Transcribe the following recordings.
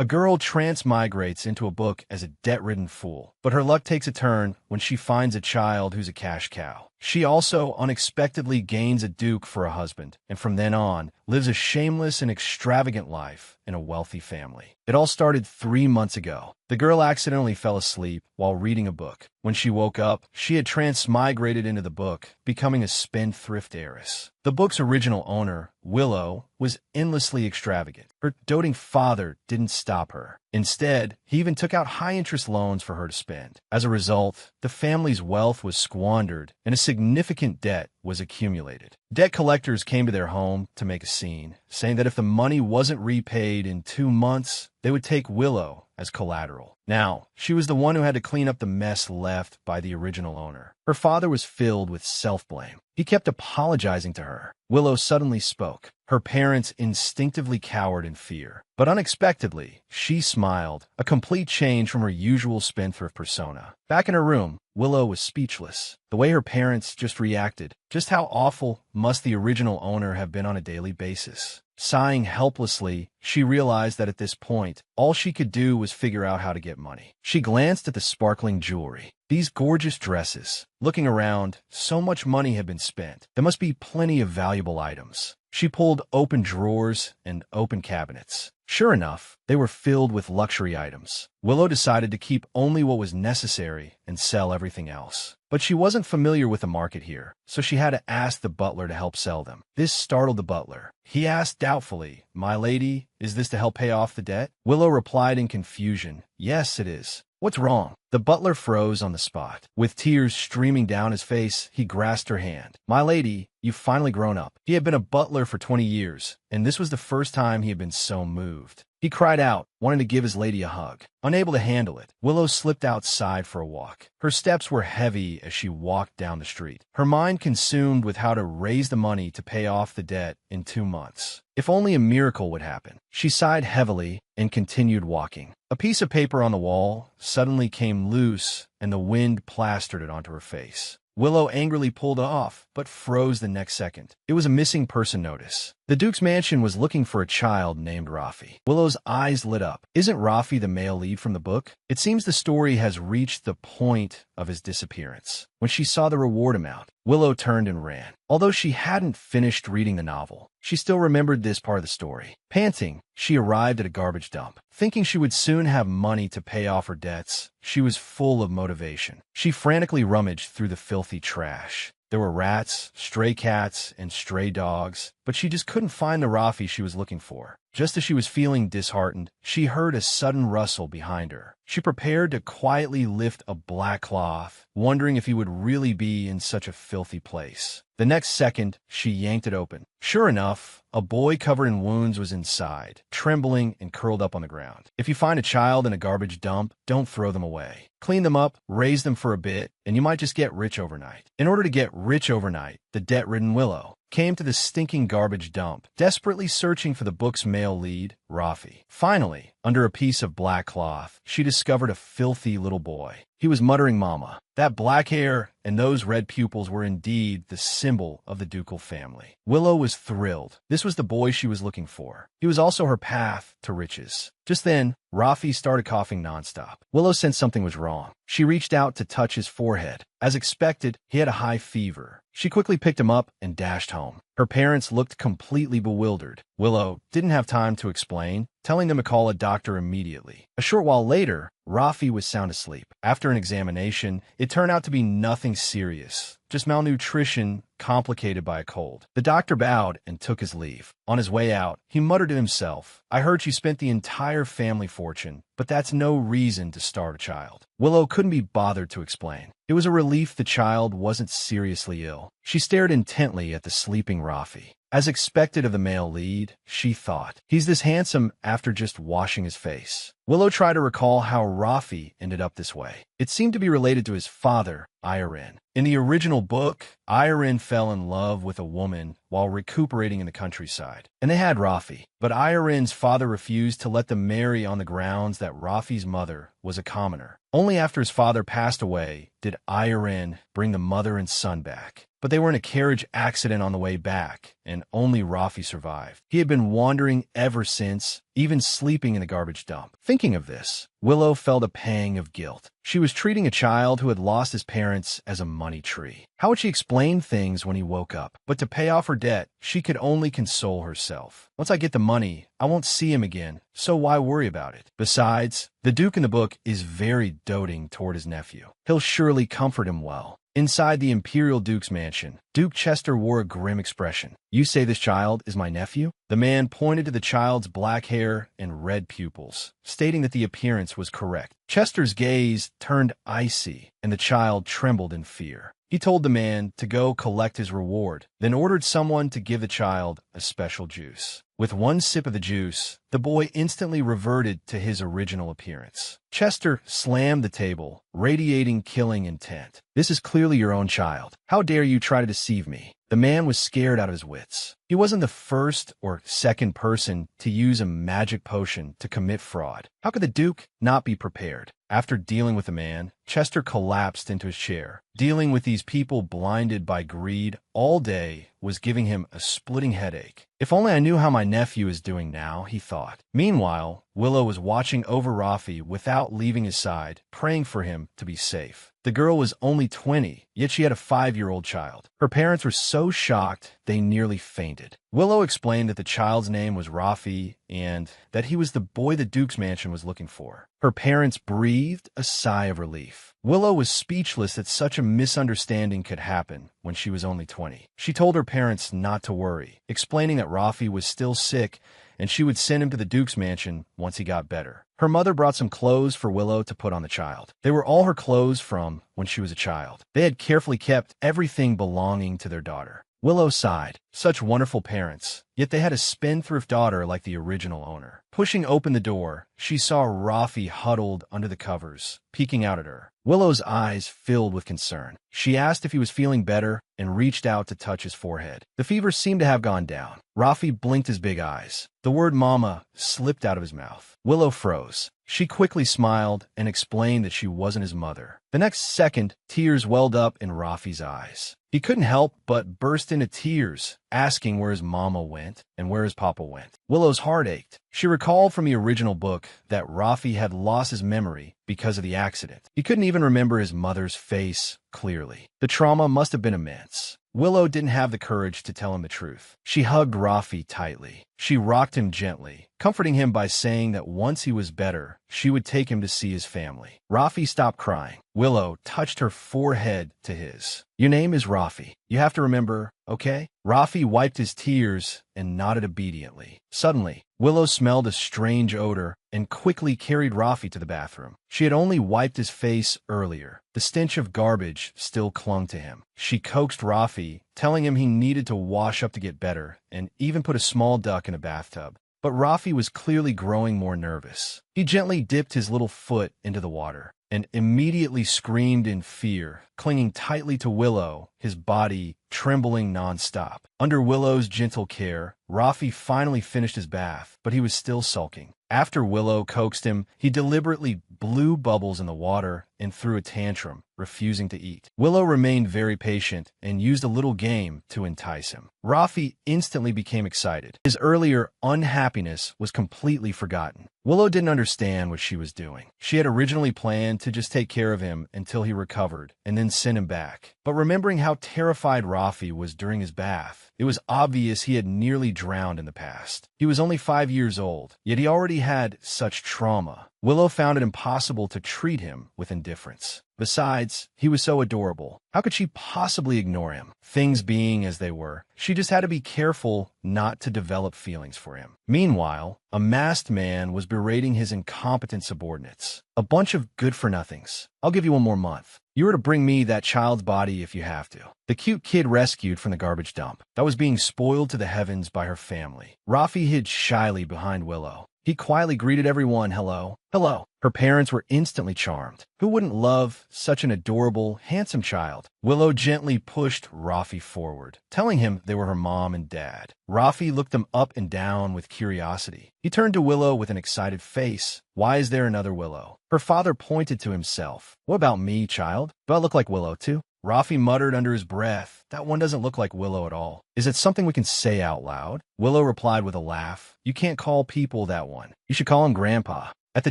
A girl transmigrates into a book as a debt-ridden fool, but her luck takes a turn when she finds a child who's a cash cow. She also unexpectedly gains a duke for a husband, and from then on, lives a shameless and extravagant life in a wealthy family. It all started 3 months ago. The girl accidentally fell asleep while reading a book. When she woke up, she had transmigrated into the book, becoming a spendthrift heiress. The book's original owner, Willow, was endlessly extravagant. Her doting father didn't stop her. Instead, he even took out high-interest loans for her to spend. As a result, the family's wealth was squandered, and a significant debt was accumulated. Debt collectors came to their home to make a scene, saying that if the money wasn't repaid in 2 months, they would take Willow as collateral. Now, she was the one who had to clean up the mess left by the original owner. Her father was filled with self-blame. He kept apologizing to her. Willow suddenly spoke. Her parents instinctively cowered in fear. But unexpectedly, she smiled, a complete change from her usual spendthrift persona. Back in her room, Willow was speechless. The way her parents just reacted. Just how awful must the original owner have been on a daily basis? Sighing helplessly, she realized that at this point, all she could do was figure out how to get money. She glanced at the sparkling jewelry. These gorgeous dresses. Looking around, so much money had been spent. There must be plenty of valuable items. She pulled open drawers and open cabinets. Sure enough, they were filled with luxury items. Willow decided to keep only what was necessary and sell everything else. But she wasn't familiar with the market here, so she had to ask the butler to help sell them. This startled the butler. He asked doubtfully, "My lady, is this to help pay off the debt?" Willow replied in confusion, "Yes, it is. What's wrong?" The butler froze on the spot. With tears streaming down his face, he grasped her hand. "My lady, you've finally grown up." He had been a butler for 20 years, and this was the first time he had been so moved. He cried out, wanting to give his lady a hug. Unable to handle it, Willow slipped outside for a walk. Her steps were heavy as she walked down the street, her mind consumed with how to raise the money to pay off the debt in 2 months. If only a miracle would happen. She sighed heavily and continued walking. A piece of paper on the wall suddenly came loose, and the wind plastered it onto her face. Willow angrily pulled it off, but froze the next second. It was a missing person notice. The Duke's mansion was looking for a child named Rafi. Willow's eyes lit up. Isn't Rafi the male lead from the book? It seems the story has reached the point of his disappearance. When she saw the reward amount, Willow turned and ran. Although she hadn't finished reading the novel, she still remembered this part of the story. Panting, she arrived at a garbage dump. Thinking she would soon have money to pay off her debts, she was full of motivation. She frantically rummaged through the filthy trash. There were rats, stray cats, and stray dogs, but she just couldn't find the Rafi she was looking for. Just as she was feeling disheartened, she heard a sudden rustle behind her. She prepared to quietly lift a black cloth, wondering if he would really be in such a filthy place. The next second, she yanked it open. Sure enough, a boy covered in wounds was inside, trembling and curled up on the ground. If you find a child in a garbage dump, don't throw them away. Clean them up, raise them for a bit, and you might just get rich overnight. In order to get rich overnight, the debt-ridden Willow came to the stinking garbage dump, desperately searching for the book's male lead, Rafi. Finally, under a piece of black cloth, she discovered a filthy little boy. He was muttering "Mama." That black hair and those red pupils were indeed the symbol of the ducal family. Willow was thrilled. This was the boy she was looking for. He was also her path to riches. Just then, Rafi started coughing nonstop. Willow sensed something was wrong. She reached out to touch his forehead. As expected, he had a high fever. She quickly picked him up and dashed home. Her parents looked completely bewildered. Willow didn't have time to explain, telling them to call a doctor immediately. A short while later, Rafi was sound asleep. After an examination, it turned out to be nothing serious, just malnutrition complicated by a cold. The doctor bowed and took his leave. On his way out, he muttered to himself, "I heard you spent the entire family fortune, but that's no reason to start a child." Willow couldn't be bothered to explain. It was a relief the child wasn't seriously ill. She stared intently at the sleeping Rafi. As expected of the male lead, she thought, "He's this handsome after just washing his face." Willow tried to recall how Rafi ended up this way. It seemed to be related to his father, Iren. In the original book, Iren fell in love with a woman while recuperating in the countryside, and they had Rafi. But Iren's father refused to let them marry on the grounds that Rafi's mother was a commoner. Only after his father passed away did Iren bring the mother and son back. But they were in a carriage accident on the way back, and only Rafi survived. He had been wandering ever since, even sleeping in the garbage dump. Thinking of this, Willow felt a pang of guilt. She was treating a child who had lost his parents as a money tree. How would she explain things when he woke up? But to pay off her debt, she could only console herself. Once I get the money, I won't see him again, so why worry about it? Besides, the Duke in the book is very doting toward his nephew. He'll surely comfort him well. Inside the Imperial Duke's mansion, Duke Chester wore a grim expression. "You say this child is my nephew?" The man pointed to the child's black hair and red pupils, stating that the appearance was correct. Chester's gaze turned icy, and the child trembled in fear. He told the man to go collect his reward, then ordered someone to give the child a special juice. With one sip of the juice, the boy instantly reverted to his original appearance. Chester slammed the table, radiating killing intent. "This is clearly your own child. How dare you try to deceive me?" The man was scared out of his wits. He wasn't the first or second person to use a magic potion to commit fraud. How could the Duke not be prepared? After dealing with the man, Chester collapsed into his chair. Dealing with these people blinded by greed all day was giving him a splitting headache. "If only I knew how my nephew is doing now," he thought. Meanwhile, Willow was watching over Rafi without leaving his side, praying for him to be safe. The girl was only 20, yet she had a 5-year-old child. Her parents were so shocked they nearly fainted. Willow explained that the child's name was Rafi and that he was the boy the Duke's mansion was looking for. Her parents breathed a sigh of relief. Willow was speechless that such a misunderstanding could happen when she was only 20. She told her parents not to worry, explaining that Rafi was still sick and she would send him to the Duke's mansion once he got better. Her mother brought some clothes for Willow to put on the child. They were all her clothes from when she was a child. They had carefully kept everything belonging to their daughter. Willow sighed. Such wonderful parents, yet they had a spendthrift daughter like the original owner. Pushing open the door, she saw Rafi huddled under the covers, peeking out at her. Willow's eyes filled with concern. She asked if he was feeling better and reached out to touch his forehead. The fever seemed to have gone down. Rafi blinked his big eyes. The word mama slipped out of his mouth. Willow froze. She quickly smiled and explained that she wasn't his mother. The next second, tears welled up in Rafi's eyes. He couldn't help but burst into tears, asking where his mama went and where his papa went. Willow's heart ached. She recalled from the original book that Rafi had lost his memory because of the accident. He couldn't even remember his mother's face clearly. The trauma must have been immense. Willow didn't have the courage to tell him the truth. She hugged Rafi tightly. She rocked him gently, comforting him by saying that once he was better, she would take him to see his family. Rafi stopped crying. Willow touched her forehead to his. "Your name is Rafi. You have to remember, okay?" Rafi wiped his tears and nodded obediently. Suddenly, Willow smelled a strange odor and quickly carried Rafi to the bathroom. She had only wiped his face earlier. The stench of garbage still clung to him. She coaxed Rafi, telling him he needed to wash up to get better, and even put a small duck in a bathtub. But Rafi was clearly growing more nervous. He gently dipped his little foot into the water and immediately screamed in fear, clinging tightly to Willow, his body trembling nonstop. Under Willow's gentle care, Rafi finally finished his bath, but he was still sulking. After Willow coaxed him, he deliberately blew bubbles in the water and threw a tantrum, refusing to eat. Willow remained very patient and used a little game to entice him. Rafi instantly became excited. His earlier unhappiness was completely forgotten. Willow didn't understand what she was doing. She had originally planned to just take care of him until he recovered and then send him back. But remembering how terrified Rafi was during his bath, it was obvious he had nearly drowned in the past. He was only 5 years old, yet he already had such trauma. Willow found it impossible to treat him with indifference. Besides, he was so adorable. How could she possibly ignore him? Things being as they were, she just had to be careful not to develop feelings for him. Meanwhile, a masked man was berating his incompetent subordinates. "A bunch of good-for-nothings. I'll give you one more month. You were to bring me that child's body if you have to." The cute kid rescued from the garbage dump that was being spoiled to the heavens by her family. Rafi hid shyly behind Willow. He quietly greeted everyone, "Hello. Hello." Her parents were instantly charmed. Who wouldn't love such an adorable, handsome child? Willow gently pushed Rafi forward, telling him they were her mom and dad. Rafi looked them up and down with curiosity. He turned to Willow with an excited face. "Why is there another Willow?" Her father pointed to himself. "What about me, child? Do I look like Willow too?" Rafi muttered under his breath, "That one doesn't look like Willow at all. Is it something we can say out loud?" Willow replied with a laugh, "You can't call people that one. You should call him Grandpa." At the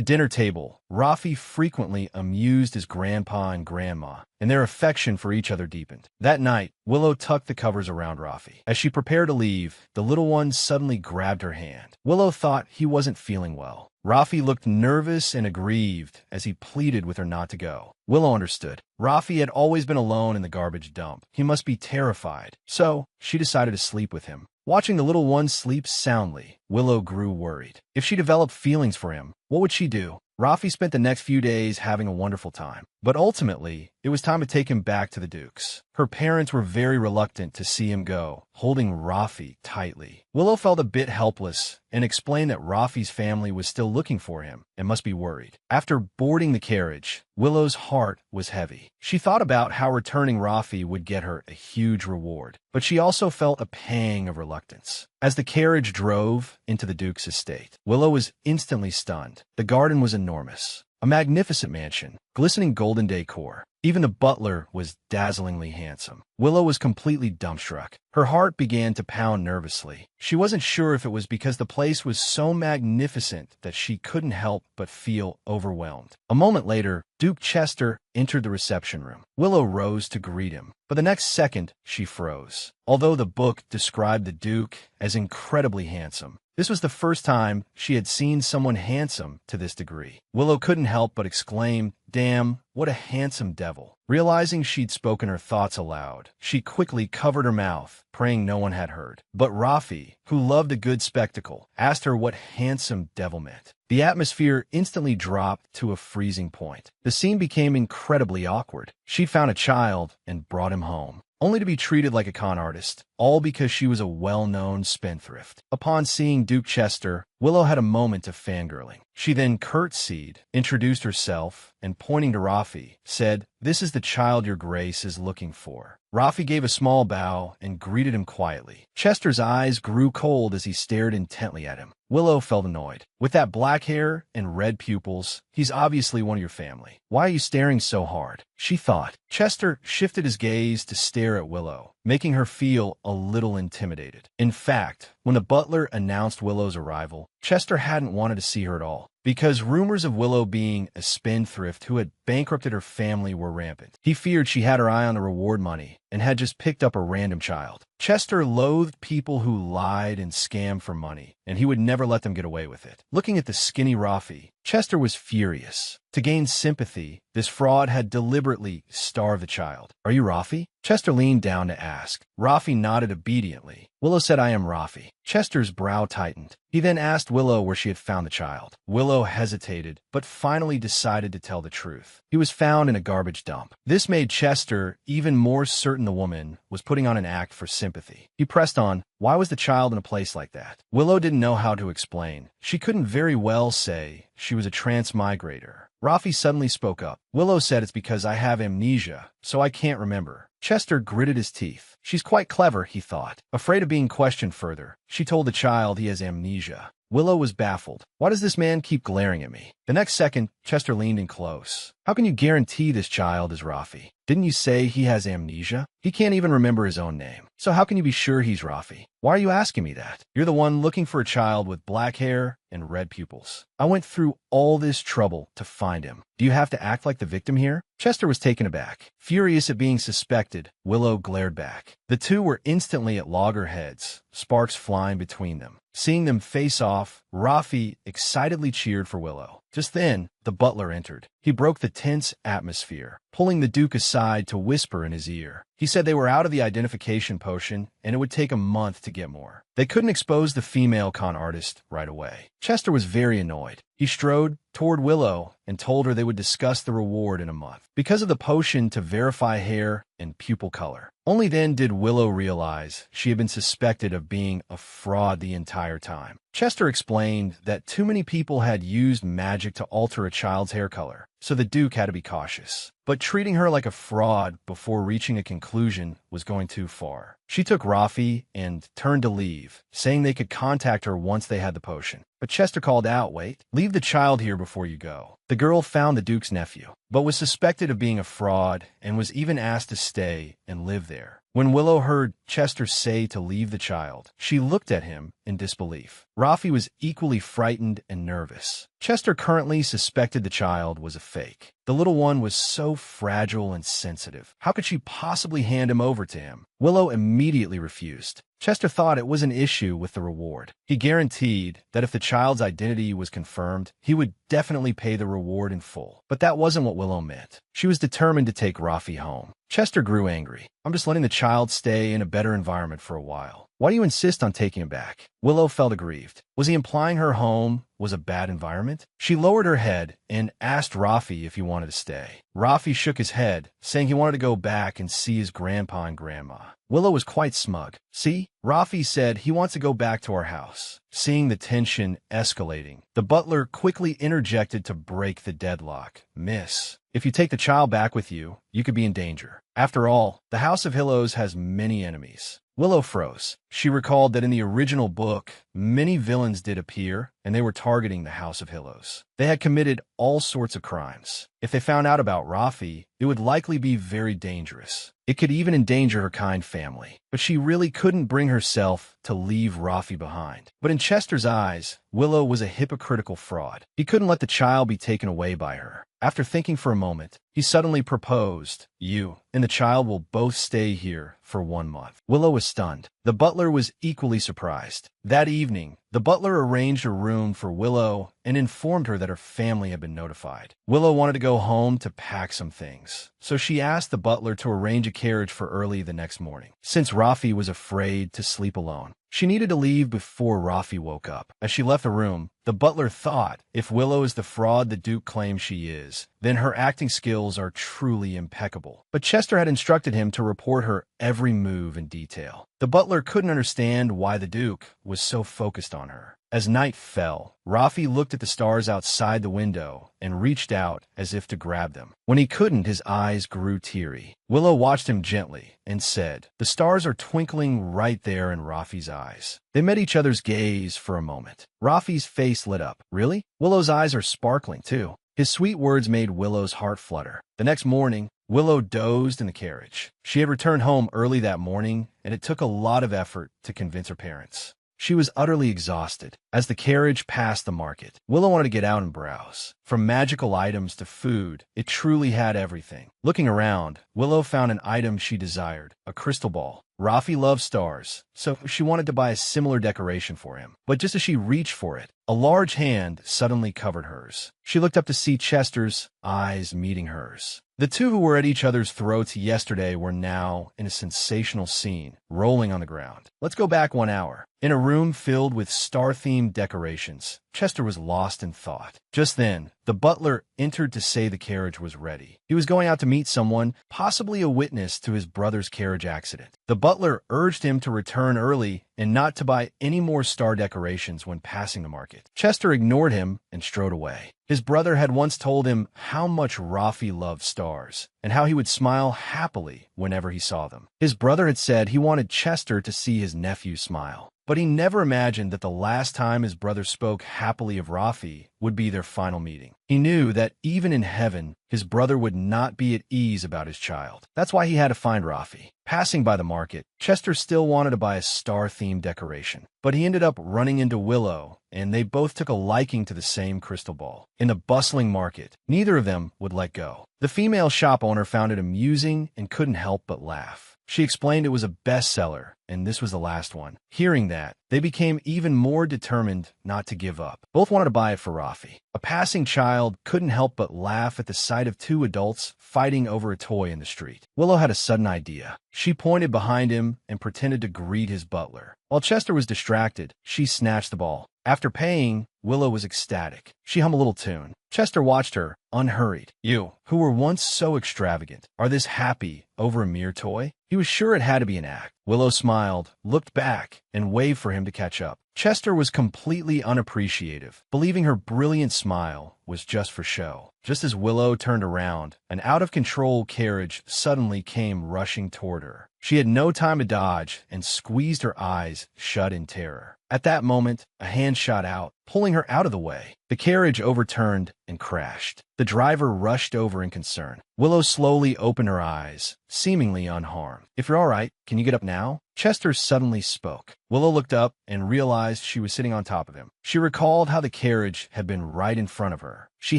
dinner table, Rafi frequently amused his grandpa and grandma, and their affection for each other deepened. That night, Willow tucked the covers around Rafi. As she prepared to leave, the little one suddenly grabbed her hand. Willow thought he wasn't feeling well. Rafi looked nervous and aggrieved as he pleaded with her not to go. Willow understood. Rafi had always been alone in the garbage dump. He must be terrified. So, she decided to sleep with him. Watching the little one sleep soundly, Willow grew worried. If she developed feelings for him, what would she do? Rafi spent the next few days having a wonderful time. But ultimately, it was time to take him back to the Dukes. Her parents were very reluctant to see him go, holding Rafi tightly. Willow felt a bit helpless and explained that Rafi's family was still looking for him and must be worried. After boarding the carriage, Willow's heart was heavy. She thought about how returning Rafi would get her a huge reward, but she also felt a pang of reluctance. As the carriage drove into the Duke's estate, Willow was instantly stunned. The garden was enormous, a magnificent mansion, glistening golden decor. Even the butler was dazzlingly handsome. Willow was completely dumbstruck. Her heart began to pound nervously. She wasn't sure if it was because the place was so magnificent that she couldn't help but feel overwhelmed. A moment later, Duke Chester entered the reception room. Willow rose to greet him, but the next second, she froze. Although the book described the Duke as incredibly handsome, this was the first time she had seen someone handsome to this degree. Willow couldn't help but exclaim, "Damn, what a handsome devil." Realizing she'd spoken her thoughts aloud, she quickly covered her mouth, praying no one had heard. But Rafi, who loved a good spectacle, asked her what handsome devil meant. The atmosphere instantly dropped to a freezing point. The scene became incredibly awkward. She found a child and brought him home, only to be treated like a con artist, all because she was a well-known spendthrift. Upon seeing Duke Chester, Willow had a moment of fangirling. She then curtsied, introduced herself, and pointing to Rafi, said, "This is the child your grace is looking for." Rafi gave a small bow and greeted him quietly. Chester's eyes grew cold as he stared intently at him. Willow felt annoyed. "With that black hair and red pupils, he's obviously one of your family. Why are you staring so hard?" she thought. Chester shifted his gaze to stare at Willow, making her feel a little intimidated. In fact, when the butler announced Willow's arrival, Chester hadn't wanted to see her at all, because rumors of Willow being a spendthrift who had bankrupted her family were rampant. He feared she had her eye on the reward money and had just picked up a random child. Chester loathed people who lied and scammed for money, and he would never let them get away with it. Looking at the skinny Rafi, Chester was furious. To gain sympathy, this fraud had deliberately starved the child. "Are you Rafi?" Chester leaned down to ask. Rafi nodded obediently. Willow said, "I am Rafi." Chester's brow tightened. He then asked Willow where she had found the child. Willow hesitated, but finally decided to tell the truth. He was found in a garbage dump. This made Chester even more certain the woman was putting on an act for sympathy. He pressed on, "Why was the child in a place like that?" Willow didn't know how to explain. She couldn't very well say she was a transmigrator. Rafi suddenly spoke up. Willow said, "It's because I have amnesia, so I can't remember." Chester gritted his teeth. She's quite clever, he thought. Afraid of being questioned further, she told the child he has amnesia. Willow was baffled. Why does this man keep glaring at me? The next second, Chester leaned in close. How can you guarantee this child is Rafi? Didn't you say he has amnesia? He can't even remember his own name. So how can you be sure he's Rafi? Why are you asking me that? You're the one looking for a child with black hair and red pupils. I went through all this trouble to find him. Do you have to act like the victim here? Chester was taken aback. Furious at being suspected, Willow glared back. The two were instantly at loggerheads, sparks flying between them. Seeing them face off, Rafi excitedly cheered for Willow. Just then, the butler entered. He broke the tense atmosphere, pulling the Duke aside to whisper in his ear. He said they were out of the identification potion, and it would take a month to get more. They couldn't expose the female con artist right away. Chester was very annoyed. He strode toward Willow and told her they would discuss the reward in a month. Because of the potion to verify hair and pupil color. Only then did Willow realize she had been suspected of being a fraud the entire time. Chester explained that too many people had used magic magic to alter a child's hair color, so the Duke had to be cautious. But treating her like a fraud before reaching a conclusion was going too far. She took Rafi and turned to leave, saying they could contact her once they had the potion. But Chester called out, "Wait, leave the child here before you go." The girl found the Duke's nephew, but was suspected of being a fraud and was even asked to stay and live there. When Willow heard Chester say to leave the child, she looked at him in disbelief. Rafi was equally frightened and nervous. Chester currently suspected the child was a fake. The little one was so fragile and sensitive. How could she possibly hand him over to him? Willow immediately refused. Chester thought it was an issue with the reward. He guaranteed that if the child's identity was confirmed, he would definitely pay the reward in full. But that wasn't what Willow meant. She was determined to take Rafi home. Chester grew angry. "I'm just letting the child stay in a better environment for a while. Why do you insist on taking him back?" Willow felt aggrieved. Was he implying her home was a bad environment? She lowered her head and asked Rafi if he wanted to stay. Rafi shook his head, saying he wanted to go back and see his grandpa and grandma. Willow was quite smug. "See, Rafi said he wants to go back to our house." Seeing the tension escalating, the butler quickly interjected to break the deadlock. "Miss, if you take the child back with you, you could be in danger. After all, the House of Hillows has many enemies." Willow froze. She recalled that in the original book, many villains did appear, and they were targeting the House of Hillows. They had committed all sorts of crimes. If they found out about Rafi, it would likely be very dangerous. It could even endanger her kind family. But she really couldn't bring herself to leave Rafi behind. But in Chester's eyes, Willow was a hypocritical fraud. He couldn't let the child be taken away by her. After thinking for a moment, he suddenly proposed, "You and the child will both stay here for 1 month." Willow was stunned. The butler was equally surprised. That evening, the butler arranged a room for Willow and informed her that her family had been notified. Willow wanted to go home to pack some things, so she asked the butler to arrange a carriage for early the next morning. Since Rafi was afraid to sleep alone, she needed to leave before Rafi woke up. As she left the room, the butler thought, if Willow is the fraud the Duke claims she is, then her acting skills are truly impeccable. But Chester had instructed him to report her every move in detail. The butler couldn't understand why the Duke was so focused on her. As night fell, Rafi looked at the stars outside the window and reached out as if to grab them. When he couldn't, his eyes grew teary. Willow watched him gently and said, "The stars are twinkling right there in Rafi's eyes." They met each other's gaze for a moment. Rafi's face lit up. "Really?" Willow's eyes are sparkling too. His sweet words made Willow's heart flutter. The next morning, Willow dozed in the carriage. She had returned home early that morning, and it took a lot of effort to convince her parents. She was utterly exhausted. As the carriage passed the market, Willow wanted to get out and browse. From magical items to food, it truly had everything. Looking around, Willow found an item she desired, a crystal ball. Rafi loved stars, so she wanted to buy a similar decoration for him. But just as she reached for it, a large hand suddenly covered hers. She looked up to see Chester's eyes meeting hers. The two who were at each other's throats yesterday were now in a sensational scene, rolling on the ground. Let's go back 1 hour. In a room filled with star-themed decorations, Chester was lost in thought. Just then, the butler entered to say the carriage was ready. He was going out to meet someone, possibly a witness to his brother's carriage accident. The butler urged him to return early and not to buy any more star decorations when passing the market. Chester ignored him and strode away. His brother had once told him how much Rafi loved stars and how he would smile happily whenever he saw them. His brother had said he wanted Chester to see his nephew smile. But he never imagined that the last time his brother spoke happily of Rafi would be their final meeting. He knew that even in heaven, his brother would not be at ease about his child. That's why he had to find Rafi. Passing by the market, Chester still wanted to buy a star-themed decoration, but he ended up running into Willow, and they both took a liking to the same crystal ball. In the bustling market, neither of them would let go. The female shop owner found it amusing and couldn't help but laugh. She explained it was a bestseller, and this was the last one. Hearing that, they became even more determined not to give up. Both wanted to buy it for Rafi. A passing child couldn't help but laugh at the sight of two adults fighting over a toy in the street. Willow had a sudden idea. She pointed behind him and pretended to greet his butler. While Chester was distracted, she snatched the ball. After paying, Willow was ecstatic. She hummed a little tune. Chester watched her, unhurried. You, who were once so extravagant, are this happy over a mere toy? He was sure it had to be an act. Willow smiled, looked back, and waved for him to catch up. Chester was completely unappreciative, believing her brilliant smile was just for show. Just as Willow turned around, an out-of-control carriage suddenly came rushing toward her. She had no time to dodge and squeezed her eyes shut in terror. At that moment, a hand shot out, pulling her out of the way. The carriage overturned and crashed. The driver rushed over in concern. Willow slowly opened her eyes, seemingly unharmed. If you're all right, can you get up now? Chester suddenly spoke. Willow looked up and realized she was sitting on top of him. She recalled how the carriage had been right in front of her. She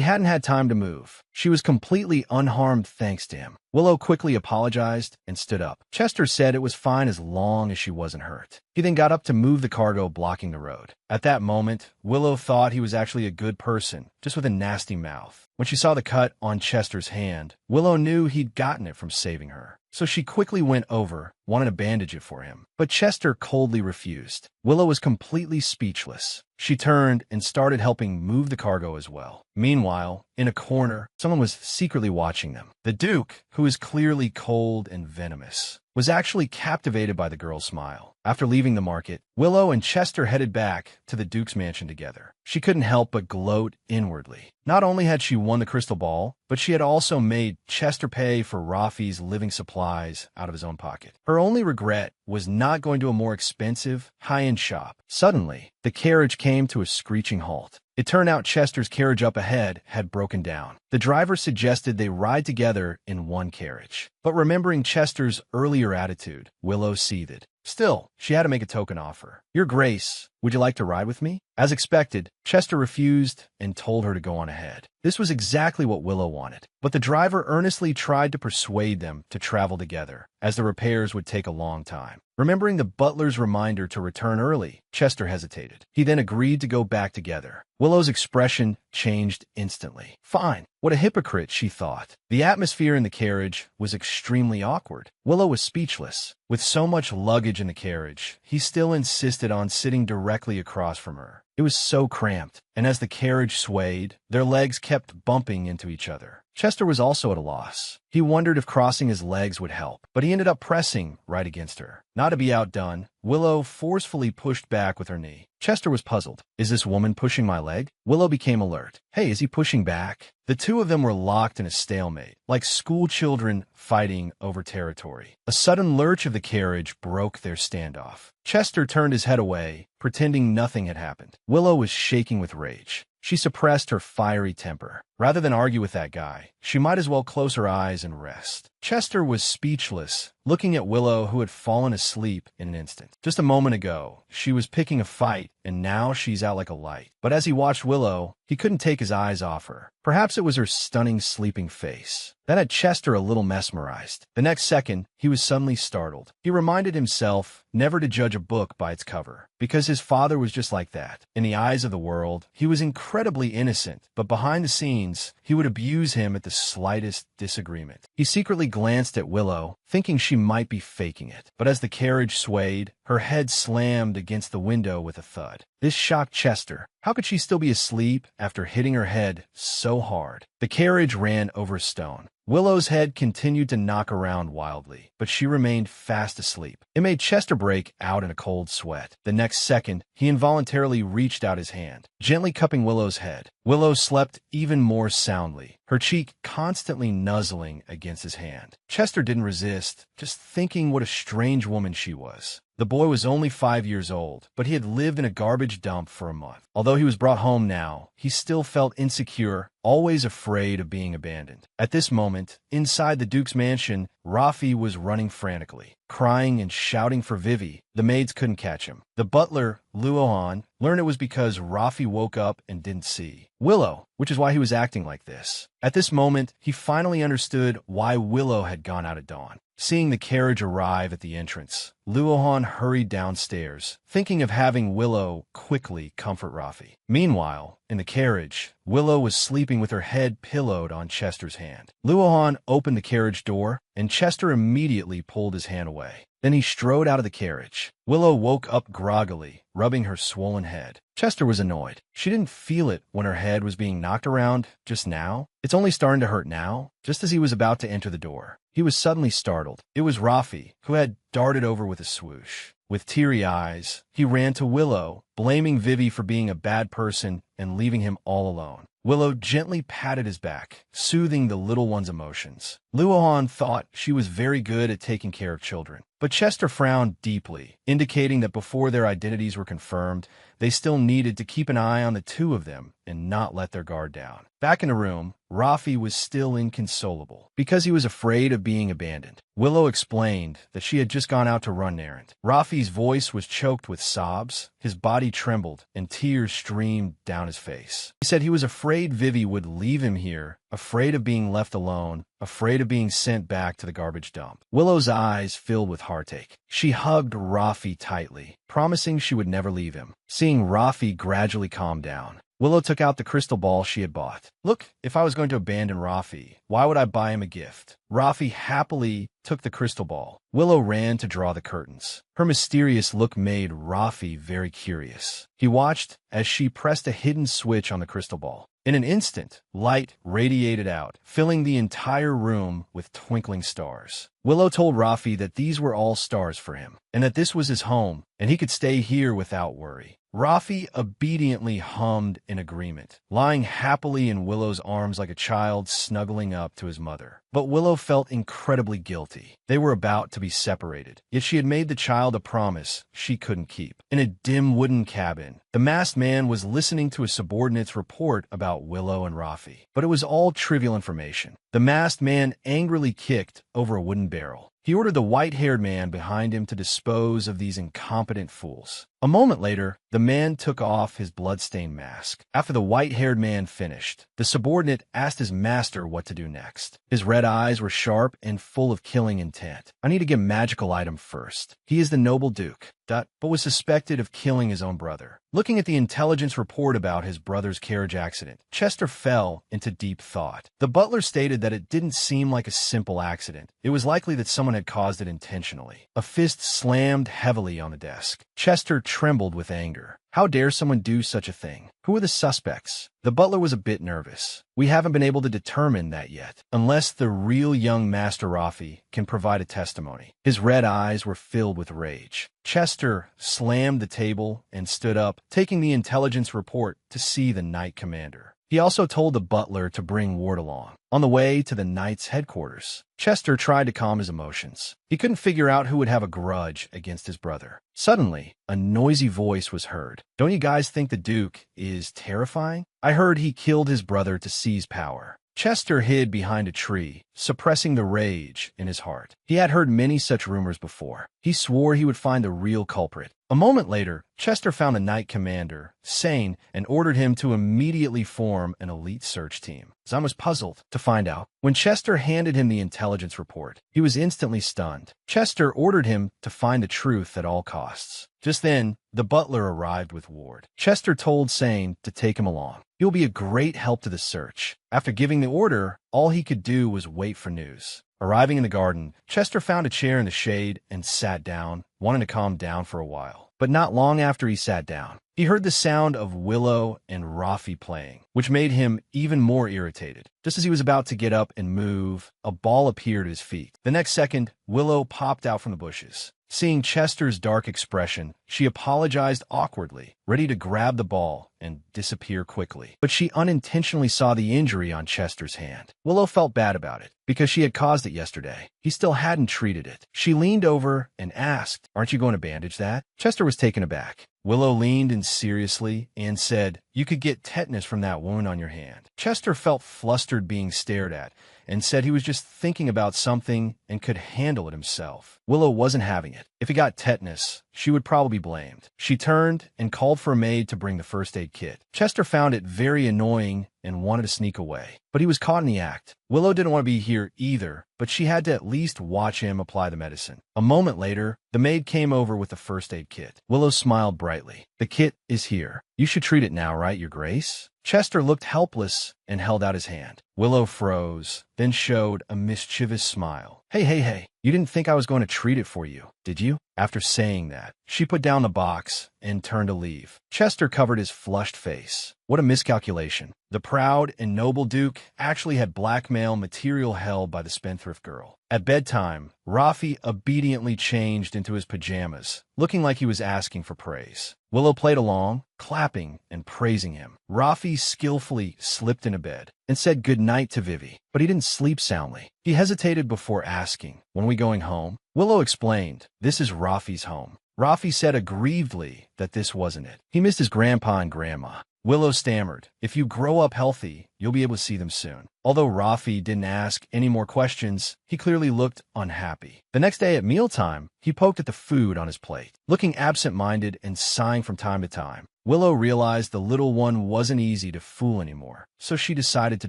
hadn't had time to move. She was completely unharmed thanks to him. Willow quickly apologized and stood up. Chester said it was fine as long as she wasn't hurt. He then got up to move the cargo blocking the road. At that moment, Willow thought he was actually a good person, just with a nasty mouth. When she saw the cut on Chester's hand, Willow knew he'd gotten it from saving her. So she quickly went over, wanted to bandage it for him. But Chester coldly refused. Willow was completely speechless. She turned and started helping move the cargo as well. Meanwhile, in a corner, someone was secretly watching them. The Duke, who is clearly cold and venomous, was actually captivated by the girl's smile. After leaving the market, Willow and Chester headed back to the Duke's mansion together. She couldn't help but gloat inwardly. Not only had she won the crystal ball, but she had also made Chester pay for Rafi's living supplies out of his own pocket. Her only regret was not going to a more expensive, high-end shop. Suddenly, the carriage came to a screeching halt. It turned out Chester's carriage up ahead had broken down. The driver suggested they ride together in one carriage. But remembering Chester's earlier attitude, Willow seethed. Still, she had to make a token offer. Your Grace, would you like to ride with me? As expected, Chester refused and told her to go on ahead. This was exactly what Willow wanted. But the driver earnestly tried to persuade them to travel together, as the repairs would take a long time. Remembering the butler's reminder to return early, Chester hesitated. He then agreed to go back together. Willow's expression changed instantly. Fine. What a hypocrite, she thought. The atmosphere in the carriage was extremely awkward. Willow was speechless. With so much luggage in the carriage, he still insisted on sitting directly across from her. It was so cramped, and as the carriage swayed, their legs kept bumping into each other. Chester was also at a loss. He wondered if crossing his legs would help, but he ended up pressing right against her. Not to be outdone, Willow forcefully pushed back with her knee. Chester was puzzled. Is this woman pushing my leg? Willow became alert. Hey, is he pushing back? The two of them were locked in a stalemate, like school children fighting over territory. A sudden lurch of the carriage broke their standoff. Chester turned his head away, pretending nothing had happened. Willow was shaking with rage. She suppressed her fiery temper. Rather than argue with that guy, she might as well close her eyes and rest. Chester was speechless, looking at Willow, who had fallen asleep in an instant. Just a moment ago, she was picking a fight, and now she's out like a light. But as he watched Willow, he couldn't take his eyes off her. Perhaps it was her stunning sleeping face. That had Chester a little mesmerized. The next second, he was suddenly startled. He reminded himself never to judge a book by its cover, because his father was just like that. In the eyes of the world, he was incredibly innocent, but behind the scenes, he would abuse him at the slightest disagreement. He secretly glanced at Willow, thinking she might be faking it. But as the carriage swayed, her head slammed against the window with a thud. This shocked Chester. How could she still be asleep after hitting her head so hard? The carriage ran over a stone. Willow's head continued to knock around wildly, but she remained fast asleep. It made Chester break out in a cold sweat. The next second, he involuntarily reached out his hand, gently cupping Willow's head. Willow slept even more soundly, her cheek constantly nuzzling against his hand. Chester didn't resist, just thinking what a strange woman she was. The boy was only 5 years old, but he had lived in a garbage dump for a month. Although he was brought home now, he still felt insecure, always afraid of being abandoned. At this moment, inside the Duke's mansion, Rafi was running frantically, crying and shouting for Vivi. The maids couldn't catch him. The butler, Luohan, learned it was because Rafi woke up and didn't see Willow, which is why he was acting like this. At this moment, he finally understood why Willow had gone out at dawn. Seeing the carriage arrive at the entrance, Luohan hurried downstairs, thinking of having Willow quickly comfort Rafi. Meanwhile, in the carriage, Willow was sleeping with her head pillowed on Chester's hand. Luohan opened the carriage door, and Chester immediately pulled his hand away. Then he strode out of the carriage. Willow woke up groggily, rubbing her swollen head. Chester was annoyed. She didn't feel it when her head was being knocked around just now. It's only starting to hurt now. Just as he was about to enter the door, he was suddenly startled. It was Rafi, who had darted over with a swoosh. With teary eyes, he ran to Willow, blaming Vivi for being a bad person and leaving him all alone. Willow gently patted his back, soothing the little one's emotions. Luohan thought she was very good at taking care of children, but Chester frowned deeply, indicating that before their identities were confirmed, they still needed to keep an eye on the two of them and not let their guard down. Back in the room, Rafi was still inconsolable because he was afraid of being abandoned. Willow explained that she had just gone out to run an errand. Rafi's voice was choked with sobs, his body trembled, and tears streamed down his face. He said he was afraid Vivi would leave him here, afraid of being left alone, afraid of being sent back to the garbage dump. Willow's eyes filled with heartache. She hugged Rafi tightly, promising she would never leave him. Seeing Rafi gradually calm down, Willow took out the crystal ball she had bought. Look, if I was going to abandon Rafi, why would I buy him a gift? Rafi happily took the crystal ball. Willow ran to draw the curtains. Her mysterious look made Rafi very curious. He watched as she pressed a hidden switch on the crystal ball. In an instant, light radiated out, filling the entire room with twinkling stars. Willow told Rafi that these were all stars for him, and that this was his home, and he could stay here without worry. Rafi obediently hummed in agreement, lying happily in Willow's arms like a child snuggling up to his mother. But Willow felt incredibly guilty. They were about to be separated, yet she had made the child a promise she couldn't keep. In a dim wooden cabin, the masked man was listening to a subordinate's report about Willow and Rafi, but it was all trivial information. The masked man angrily kicked over a wooden barrel. He ordered the white-haired man behind him to dispose of these incompetent fools. A moment later, the man took off his blood-stained mask. After the white-haired man finished, the subordinate asked his master what to do next. His red eyes were sharp and full of killing intent. I need to get a magical item first. He is the noble duke, but was suspected of killing his own brother. Looking at the intelligence report about his brother's carriage accident, Chester fell into deep thought. The butler stated that it didn't seem like a simple accident. It was likely that someone had caused it intentionally. A fist slammed heavily on the desk. Chester trembled with anger. How dare someone do such a thing? Who are the suspects? The butler was a bit nervous. We haven't been able to determine that yet, unless the real young Master Rafi can provide a testimony. His red eyes were filled with rage. Chester slammed the table and stood up, taking the intelligence report to see the Knight Commander. He also told the butler to bring Ward along. On the way to the Knight's headquarters, Chester tried to calm his emotions. He couldn't figure out who would have a grudge against his brother. Suddenly, a noisy voice was heard. Don't you guys think the Duke is terrifying? I heard he killed his brother to seize power. Chester hid behind a tree, suppressing the rage in his heart. He had heard many such rumors before. He swore he would find the real culprit. A moment later, Chester found the Knight Commander, sane, and ordered him to immediately form an elite search team. Zahn was puzzled to find out. When Chester handed him the intelligence report, he was instantly stunned. Chester ordered him to find the truth at all costs. Just then, the butler arrived with Ward. Chester told Sane to take him along. He will be a great help to the search. After giving the order, all he could do was wait for news. Arriving in the garden, Chester found a chair in the shade and sat down, wanting to calm down for a while. But not long after he sat down, he heard the sound of Willow and Rafi playing, which made him even more irritated. Just as he was about to get up and move, a ball appeared at his feet. The next second, Willow popped out from the bushes. Seeing Chester's dark expression, she apologized awkwardly, ready to grab the ball and disappear quickly. But she unintentionally saw the injury on Chester's hand. Willow felt bad about it, because she had caused it yesterday. He still hadn't treated it. She leaned over and asked, "Aren't you going to bandage that?" Chester was taken aback. Willow leaned in seriously and said, "You could get tetanus from that wound on your hand." Chester felt flustered being stared at and said he was just thinking about something and could handle it himself. Willow wasn't having it. If he got tetanus, she would probably be blamed. She turned and called for a maid to bring the first aid kit. Chester found it very annoying and wanted to sneak away, but he was caught in the act. Willow didn't want to be here either, but she had to at least watch him apply the medicine. A moment later, the maid came over with the first aid kit. Willow smiled brightly. "The kit is here. You should treat it now, right, Your Grace?" Chester looked helpless and held out his hand. Willow froze, then showed a mischievous smile. Hey, you didn't think I was going to treat it for you, did you? After saying that, she put down the box and turned to leave. Chester covered his flushed face. What a miscalculation. The proud and noble Duke actually had blackmail material held by the spendthrift girl. At bedtime, Rafi obediently changed into his pajamas, looking like he was asking for praise. Willow played along, clapping and praising him. Rafi skillfully slipped into bed and said good night to Vivi, but he didn't sleep soundly. He hesitated before asking, "When we going home?" Willow explained, "This is Rafi's home." Rafi said aggrievedly that this wasn't it. He missed his grandpa and grandma. Willow stammered, "If you grow up healthy, you'll be able to see them soon." Although Rafi didn't ask any more questions, he clearly looked unhappy. The next day at mealtime, he poked at the food on his plate, looking absent-minded and sighing from time to time. Willow realized the little one wasn't easy to fool anymore, so she decided to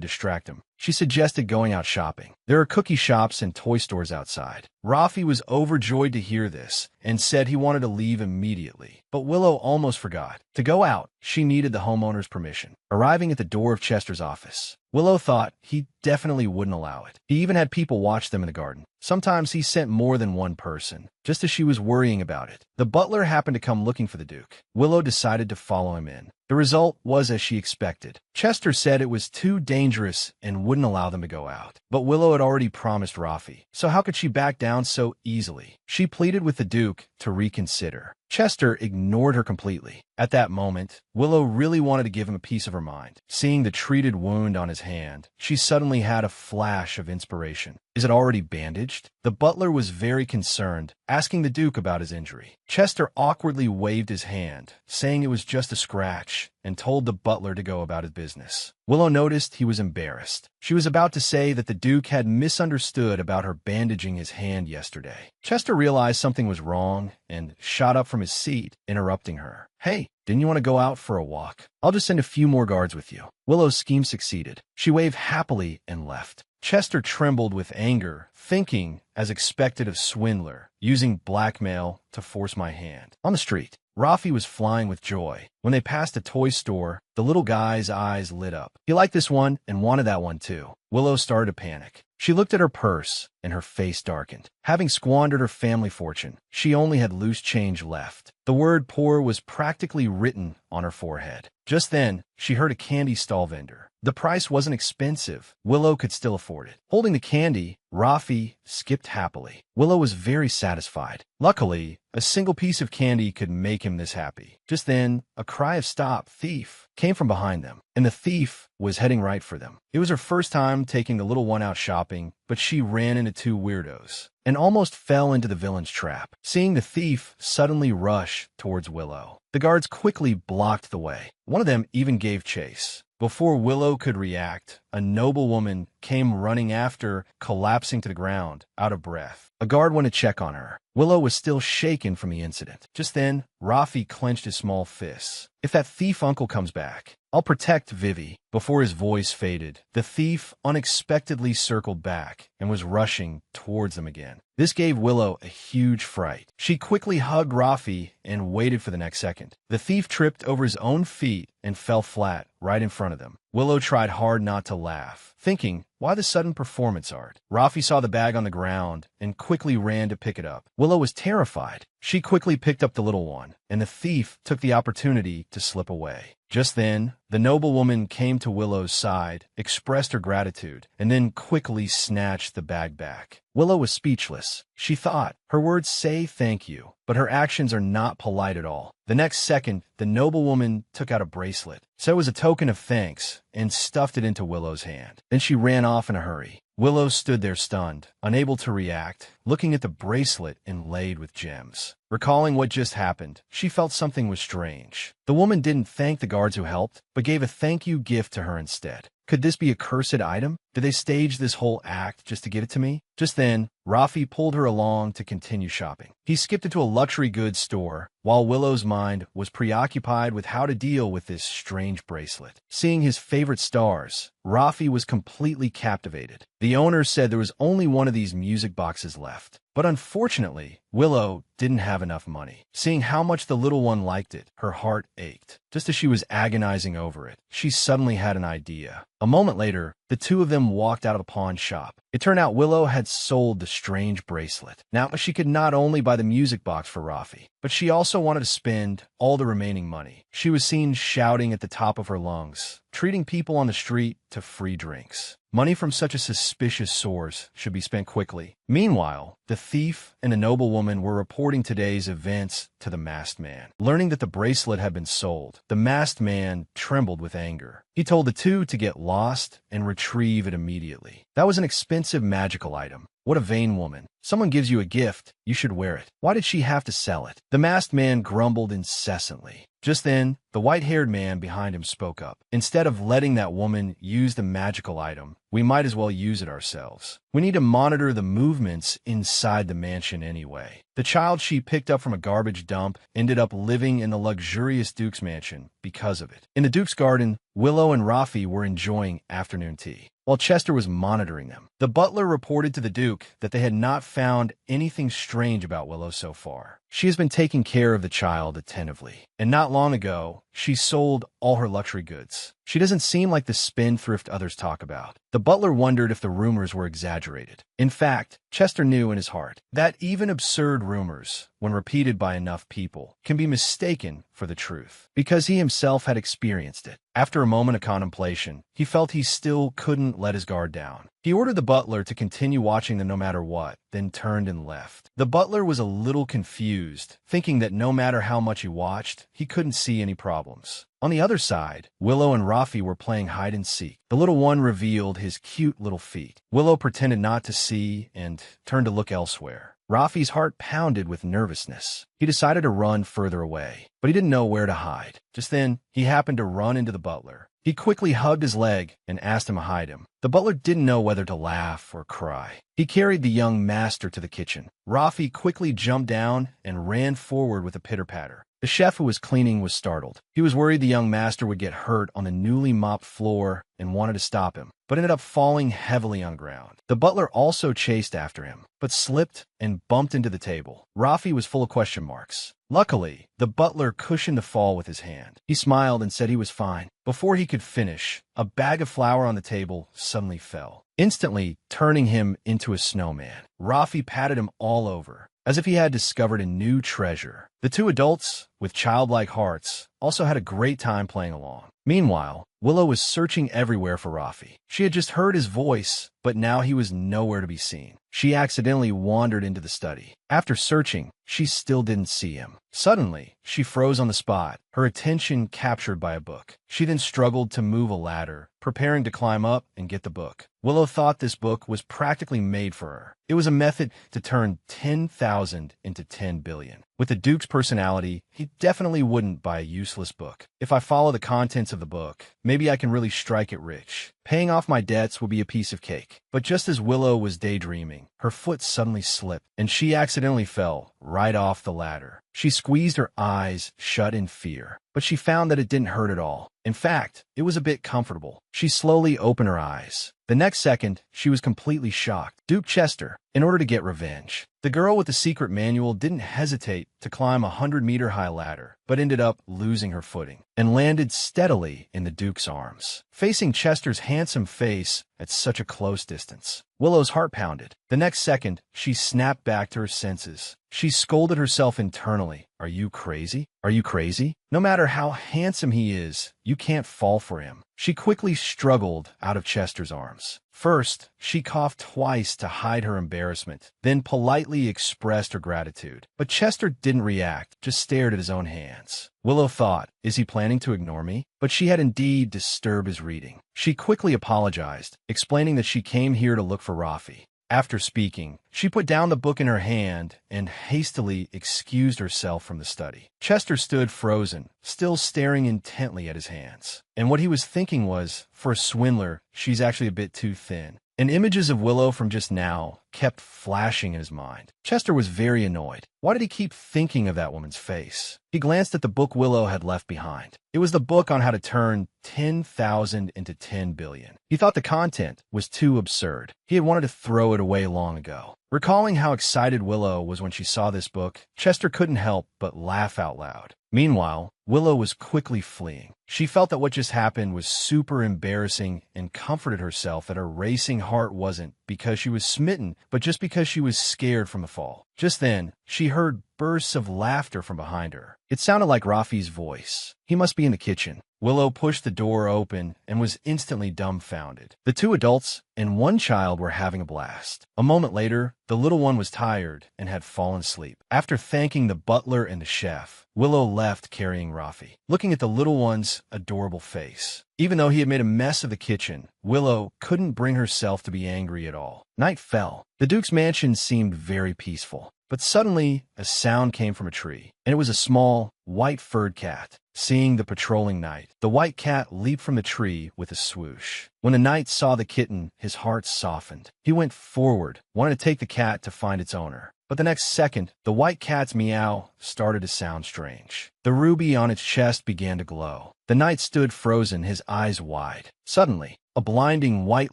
distract him. She suggested going out shopping. There are cookie shops and toy stores outside. Rafi was overjoyed to hear this and said he wanted to leave immediately. But Willow almost forgot. To go out, she needed the homeowner's permission. Arriving at the door of Chester's office, Willow thought he definitely wouldn't allow it. He even had people watch them in the garden. Sometimes he sent more than one person, just as she was worrying about it. The butler happened to come looking for the Duke. Willow decided to follow him in. The result was as she expected. Chester said it was too dangerous and wouldn't allow them to go out. But Willow had already promised Rafi, so how could she back down so easily? She pleaded with the Duke to reconsider. Chester ignored her completely. At that moment, Willow really wanted to give him a piece of her mind. Seeing the treated wound on his hand, she suddenly had a flash of inspiration. Is it already bandaged? The butler was very concerned, asking the Duke about his injury. Chester awkwardly waved his hand, saying it was just a scratch, and told the butler to go about his business. Willow noticed he was embarrassed. She was about to say that the Duke had misunderstood about her bandaging his hand yesterday. Chester realized something was wrong and shot up from his seat, interrupting her. "Hey, didn't you want to go out for a walk? I'll just send a few more guards with you." Willow's scheme succeeded. She waved happily and left. Chester trembled with anger, thinking, as expected of swindler, using blackmail to force my hand. On the street, Rafi was flying with joy. When they passed a toy store, the little guy's eyes lit up. He liked this one and wanted that one too. Willow started to panic. She looked at her purse, and her face darkened. Having squandered her family fortune, she only had loose change left. The word poor was practically written on her forehead. Just then, she heard a candy stall vendor. The price wasn't expensive. Willow could still afford it. Holding the candy, Rafi skipped happily. Willow was very satisfied. Luckily, a single piece of candy could make him this happy. Just then, a cry of "Stop, thief!" came from behind them, and the thief was heading right for them. It was her first time taking the little one out shopping, but she ran into two weirdos and almost fell into the villain's trap. Seeing the thief suddenly rush towards Willow, the guards quickly blocked the way. One of them even gave chase. Before Willow could react, a noble woman came running after, collapsing to the ground, out of breath. A guard went to check on her. Willow was still shaken from the incident. Just then, Rafi clenched his small fists. "If that thief uncle comes back, I'll protect Vivi." Before his voice faded, the thief unexpectedly circled back and was rushing towards them again. This gave Willow a huge fright. She quickly hugged Rafi and waited for the next second. The thief tripped over his own feet and fell flat right in front of them. Willow tried hard not to laugh, thinking, why the sudden performance art? Rafi saw the bag on the ground and quickly ran to pick it up. Willow was terrified. She quickly picked up the little one, and the thief took the opportunity to slip away. Just then, the noblewoman came to Willow's side, expressed her gratitude, and then quickly snatched the bag back. Willow was speechless. She thought, her words say thank you, but her actions are not polite at all. The next second, the noblewoman took out a bracelet, so it was a token of thanks, and stuffed it into Willow's hand. Then she ran off in a hurry. Willow stood there stunned, unable to react, looking at the bracelet inlaid with gems. Recalling what just happened, she felt something was strange. The woman didn't thank the guards who helped, but gave a thank you gift to her instead. Could this be a cursed item? Did they stage this whole act just to give it to me? Just then, Rafi pulled her along to continue shopping. He skipped into a luxury goods store, while Willow's mind was preoccupied with how to deal with this strange bracelet. Seeing his favorite stars, Rafi was completely captivated. The owner said there was only one of these music boxes left. But unfortunately, Willow didn't have enough money. Seeing how much the little one liked it, her heart ached. Just as she was agonizing over it, she suddenly had an idea. A moment later, the two of them walked out of the pawn shop. It turned out Willow had sold the strange bracelet. Now she could not only buy the music box for Rafi, but she also wanted to spend all the remaining money. She was seen shouting at the top of her lungs, treating people on the street to free drinks. Money from such a suspicious source should be spent quickly. Meanwhile, the thief and a noblewoman were reporting today's events to the masked man. Learning that the bracelet had been sold, the masked man trembled with anger. He told the two to get lost and retrieve it immediately. That was an expensive magical item. What a vain woman. Someone gives you a gift, you should wear it. Why did she have to sell it? The masked man grumbled incessantly. Just then, the white-haired man behind him spoke up. Instead of letting that woman use the magical item, we might as well use it ourselves. We need to monitor the movements inside the mansion anyway. The child she picked up from a garbage dump ended up living in the luxurious Duke's mansion because of it. In the Duke's garden, Willow and Rafi were enjoying afternoon tea, while Chester was monitoring them. The butler reported to the Duke that they had not found anything strange about Willow so far. She has been taking care of the child attentively, and not long ago, she sold all her luxury goods. She doesn't seem like the spendthrift others talk about. The butler wondered if the rumors were exaggerated. In fact, Chester knew in his heart that even absurd rumors, when repeated by enough people, can be mistaken for the truth, because he himself had experienced it. After a moment of contemplation, he felt he still couldn't let his guard down. He ordered the butler to continue watching them no matter what, then turned and left. The butler was a little confused, thinking that no matter how much he watched, he couldn't see any problems. On the other side, Willow and Rafi were playing hide-and-seek. The little one revealed his cute little feet. Willow pretended not to see and turned to look elsewhere. Rafi's heart pounded with nervousness. He decided to run further away, but he didn't know where to hide. Just then, he happened to run into the butler. He quickly hugged his leg and asked him to hide him. The butler didn't know whether to laugh or cry. He carried the young master to the kitchen. Rafi quickly jumped down and ran forward with a pitter-patter. The chef who was cleaning was startled. He was worried the young master would get hurt on the newly mopped floor and wanted to stop him, but ended up falling heavily on the ground. The butler also chased after him, but slipped and bumped into the table. Rafi was full of question marks. Luckily, the butler cushioned the fall with his hand. He smiled and said he was fine. Before he could finish, a bag of flour on the table suddenly fell, instantly turning him into a snowman. Rafi patted him all over, as if he had discovered a new treasure. The two adults, with childlike hearts, also had a great time playing along. Meanwhile, Willow was searching everywhere for Rafi. She had just heard his voice, but now he was nowhere to be seen. She accidentally wandered into the study. After searching, she still didn't see him. Suddenly, she froze on the spot, her attention captured by a book. She then struggled to move a ladder, preparing to climb up and get the book. Willow thought this book was practically made for her. It was a method to turn 10,000 into 10 billion. With the Duke's personality, he definitely wouldn't buy a useless book. If I follow the contents of the book, maybe I can really strike it rich. Paying off my debts will be a piece of cake. But just as Willow was daydreaming, her foot suddenly slipped, and she accidentally fell right off the ladder. She squeezed her eyes shut in fear, but she found that it didn't hurt at all. In fact, it was a bit comfortable. She slowly opened her eyes. The next second, she was completely shocked. Duke Chester, in order to get revenge. The girl with the secret manual didn't hesitate to climb a 100-meter-high ladder, but ended up losing her footing and landed steadily in the Duke's arms. Facing Chester's handsome face at such a close distance, Willow's heart pounded. The next second, she snapped back to her senses. She scolded herself internally. Are you crazy? Are you crazy? No matter how handsome he is, you can't fall for him. She quickly struggled out of Chester's arms. First, she coughed twice to hide her embarrassment, then politely expressed her gratitude. But Chester didn't react, just stared at his own hands. Willow thought, is he planning to ignore me? But she had indeed disturbed his reading. She quickly apologized, explaining that she came here to look for Rafi. After speaking, she put down the book in her hand and hastily excused herself from the study. Chester stood frozen, still staring intently at his hands. And what he was thinking was, for a swindler, she's actually a bit too thin. And images of Willow from just now kept flashing in his mind. Chester was very annoyed. Why did he keep thinking of that woman's face? He glanced at the book Willow had left behind. It was the book on how to turn 10,000 into 10 billion. He thought the content was too absurd. He had wanted to throw it away long ago. Recalling how excited Willow was when she saw this book, Chester couldn't help but laugh out loud. Meanwhile, Willow was quickly fleeing. She felt that what just happened was super embarrassing and comforted herself that her racing heart wasn't because she was smitten, but just because she was scared from the fall. Just then, she heard bursts of laughter from behind her. It sounded like Rafi's voice. He must be in the kitchen. Willow pushed the door open and was instantly dumbfounded. The two adults and one child were having a blast. A moment later, the little one was tired and had fallen asleep. After thanking the butler and the chef, Willow left carrying Rafi, looking at the little one's adorable face. Even though he had made a mess of the kitchen, Willow couldn't bring herself to be angry at all. Night fell. The Duke's mansion seemed very peaceful. But suddenly, a sound came from a tree, and it was a small, white-furred cat. Seeing the patrolling knight, the white cat leaped from the tree with a swoosh. When the knight saw the kitten, his heart softened. He went forward, wanting to take the cat to find its owner. But the next second, the white cat's meow started to sound strange. The ruby on its chest began to glow. The knight stood frozen, his eyes wide. Suddenly, a blinding white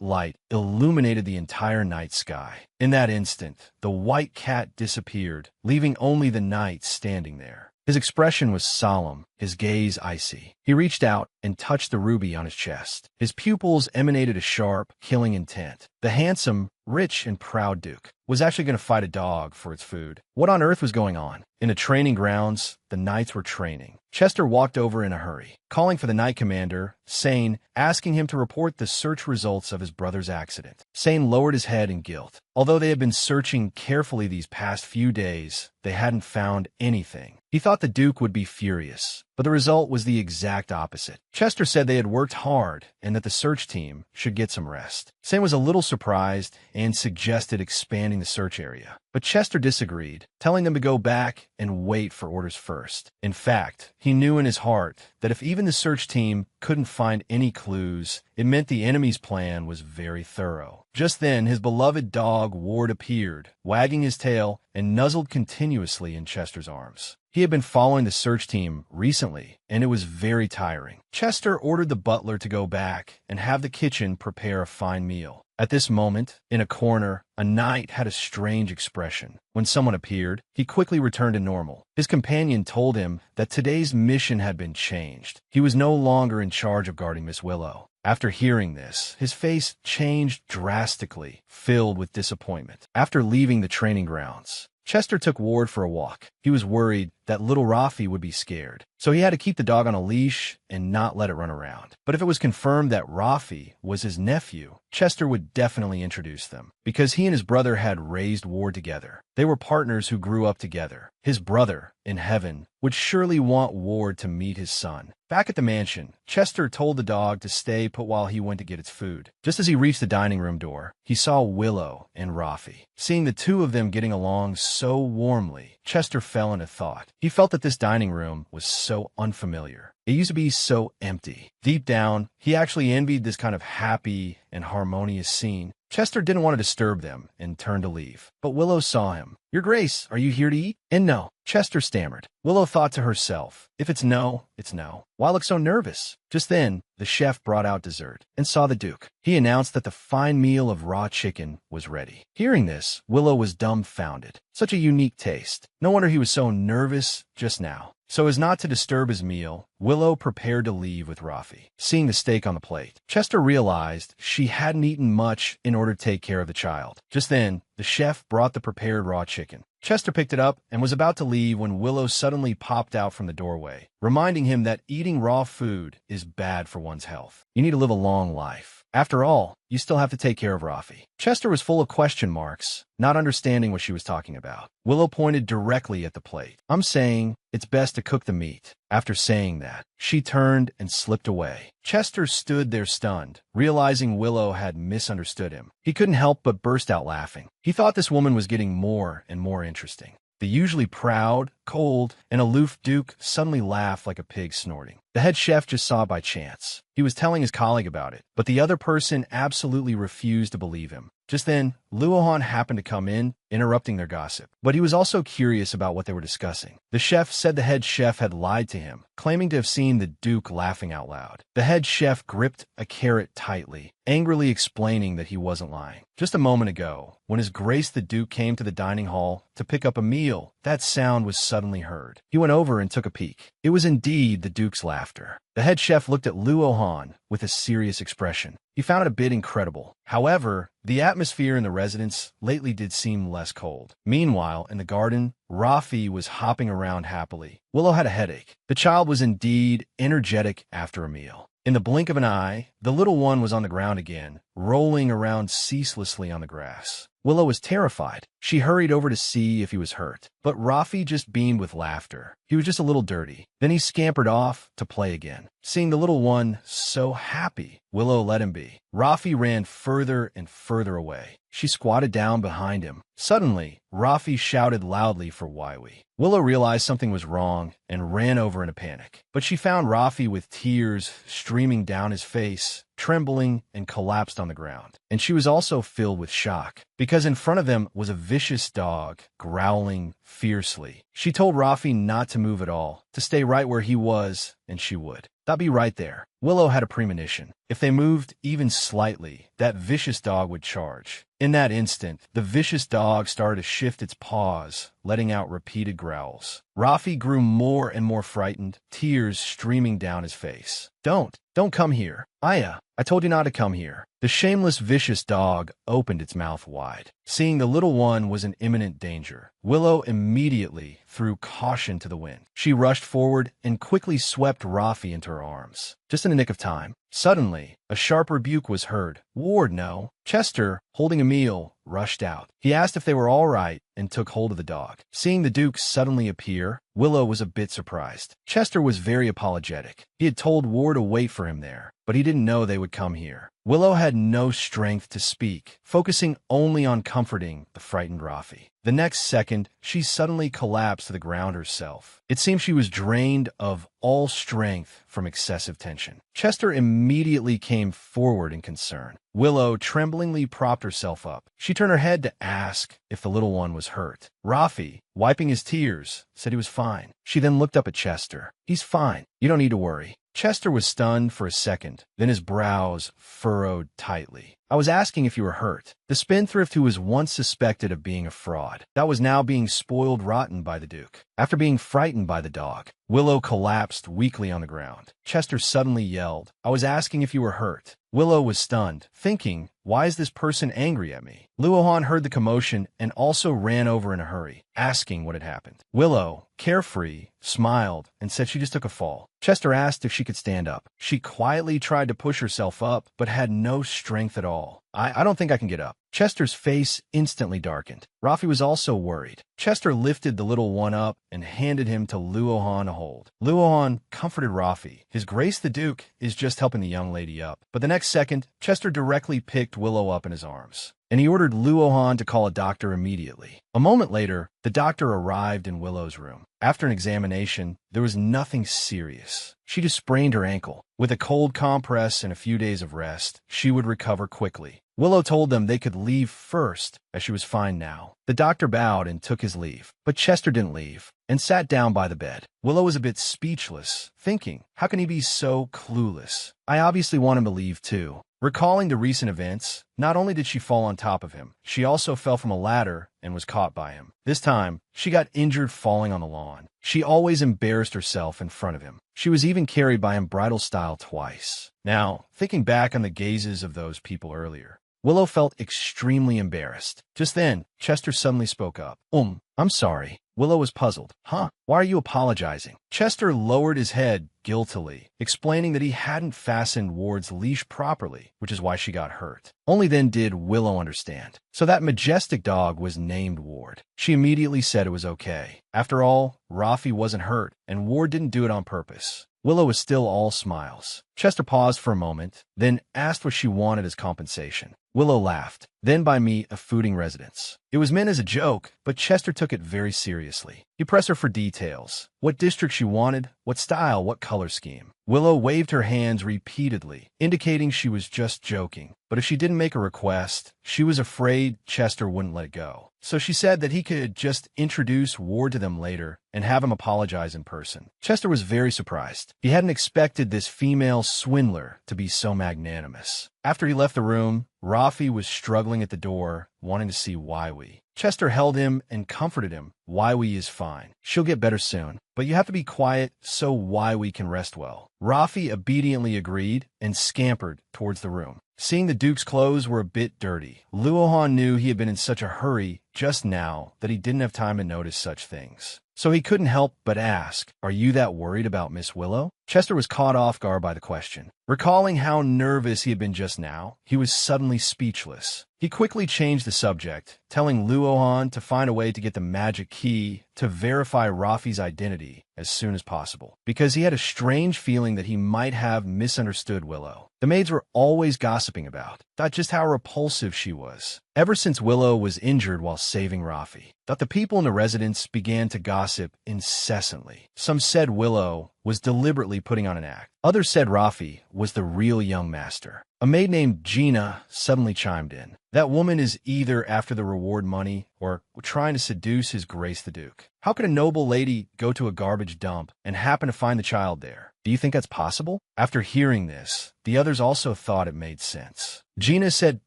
light illuminated the entire night sky. In that instant, the white cat disappeared, leaving only the knight standing there. His expression was solemn, his gaze icy. He reached out and touched the ruby on his chest. His pupils emanated a sharp, killing intent. The handsome, rich, and proud Duke was actually going to fight a dog for its food. What on earth was going on? In the training grounds, the knights were training. Chester walked over in a hurry, calling for the knight commander, Sane, asking him to report the search results of his brother's accident. Sane lowered his head in guilt. Although they had been searching carefully these past few days, they hadn't found anything. He thought the Duke would be furious, but the result was the exact opposite. Chester said they had worked hard and that the search team should get some rest. Sane was a little surprised and suggested expanding the search area. But Chester disagreed, telling them to go back and wait for orders first. In fact, he knew in his heart that if even the search team couldn't find any clues, it meant the enemy's plan was very thorough. Just then, his beloved dog Ward appeared, wagging his tail and nuzzled continuously in Chester's arms. He had been following the search team recently, and it was very tiring. Chester ordered the butler to go back and have the kitchen prepare a fine meal. At this moment, in a corner, a knight had a strange expression. When someone appeared, he quickly returned to normal. His companion told him that today's mission had been changed. He was no longer in charge of guarding Miss Willow. After hearing this, his face changed drastically, filled with disappointment. After leaving the training grounds, Chester took Ward for a walk. He was worried that little Rafi would be scared, so he had to keep the dog on a leash and not let it run around. But if it was confirmed that Rafi was his nephew, Chester would definitely introduce them, because he and his brother had raised Ward together. They were partners who grew up together. His brother, in heaven, would surely want Ward to meet his son. Back at the mansion, Chester told the dog to stay put while he went to get its food. Just as he reached the dining room door, he saw Willow and Rafi. Seeing the two of them getting along so warmly, Chester fell into thought. He felt that this dining room was so unfamiliar. It used to be so empty. Deep down, he actually envied this kind of happy and harmonious scene. Chester didn't want to disturb them and turned to leave. But Willow saw him. "Your Grace, are you here to eat?" And no, Chester stammered. Willow thought to herself, if it's no, it's no. Why look so nervous? Just then, the chef brought out dessert and saw the Duke. He announced that the fine meal of raw chicken was ready. Hearing this, Willow was dumbfounded. Such a unique taste. No wonder he was so nervous just now. So as not to disturb his meal, Willow prepared to leave with Rafi. Seeing the steak on the plate, Chester realized she hadn't eaten much in order to take care of the child. Just then, the chef brought the prepared raw chicken. Chester picked it up and was about to leave when Willow suddenly popped out from the doorway, reminding him that eating raw food is bad for one's health. You need to live a long life. After all, you still have to take care of Rafi. Chester was full of question marks, not understanding what she was talking about. Willow pointed directly at the plate. I'm saying it's best to cook the meat. After saying that, she turned and slipped away. Chester stood there stunned, realizing Willow had misunderstood him. He couldn't help but burst out laughing. He thought this woman was getting more and more interesting. The usually proud, cold, and aloof Duke suddenly laughed like a pig snorting. The head chef just saw it by chance. He was telling his colleague about it, but the other person absolutely refused to believe him. Just then, Luohan happened to come in, interrupting their gossip. But he was also curious about what they were discussing. The chef said the head chef had lied to him, claiming to have seen the Duke laughing out loud. The head chef gripped a carrot tightly, angrily explaining that he wasn't lying. Just a moment ago, when His Grace the Duke came to the dining hall to pick up a meal, that sound was suddenly heard. He went over and took a peek. It was indeed the Duke's laughter. The head chef looked at Luohan with a serious expression. He found it a bit incredible. However, the atmosphere in the residence lately did seem less cold. Meanwhile, in the garden, Rafi was hopping around happily. Willow had a headache. The child was indeed energetic after a meal. In the blink of an eye, the little one was on the ground again, rolling around ceaselessly on the grass. Willow was terrified. She hurried over to see if he was hurt, but Rafi just beamed with laughter. He was just a little dirty. Then he scampered off to play again. Seeing the little one so happy, Willow let him be. Rafi ran further and further away. She squatted down behind him. Suddenly, Rafi shouted loudly for Waiwi. Willow realized something was wrong and ran over in a panic. But she found Rafi with tears streaming down his face, trembling and collapsed on the ground. And she was also filled with shock, because in front of them was a vicious dog, growling fiercely. She told Rafi not to move at all, to stay right where he was, and she would. That'd be right there. Willow had a premonition. If they moved even slightly, that vicious dog would charge. In that instant, the vicious dog started to shift its paws, letting out repeated growls. Rafi grew more and more frightened, tears streaming down his face. Don't come here. Aya, I told you not to come here. The shameless, vicious dog opened its mouth wide. Seeing the little one was in imminent danger, Willow immediately threw caution to the wind. She rushed forward and quickly swept Rafi into her arms. Just in the nick of time. Suddenly, a sharp rebuke was heard. Ward, no. Chester, holding a meal, rushed out. He asked if they were all right and took hold of the dog. Seeing the Duke suddenly appear, Willow was a bit surprised. Chester was very apologetic. He had told Ward to wait for him there, but he didn't know they would come here. Willow had no strength to speak, focusing only on comforting the frightened Rafi. The next second, she suddenly collapsed to the ground herself. It seemed she was drained of all strength from excessive tension. Chester immediately came forward in concern. Willow tremblingly propped herself up. She turned her head to ask if the little one was hurt. Rafi, wiping his tears, said he was fine. She then looked up at Chester. He's fine. You don't need to worry. Chester was stunned for a second, then his brows furrowed tightly. I was asking if you were hurt. The spendthrift who was once suspected of being a fraud, that was now being spoiled rotten by the Duke. After being frightened by the dog, Willow collapsed weakly on the ground. Chester suddenly yelled, I was asking if you were hurt. Willow was stunned, thinking, why is this person angry at me? Luohan heard the commotion and also ran over in a hurry, asking what had happened. Willow, carefree, smiled and said she just took a fall. Chester asked if she could stand up. She quietly tried to push herself up, but had no strength at all. I don't think I can get up. Chester's face instantly darkened. Rafi was also worried. Chester lifted the little one up and handed him to Luohan to hold. Luohan comforted Rafi. His Grace the Duke is just helping the young lady up. But the next second, Chester directly picked Willow up in his arms, and he ordered Luohan to call a doctor immediately. A moment later, the doctor arrived in Willow's room. After an examination, there was nothing serious. She just sprained her ankle. With a cold compress and a few days of rest, she would recover quickly. Willow told them they could leave first, as she was fine now. The doctor bowed and took his leave, but Chester didn't leave, and sat down by the bed. Willow was a bit speechless, thinking, how can he be so clueless? I obviously want him to leave too. Recalling the recent events, not only did she fall on top of him, she also fell from a ladder and was caught by him. This time, she got injured falling on the lawn. She always embarrassed herself in front of him. She was even carried by him bridal style twice. Now, thinking back on the gazes of those people earlier, Willow felt extremely embarrassed. Just then, Chester suddenly spoke up. I'm sorry. Willow was puzzled. Huh? Why are you apologizing? Chester lowered his head guiltily, explaining that he hadn't fastened Ward's leash properly, which is why she got hurt. Only then did Willow understand. So that majestic dog was named Ward. She immediately said it was okay. After all, Rafi wasn't hurt, and Ward didn't do it on purpose. Willow was still all smiles. Chester paused for a moment, then asked what she wanted as compensation. Willow laughed. Then buy me a fooding residence. It was meant as a joke, but Chester took it very seriously. He pressed her for details. What district she wanted, what style, what color scheme. Willow waved her hands repeatedly, indicating she was just joking. But if she didn't make a request, she was afraid Chester wouldn't let it go. So she said that he could just introduce Ward to them later and have him apologize in person. Chester was very surprised. He hadn't expected this female swindler to be so magnanimous. After he left the room, Rafi was struggling at the door, wanting to see Waiwi. Chester held him and comforted him. Waiwi is fine. She'll get better soon. But you have to be quiet so Waiwi can rest well. Rafi obediently agreed and scampered towards the room. Seeing the Duke's clothes were a bit dirty, Luohan knew he had been in such a hurry just now that he didn't have time to notice such things. So he couldn't help but ask, "Are you that worried about Miss Willow?" Chester was caught off guard by the question. Recalling how nervous he had been just now, he was suddenly speechless. He quickly changed the subject, telling Luohan to find a way to get the magic key to verify Rafi's identity as soon as possible, because he had a strange feeling that he might have misunderstood Willow. The maids were always gossiping about just how repulsive she was, ever since Willow was injured while saving Rafi. The people in the residence began to gossip incessantly. Some said Willow was deliberately putting on an act. Others said Rafi was the real young master. A maid named Gina suddenly chimed in. That woman is either after the reward money or trying to seduce His Grace the Duke. How could a noble lady go to a garbage dump and happen to find the child there? Do you think that's possible? After hearing this, the others also thought it made sense. Gina said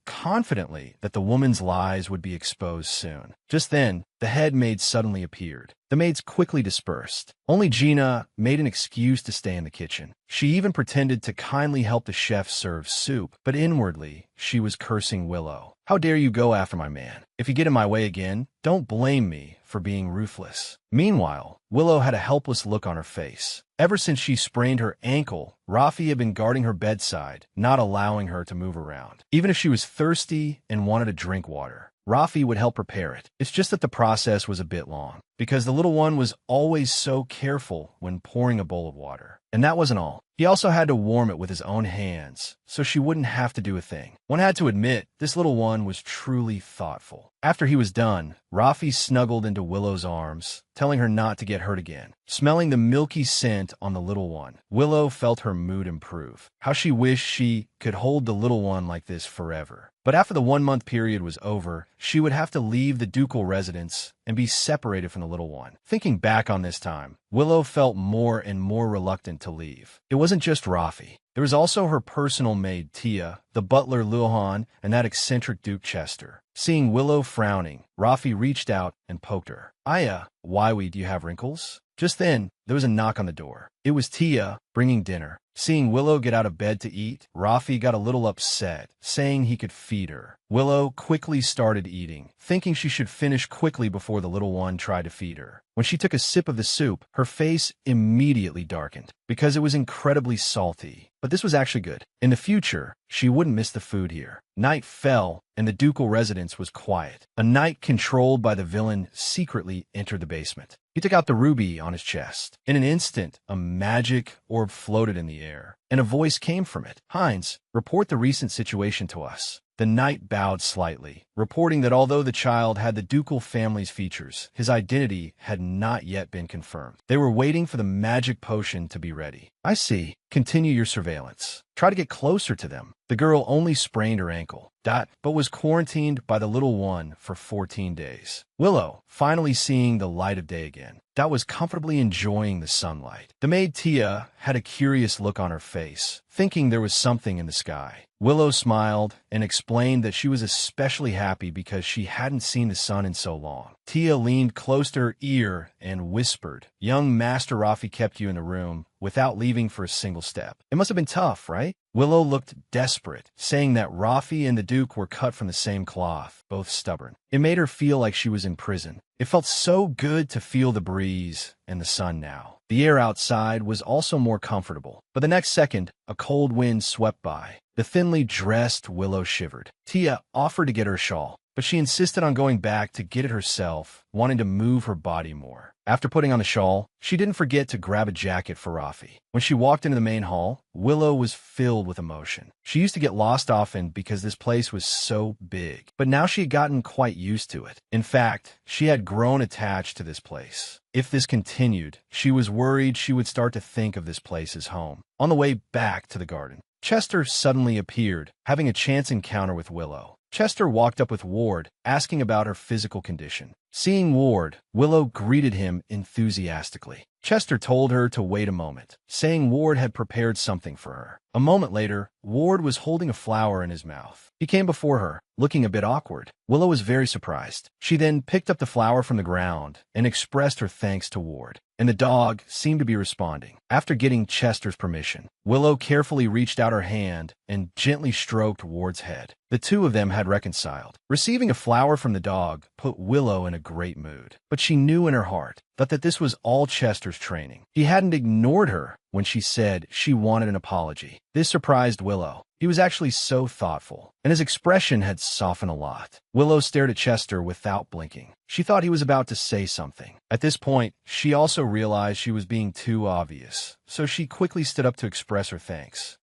confidently that the woman's lies would be exposed soon. Just then, the head maid suddenly appeared. The maids quickly dispersed. Only Gina made an excuse to stay in the kitchen. She even pretended to kindly help the chef serve soup, but inwardly, she was cursing Willow. How dare you go after my man? If you get in my way again, don't blame me for being ruthless. Meanwhile, Willow had a helpless look on her face. Ever since she sprained her ankle, Rafi had been guarding her bedside, not allowing her to move around. Even if she was thirsty and wanted to drink water, Rafi would help prepare it. It's just that the process was a bit long, because the little one was always so careful when pouring a bowl of water. And that wasn't all. He also had to warm it with his own hands, so she wouldn't have to do a thing. One had to admit, this little one was truly thoughtful. After he was done, Rafi snuggled into Willow's arms, telling her not to get hurt again. Smelling the milky scent on the little one, Willow felt her mood improve. How she wished she could hold the little one like this forever. But after the 1-month period was over, she would have to leave the ducal residence and be separated from the little one. Thinking back on this time, Willow felt more and more reluctant to leave. It wasn't just Rafi. There was also her personal maid, Tia, the butler, Luohan, and that eccentric Duke Chester. Seeing Willow frowning, Rafi reached out and poked her. Waiwi, do you have wrinkles? Just then, there was a knock on the door. It was Tia, bringing dinner. Seeing Willow get out of bed to eat, Rafi got a little upset, saying he could feed her. Willow quickly started eating, thinking she should finish quickly before the little one tried to feed her. When she took a sip of the soup, her face immediately darkened, because it was incredibly salty. But this was actually good. In the future, she wouldn't miss the food here. Night fell, and the ducal residence was quiet. A knight controlled by the villain secretly entered the basement. He took out the ruby on his chest. In an instant, a magic orb floated in the air, and a voice came from it. Heinz, report the recent situation to us. The knight bowed slightly, reporting that although the child had the ducal family's features, his identity had not yet been confirmed. They were waiting for the magic potion to be ready. I see. Continue your surveillance. Try to get closer to them. The girl only sprained her ankle, but was quarantined by the little one for 14 days. Willow, finally seeing the light of day again, was comfortably enjoying the sunlight. The maid Tia had a curious look on her face, thinking there was something in the sky. Willow smiled and explained that she was especially happy because she hadn't seen the sun in so long. Tia leaned close to her ear and whispered, "Young Master Rafi kept you in the room without leaving for a single step. It must have been tough, right?" Willow looked desperate, saying that Rafi and the Duke were cut from the same cloth, both stubborn. It made her feel like she was in prison. It felt so good to feel the breeze and the sun now. The air outside was also more comfortable, but the next second, a cold wind swept by. The thinly dressed Willow shivered. Tia offered to get her a shawl, but she insisted on going back to get it herself, wanting to move her body more. After putting on the shawl, she didn't forget to grab a jacket for Rafi. When she walked into the main hall, Willow was filled with emotion. She used to get lost often because this place was so big, but now she had gotten quite used to it. In fact, she had grown attached to this place. If this continued, she was worried she would start to think of this place as home. On the way back to the garden, Chester suddenly appeared, having a chance encounter with Willow. Chester walked up with Ward, asking about her physical condition. Seeing Ward, Willow greeted him enthusiastically. Chester told her to wait a moment, saying Ward had prepared something for her. A moment later, Ward was holding a flower in his mouth. He came before her, looking a bit awkward. Willow was very surprised. She then picked up the flower from the ground and expressed her thanks to Ward, and the dog seemed to be responding. After getting Chester's permission, Willow carefully reached out her hand and gently stroked Ward's head. The two of them had reconciled. Receiving a flower from the dog put Willow in a great mood, but she knew in her heart that this was all Chester's training. He hadn't ignored her when she said she wanted an apology. This surprised Willow. He was actually so thoughtful, and his expression had softened a lot. Willow stared at Chester without blinking. She thought he was about to say something. At this point, she also realized she was being too obvious, so she quickly stood up to express her thanks.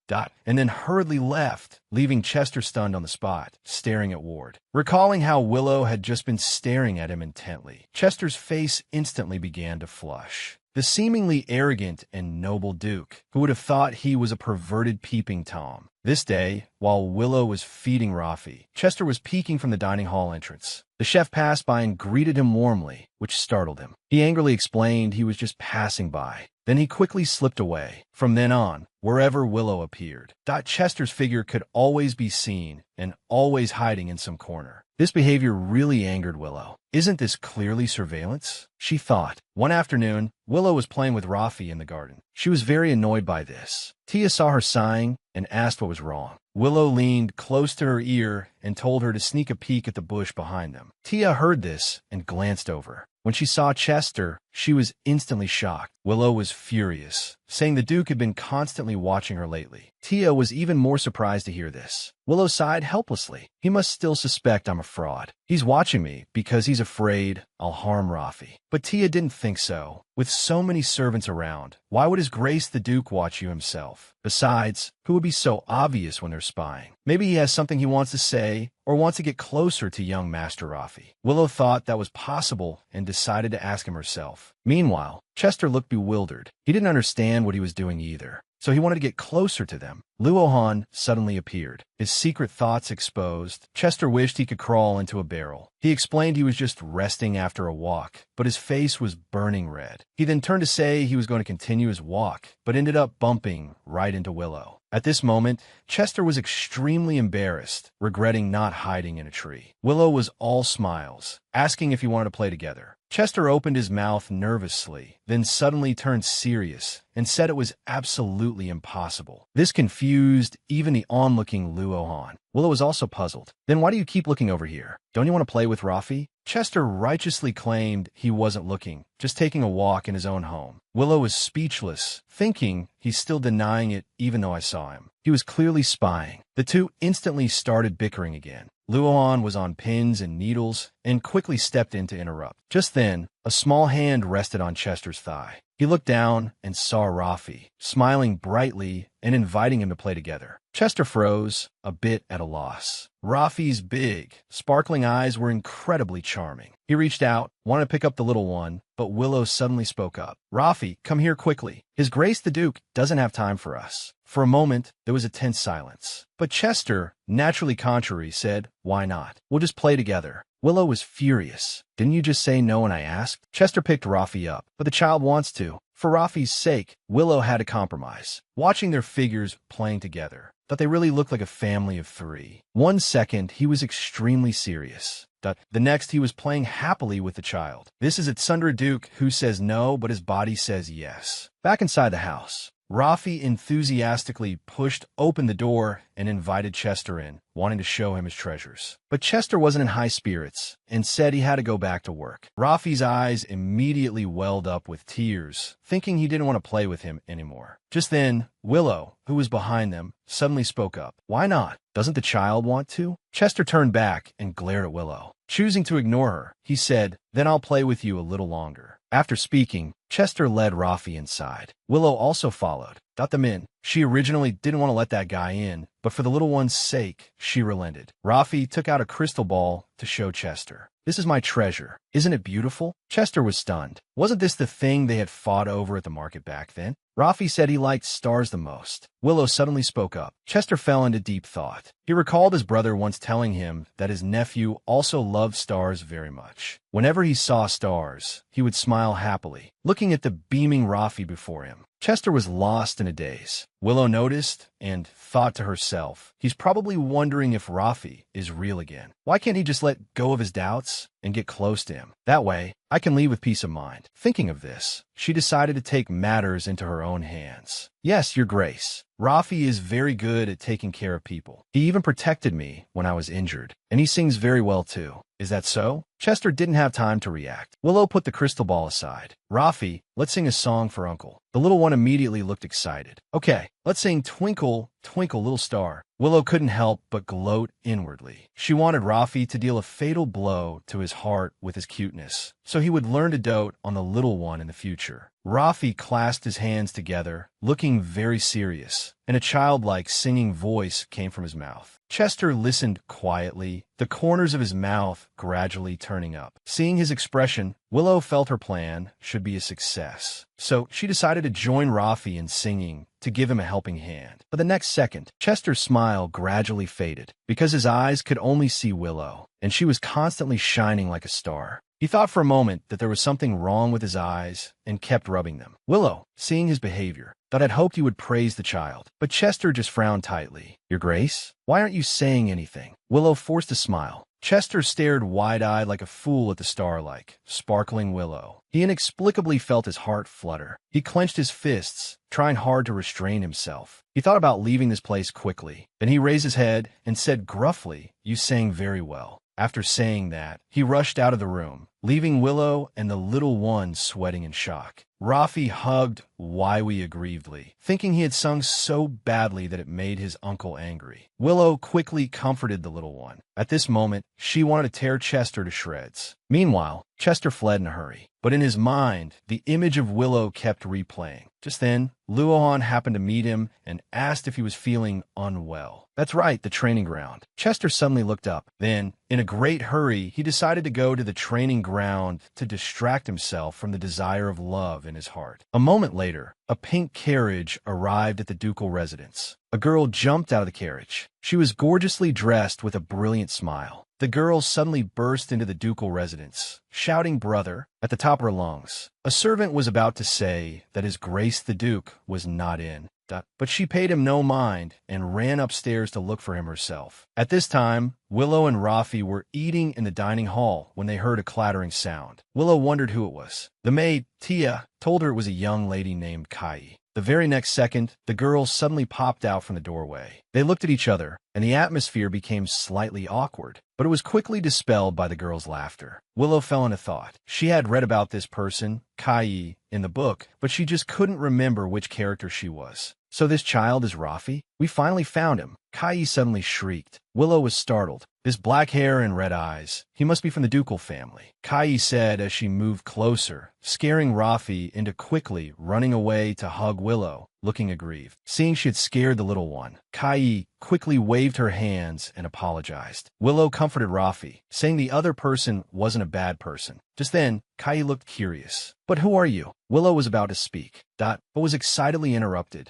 And then hurriedly left, leaving Chester stunned on the spot, staring at Ward. Recalling how Willow had just been staring at him intently, Chester's face instantly began to flush. The seemingly arrogant and noble Duke, who would have thought he was a perverted peeping Tom. This day, while Willow was feeding Rafi, Chester was peeking from the dining hall entrance. The chef passed by and greeted him warmly, which startled him. He angrily explained he was just passing by. Then he quickly slipped away. From then on, wherever Willow appeared, Chester's figure could always be seen and always hiding in some corner. This behavior really angered Willow. Isn't this clearly surveillance? She thought. One afternoon, Willow was playing with Rafi in the garden. She was very annoyed by this. Tia saw her sighing and asked what was wrong. Willow leaned close to her ear and told her to sneak a peek at the bush behind them. Tia heard this and glanced over. When she saw Chester, she was instantly shocked. Willow was furious, saying the Duke had been constantly watching her lately. Tia was even more surprised to hear this. Willow sighed helplessly. He must still suspect I'm a fraud. He's watching me because he's afraid I'll harm Rafi. But Tia didn't think so. With so many servants around, why would His Grace the Duke watch you himself? Besides, who would be so obvious when they're spying? Maybe he has something he wants to say or wants to get closer to young Master Rafi. Willow thought that was possible and decided to ask him herself. Meanwhile, Chester looked bewildered. He didn't understand what he was doing either, so he wanted to get closer to them. Luohan suddenly appeared, his secret thoughts exposed. Chester wished he could crawl into a barrel. He explained he was just resting after a walk, but his face was burning red. He then turned to say he was going to continue his walk, but ended up bumping right into Willow. At this moment, Chester was extremely embarrassed, regretting not hiding in a tree. Willow was all smiles, asking if he wanted to play together. Chester opened his mouth nervously, then suddenly turned serious and said it was absolutely impossible. This confused even the onlooking Luohan. Willow was also puzzled. Then why do you keep looking over here? Don't you want to play with Rafi? Chester righteously claimed he wasn't looking, just taking a walk in his own home. Willow was speechless, thinking he's still denying it even though I saw him. He was clearly spying. The two instantly started bickering again. Luohan was on pins and needles and quickly stepped in to interrupt. Just then, a small hand rested on Chester's thigh. He looked down and saw Rafi, smiling brightly and inviting him to play together. Chester froze, a bit at a loss. Rafi's big, sparkling eyes were incredibly charming. He reached out, wanted to pick up the little one, but Willow suddenly spoke up. "Rafi, come here quickly. His Grace the Duke doesn't have time for us." For a moment, there was a tense silence. But Chester, naturally contrary, said, "Why not? We'll just play together." Willow was furious. "Didn't you just say no when I asked?" Chester picked Rafi up. "But the child wants to." For Rafi's sake, Willow had to compromise. Watching their figures playing together, thought they really looked like a family of three. One second, he was extremely serious. The next, he was playing happily with the child. This is Tsundra Duke, who says no, but his body says yes. Back inside the house, Rafi enthusiastically pushed open the door and invited Chester in, wanting to show him his treasures. But Chester wasn't in high spirits and said he had to go back to work. Rafi's eyes immediately welled up with tears, thinking he didn't want to play with him anymore. Just then, Willow, who was behind them, suddenly spoke up. Why not? Doesn't the child want to? Chester turned back and glared at Willow. Choosing to ignore her, he said, then I'll play with you a little longer. After speaking, Chester led Rafi inside. Willow also followed, got them in. She originally didn't want to let that guy in, but for the little one's sake, she relented. Rafi took out a crystal ball to show Chester. This is my treasure. Isn't it beautiful? Chester was stunned. Wasn't this the thing they had fought over at the market back then? Rafi said he liked stars the most. Willow suddenly spoke up. Chester fell into deep thought. He recalled his brother once telling him that his nephew also loved stars very much. Whenever he saw stars, he would smile happily, looking at the beaming Rafi before him. Chester was lost in a daze. Willow noticed and thought to herself, he's probably wondering if Rafi is real again. Why can't he just let go of his doubts and get close to him? That way, I can leave with peace of mind. Thinking of this, she decided to take matters into her own hands. Yes, Your Grace. Rafi is very good at taking care of people. He even protected me when I was injured, and he sings very well too. Is that so? Chester didn't have time to react. Willow put the crystal ball aside. Rafi, let's sing a song for Uncle. The little one immediately looked excited. Okay, let's sing Twinkle, Twinkle, Little Star. Willow couldn't help but gloat inwardly. She wanted Rafi to deal a fatal blow to his heart with his cuteness, so he would learn to dote on the little one in the future. Rafi clasped his hands together, looking very serious, and a childlike singing voice came from his mouth. Chester listened quietly, the corners of his mouth gradually turning up. Seeing his expression, Willow felt her plan should be a success. So she decided to join Rafi in singing to give him a helping hand. But the next second, Chester's smile gradually faded because his eyes could only see Willow, and she was constantly shining like a star. He thought for a moment that there was something wrong with his eyes and kept rubbing them. Willow, seeing his behavior, thought I'd hoped he would praise the child, but Chester just frowned tightly. Your Grace, why aren't you saying anything? Willow forced a smile. Chester stared wide-eyed like a fool at the star-like, sparkling Willow. He inexplicably felt his heart flutter. He clenched his fists, trying hard to restrain himself. He thought about leaving this place quickly. Then he raised his head and said gruffly, "You sang very well." After saying that, he rushed out of the room, leaving Willow and the little one sweating in shock. Rafi hugged Wiwi aggrievedly, thinking he had sung so badly that it made his uncle angry. Willow quickly comforted the little one. At this moment, she wanted to tear Chester to shreds. Meanwhile, Chester fled in a hurry, but in his mind, the image of Willow kept replaying. Just then, Luohan happened to meet him and asked if he was feeling unwell. That's right, the training ground. Chester suddenly looked up. Then, in a great hurry, he decided to go to the training ground to distract himself from the desire of love in his heart. A moment later, a pink carriage arrived at the ducal residence. A girl jumped out of the carriage. She was gorgeously dressed with a brilliant smile. The girl suddenly burst into the ducal residence, shouting "brother" at the top of her lungs. A servant was about to say that His Grace the Duke was not in, but she paid him no mind and ran upstairs to look for him herself. At this time, Willow and Rafi were eating in the dining hall when they heard a clattering sound. Willow wondered who it was. The maid, Tia, told her it was a young lady named Kai. The very next second, the girl suddenly popped out from the doorway. They looked at each other, and the atmosphere became slightly awkward, but it was quickly dispelled by the girl's laughter. Willow fell into thought. She had read about this person, Kai, in the book, but she just couldn't remember which character she was. So this child is Rafi? We finally found him. Kai suddenly shrieked. Willow was startled. His black hair and red eyes. He must be from the ducal family, Kai said as she moved closer, scaring Rafi into quickly running away to hug Willow, looking aggrieved. Seeing she had scared the little one, Kai quickly waved her hands and apologized. Willow comforted Rafi, saying the other person wasn't a bad person. Just then, Kai looked curious. But who are you? Willow was about to speak, but was excitedly interrupted.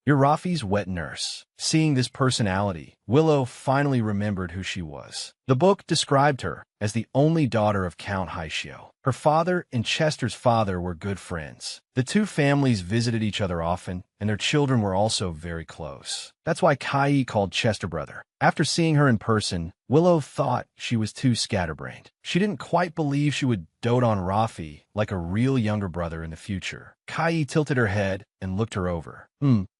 You're Rafi's wet nurse. Seeing this personality, Willow finally remembered who she was. The book described her as the only daughter of Count Haishio. Her father and Chester's father were good friends. The two families visited each other often, and their children were also very close. That's why Kai called Chester brother. After seeing her in person, Willow thought she was too scatterbrained. She didn't quite believe she would dote on Rafi like a real younger brother in the future. Kai tilted her head and looked her over.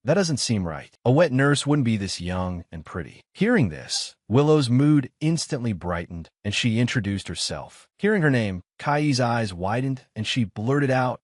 That doesn't seem right. A wet nurse wouldn't be this young and pretty. Hearing this, Willow's mood instantly brightened, and she introduced herself. Hearing her name, Kai's eyes widened, and she blurted out,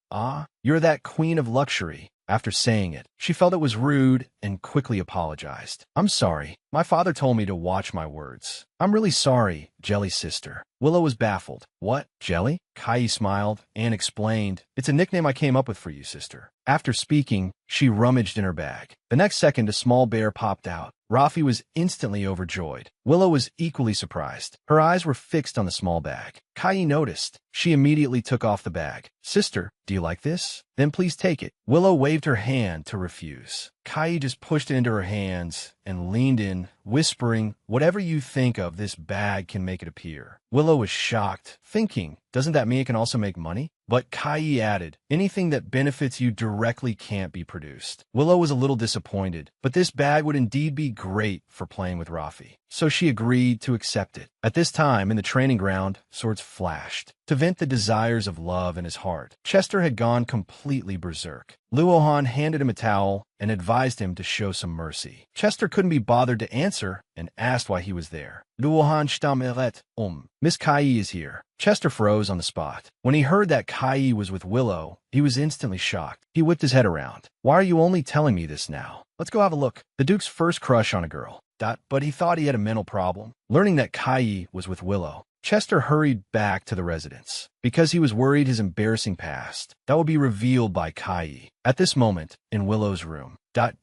you're that queen of luxury. After saying it, she felt it was rude and quickly apologized. I'm sorry. My father told me to watch my words. I'm really sorry, Jelly sister. Willow was baffled. What? Jelly? Kai smiled and explained, it's a nickname I came up with for you, sister. After speaking, she rummaged in her bag. The next second, a small bear popped out. Rafi was instantly overjoyed. Willow was equally surprised. Her eyes were fixed on the small bag. Kai noticed. She immediately took off the bag. Sister, do you like this? Then please take it. Willow waved her hand to refuse. Kai just pushed it into her hands and leaned in, whispering, whatever you think of, this bag can make it appear. Willow was shocked, thinking, doesn't that mean it can also make money? But Kai added, anything that benefits you directly can't be produced. Willow was a little disappointed, but this bag would indeed be great for playing with Rafi. So she agreed to accept it. At this time, in the training ground, swords flashed to vent the desires of love in his heart. Chester had gone completely berserk. Luohan handed him a towel and advised him to show some mercy. Chester couldn't be bothered to answer and asked why he was there. Luohan stammelet, Miss Kai is here. Chester froze on the spot. When he heard that Kai was with Willow, he was instantly shocked. He whipped his head around. Why are you only telling me this now? Let's go have a look. The Duke's first crush on a girl. But he thought he had a mental problem. Learning that Kai was with Willow, Chester hurried back to the residence because he was worried his embarrassing past that would be revealed by Kai. At this moment, in Willow's room,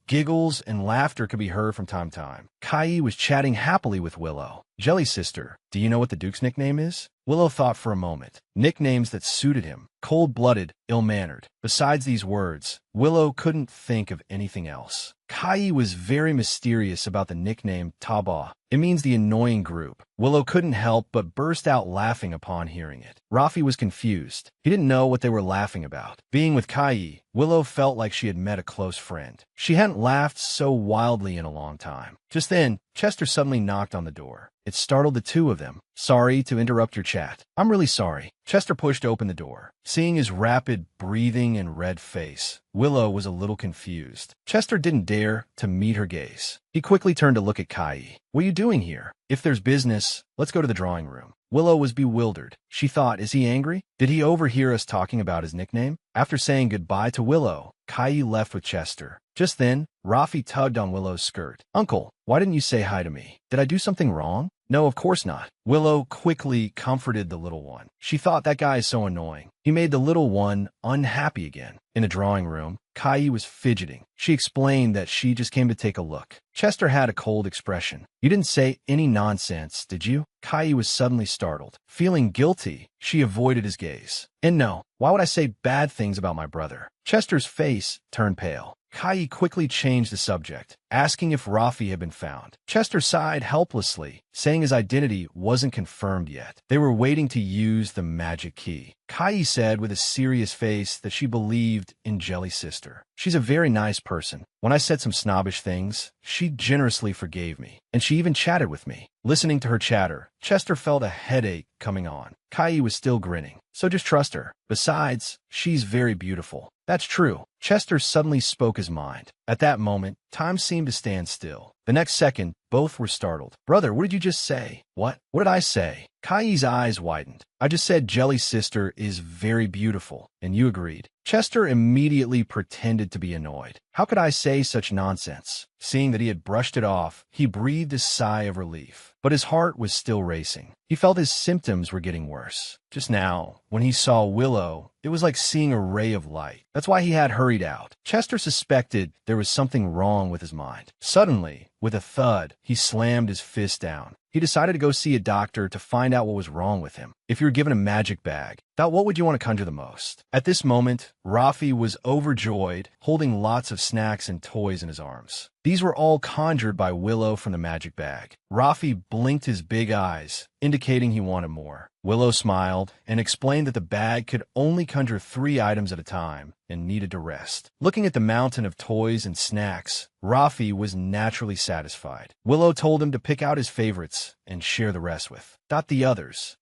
giggles and laughter could be heard from time to time. Kai was chatting happily with Willow. Jelly sister, do you know what the Duke's nickname is? Willow thought for a moment. Nicknames that suited him. Cold-blooded, ill-mannered. Besides these words, Willow couldn't think of anything else. Kai was very mysterious about the nickname Taba. It means the annoying group. Willow couldn't help but burst out laughing upon hearing it. Rafi was confused. He didn't know what they were laughing about. Being with Kai, Willow felt like she had met a close friend. She hadn't laughed so wildly in a long time. Just then, Chester suddenly knocked on the door. It startled the two of them. Sorry to interrupt your chat. I'm really sorry. Chester pushed open the door. Seeing his rapid breathing and red face, Willow was a little confused. Chester didn't dare to meet her gaze. He quickly turned to look at Kai. What are you doing here? If there's business, let's go to the drawing room. Willow was bewildered. She thought, is he angry? Did he overhear us talking about his nickname? After saying goodbye to Willow, Kai left with Chester. Just then, Rafi tugged on Willow's skirt. Uncle, why didn't you say hi to me? Did I do something wrong? No, of course not. Willow quickly comforted the little one. She thought that guy is so annoying. He made the little one unhappy again. In the drawing room, Kai was fidgeting. She explained that she just came to take a look. Chester had a cold expression. You didn't say any nonsense, did you? Kai was suddenly startled. Feeling guilty, she avoided his gaze. And no, why would I say bad things about my brother? Chester's face turned pale. Kai quickly changed the subject, asking if Rafi had been found. Chester sighed helplessly, saying his identity wasn't confirmed yet. They were waiting to use the magic key. Kai said with a serious face that she believed in Jelly Sister. She's a very nice person. When I said some snobbish things, she generously forgave me, and she even chatted with me. Listening to her chatter, Chester felt a headache coming on. Kai was still grinning. So just trust her. Besides, she's very beautiful. That's true. Chester suddenly spoke his mind. At that moment, time seemed to stand still. The next second, both were startled. Brother, what did you just say? What? What did I say? Kai's eyes widened. I just said Jelly's sister is very beautiful, and you agreed. Chester immediately pretended to be annoyed. How could I say such nonsense? Seeing that he had brushed it off, he breathed a sigh of relief. But his heart was still racing. He felt his symptoms were getting worse. Just now, when he saw Willow, it was like seeing a ray of light. That's why he had hurried out. Chester suspected there was something wrong with his mind. Suddenly, With a thud, he slammed his fist down. He decided to go see a doctor to find out what was wrong with him. If you were given a magic bag, about what would you want to conjure the most? At this moment, Rafi was overjoyed, holding lots of snacks and toys in his arms. These were all conjured by Willow from the magic bag. Rafi blinked his big eyes, indicating he wanted more. Willow smiled and explained that the bag could only conjure 3 items at a time and needed to rest. Looking at the mountain of toys and snacks, Rafi was naturally satisfied. Willow told him to pick out his favorites and share the rest with the others.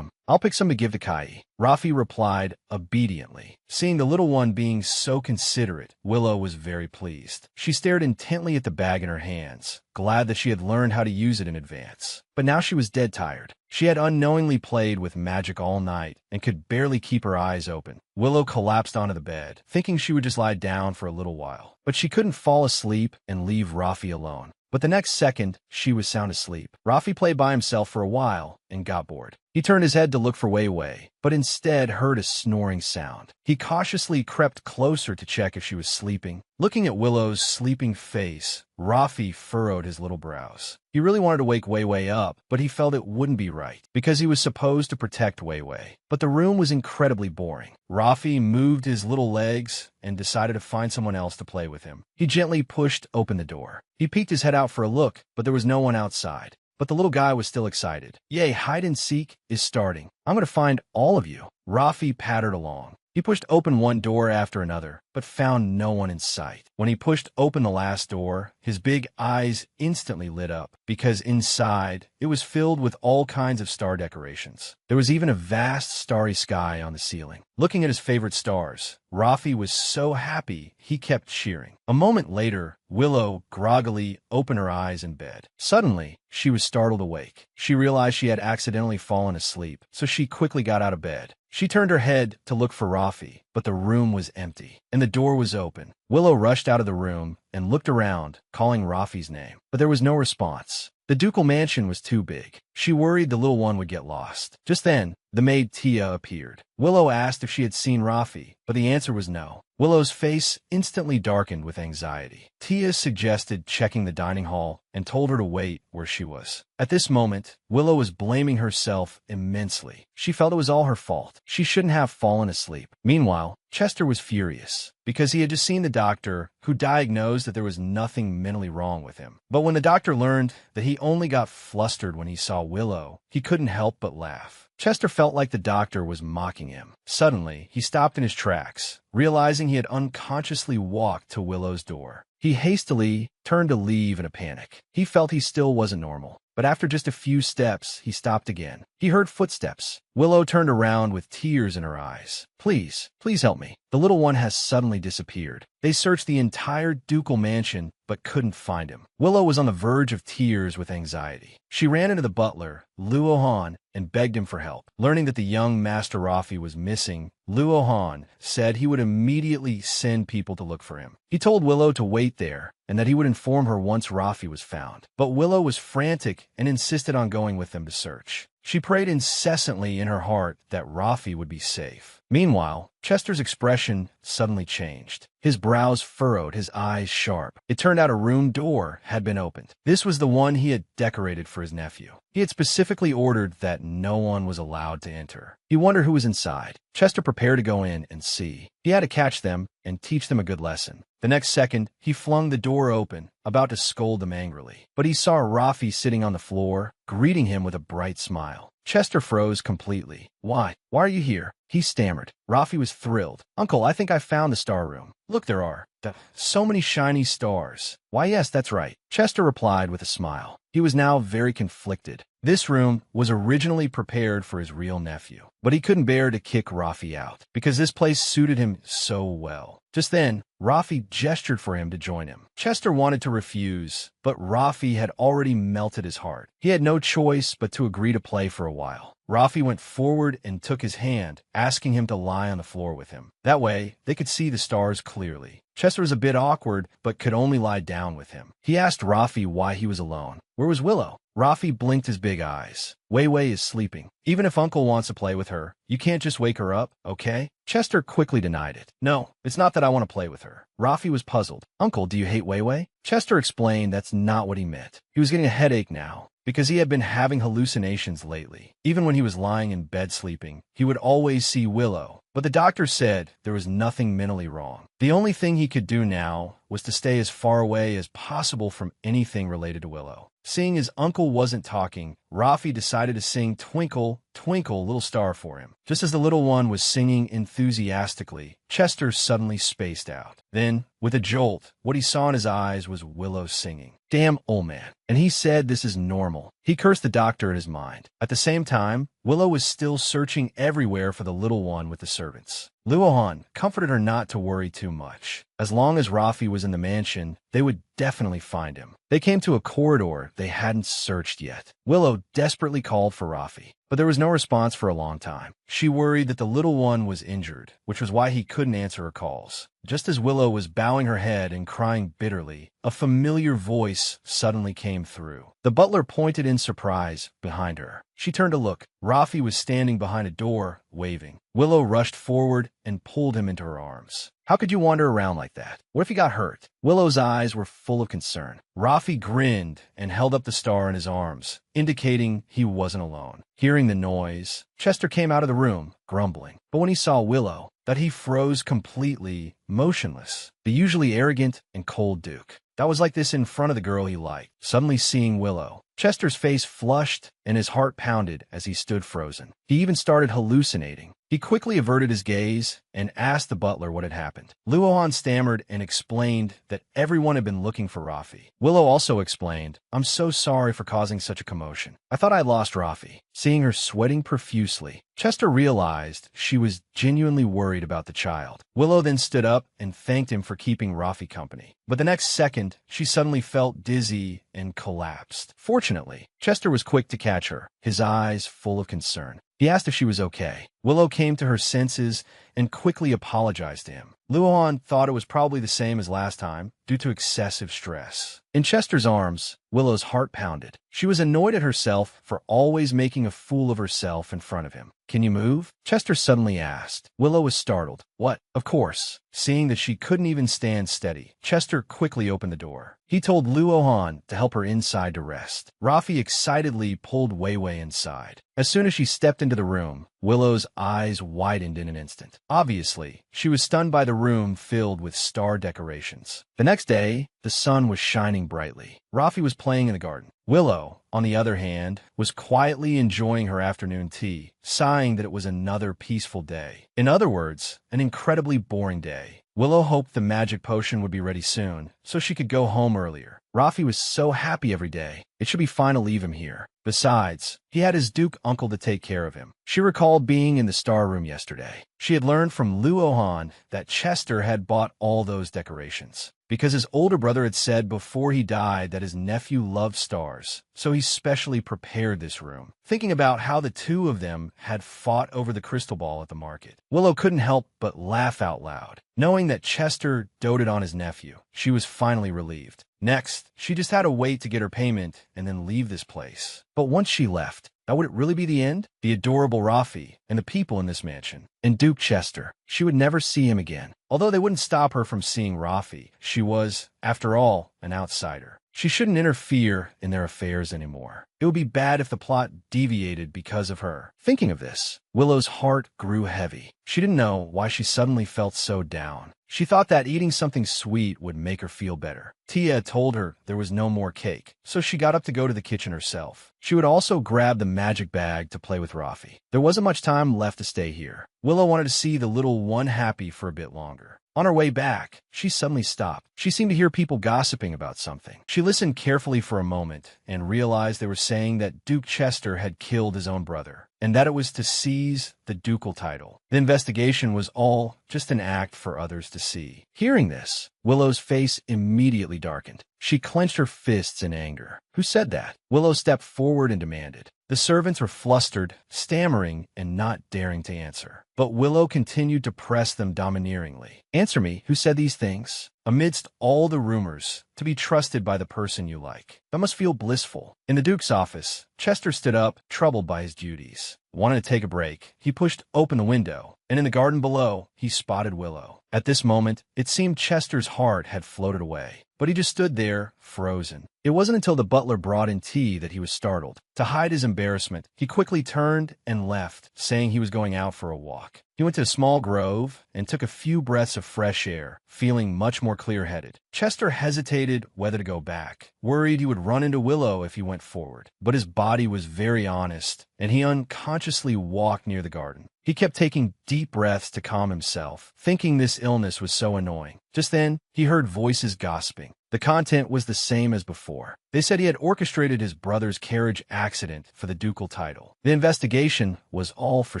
I'll pick some to give to Kai. Rafi replied obediently. Seeing the little one being so considerate, Willow was very pleased. She stared intently at the bag in her hands, glad that she had learned how to use it in advance. But now she was dead tired. She had unknowingly played with magic all night and could barely keep her eyes open. Willow collapsed onto the bed, thinking she would just lie down for a little while. But she couldn't fall asleep and leave Rafi alone. But the next second, she was sound asleep. Rafi played by himself for a while and got bored. He turned his head to look for Wei Wei, but instead heard a snoring sound. He cautiously crept closer to check if she was sleeping. Looking at Willow's sleeping face, Rafi furrowed his little brows. He really wanted to wake Wei Wei up, but he felt it wouldn't be right, because he was supposed to protect Wei Wei. But the room was incredibly boring. Rafi moved his little legs and decided to find someone else to play with him. He gently pushed open the door. He peeked his head out for a look, but there was no one outside. But the little guy was still excited. Yay, hide and seek is starting. I'm going to find all of you. Rafi pattered along. He pushed open one door after another, but found no one in sight. When he pushed open the last door, his big eyes instantly lit up, because inside, it was filled with all kinds of star decorations. There was even a vast starry sky on the ceiling. Looking at his favorite stars, Rafi was so happy he kept cheering. A moment later, Willow groggily opened her eyes in bed. Suddenly, she was startled awake. She realized she had accidentally fallen asleep, so she quickly got out of bed. She turned her head to look for Rafi, but the room was empty, and the door was open. Willow rushed out of the room and looked around, calling Rafi's name, but there was no response. The ducal mansion was too big. She worried the little one would get lost. Just then, the maid Tia appeared. Willow asked if she had seen Rafi, but the answer was no. Willow's face instantly darkened with anxiety. Tia suggested checking the dining hall and told her to wait where she was. At this moment, Willow was blaming herself immensely. She felt it was all her fault. She shouldn't have fallen asleep. Meanwhile, Chester was furious because he had just seen the doctor who diagnosed that there was nothing mentally wrong with him. But when the doctor learned that he only got flustered when he saw Willow, he couldn't help but laugh. Chester felt like the doctor was mocking him. Suddenly, he stopped in his tracks, realizing he had unconsciously walked to Willow's door. He hastily turned to leave in a panic. He felt he still wasn't normal. But after just a few steps, he stopped again. He heard footsteps. Willow turned around with tears in her eyes. Please help me. The little one has suddenly disappeared. They searched the entire ducal mansion, but couldn't find him. Willow was on the verge of tears with anxiety. She ran into the butler, Luo Han, and begged him for help. Learning that the young Master Rafi was missing, Luo Han said he would immediately send people to look for him. He told Willow to wait there, and that he would inform her once Rafi was found. But Willow was frantic and insisted on going with them to search. She prayed incessantly in her heart that Rafi would be safe. Meanwhile, Chester's expression suddenly changed. His brows furrowed, his eyes sharp. It turned out a room door had been opened. This was the one he had decorated for his nephew. He had specifically ordered that no one was allowed to enter. He wondered who was inside. Chester prepared to go in and see. He had to catch them and teach them a good lesson. The next second, he flung the door open, about to scold them angrily. But he saw Rafi sitting on the floor, greeting him with a bright smile. Chester froze completely. Why are you here? He stammered. Rafi was thrilled. Uncle, I think I found the star room. Look, there are so many shiny stars. Why, yes, that's right. Chester replied with a smile. He was now very conflicted. This room was originally prepared for his real nephew, but he couldn't bear to kick Rafi out, because this place suited him so well. Just then, Rafi gestured for him to join him. Chester wanted to refuse, but Rafi had already melted his heart. He had no choice but to agree to play for a while. Rafi went forward and took his hand, asking him to lie on the floor with him. That way, they could see the stars clearly. Chester was a bit awkward, but could only lie down with him. He asked Rafi why he was alone. Where was Willow? Rafi blinked his big eyes. Wei Wei is sleeping. Even if Uncle wants to play with her, you can't just wake her up, okay? Chester quickly denied it. No, it's not that I want to play with her. Rafi was puzzled. Uncle, do you hate Wei Wei? Chester explained that's not what he meant. He was getting a headache now, because he had been having hallucinations lately. Even when he was lying in bed sleeping, he would always see Willow. But the doctor said there was nothing mentally wrong. The only thing he could do now was to stay as far away as possible from anything related to Willow. Seeing his uncle wasn't talking, Rafi decided to sing Twinkle, Twinkle, Little Star for him. Just as the little one was singing enthusiastically, Chester suddenly spaced out. Then, with a jolt, what he saw in his eyes was Willow singing. Damn, old man. And he said this is normal. He cursed the doctor in his mind. At the same time, Willow was still searching everywhere for the little one with the servants. Luohan comforted her not to worry too much. As long as Rafi was in the mansion, they would definitely find him. They came to a corridor they hadn't searched yet. Willow desperately called for Rafi, but there was no response for a long time. She worried that the little one was injured, which was why he couldn't answer her calls. Just as Willow was bowing her head and crying bitterly, a familiar voice suddenly came through. The butler pointed in surprise behind her. She turned to look. Rafi was standing behind a door, waving. Willow rushed forward and pulled him into her arms. How could you wander around like that? What if he got hurt? Willow's eyes were full of concern. Rafi grinned and held up the star in his arms, indicating he wasn't alone. Hearing the noise, Chester came out of the room, grumbling. But when he saw Willow, that he froze completely, motionless. The usually arrogant and cold Duke. That was like this in front of the girl he liked. Suddenly seeing Willow, Chester's face flushed and his heart pounded as he stood frozen. He even started hallucinating. He quickly averted his gaze and asked the butler what had happened. Luohan stammered and explained that everyone had been looking for Rafi. Willow also explained, I'm so sorry for causing such a commotion. I thought I lost Rafi. Seeing her sweating profusely, Chester realized she was genuinely worried about the child. Willow then stood up and thanked him for keeping Rafi company. But the next second, she suddenly felt dizzy and collapsed. Fortunately, Chester was quick to catch her, his eyes full of concern. He asked if she was okay. Willow came to her senses and quickly apologized to him. Luohan thought it was probably the same as last time, due to excessive stress. In Chester's arms, Willow's heart pounded. She was annoyed at herself for always making a fool of herself in front of him. Can you move? Chester suddenly asked. Willow was startled. What? Of course. Seeing that she couldn't even stand steady, Chester quickly opened the door. He told Luohan to help her inside to rest. Rafi excitedly pulled Wei Wei inside. As soon as she stepped into the room, Willow's eyes widened in an instant. Obviously, she was stunned by the room filled with star decorations. The next day, the sun was shining brightly. Rafi was playing in the garden. Willow, on the other hand, was quietly enjoying her afternoon tea, sighing that it was another peaceful day. In other words, an incredibly boring day. Willow hoped the magic potion would be ready soon, so she could go home earlier. Rafi was so happy every day. It should be fine to leave him here. Besides, he had his Duke uncle to take care of him. She recalled being in the star room yesterday. She had learned from Luohan that Chester had bought all those decorations, because his older brother had said before he died that his nephew loved stars, so he specially prepared this room. Thinking about how the two of them had fought over the crystal ball at the market, Willow couldn't help but laugh out loud. Knowing that Chester doted on his nephew, she was finally relieved. Next, she just had to wait to get her payment and then leave this place. But once she left, now would it really be the end? The adorable Rafi and the people in this mansion. And Duke Chester. She would never see him again. Although they wouldn't stop her from seeing Rafi, she was, after all, an outsider. She shouldn't interfere in their affairs anymore. It would be bad if the plot deviated because of her. Thinking of this, Willow's heart grew heavy. She didn't know why she suddenly felt so down. She thought that eating something sweet would make her feel better. Tia had told her there was no more cake, so she got up to go to the kitchen herself. She would also grab the magic bag to play with Rafi. There wasn't much time left to stay here. Willow wanted to see the little one happy for a bit longer. On her way back, she suddenly stopped. She seemed to hear people gossiping about something. She listened carefully for a moment and realized they were saying that Duke Chester had killed his own brother, and that it was to seize the ducal title. The investigation was all just an act for others to see. Hearing this, Willow's face immediately darkened. She clenched her fists in anger. Who said that? Willow stepped forward and demanded. The servants were flustered, stammering, and not daring to answer. But Willow continued to press them domineeringly. "Answer me, who said these things? Amidst all the rumors, to be trusted by the person you like. That must feel blissful." In the Duke's office, Chester stood up, troubled by his duties. Wanting to take a break, he pushed open the window, and in the garden below, he spotted Willow. At this moment, it seemed Chester's heart had floated away. But he just stood there, frozen. It wasn't until the butler brought in tea that he was startled. To hide his embarrassment, he quickly turned and left, saying he was going out for a walk. He went to a small grove and took a few breaths of fresh air, feeling much more clear-headed. Chester hesitated whether to go back, worried he would run into Willow if he went forward. But his body was very honest, and he unconsciously walked near the garden. He kept taking deep breaths to calm himself, thinking this illness was so annoying. Just then, he heard voices gossiping. The content was the same as before. They said he had orchestrated his brother's carriage accident for the ducal title. The investigation was all for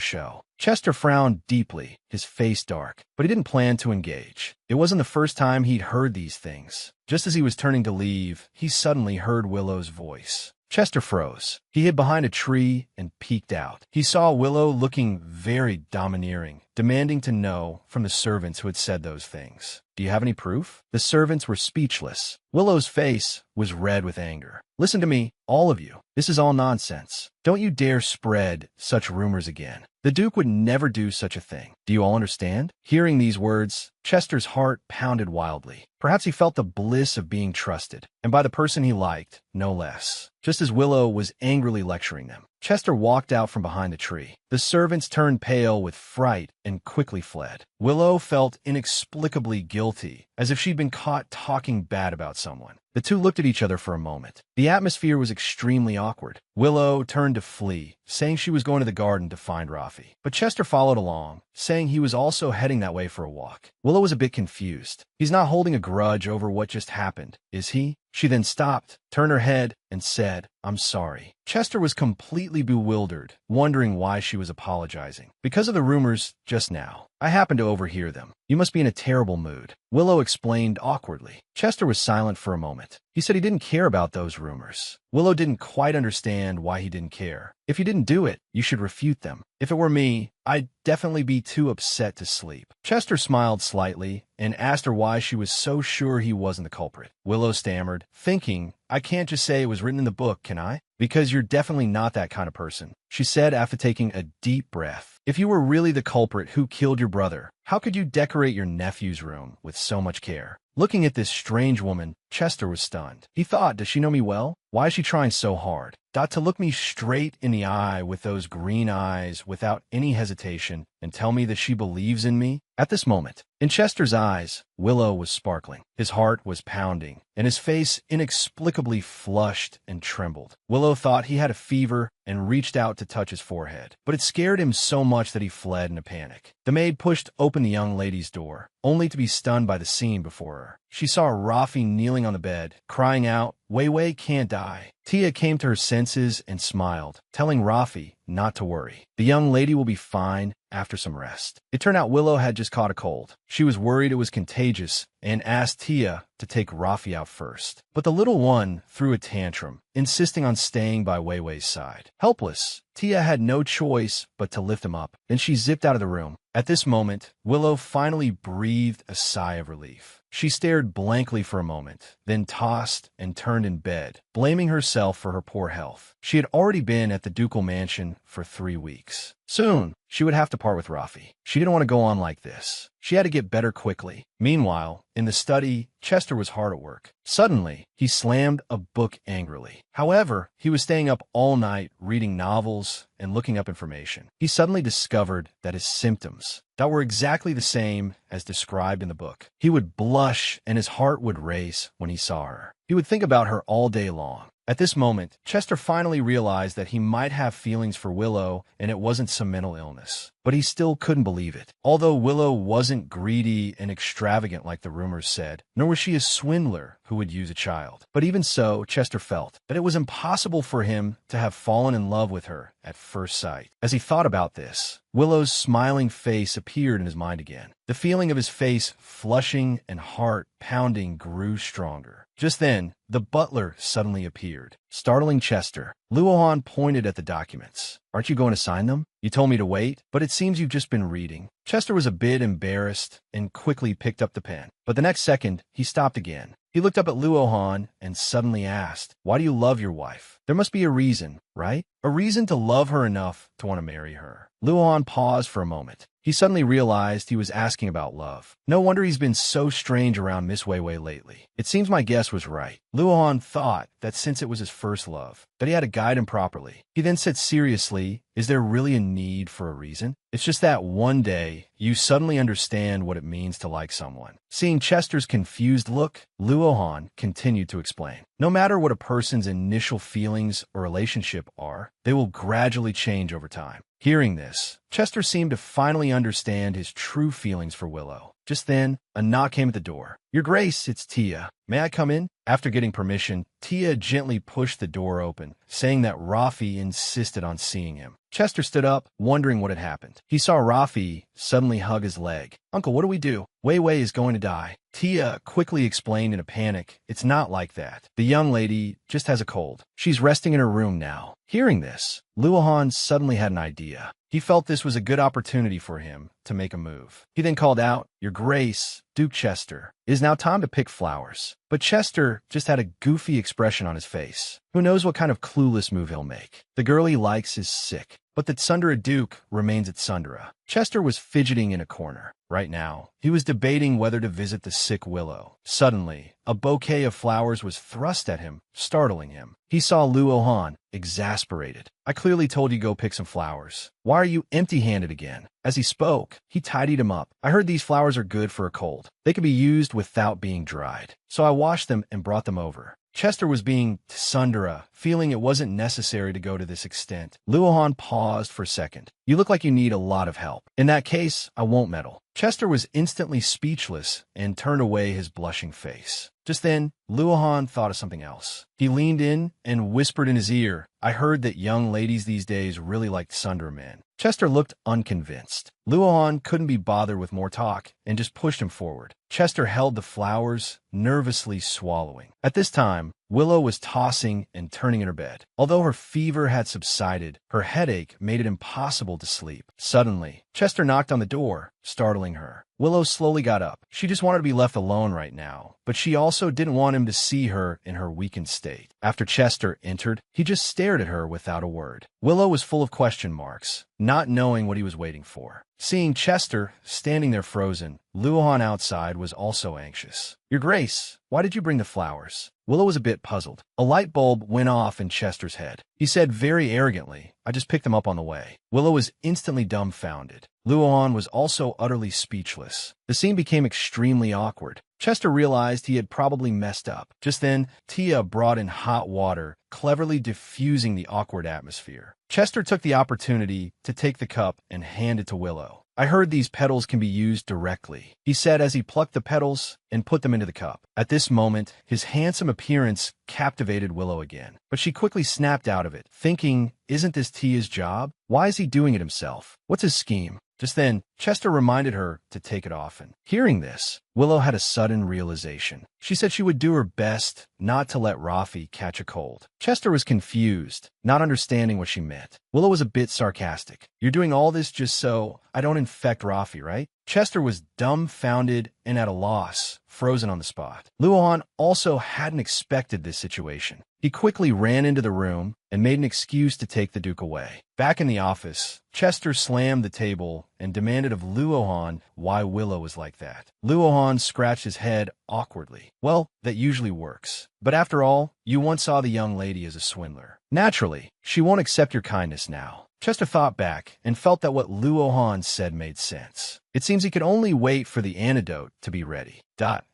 show. Chester frowned deeply, his face dark, but he didn't plan to engage. It wasn't the first time he'd heard these things. Just as he was turning to leave, he suddenly heard Willow's voice. Chester froze. He hid behind a tree and peeked out. He saw Willow looking very domineering, demanding to know from the servants who had said those things. "Do you have any proof?" The servants were speechless. Willow's face was red with anger. "Listen to me, all of you. This is all nonsense. Don't you dare spread such rumors again. The Duke would never do such a thing. Do you all understand?" Hearing these words, Chester's heart pounded wildly. Perhaps he felt the bliss of being trusted, and by the person he liked, no less. Just as Willow was angrily lecturing them, Chester walked out from behind the tree. The servants turned pale with fright and quickly fled. Willow felt inexplicably guilty, as if she'd been caught talking bad about someone. The two looked at each other for a moment. The atmosphere was extremely awkward. Willow turned to flee, saying she was going to the garden to find Rafi. But Chester followed along, saying he was also heading that way for a walk. Willow was a bit confused. He's not holding a grudge over what just happened, is he? She then stopped, turned her head, and said, "I'm sorry." Chester was completely bewildered, wondering why she was apologizing. "Because of the rumors just now. I happened to overhear them. You must be in a terrible mood," Willow explained awkwardly. Chester was silent for a moment. He said he didn't care about those rumors. Willow didn't quite understand why he didn't care. "If you didn't do it, you should refute them. If it were me, I'd definitely be too upset to sleep." Chester smiled slightly and asked her why she was so sure he wasn't the culprit. Willow stammered, thinking, "I can't just say it was written in the book, can I? Because you're definitely not that kind of person," she said after taking a deep breath. "If you were really the culprit who killed your brother, how could you decorate your nephew's room with so much care?" Looking at this strange woman, Chester was stunned. He thought, does she know me well? Why is she trying so hard? To look me straight in the eye with those green eyes without any hesitation and tell me that she believes in me? At this moment, in Chester's eyes, Willow was sparkling. His heart was pounding, and his face inexplicably flushed and trembled. Willow thought he had a fever and reached out to touch his forehead, but it scared him so much that he fled in a panic. The maid pushed open the young lady's door, only to be stunned by the scene before her. She saw Rafi kneeling on the bed, crying out, "Wei Wei can't die." Tia came to her senses and smiled, telling Rafi not to worry. The young lady will be fine after some rest. It turned out Willow had just caught a cold. She was worried it was contagious and asked Tia to take Rafi out first. But the little one threw a tantrum, insisting on staying by Wei Wei's side. Helpless, Tia had no choice but to lift him up. Then she zipped out of the room. At this moment, Willow finally breathed a sigh of relief. She stared blankly for a moment, then tossed and turned in bed, blaming herself for her poor health. She had already been at the ducal mansion for 3 weeks. Soon, she would have to part with Rafi. She didn't want to go on like this. She had to get better quickly. Meanwhile, in the study, Chester was hard at work. Suddenly, he slammed a book angrily. However, he was staying up all night reading novels and looking up information. He suddenly discovered that his symptoms that were exactly the same as described in the book. He would blush and his heart would race when he saw her. He would think about her all day long. At this moment, Chester finally realized that he might have feelings for Willow and it wasn't some mental illness. But he still couldn't believe it. Although Willow wasn't greedy and extravagant like the rumors said, nor was she a swindler who would use a child. But even so, Chester felt that it was impossible for him to have fallen in love with her at first sight. As he thought about this, Willow's smiling face appeared in his mind again. The feeling of his face flushing and heart pounding grew stronger. Just then, the butler suddenly appeared. startling Chester. Luohan pointed at the documents. Aren't you going to sign them? You told me to wait, but it seems you've just been reading. Chester was a bit embarrassed and quickly picked up the pen. But the next second, he stopped again. He looked up at Luohan and suddenly asked, "Why do you love your wife? There must be a reason, right? A reason to love her enough to want to marry her." Luohan paused for a moment. He suddenly realized he was asking about love. No wonder he's been so strange around Miss Weiwei lately. It seems my guess was right. Luohan thought that since it was his first love, that he had to guide him properly. He then said seriously, "Is there really a need for a reason? It's just that one day, you suddenly understand what it means to like someone." Seeing Chester's confused look, Luohan continued to explain. No matter what a person's initial feelings or relationship are, they will gradually change over time. Hearing this, Chester seemed to finally understand his true feelings for Willow. Just then, a knock came at the door. "Your Grace, it's Tia. May I come in?" After getting permission, Tia gently pushed the door open, saying that Rafi insisted on seeing him. Chester stood up, wondering what had happened. He saw Rafi suddenly hug his leg. "Uncle, what do we do? Weiwei is going to die." Tia quickly explained in a panic, "It's not like that. The young lady just has a cold. She's resting in her room now." Hearing this, Luohan suddenly had an idea. He felt this was a good opportunity for him to make a move. He then called out, "Your Grace, Duke Chester, it is now time to pick flowers." But Chester just had a goofy expression on his face. Who knows what kind of clueless move he'll make. The girl he likes is sick, but the Tsundere Duke remains at Tsundere. Chester was fidgeting in a corner. Right now, he was debating whether to visit the sick Willow. Suddenly, a bouquet of flowers was thrust at him, startling him. He saw Luohan, exasperated. "I clearly told you go pick some flowers. Why are you empty-handed again?" As he spoke, he tidied him up. "I heard these flowers are good for a cold. They can be used without being dried. So I washed them and brought them over." Chester was being tsundere, feeling it wasn't necessary to go to this extent. Luohan paused for a second. "You look like you need a lot of help. In that case, I won't meddle." Chester was instantly speechless and turned away his blushing face. Just then, Luohan thought of something else. He leaned in and whispered in his ear, "I heard that young ladies these days really like tsundere men." Chester looked unconvinced. Luohan couldn't be bothered with more talk and just pushed him forward. Chester held the flowers, nervously swallowing. At this time, Willow was tossing and turning in her bed. Although her fever had subsided, her headache made it impossible to sleep. Suddenly, Chester knocked on the door, startling her. Willow slowly got up. She just wanted to be left alone right now, but she also didn't want him to see her in her weakened state. After Chester entered, he just stared at her without a word. Willow was full of question marks, not knowing what he was waiting for. Seeing Chester standing there frozen, Luohan outside was also anxious. "Your Grace, why did you bring the flowers?" Willow was a bit puzzled. A light bulb went off in Chester's head. He said very arrogantly, "I just picked them up on the way." Willow was instantly dumbfounded. Luohan was also utterly speechless. The scene became extremely awkward. Chester realized he had probably messed up. Just then, Tia brought in hot water, cleverly diffusing the awkward atmosphere. Chester took the opportunity to take the cup and hand it to Willow. "I heard these petals can be used directly," he said as he plucked the petals and put them into the cup. At this moment, his handsome appearance captivated Willow again. But she quickly snapped out of it, thinking, "Isn't this Tia's job? Why is he doing it himself? What's his scheme?" Just then, Chester reminded her to take it often. Hearing this, Willow had a sudden realization. She said she would do her best not to let Rafi catch a cold. Chester was confused, not understanding what she meant. Willow was a bit sarcastic. "You're doing all this just so I don't infect Rafi, right?" Chester was dumbfounded and at a loss, frozen on the spot. Luohan also hadn't expected this situation. He quickly ran into the room and made an excuse to take the Duke away. Back in the office, Chester slammed the table and demanded of Luohan why Willow was like that. Luohan scratched his head awkwardly. "Well, that usually works. But after all, you once saw the young lady as a swindler. Naturally, she won't accept your kindness now." Chester thought back and felt that what Luohan said made sense. It seems he could only wait for the antidote to be ready.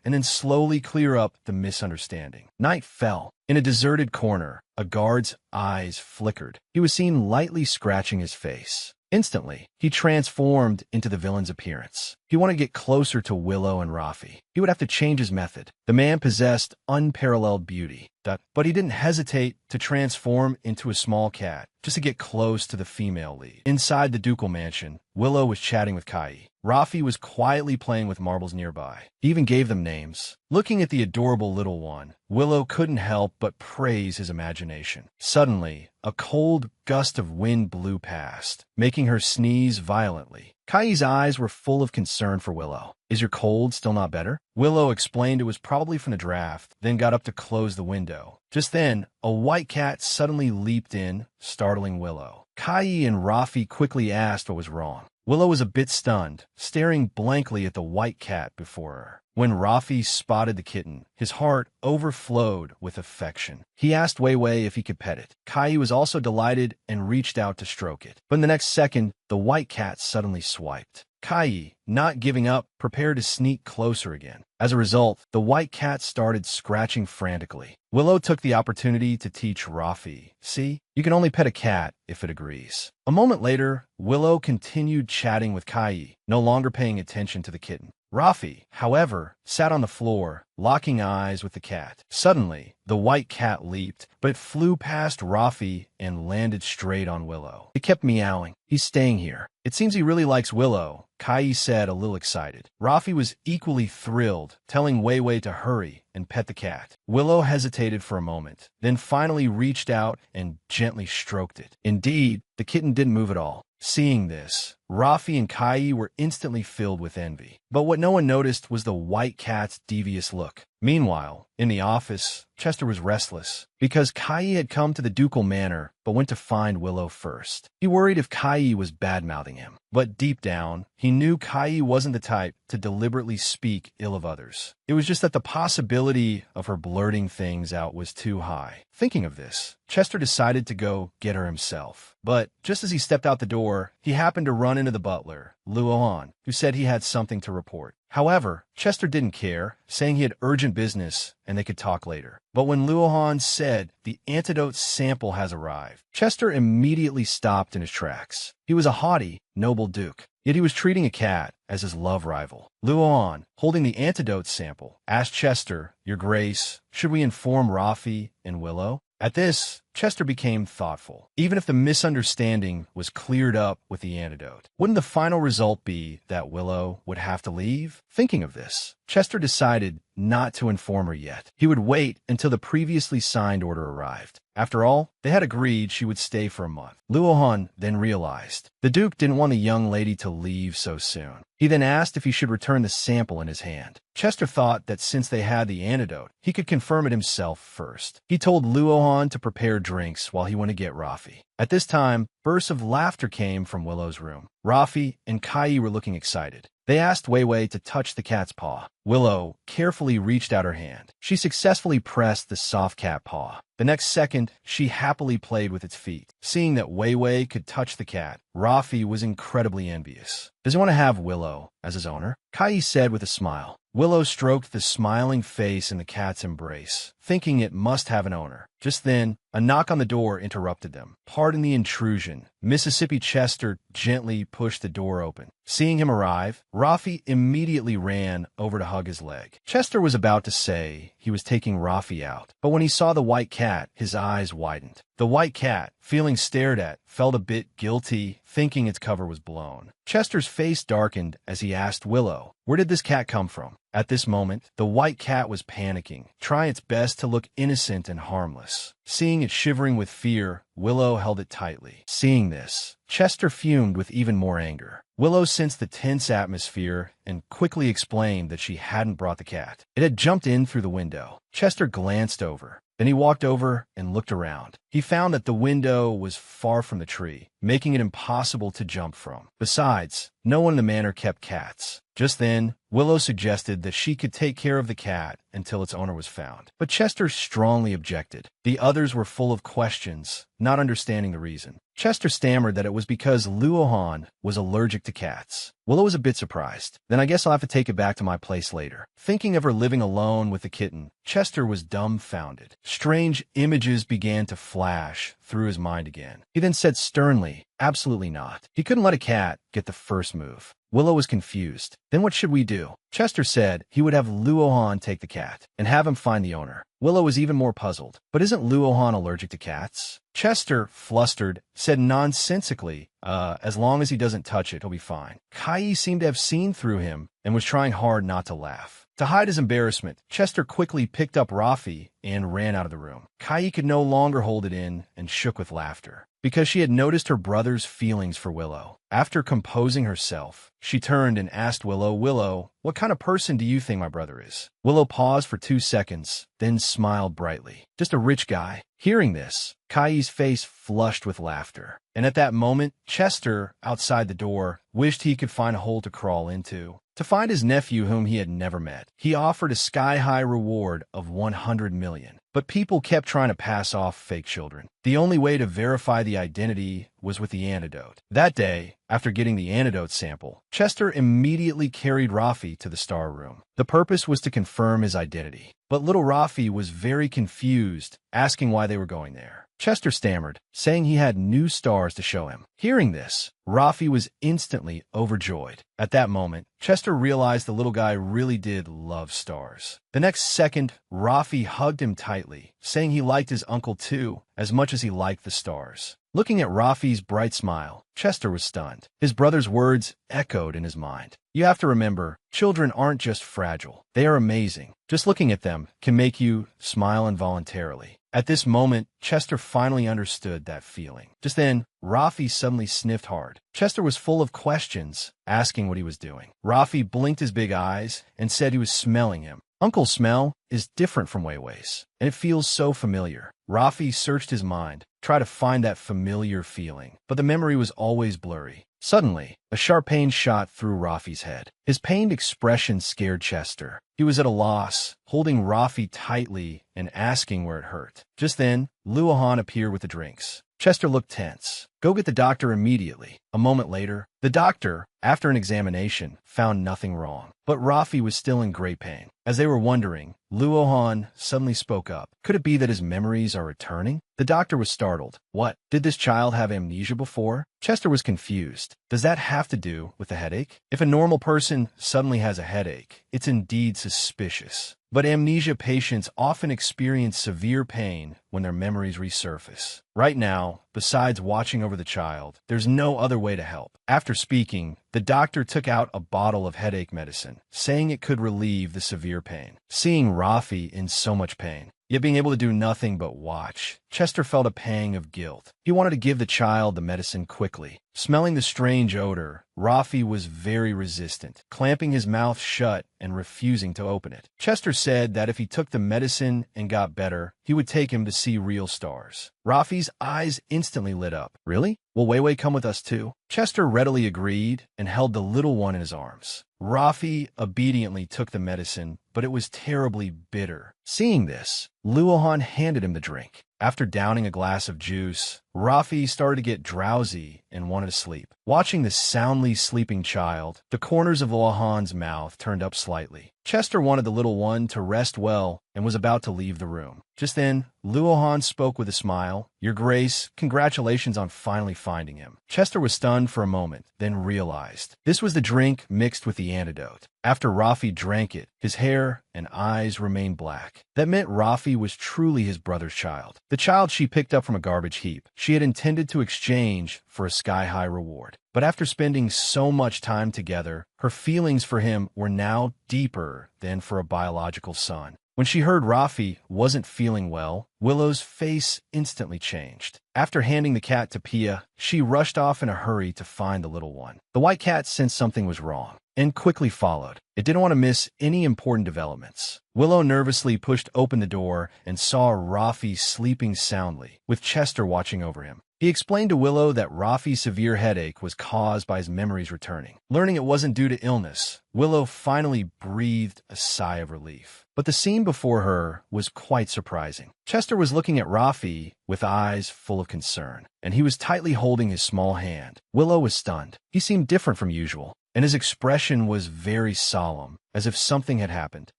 And then slowly clear up the misunderstanding. Night fell. In a deserted corner, a guard's eyes flickered. He was seen lightly scratching his face. Instantly, he transformed into the villain's appearance. He wanted to get closer to Willow and Rafi. He would have to change his method. The man possessed unparalleled beauty, but he didn't hesitate to transform into a small cat just to get close to the female lead. Inside the ducal mansion, Willow was chatting with Kai. Rafi was quietly playing with marbles nearby. He even gave them names. Looking at the adorable little one, Willow couldn't help but praise his imagination. Suddenly, a cold gust of wind blew past, making her sneeze violently. Kai's eyes were full of concern for Willow. "Is your cold still not better?" Willow explained it was probably from the draft, then got up to close the window. Just then, a white cat suddenly leaped in, startling Willow. Kai and Rafi quickly asked what was wrong. Willow was a bit stunned, staring blankly at the white cat before her. When Rafi spotted the kitten, his heart overflowed with affection. He asked Wei Wei if he could pet it. Kai was also delighted and reached out to stroke it. But in the next second, the white cat suddenly swiped. Kai, not giving up, prepared to sneak closer again. As a result, the white cat started scratching frantically. Willow took the opportunity to teach Rafi, "See, you can only pet a cat if it agrees." A moment later, Willow continued chatting with Kai, no longer paying attention to the kitten. Rafi, however, sat on the floor, locking eyes with the cat. Suddenly, the white cat leaped, but it flew past Rafi and landed straight on Willow. It kept meowing. "He's staying here. It seems he really likes Willow," Kai said, a little excited. Rafi was equally thrilled, telling Wei Wei to hurry and pet the cat. Willow hesitated for a moment, then finally reached out and gently stroked it. Indeed, the kitten didn't move at all. Seeing this, Rafi and Kai were instantly filled with envy. But what no one noticed was the white cat's devious look. Meanwhile, in the office, Chester was restless because Kai had come to the ducal manor but went to find Willow first. He worried if Kai was bad-mouthing him. But deep down, he knew Kai wasn't the type to deliberately speak ill of others. It was just that the possibility of her blurting things out was too high. Thinking of this, Chester decided to go get her himself. But just as he stepped out the door, he happened to run into the butler, Luohan, who said he had something to report. However, Chester didn't care, saying he had urgent business and they could talk later. But when Luohan said the antidote sample has arrived, Chester immediately stopped in his tracks. He was a haughty, noble duke, yet he was treating a cat as his love rival. Luohan, holding the antidote sample, asked Chester, "Your Grace, should we inform Rafi and Willow?" At this, Chester became thoughtful. Even if the misunderstanding was cleared up with the antidote, wouldn't the final result be that Willow would have to leave? Thinking of this, Chester decided not to inform her yet. He would wait until the previously signed order arrived. After all, they had agreed she would stay for a month. Luohan then realized the Duke didn't want the young lady to leave so soon. He then asked if he should return the sample in his hand. Chester thought that since they had the antidote, he could confirm it himself first. He told Luohan to prepare drinks while he went to get Rafi. At this time, bursts of laughter came from Willow's room. Rafi and Kai were looking excited. They asked Wei Wei to touch the cat's paw. Willow carefully reached out her hand. She successfully pressed the soft cat paw. The next second, she happily played with its feet. Seeing that Wei Wei could touch the cat, Rafi was incredibly envious. "Does he want to have Willow as his owner?" Kai said with a smile. Willow stroked the smiling face in the cat's embrace, thinking it must have an owner. Just then, a knock on the door interrupted them. "Pardon the intrusion." Mississippi Chester gently pushed the door open. Seeing him arrive, Rafi immediately ran over to hug his leg. Chester was about to say he was taking Rafi out, but when he saw the white cat, his eyes widened. The white cat, feeling stared at, felt a bit guilty, thinking its cover was blown. Chester's face darkened as he asked Willow, "Where did this cat come from?" At this moment, the white cat was panicking, trying its best to look innocent and harmless. Seeing it shivering with fear, Willow held it tightly. Seeing this, Chester fumed with even more anger. Willow sensed the tense atmosphere and quickly explained that she hadn't brought the cat. It had jumped in through the window. Chester glanced over. Then he walked over and looked around. He found that the window was far from the tree, making it impossible to jump from. Besides, no one in the manor kept cats. Just then, Willow suggested that she could take care of the cat until its owner was found. But Chester strongly objected. The others were full of questions, not understanding the reason. Chester stammered that it was because Luohan was allergic to cats. Willow was a bit surprised. "Then I guess I'll have to take it back to my place later." Thinking of her living alone with the kitten, Chester was dumbfounded. Strange images began to flash through his mind again. He then said sternly, "Absolutely not." He couldn't let a cat get the first move. Willow was confused. Then what should we do? Chester said he would have Luohan take the cat and have him find the owner. Willow was even more puzzled. But isn't Luohan allergic to cats? Chester, flustered, said nonsensically, as long as he doesn't touch it, he'll be fine. Kai seemed to have seen through him and was trying hard not to laugh. To hide his embarrassment, Chester quickly picked up Rafi and ran out of the room. Kai could no longer hold it in and shook with laughter, because she had noticed her brother's feelings for Willow. After composing herself, she turned and asked Willow, "Willow, what kind of person do you think my brother is?" Willow paused for 2 seconds, then smiled brightly. "Just a rich guy." Hearing this, Kai's face flushed with laughter. And at that moment, Chester, outside the door, wished he could find a hole to crawl into. To find his nephew whom he had never met, he offered a sky-high reward of 100 million. But people kept trying to pass off fake children. The only way to verify the identity was with the antidote. That day, after getting the antidote sample, Chester immediately carried Rafi to the star room. The purpose was to confirm his identity. But little Rafi was very confused, asking why they were going there. Chester stammered, saying he had new stars to show him. Hearing this, Rafi was instantly overjoyed. At that moment, Chester realized the little guy really did love stars. The next second, Rafi hugged him tightly, saying he liked his uncle too, as much as he liked the stars. Looking at Rafi's bright smile, Chester was stunned. His brother's words echoed in his mind. You have to remember, children aren't just fragile. They are amazing. Just looking at them can make you smile involuntarily. At this moment, Chester finally understood that feeling. Just then, Rafi suddenly sniffed hard. Chester was full of questions, asking what he was doing. Rafi blinked his big eyes and said he was smelling him. Uncle's smell is different from Weiwei's, and it feels so familiar. Rafi searched his mind, tried to find that familiar feeling, but the memory was always blurry. Suddenly, a sharp pain shot through Rafi's head. His pained expression scared Chester. He was at a loss, holding Rafi tightly and asking where it hurt. Just then, Luohan appeared with the drinks. Chester looked tense. Go get the doctor immediately. A moment later, the doctor, after an examination, found nothing wrong. But Rafi was still in great pain. As they were wondering, Luohan suddenly spoke up. Could it be that his memories are returning? The doctor was startled. What? Did this child have amnesia before? Chester was confused. Does that have to do with the headache? If a normal person suddenly has a headache, it's indeed suspicious. But amnesia patients often experience severe pain when their memories resurface. Right now, besides watching over the child, there's no other way to help. After speaking, the doctor took out a bottle of headache medicine, saying it could relieve the severe pain. Seeing Rafi in so much pain, yet being able to do nothing but watch, Chester felt a pang of guilt. He wanted to give the child the medicine quickly. Smelling the strange odor, Rafi was very resistant, clamping his mouth shut and refusing to open it. Chester said that if he took the medicine and got better, he would take him to see real stars. Rafi's eyes instantly lit up. Really? Will Weiwei come with us too? Chester readily agreed and held the little one in his arms. Rafi obediently took the medicine, but it was terribly bitter. Seeing this, Luohan handed him the drink. After downing a glass of juice, Rafi started to get drowsy and wanted to sleep. Watching the soundly sleeping child, the corners of Luohan's mouth turned up slightly. Chester wanted the little one to rest well and was about to leave the room. Just then, Luohan spoke with a smile. Your Grace, congratulations on finally finding him. Chester was stunned for a moment, then realized this was the drink mixed with the antidote. After Rafi drank it, his hair and eyes remained black. That meant Rafi was truly his brother's child. The child she picked up from a garbage heap. She had intended to exchange for a sky-high reward. But after spending so much time together, her feelings for him were now deeper than for a biological son. When she heard Rafi wasn't feeling well, Willow's face instantly changed. After handing the cat to Pia, she rushed off in a hurry to find the little one. The white cat sensed something was wrong and quickly followed. It didn't want to miss any important developments. Willow nervously pushed open the door and saw Rafi sleeping soundly, with Chester watching over him. He explained to Willow that Rafi's severe headache was caused by his memories returning. Learning it wasn't due to illness, Willow finally breathed a sigh of relief. But the scene before her was quite surprising. Chester was looking at Rafi with eyes full of concern, and he was tightly holding his small hand. Willow was stunned. He seemed different from usual. and his expression was very solemn, as if something had happened.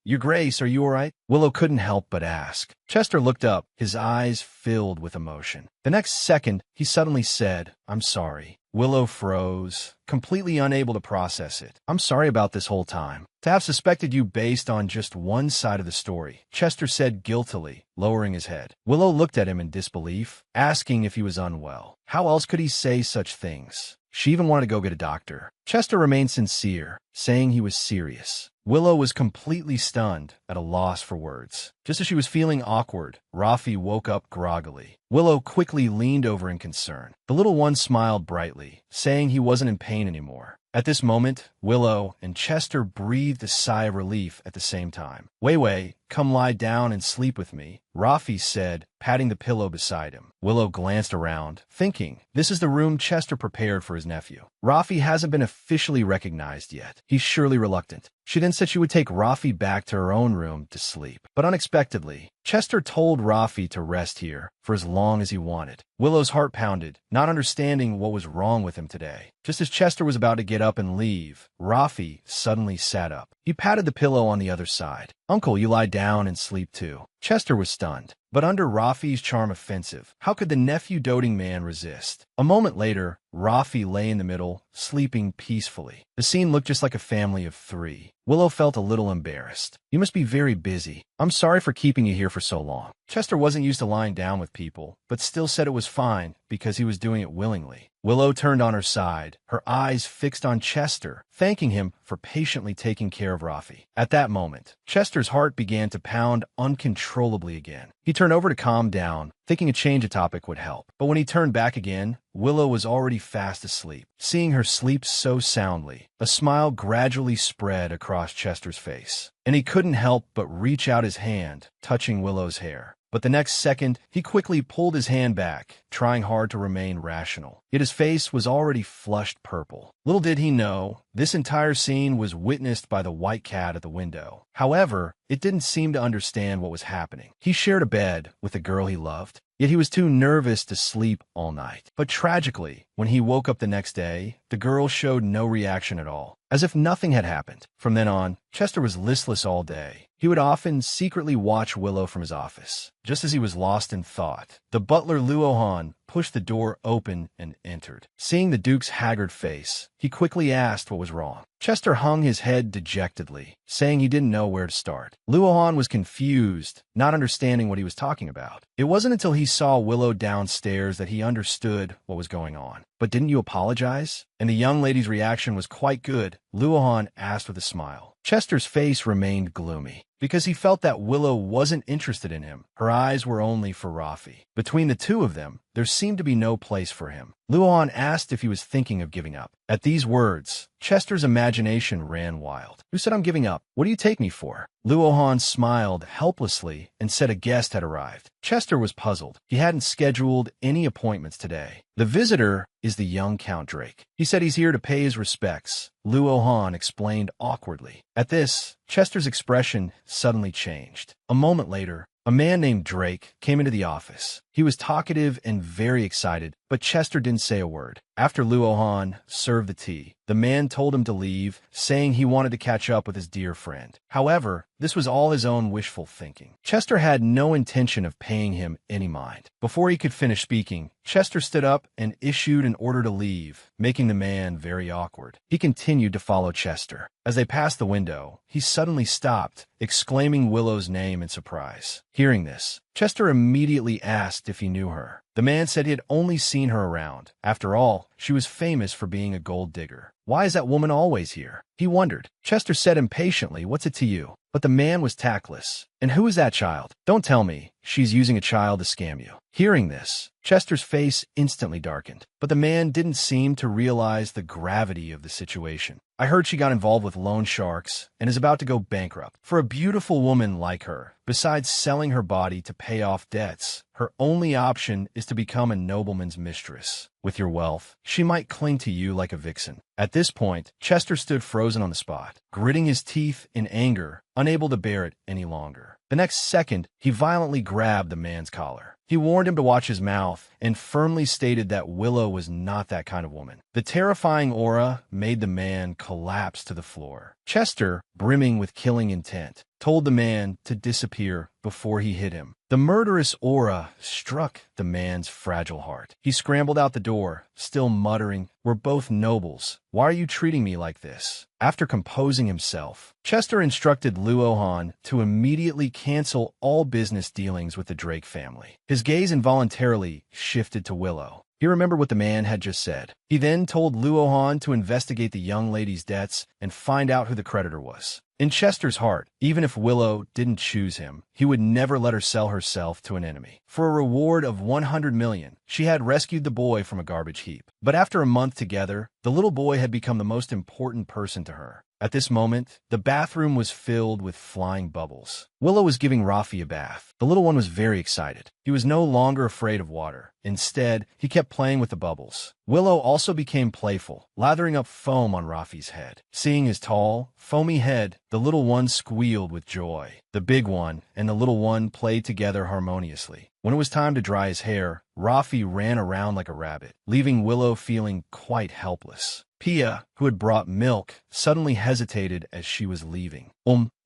Your Grace, are you all right? Willow couldn't help but ask. Chester looked up, his eyes filled with emotion. The next second, he suddenly said, I'm sorry. Willow froze, completely unable to process it. I'm sorry about this whole time. To have suspected you based on just one side of the story, Chester said guiltily, lowering his head. Willow looked at him in disbelief, asking if he was unwell. How else could he say such things? She even wanted to go get a doctor. Chester remained sincere, saying he was serious. Willow was completely stunned, at a loss for words. Just as she was feeling awkward, Rafi woke up groggily. Willow quickly leaned over in concern. The little one smiled brightly, saying he wasn't in pain anymore. At this moment, Willow and Chester breathed a sigh of relief at the same time. Wei, come lie down and sleep with me, Rafi said, patting the pillow beside him. Willow glanced around, thinking, this is the room Chester prepared for his nephew. Rafi hasn't been officially recognized yet. He's surely reluctant. She then said she would take Rafi back to her own room to sleep. But unexpectedly, Chester told Rafi to rest here for as long as he wanted. Willow's heart pounded, not understanding what was wrong with him today. Just as Chester was about to get up and leave, Rafi suddenly sat up. He patted the pillow on the other side. Uncle, you lie down and sleep too. Chester was stunned. But under Rafi's charm offensive, how could the nephew-doting man resist? A moment later, Rafi lay in the middle, sleeping peacefully. The scene looked just like a family of three. Willow felt a little embarrassed. You must be very busy. I'm sorry for keeping you here for so long. Chester wasn't used to lying down with people, but still said it was fine because he was doing it willingly. Willow turned on her side, her eyes fixed on Chester, thanking him for patiently taking care of Rafi. At that moment, Chester's heart began to pound uncontrollably again. He turned over to calm down, thinking a change of topic would help. But when he turned back again, Willow was already fast asleep. Seeing her sleep so soundly, a smile gradually spread across Chester's face, and he couldn't help but reach out his hand, touching Willow's hair. But the next second, he quickly pulled his hand back, trying hard to remain rational. Yet his face was already flushed purple. Little did he know, this entire scene was witnessed by the white cat at the window. However, it didn't seem to understand what was happening. He shared a bed with the girl he loved, yet he was too nervous to sleep all night. But tragically, when he woke up the next day, the girl showed no reaction at all, as if nothing had happened. From then on, Chester was listless all day. He would often secretly watch Willow from his office. Just as he was lost in thought, the butler Luohan pushed the door open and entered. Seeing the Duke's haggard face, he quickly asked what was wrong. Chester hung his head dejectedly, saying he didn't know where to start. Luohan was confused, not understanding what he was talking about. It wasn't until he saw Willow downstairs that he understood what was going on. But didn't you apologize? And the young lady's reaction was quite good, Luohan asked with a smile. Chester's face remained gloomy, because he felt that Willow wasn't interested in him. Her eyes were only for Rafi. Between the two of them, there seemed to be no place for him. Luohan asked if he was thinking of giving up. At these words, Chester's imagination ran wild. Who said I'm giving up? What do you take me for? Luohan smiled helplessly and said a guest had arrived. Chester was puzzled. He hadn't scheduled any appointments today. The visitor is the young Count Drake. He said he's here to pay his respects, Luohan explained awkwardly. At this, Chester's expression suddenly changed. A moment later, a man named Drake came into the office. He was talkative and very excited, but Chester didn't say a word. After Luohan served the tea, the man told him to leave, saying he wanted to catch up with his dear friend. However, this was all his own wishful thinking. Chester had no intention of paying him any mind. Before he could finish speaking, Chester stood up and issued an order to leave, making the man very awkward. He continued to follow Chester. As they passed the window, he suddenly stopped, exclaiming Willow's name in surprise. Hearing this, Chester immediately asked if he knew her. The man said he had only seen her around. After all, she was famous for being a gold digger. Why is that woman always here? He wondered. Chester said impatiently, what's it to you? But the man was tactless. And who is that child? Don't tell me she's using a child to scam you. Hearing this, Chester's face instantly darkened. But the man didn't seem to realize the gravity of the situation. I heard she got involved with loan sharks and is about to go bankrupt. For a beautiful woman like her, besides selling her body to pay off debts, her only option is to become a nobleman's mistress. With your wealth, she might cling to you like a vixen. At this point, Chester stood frozen on the spot, gritting his teeth in anger, unable to bear it any longer. The next second, he violently grabbed the man's collar. He warned him to watch his mouth and firmly stated that Willow was not that kind of woman. The terrifying aura made the man collapse to the floor. Chester, brimming with killing intent, told the man to disappear before he hit him. The murderous aura struck the man's fragile heart. He scrambled out the door, still muttering, "We're both nobles. Why are you treating me like this?" After composing himself, Chester instructed Luohan to immediately cancel all business dealings with the Drake family. His gaze involuntarily shifted to Willow. He remembered what the man had just said. He then told Luohan to investigate the young lady's debts and find out who the creditor was. In Chester's heart, even if Willow didn't choose him, he would never let her sell herself to an enemy. For a reward of 100 million, she had rescued the boy from a garbage heap. But after a month together, the little boy had become the most important person to her. At this moment, the bathroom was filled with flying bubbles. Willow was giving Rafi a bath. The little one was very excited. He was no longer afraid of water. Instead, he kept playing with the bubbles. Willow also became playful, lathering up foam on Rafi's head. Seeing his tall, foamy head, the little one squealed with joy. The big one and the little one played together harmoniously. When it was time to dry his hair, Rafi ran around like a rabbit, leaving Willow feeling quite helpless. Pia, who had brought milk, suddenly hesitated as she was leaving.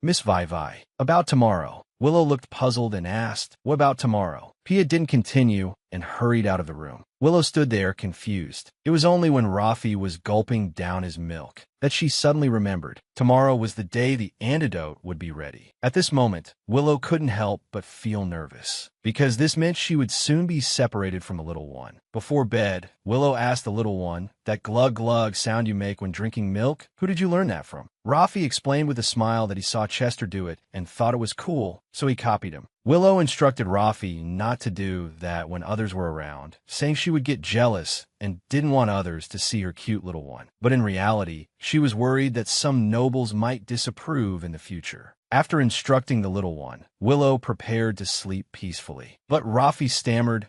Miss Vai, about tomorrow." Willow looked puzzled and asked, "What about tomorrow?" Pia didn't continue and hurried out of the room. Willow stood there, confused. It was only when Rafi was gulping down his milk that she suddenly remembered. Tomorrow was the day the antidote would be ready. At this moment, Willow couldn't help but feel nervous, because this meant she would soon be separated from the little one. Before bed, Willow asked the little one, "That glug-glug sound you make when drinking milk, who did you learn that from?" Rafi explained with a smile that he saw Chester do it and thought it was cool, so he copied him. Willow instructed Rafi not to do that when others were around, saying she would get jealous and didn't want others to see her cute little one. But in reality, she was worried that some nobles might disapprove in the future. After instructing the little one, Willow prepared to sleep peacefully. But Rafi stammered,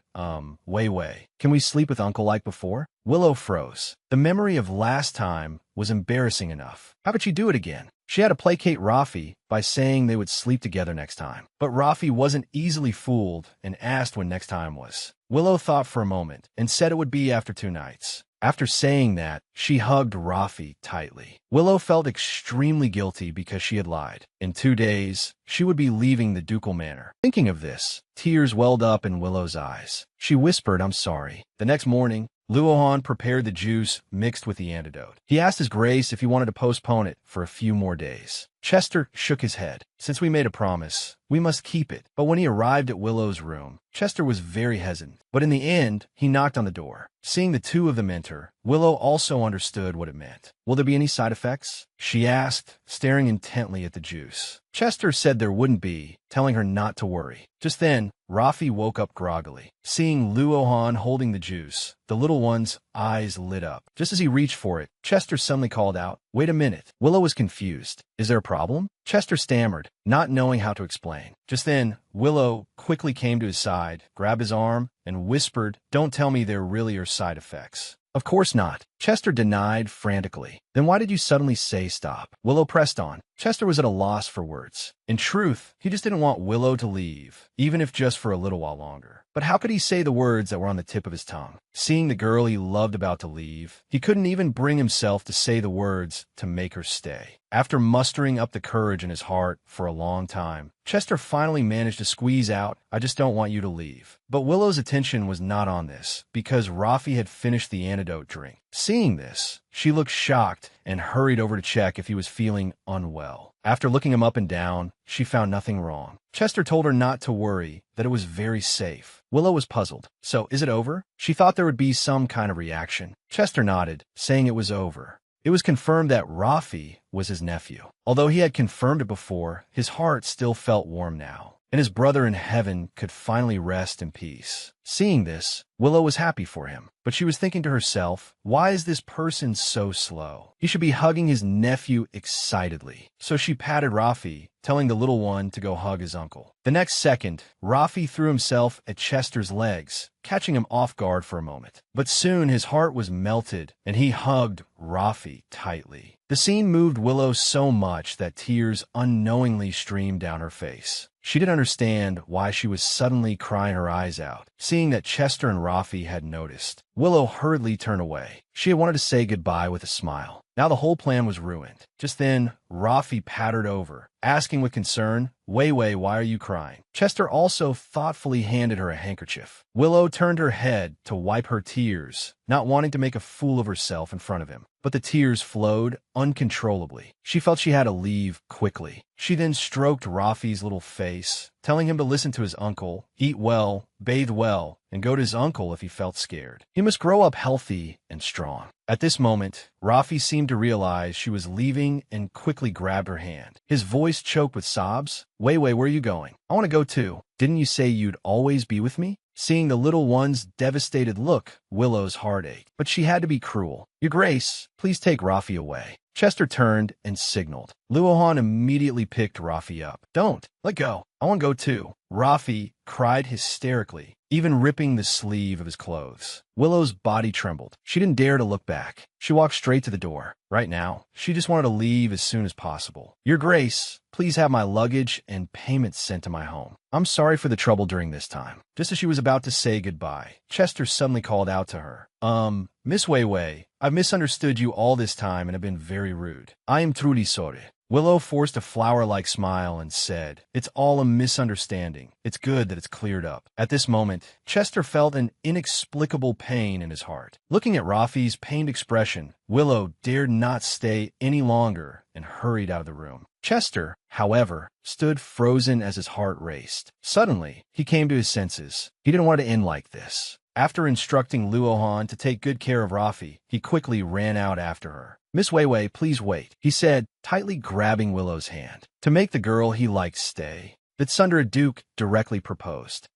Way, can we sleep with Uncle like before?" Willow froze. The memory of last time was embarrassing enough. How could she do it again? She had to placate Rafi by saying they would sleep together next time. But Rafi wasn't easily fooled and asked when next time was. Willow thought for a moment and said it would be after 2 nights. After saying that, she hugged Rafi tightly. Willow felt extremely guilty because she had lied. In 2 days, she would be leaving the ducal manor. Thinking of this, tears welled up in Willow's eyes. She whispered, "I'm sorry." The next morning, Luohan prepared the juice mixed with the antidote. He asked his grace if he wanted to postpone it for a few more days. Chester shook his head. "Since we made a promise, we must keep it." But when he arrived at Willow's room, Chester was very hesitant. But in the end, he knocked on the door. Seeing the two of them enter, Willow also understood what it meant. "Will there be any side effects?" she asked, staring intently at the juice. Chester said there wouldn't be, telling her not to worry. Just then, Rafi woke up groggily. Seeing Luohan holding the juice, the little one's eyes lit up. Just as he reached for it, Chester suddenly called out, "Wait a minute." Willow was confused. "Is there a problem?" Chester stammered, not knowing how to explain. Just then, Willow quickly came to his side, grabbed his arm, and whispered, "Don't tell me there really are side effects." "Of course not," Chester denied frantically. "Then why did you suddenly say stop?" Willow pressed on. Chester was at a loss for words. In truth, he just didn't want Willow to leave, even if just for a little while longer. But how could he say the words that were on the tip of his tongue? Seeing the girl he loved about to leave, he couldn't even bring himself to say the words to make her stay. After mustering up the courage in his heart for a long time, Chester finally managed to squeeze out, "I just don't want you to leave." But Willow's attention was not on this, because Rafi had finished the antidote drink. Seeing this, she looked shocked and hurried over to check if he was feeling unwell. After looking him up and down, she found nothing wrong. Chester told her not to worry, that it was very safe. Willow was puzzled. "So, is it over?" She thought there would be some kind of reaction. Chester nodded, saying it was over. It was confirmed that Rafi was his nephew. Although he had confirmed it before, his heart still felt warm now, and his brother in heaven could finally rest in peace. Seeing this, Willow was happy for him, but she was thinking to herself, why is this person so slow? He should be hugging his nephew excitedly. So she patted Rafi, telling the little one to go hug his uncle. The next second, Rafi threw himself at Chester's legs, catching him off guard for a moment. But soon his heart was melted, and he hugged Rafi tightly. The scene moved Willow so much that tears unknowingly streamed down her face. She didn't understand why she was suddenly crying her eyes out, seeing that Chester and Rafi had noticed. Willow hurriedly turned away. She had wanted to say goodbye with a smile. Now the whole plan was ruined. Just then, Rafi pattered over, asking with concern, Wei, why are you crying? Chester also thoughtfully handed her a handkerchief. Willow turned her head to wipe her tears, not wanting to make a fool of herself in front of him. But the tears flowed uncontrollably. She felt she had to leave quickly. She then stroked Rafi's little face, telling him to listen to his uncle, eat well, bathe well, and go to his uncle if he felt scared. He must grow up healthy and strong. At this moment, Rafi seemed to realize she was leaving and quickly grabbed her hand. His voice choked with sobs. Wei, where are you going? I want to go too. Didn't you say you'd always be with me? Seeing the little one's devastated look, Willow's heart ached. But she had to be cruel. Your Grace, please take Rafi away. Chester turned and signaled. Luohan immediately picked Rafi up. Don't. Let go. I want to go too. Rafi cried hysterically, even ripping the sleeve of his clothes. Willow's body trembled. She didn't dare to look back. She walked straight to the door. Right now, she just wanted to leave as soon as possible. Your Grace, please have my luggage and payments sent to my home. I'm sorry for the trouble during this time. Just as she was about to say goodbye, Chester suddenly called out to her. Miss Wei, I've misunderstood you all this time and have been very rude. I am truly sorry. Willow forced a flower-like smile and said, It's all a misunderstanding. It's good that it's cleared up. At this moment, Chester felt an inexplicable pain in his heart. Looking at Rafi's pained expression, Willow dared not stay any longer and hurried out of the room. Chester, however, stood frozen as his heart raced. Suddenly, he came to his senses. He didn't want to end like this. After instructing Luohan to take good care of Rafi, he quickly ran out after her. Miss Wei, please wait, he said, tightly grabbing Willow's hand. To make the girl he liked stay, the Tsundere Duke directly proposed.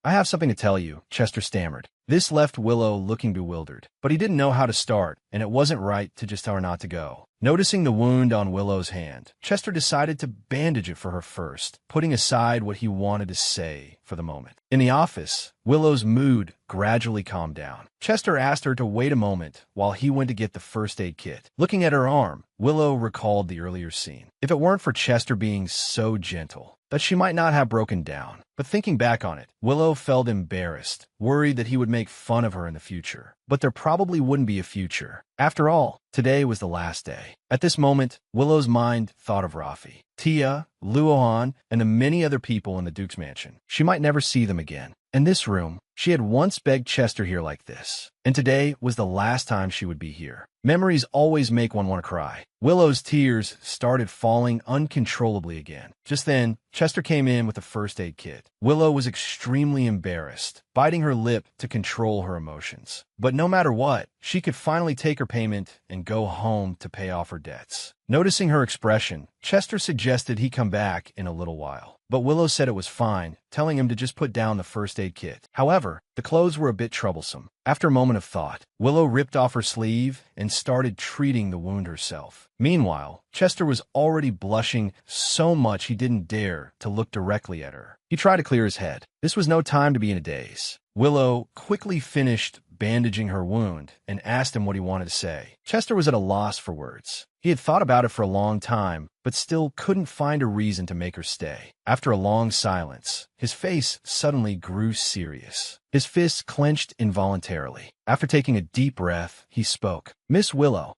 I have something to tell you, Chester stammered. This left Willow looking bewildered, but he didn't know how to start, and it wasn't right to just tell her not to go. Noticing the wound on Willow's hand, Chester decided to bandage it for her first, putting aside what he wanted to say for the moment. In the office, Willow's mood gradually calmed down. Chester asked her to wait a moment while he went to get the first aid kit. Looking at her arm, Willow recalled the earlier scene. If it weren't for Chester being so gentle, that she might not have broken down. But thinking back on it, Willow felt embarrassed, worried that he would make fun of her in the future. But there probably wouldn't be a future. After all, today was the last day. At this moment, Willow's mind thought of Rafi, Tia, Luohan, and the many other people in the Duke's mansion. She might never see them again. In this room, she had once begged Chester here like this, and today was the last time she would be here. Memories always make one want to cry. Willow's tears started falling uncontrollably again. Just then, Chester came in with the first aid kit. Willow was extremely embarrassed, biting her lip to control her emotions. But no matter what, she could finally take her payment and go home to pay off her debts. Noticing her expression, Chester suggested he come back in a little while. But Willow said it was fine, telling him to just put down the first aid kit. However, the clothes were a bit troublesome. After a moment of thought, Willow ripped off her sleeve and started treating the wound herself. Meanwhile, Chester was already blushing so much he didn't dare to look directly at her. He tried to clear his head. This was no time to be in a daze. Willow quickly finished bandaging her wound and asked him what he wanted to say. Chester was at a loss for words. He had thought about it for a long time, but still couldn't find a reason to make her stay. After a long silence, his face suddenly grew serious. His fists clenched involuntarily. After taking a deep breath, he spoke. Miss Willow,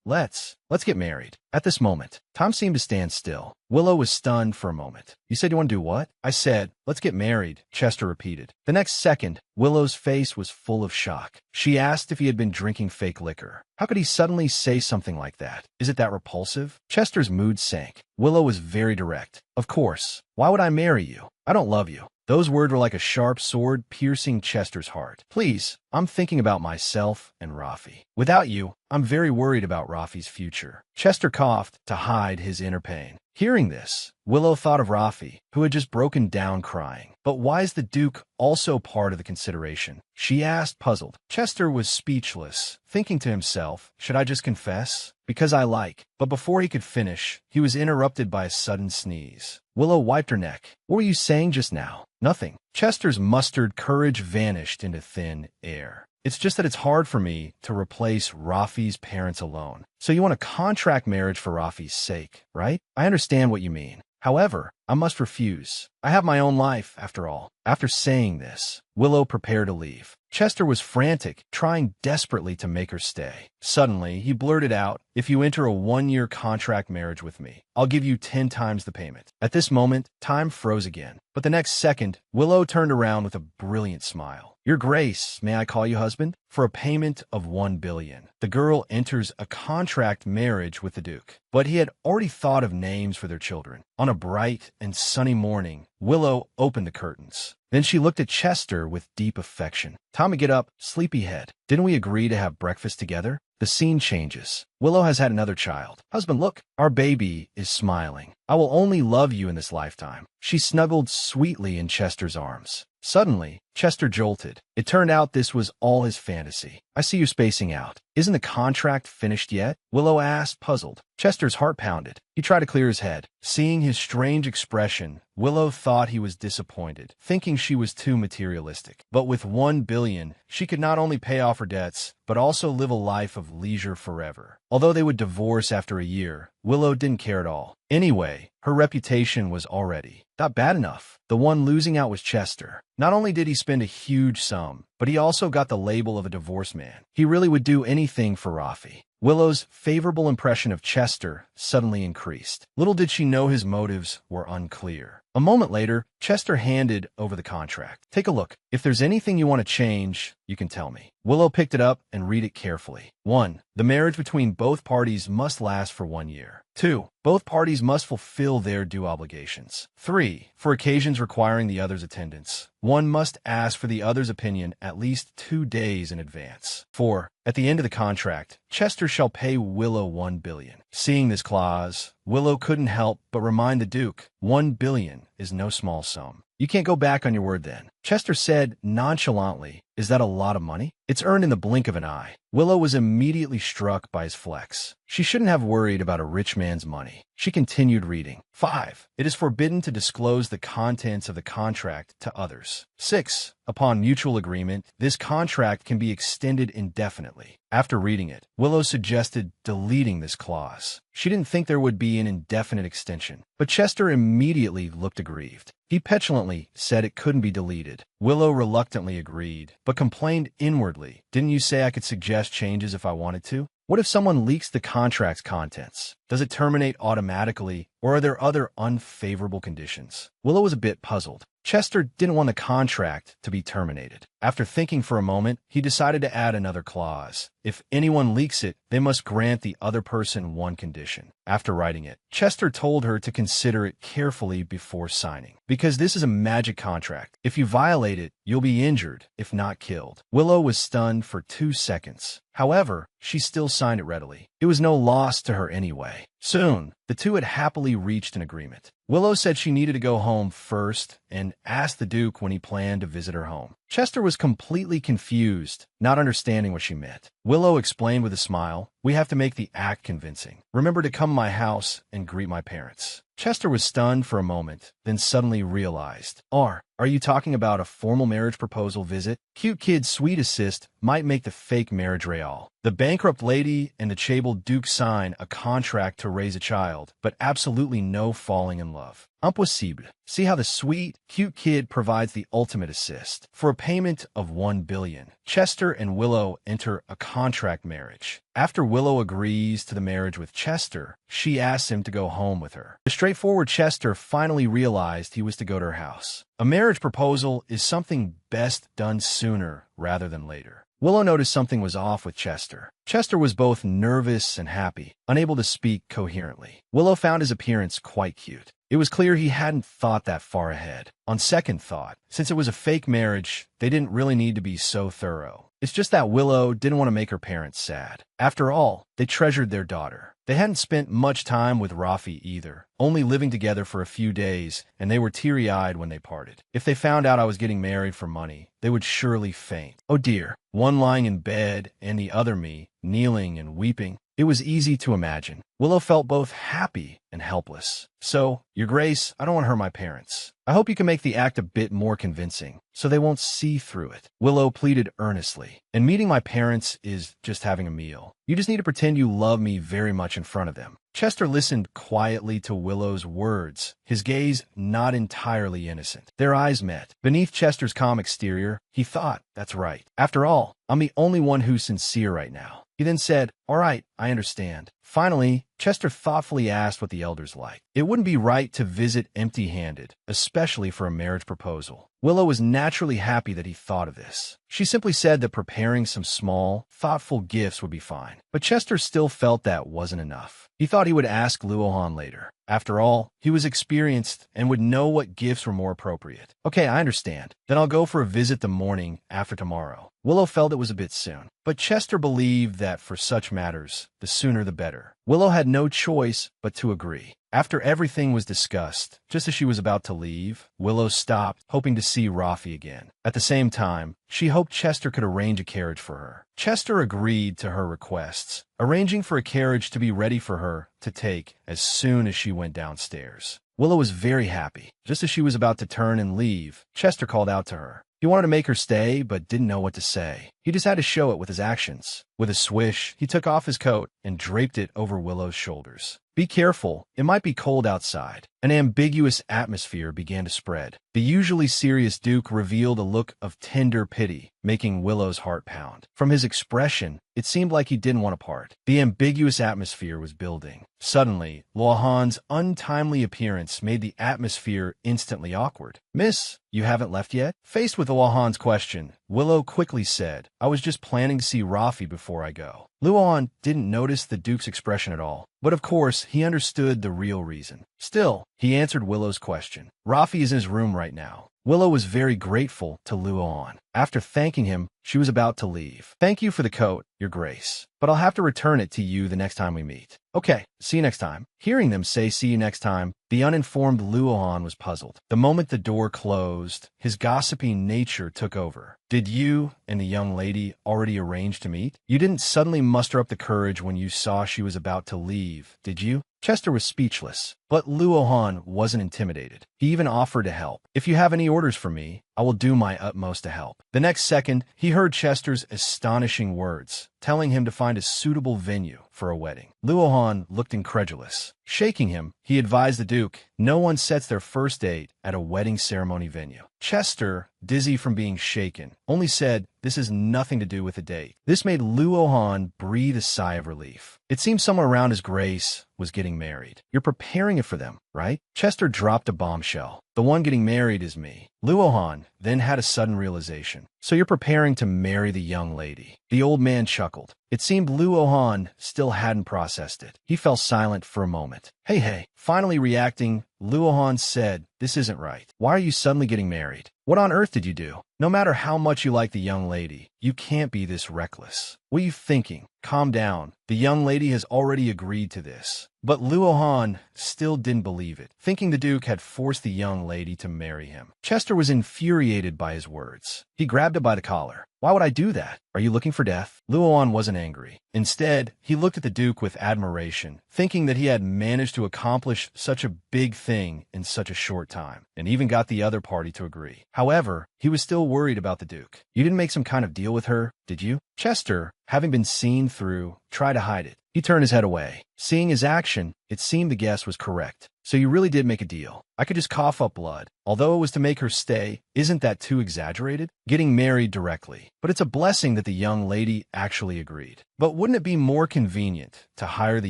let's get married. At this moment, time seemed to stand still. Willow was stunned for a moment. You said you want to do what? I said, let's get married, Chester repeated. The next second, Willow's face was full of shock. She asked if he had been drinking fake liquor. How could he suddenly say something like that? Is it that repulsive? Chester's mood sank. Willow was very direct. Of course. Why would I marry you? I don't love you. Those words were like a sharp sword piercing Chester's heart. Please, I'm thinking about myself and Rafi. Without you, I'm very worried about Rafi's future. Chester coughed to hide his inner pain. Hearing this, Willow thought of Rafi, who had just broken down crying. But why is the Duke also part of the consideration? She asked, puzzled. Chester was speechless, thinking to himself, should I just confess? Because I like. But before he could finish, he was interrupted by a sudden sneeze. Willow wiped her neck. What were you saying just now? Nothing. Chester's mustered courage vanished into thin air. It's just that it's hard for me to replace Rafi's parents alone. So you want a contract marriage for Rafi's sake, right? I understand what you mean. However, I must refuse. I have my own life, after all. After saying this, Willow prepared to leave. Chester was frantic, trying desperately to make her stay. Suddenly, he blurted out, if you enter a 1-year contract marriage with me, I'll give you 10 times the payment. At this moment, time froze again. But the next second, Willow turned around with a brilliant smile. Your Grace, may I call you husband? For a payment of $1 billion. The girl enters a contract marriage with the Duke. But he had already thought of names for their children. On a bright and sunny morning, Willow opened the curtains. Then she looked at Chester with deep affection. Time to get up, sleepyhead. Didn't we agree to have breakfast together? The scene changes. Willow has had another child. Husband, look, our baby is smiling. I will only love you in this lifetime. She snuggled sweetly in Chester's arms. Suddenly, Chester jolted. It turned out this was all his fantasy. I see you spacing out. Isn't the contract finished yet? Willow asked, puzzled. Chester's heart pounded. He tried to clear his head. Seeing his strange expression, Willow thought he was disappointed, thinking she was too materialistic. But with $1 billion, she could not only pay off her debts, but also live a life of leisure forever. Although they would divorce after a year, Willow didn't care at all. Anyway, her reputation was already not bad enough. The one losing out was Chester. Not only did he spend a huge sum, but he also got the label of a divorced man. He really would do anything for Rafi. Willow's favorable impression of Chester suddenly increased. Little did she know his motives were unclear. A moment later, Chester handed over the contract. Take a look. If there's anything you want to change, you can tell me. Willow picked it up and read it carefully. 1. The marriage between both parties must last for 1 year. 2. Both parties must fulfill their due obligations. 3. For occasions requiring the other's attendance, one must ask for the other's opinion at least 2 days in advance. 4. At the end of the contract, Chester shall pay Willow $1 billion. Seeing this clause, Willow couldn't help but remind the Duke, $1 billion is no small sum. You can't go back on your word then. Chester said nonchalantly, is that a lot of money? It's earned in the blink of an eye. Willow was immediately struck by his flex. She shouldn't have worried about a rich man's money. She continued reading. 5. It is forbidden to disclose the contents of the contract to others. 6. Upon mutual agreement, this contract can be extended indefinitely. After reading it, Willow suggested deleting this clause. She didn't think there would be an indefinite extension, but Chester immediately looked aggrieved. He petulantly said it couldn't be deleted. Willow reluctantly agreed, but complained inwardly. Didn't you say I could suggest changes if I wanted to? What if someone leaks the contract's contents? Does it terminate automatically, or are there other unfavorable conditions? Willow was a bit puzzled. Chester didn't want the contract to be terminated. After thinking for a moment, he decided to add another clause. If anyone leaks it, they must grant the other person one condition. After writing it, Chester told her to consider it carefully before signing. Because this is a magic contract. If you violate it, you'll be injured, if not killed. Willow was stunned for 2 seconds. However, she still signed it readily. It was no loss to her anyway. Soon, the two had happily reached an agreement. Willow said she needed to go home first and asked the Duke when he planned to visit her home. Chester was completely confused, not understanding what she meant. Willow explained with a smile, we have to make the act convincing. Remember to come to my house and greet my parents. Chester was stunned for a moment, then suddenly realized, are you talking about a formal marriage proposal visit? Cute kid's sweet assist might make the fake marriage real. The bankrupt lady and the chabled Duke sign a contract to raise a child, but absolutely no falling in love. Impossible. See how the sweet, cute kid provides the ultimate assist. For a payment of $1 billion, Chester and Willow enter a contract marriage. After Willow agrees to the marriage with Chester, she asks him to go home with her. The straightforward Chester finally realized he was to go to her house. A marriage proposal is something best done sooner rather than later. Willow noticed something was off with Chester. Chester was both nervous and happy, unable to speak coherently. Willow found his appearance quite cute. It was clear he hadn't thought that far ahead. On second thought, since it was a fake marriage, they didn't really need to be so thorough. It's just that Willow didn't want to make her parents sad. After all, they treasured their daughter. They hadn't spent much time with Rafi either, only living together for a few days, and they were teary-eyed when they parted. If they found out I was getting married for money, they would surely faint. Oh dear, one lying in bed and the other me, kneeling and weeping. It was easy to imagine. Willow felt both happy and helpless. So, Your Grace, I don't want to hurt my parents. I hope you can make the act a bit more convincing, so they won't see through it. Willow pleaded earnestly. And meeting my parents is just having a meal. You just need to pretend you love me very much in front of them. Chester listened quietly to Willow's words, his gaze not entirely innocent. Their eyes met. Beneath Chester's calm exterior, he thought, that's right. After all, I'm the only one who's sincere right now. He then said, all right, I understand. Finally, Chester thoughtfully asked what the elders liked. It wouldn't be right to visit empty-handed, especially for a marriage proposal. Willow was naturally happy that he thought of this. She simply said that preparing some small, thoughtful gifts would be fine. But Chester still felt that wasn't enough. He thought he would ask Luohan later. After all, he was experienced and would know what gifts were more appropriate. Okay, I understand. Then I'll go for a visit the morning after tomorrow. Willow felt it was a bit soon, but Chester believed that for such matters, the sooner the better. Willow had no choice but to agree. After everything was discussed, just as she was about to leave, Willow stopped, hoping to see Rafi again. At the same time, she hoped Chester could arrange a carriage for her. Chester agreed to her requests, arranging for a carriage to be ready for her to take as soon as she went downstairs. Willow was very happy. Just as she was about to turn and leave, Chester called out to her. He wanted to make her stay, but didn't know what to say. He just had to show it with his actions. With a swish, he took off his coat and draped it over Willow's shoulders. Be careful, it might be cold outside. An ambiguous atmosphere began to spread. The usually serious Duke revealed a look of tender pity, making Willow's heart pound. From his expression, it seemed like he didn't want to part. The ambiguous atmosphere was building. Suddenly, Luohan's untimely appearance made the atmosphere instantly awkward. Miss, you haven't left yet? Faced with Luohan's question, Willow quickly said, I was just planning to see Rafi before I go. Luohan didn't notice the Duke's expression at all, but of course, he understood the real reason. Still, he answered Willow's question. Rafi is in his room right now. Willow was very grateful to Luohan. After thanking him, she was about to leave. Thank you for the coat, Your Grace, but I'll have to return it to you the next time we meet. Okay, see you next time. Hearing them say see you next time, the uninformed Luohan was puzzled. The moment the door closed, his gossiping nature took over. Did you and the young lady already arrange to meet? You didn't suddenly muster up the courage when you saw she was about to leave, did you? Chester was speechless, but Luohan wasn't intimidated. He even offered to help. If you have any orders for me, I will do my utmost to help. The next second, he heard Chester's astonishing words, telling him to find a suitable venue for a wedding. Luohan looked incredulous. Shaking him, he advised the Duke, no one sets their first date at a wedding ceremony venue. Chester, dizzy from being shaken, only said, this has nothing to do with the date. This made Luohan breathe a sigh of relief. It seemed someone around his grace was getting married. You're preparing it for them, right? Chester dropped a bombshell. The one getting married is me. Luohan then had a sudden realization. So you're preparing to marry the young lady. The old man chuckled. It seemed Luohan still hadn't processed it. He fell silent for a moment. Hey. Finally reacting, Luohan said, this isn't right. Why are you suddenly getting married? What on earth did you do? No matter how much you like the young lady, you can't be this reckless. What are you thinking? Calm down. The young lady has already agreed to this. But Luohan still didn't believe it, thinking the Duke had forced the young lady to marry him. Chester was infuriated by his words. He grabbed her by the collar. Why would I do that? Are you looking for death? Luohan wasn't angry. Instead, he looked at the Duke with admiration, thinking that he had managed to accomplish such a big thing in such a short time, and even got the other party to agree. However, he was still worried about the Duke. You didn't make some kind of deal with her, did you? Chester, having been seen through, tried to hide it. He turned his head away. Seeing his action, it seemed the guess was correct. So you really did make a deal. I could just cough up blood. Although it was to make her stay, isn't that too exaggerated? Getting married directly. But it's a blessing that the young lady actually agreed. But wouldn't it be more convenient to hire the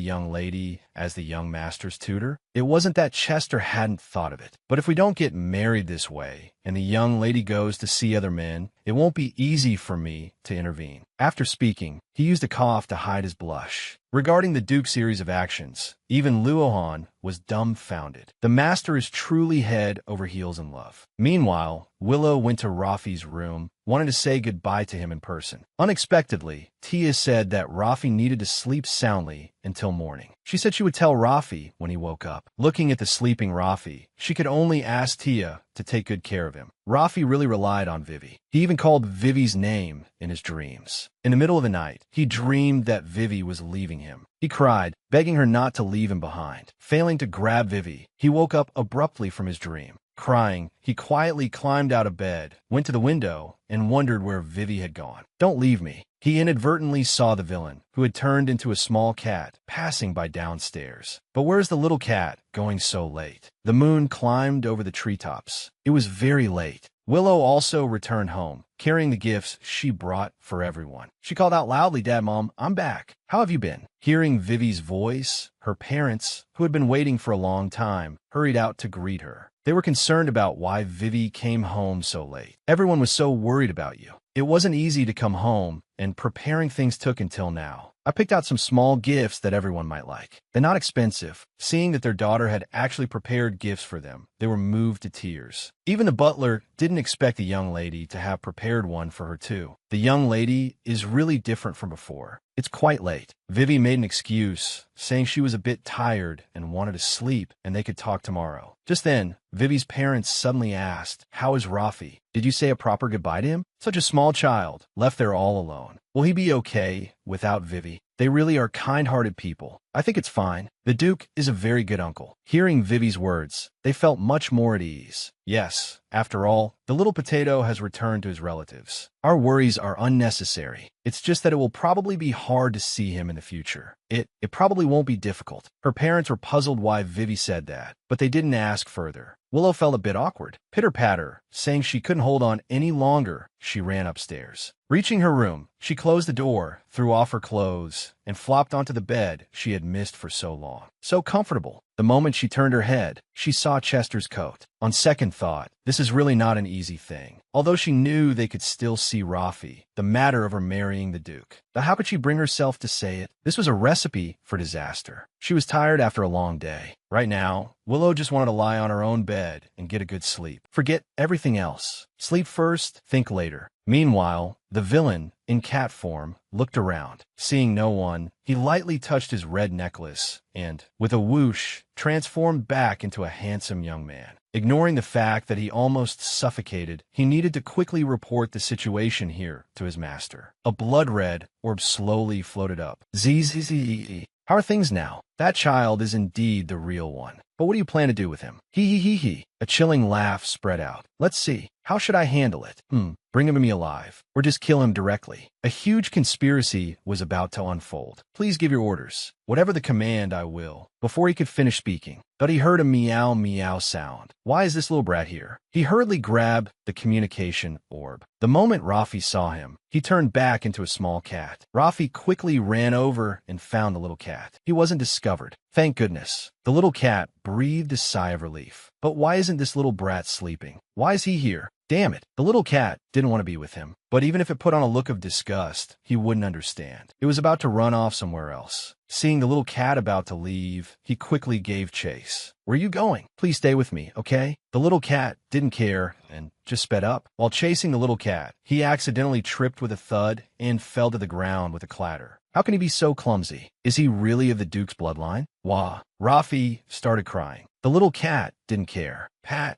young lady as the young master's tutor? It wasn't that Chester hadn't thought of it. But if we don't get married this way, and the young lady goes to see other men, it won't be easy for me to intervene. After speaking, he used a cough to hide his blush. Regarding the Duke's series of actions, even Luohan was dumbfounded. The master is truly head over heels in love. Meanwhile, Willow went to Rafi's room, wanted to say goodbye to him in person. Unexpectedly, Tia said that Rafi needed to sleep soundly until morning. She said she would tell Rafi when he woke up. Looking at the sleeping Rafi, she could only ask Tia to take good care of him. Rafi really relied on Vivi. He even called Vivi's name in his dreams. In the middle of the night, he dreamed that Vivi was leaving him. He cried, begging her not to leave him behind. Failing to grab Vivi, he woke up abruptly from his dream. Crying, he quietly climbed out of bed, went to the window, and wondered where Vivi had gone. "Don't leave me." He inadvertently saw the villain, who had turned into a small cat, passing by downstairs. But where's the little cat going so late? The moon climbed over the treetops. It was very late. Willow also returned home, carrying the gifts she brought for everyone. She called out loudly, "Dad, Mom, I'm back. How have you been?" Hearing Vivi's voice, her parents, who had been waiting for a long time, hurried out to greet her. They were concerned about why Vivi came home so late. "Everyone was so worried about you. It wasn't easy to come home, and preparing things took until now. I picked out some small gifts that everyone might like. They're not expensive." Seeing that their daughter had actually prepared gifts for them, they were moved to tears. Even the butler didn't expect the young lady to have prepared one for her too. The young lady is really different from before. It's quite late. Vivi made an excuse, saying she was a bit tired and wanted to sleep and they could talk tomorrow. Just then, Vivi's parents suddenly asked, "How is Rafi? Did you say a proper goodbye to him?" Such a small child, left there all alone. Will he be okay without Vivi? They really are kind-hearted people. I think it's fine. The Duke is a very good uncle. Hearing Vivi's words, they felt much more at ease. Yes, after all, the little potato has returned to his relatives. Our worries are unnecessary. It's just that it will probably be hard to see him in the future. It probably won't be difficult. Her parents were puzzled why Vivi said that, but they didn't ask further. Willow felt a bit awkward. Pitter-patter, saying she couldn't hold on any longer, she ran upstairs. Reaching her room, she closed the door, threw off her clothes, and flopped onto the bed she had missed for so long. So comfortable. The moment she turned her head, she saw Chester's coat. On second thought, this is really not an easy thing. Although she knew they could still see Rafi, the matter of her marrying the Duke. Now how could she bring herself to say it? This was a recipe for disaster. She was tired after a long day. Right now, Willow just wanted to lie on her own bed and get a good sleep. Forget everything else. Sleep first, think later. Meanwhile, the villain, in cat form, looked around. Seeing no one, he lightly touched his red necklace and, with a whoosh, transformed back into a handsome young man. Ignoring the fact that he almost suffocated, he needed to quickly report the situation here to his master. A blood-red orb slowly floated up. Zzz. How are things now? That child is indeed the real one. But what do you plan to do with him? He. A chilling laugh spread out. Let's see. How should I handle it? Bring him to me alive, or just kill him directly. A huge conspiracy was about to unfold. Please give your orders. Whatever the command, I will. Before he could finish speaking, but he heard a meow sound. Why is this little brat here? He hurriedly grabbed the communication orb. The moment Rafi saw him, he turned back into a small cat. Rafi quickly ran over and found the little cat. He wasn't discovered. Thank goodness. The little cat breathed a sigh of relief. But why isn't this little brat sleeping? Why is he here? Damn it. The little cat didn't want to be with him. But even if it put on a look of disgust, he wouldn't understand. It was about to run off somewhere else. Seeing the little cat about to leave, he quickly gave chase. Where are you going? Please stay with me, okay? The little cat didn't care and just sped up. While chasing the little cat, he accidentally tripped with a thud and fell to the ground with a clatter. How can he be so clumsy? Is he really of the Duke's bloodline? Wah. Rafi started crying. The little cat didn't care. Pat.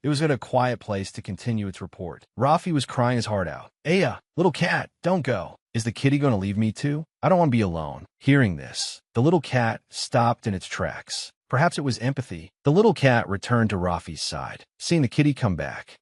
It was at a quiet place to continue its report. Rafi was crying his heart out. Aya, little cat, don't go. Is the kitty going to leave me too? I don't want to be alone. Hearing this, the little cat stopped in its tracks. Perhaps it was empathy. The little cat returned to Rafi's side. Seeing the kitty come back,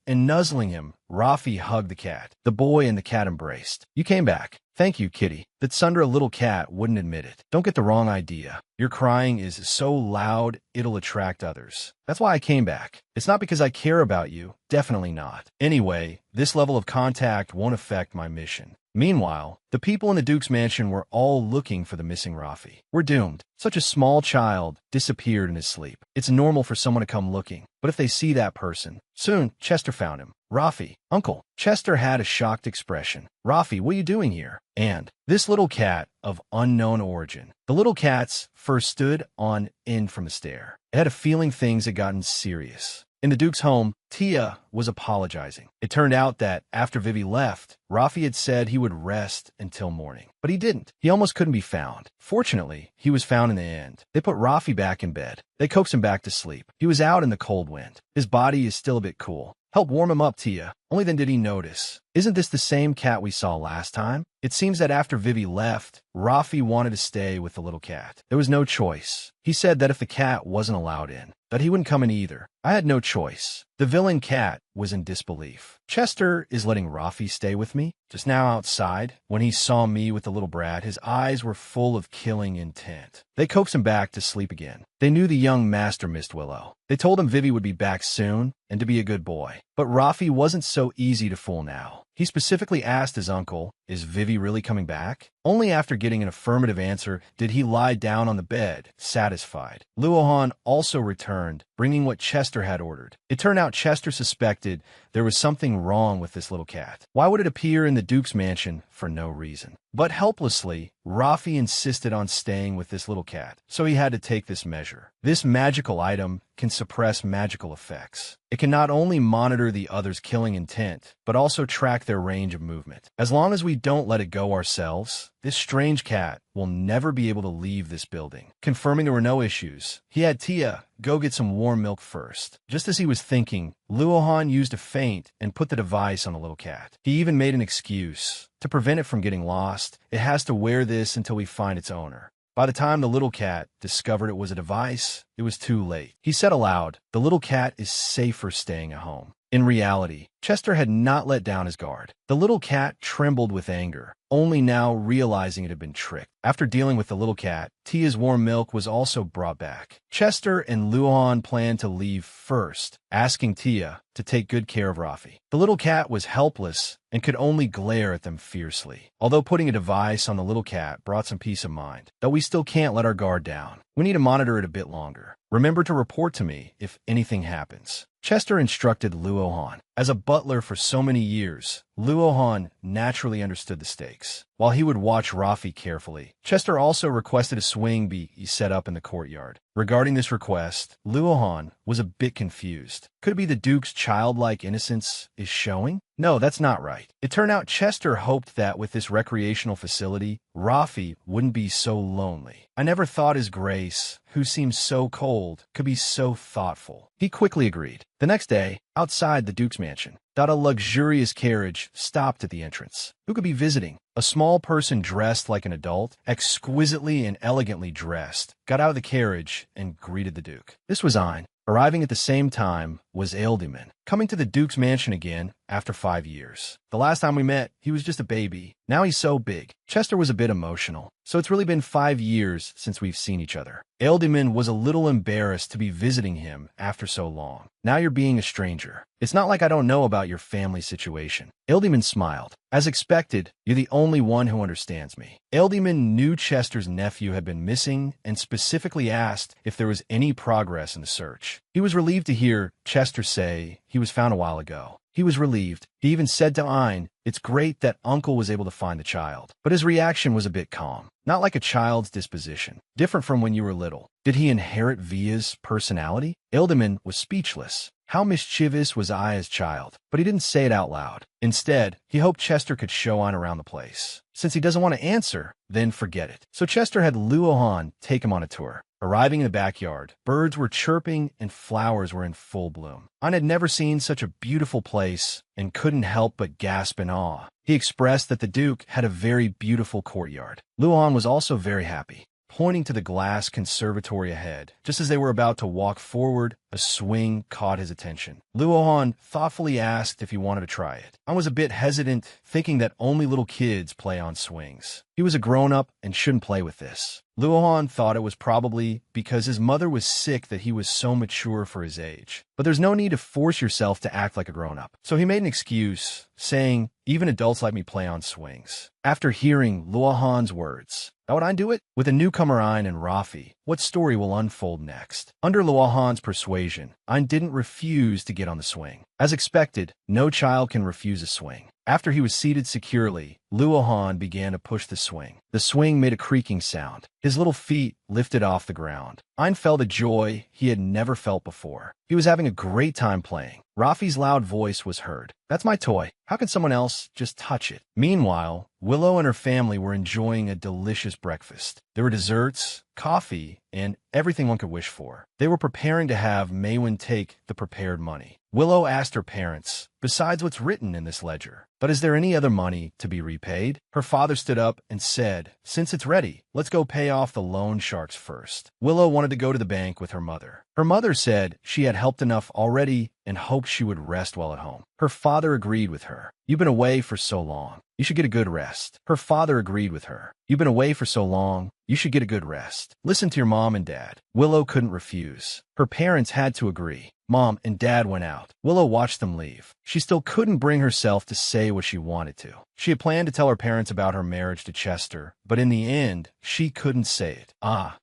and nuzzling him, Rafi hugged the cat. The boy and the cat embraced. You came back. Thank you, kitty. That Sundra little cat wouldn't admit it. Don't get the wrong idea. Your crying is so loud, it'll attract others. That's why I came back. It's not because I care about you. Definitely not. Anyway, this level of contact won't affect my mission. Meanwhile, the people in the Duke's mansion were all looking for the missing Rafi. We're doomed. Such a small child disappeared in his sleep. It's normal for someone to come looking, but if they see that person. Soon, Chester found him. Rafi, uncle. Chester had a shocked expression. Rafi, what are you doing here? And this little cat of unknown origin. The little cats first stood on end from the stair. It had a feeling things had gotten serious. In the Duke's home, Tia was apologizing. It turned out that after Vivi left, Rafi had said he would rest until morning. But he didn't. He almost couldn't be found. Fortunately, he was found in the end. They put Rafi back in bed. They coaxed him back to sleep. He was out in the cold wind. His body is still a bit cool. Help warm him up, Tia. Only then did he notice. Isn't this the same cat we saw last time? It seems that after Vivi left, Rafi wanted to stay with the little cat. There was no choice. He said that if the cat wasn't allowed in, that he wouldn't come in either. I had no choice. The villain cat was in disbelief. Chester is letting Rafi stay with me? Just now outside, when he saw me with the little brat, his eyes were full of killing intent. They coaxed him back to sleep again. They knew the young master missed Willow. They told him Vivi would be back soon and to be a good boy. But Rafi wasn't so easy to fool now. He specifically asked his uncle, is Vivi really coming back? Only after getting an affirmative answer did he lie down on the bed, satisfied. Luohan also returned, bringing what Chester had ordered. It turned out Chester suspected there was something wrong with this little cat. Why would it appear in the Duke's mansion for no reason? But helplessly, Rafi insisted on staying with this little cat, so he had to take this measure. This magical item can suppress magical effects. It can not only monitor the other's killing intent, but also track their range of movement. As long as we don't let it go ourselves, this strange cat will never be able to leave this building. Confirming there were no issues, he had Tia go get some warm milk first. Just as he was thinking, Luohan used a feint and put the device on the little cat. He even made an excuse. To prevent it from getting lost, it has to wear this until we find its owner. By the time the little cat discovered it was a device, it was too late. He said aloud, the little cat is safer staying at home. In reality, Chester had not let down his guard. The little cat trembled with anger, only now realizing it had been tricked. After dealing with the little cat, Tia's warm milk was also brought back. Chester and Luohan planned to leave first, asking Tia to take good care of Rafi. The little cat was helpless and could only glare at them fiercely. Although putting a device on the little cat brought some peace of mind, though we still can't let our guard down. We need to monitor it a bit longer. Remember to report to me if anything happens. Chester instructed Luohan. As a butler for so many years, Luohan naturally understood the stakes. While he would watch Rafi carefully, Chester also requested a swing be set up in the courtyard. Regarding this request, Luohan was a bit confused. Could it be the Duke's childlike innocence is showing? No, that's not right. It turned out Chester hoped that with this recreational facility, Rafi wouldn't be so lonely. I never thought His Grace, who seems so cold, could be so thoughtful. He quickly agreed. The next day, outside the Duke's mansion, a luxurious carriage stopped at the entrance. Who could be visiting? A small person dressed like an adult, exquisitely and elegantly dressed, got out of the carriage and greeted the Duke. This was Ein. Arriving at the same time was Ealdimon, coming to the Duke's mansion again after 5 years. The last time we met, he was just a baby. Now he's so big. Chester was a bit emotional. So it's really been 5 years since we've seen each other. Ealdimon was a little embarrassed to be visiting him after so long. Now you're being a stranger. It's not like I don't know about your family situation. Ealdimon smiled. As expected, you're the only one who understands me. Ealdimon knew Chester's nephew had been missing and specifically asked if there was any progress in the search. He was relieved to hear Chester say he was found a while ago. He was relieved. He even said to Ein, it's great that Uncle was able to find the child. But his reaction was a bit calm. Not like a child's disposition. Different from when you were little. Did he inherit Via's personality? Ealdimon was speechless. How mischievous was I as child? But he didn't say it out loud. Instead, he hoped Chester could show Ein around the place. Since he doesn't want to answer, then forget it. So Chester had Luohan take him on a tour. Arriving in the backyard, birds were chirping and flowers were in full bloom. Ein had never seen such a beautiful place and couldn't help but gasp in awe. He expressed that the Duke had a very beautiful courtyard. Luohan was also very happy. pointing to the glass conservatory ahead. Just as they were about to walk forward, a swing caught his attention. Luohan thoughtfully asked if he wanted to try it. I was a bit hesitant, thinking that only little kids play on swings. He was a grown-up and shouldn't play with this. Luohan thought it was probably because his mother was sick that he was so mature for his age. But there's no need to force yourself to act like a grown-up. So he made an excuse, saying, "Even adults let me play on swings." After hearing Luohan's words, how would I do it? With a newcomer Ein and Rafi, what story will unfold next? Under Luohan's persuasion, Ein didn't refuse to get on the swing. As expected, no child can refuse a swing. After he was seated securely, Luohan began to push the swing. The swing made a creaking sound. His little feet lifted off the ground. Ein felt a joy he had never felt before. He was having a great time playing. Rafi's loud voice was heard. "That's my toy. How can someone else just touch it?" Meanwhile, Willow and her family were enjoying a delicious breakfast. There were desserts, coffee, and everything one could wish for. They were preparing to have Maywin take the prepared money. Willow asked her parents, "Besides what's written in this ledger, but is there any other money to be repaid?" Her father stood up and said, "Since it's ready, let's go pay off the loan sharks first." Willow wanted to go to the bank with her mother. Her mother said she had helped enough already and hoped she would rest while at home. Her father agreed with her. "You've been away for so long. You should get a good rest." Her father agreed with her. "You've been away for so long. You should get a good rest. Listen to your mom and dad." Willow couldn't refuse. Her parents had to agree. Mom and Dad went out. Willow watched them leave. She still couldn't bring herself to say what she wanted to. She had planned to tell her parents about her marriage to Chester, but in the end, she couldn't say it.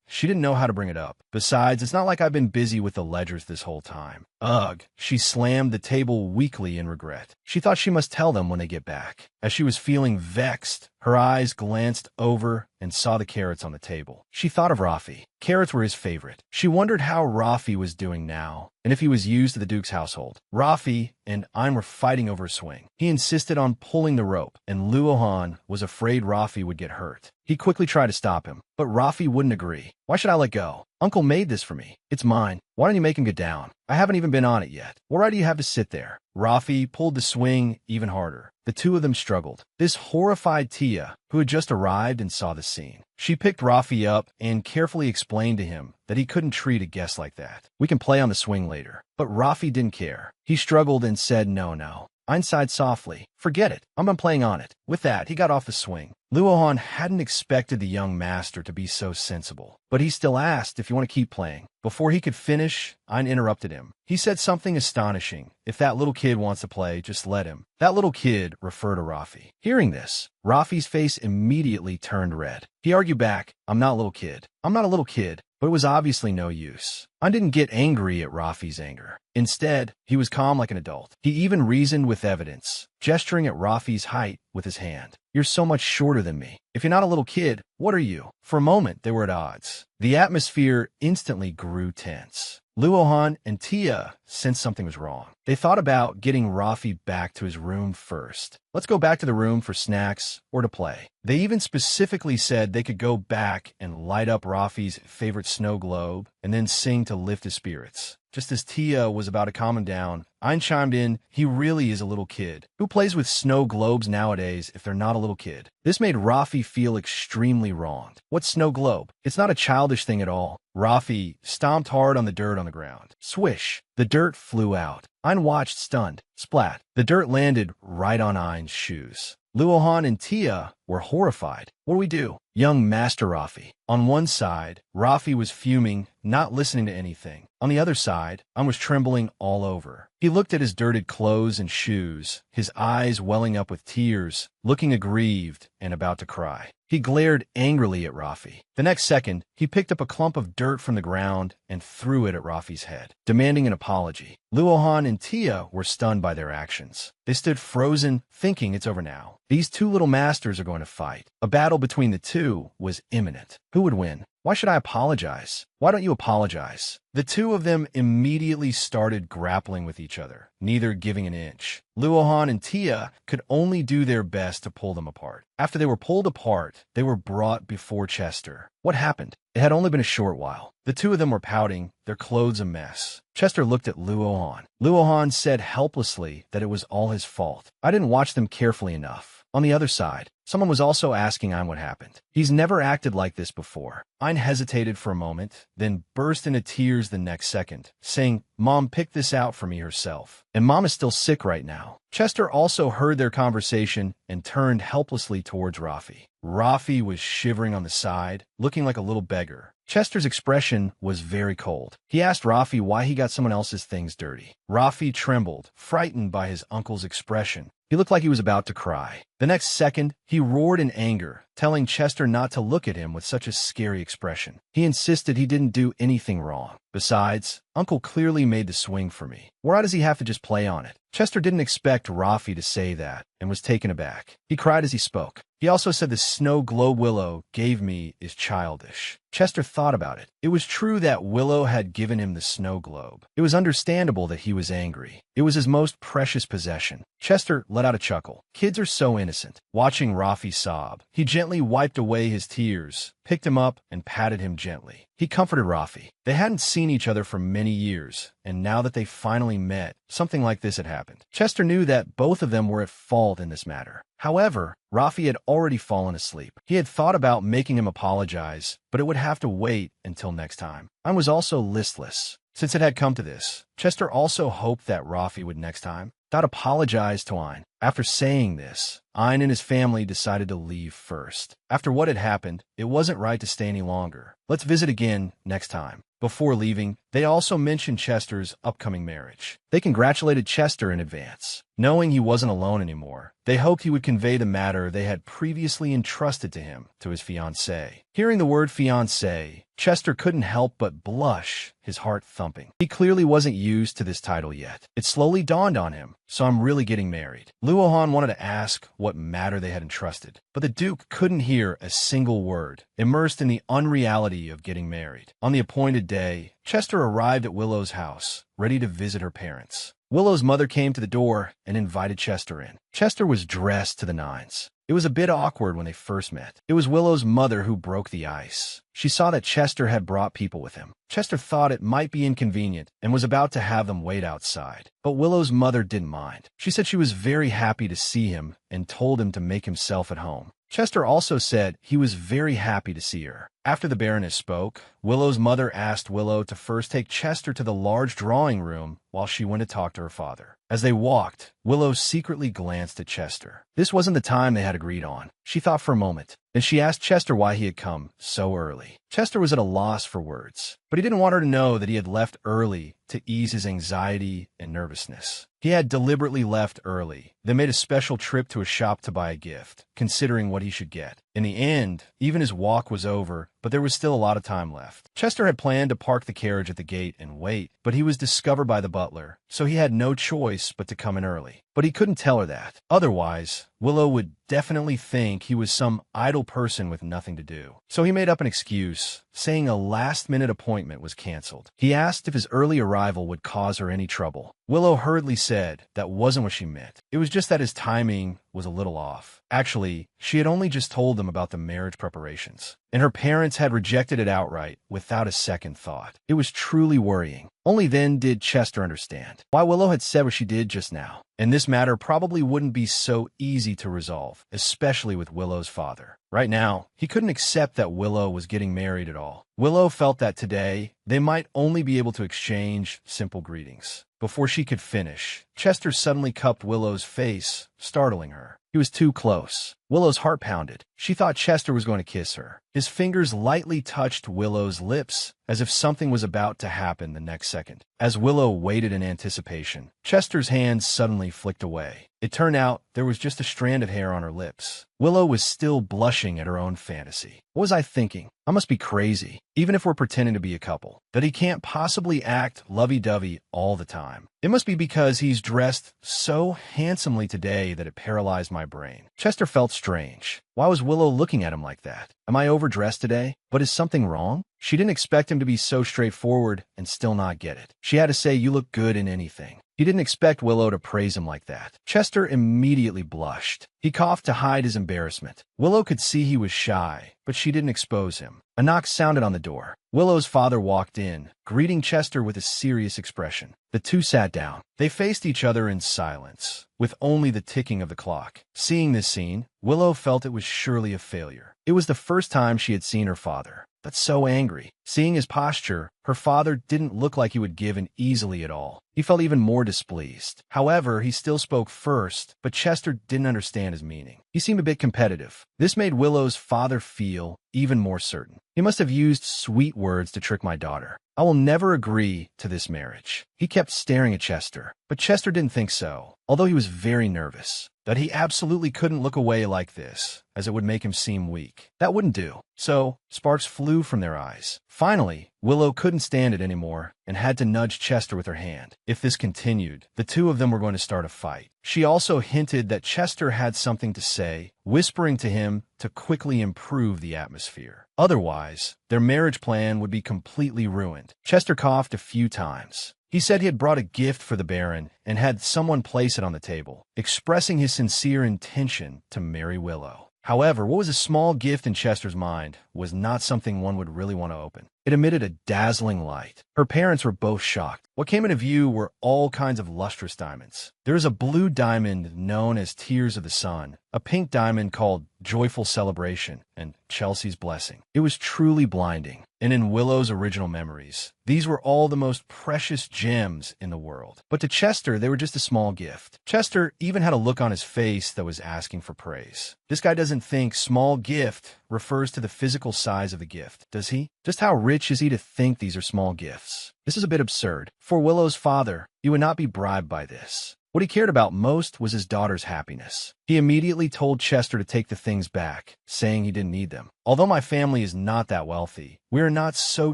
She didn't know how to bring it up. Besides, it's not like I've been busy with the ledgers this whole time. Ugh. She slammed the table weakly in regret. She thought she must tell them when they get back. As she was feeling vexed, her eyes glanced over and saw the carrots on the table. She thought of Rafi. Carrots were his favorite. She wondered how Rafi was doing now, and if he was used to the Duke's household. Rafi and Ein were fighting over a swing. He insisted on pulling the rope, and Luohan was afraid Rafi would get hurt. He quickly tried to stop him, but Rafi wouldn't agree. "Why should I let go? Uncle made this for me. It's mine. Why don't you make him get down? I haven't even been on it yet. What right do you have to sit there?" Rafi pulled the swing even harder. The two of them struggled. This horrified Tia, who had just arrived and saw the scene. She picked Rafi up and carefully explained to him that he couldn't treat a guest like that. "We can play on the swing later." But Rafi didn't care. He struggled and said no. Ein sighed softly. "Forget it. I'm playing on it." With that, he got off the swing. Luohan hadn't expected the young master to be so sensible, but he still asked if you want to keep playing. Before he could finish, Ein interrupted him. He said something astonishing. "If that little kid wants to play, just let him." That little kid referred to Rafi. Hearing this, Rafi's face immediately turned red. He argued back, "I'm not a little kid. I'm not a little kid." But it was obviously no use. Ein didn't get angry at Rafi's anger. Instead, he was calm like an adult. He even reasoned with evidence, gesturing at Rafi's height with his hand. "You're so much shorter than me. If you're not a little kid, what are you?" For a moment, they were at odds. The atmosphere instantly grew tense. Luohan and Tia sensed something was wrong. They thought about getting Rafi back to his room first. "Let's go back to the room for snacks or to play." They even specifically said they could go back and light up Rafi's favorite snow globe and then sing to lift his spirits. Just as Tia was about to calm him down, Ein chimed in, "He really is a little kid. Who plays with snow globes nowadays if they're not a little kid?" This made Rafi feel extremely wronged. What's snow globe? It's not a childish thing at all. Rafi stomped hard on the dirt on the ground. Swish! The dirt flew out. Ein watched stunned. Splat! The dirt landed right on Ein's shoes. Luohan and Tia were horrified. "What do we do?" Young Master Rafi. On one side, Rafi was fuming, not listening to anything. On the other side, Ein was trembling all over. He looked at his dirted clothes and shoes, his eyes welling up with tears, looking aggrieved and about to cry. He glared angrily at Rafi. The next second, he picked up a clump of dirt from the ground and threw it at Rafi's head, demanding an apology. Luohan and Tia were stunned by their actions. They stood frozen, thinking it's over now. These two little masters are going to fight. A battle between the two was imminent. Who would win? "Why should I apologize?" "Why don't you apologize?" The two of them immediately started grappling with each other, neither giving an inch. Luohan and Tia could only do their best to pull them apart. After they were pulled apart, they were brought before Chester. What happened? It had only been a short while. The two of them were pouting, their clothes a mess. Chester looked at Luohan. Luohan said helplessly that it was all his fault. "I didn't watch them carefully enough. On the other side, someone was also asking Ein what happened. He's never acted like this before. Ein hesitated for a moment, then burst into tears the next second, saying, "Mom picked this out for me herself, and Mom is still sick right now." Chester also heard their conversation and turned helplessly towards Rafi. Rafi was shivering on the side, looking like a little beggar. Chester's expression was very cold. He asked Rafi why he got someone else's things dirty. Rafi trembled, frightened by his uncle's expression. He looked like he was about to cry. The next second, he roared in anger, telling Chester not to look at him with such a scary expression. He insisted he didn't do anything wrong. Besides, Uncle clearly made the swing for me. Why does he have to just play on it? Chester didn't expect Rafi to say that and was taken aback. He cried as he spoke. He also said the snow globe Willow gave me is childish. Chester thought about it. It was true that Willow had given him the snow globe. It was understandable that he was angry. It was his most precious possession. Chester let out a chuckle. Kids are so innocent. Watching Rafi sob, he gently wiped away his tears, picked him up, and patted him gently. He comforted Rafi. They hadn't seen each other for many years, and now that they finally met, something like this had happened. Chester knew that both of them were at fault in this matter. However, Rafi had already fallen asleep. He had thought about making him apologize, but it would have to wait until next time. Ein was also listless. Since it had come to this, Chester also hoped that Rafi would next time not apologize to Ein. After saying this, Ein and his family decided to leave first. After what had happened, it wasn't right to stay any longer. Let's visit again next time. Before leaving, they also mentioned Chester's upcoming marriage. They congratulated Chester in advance. Knowing he wasn't alone anymore, they hoped he would convey the matter they had previously entrusted to him to his fiancée. Hearing the word fiancée, Chester couldn't help but blush, his heart thumping. He clearly wasn't used to this title yet. It slowly dawned on him, so I'm really getting married. Luohan wanted to ask what matter they had entrusted, but the Duke couldn't hear a single word, immersed in the unreality of getting married. On the appointed day, Chester arrived at Willow's house, ready to visit her parents. Willow's mother came to the door and invited Chester in. Chester was dressed to the nines. It was a bit awkward when they first met. It was Willow's mother who broke the ice. She saw that Chester had brought people with him. Chester thought it might be inconvenient and was about to have them wait outside. But Willow's mother didn't mind. She said she was very happy to see him and told him to make himself at home. Chester also said he was very happy to see her. After the Baroness spoke, Willow's mother asked Willow to first take Chester to the large drawing room while she went to talk to her father. As they walked, Willow secretly glanced at Chester. This wasn't the time they had agreed on. She thought for a moment. Then she asked Chester why he had come so early. Chester was at a loss for words, but he didn't want her to know that he had left early to ease his anxiety and nervousness. He had deliberately left early, then made a special trip to a shop to buy a gift, considering what he should get. In the end, even his walk was over, but there was still a lot of time left. Chester had planned to park the carriage at the gate and wait, but he was discovered by the butler, so he had no choice but to come in early. But he couldn't tell her that. Otherwise, Willow would definitely think he was some idle person with nothing to do. So he made up an excuse, saying a last-minute appointment was canceled. He asked if his early arrival would cause her any trouble. Willow hurriedly said that wasn't what she meant. It was just that his timing was a little off. Actually, she had only just told them about the marriage preparations, and her parents had rejected it outright without a second thought. It was truly worrying. Only then did Chester understand why Willow had said what she did just now. And this matter probably wouldn't be so easy to resolve, especially with Willow's father. Right now, he couldn't accept that Willow was getting married at all. Willow felt that today, they might only be able to exchange simple greetings. Before she could finish, Chester suddenly cupped Willow's face, startling her. He was too close. Willow's heart pounded. She thought Chester was going to kiss her. His fingers lightly touched Willow's lips, as if something was about to happen the next second. As Willow waited in anticipation, Chester's hands suddenly flicked away. It turned out there was just a strand of hair on her lips. Willow was still blushing at her own fantasy. What was I thinking? I must be crazy, even if we're pretending to be a couple, that he can't possibly act lovey-dovey all the time. It must be because he's dressed so handsomely today that it paralyzed my brain. Chester felt strange. Why was Willow looking at him like that? Am I overdressed today? But is something wrong? She didn't expect him to be so straightforward and still not get it. She had to say, "You look good in anything." He didn't expect Willow to praise him like that. Chester immediately blushed. He coughed to hide his embarrassment. Willow could see he was shy, but she didn't expose him. A knock sounded on the door. Willow's father walked in, greeting Chester with a serious expression. The two sat down. They faced each other in silence, with only the ticking of the clock. Seeing this scene, Willow felt it was surely a failure. It was the first time she had seen her father. That's so angry. Seeing his posture, her father didn't look like he would give in easily at all. He felt even more displeased. However, he still spoke first, but Chester didn't understand his meaning. He seemed a bit competitive. This made Willow's father feel even more certain. He must have used sweet words to trick my daughter. I will never agree to this marriage. He kept staring at Chester, but Chester didn't think so, although he was very nervous. That he absolutely couldn't look away like this, as it would make him seem weak. That wouldn't do. So, sparks flew from their eyes. Finally, Willow couldn't stand it anymore and had to nudge Chester with her hand. If this continued, the two of them were going to start a fight. She also hinted that Chester had something to say, whispering to him to quickly improve the atmosphere. Otherwise, their marriage plan would be completely ruined. Chester coughed a few times. He said he had brought a gift for the Baron and had someone place it on the table, expressing his sincere intention to marry Willow. However, what was a small gift in Chester's mind was not something one would really want to open. It emitted a dazzling light. Her parents were both shocked. What came into view were all kinds of lustrous diamonds. There is a blue diamond known as Tears of the Sun, a pink diamond called Joyful Celebration, and Chelsea's Blessing. It was truly blinding. And in Willow's original memories, these were all the most precious gems in the world. But to Chester, they were just a small gift. Chester even had a look on his face that was asking for praise. This guy doesn't think small gift refers to the physical size of the gift, does he? Just how rich is he to think these are small gifts? This is a bit absurd. For Willow's father, he would not be bribed by this. What he cared about most was his daughter's happiness. He immediately told Chester to take the things back, saying he didn't need them. Although my family is not that wealthy, we are not so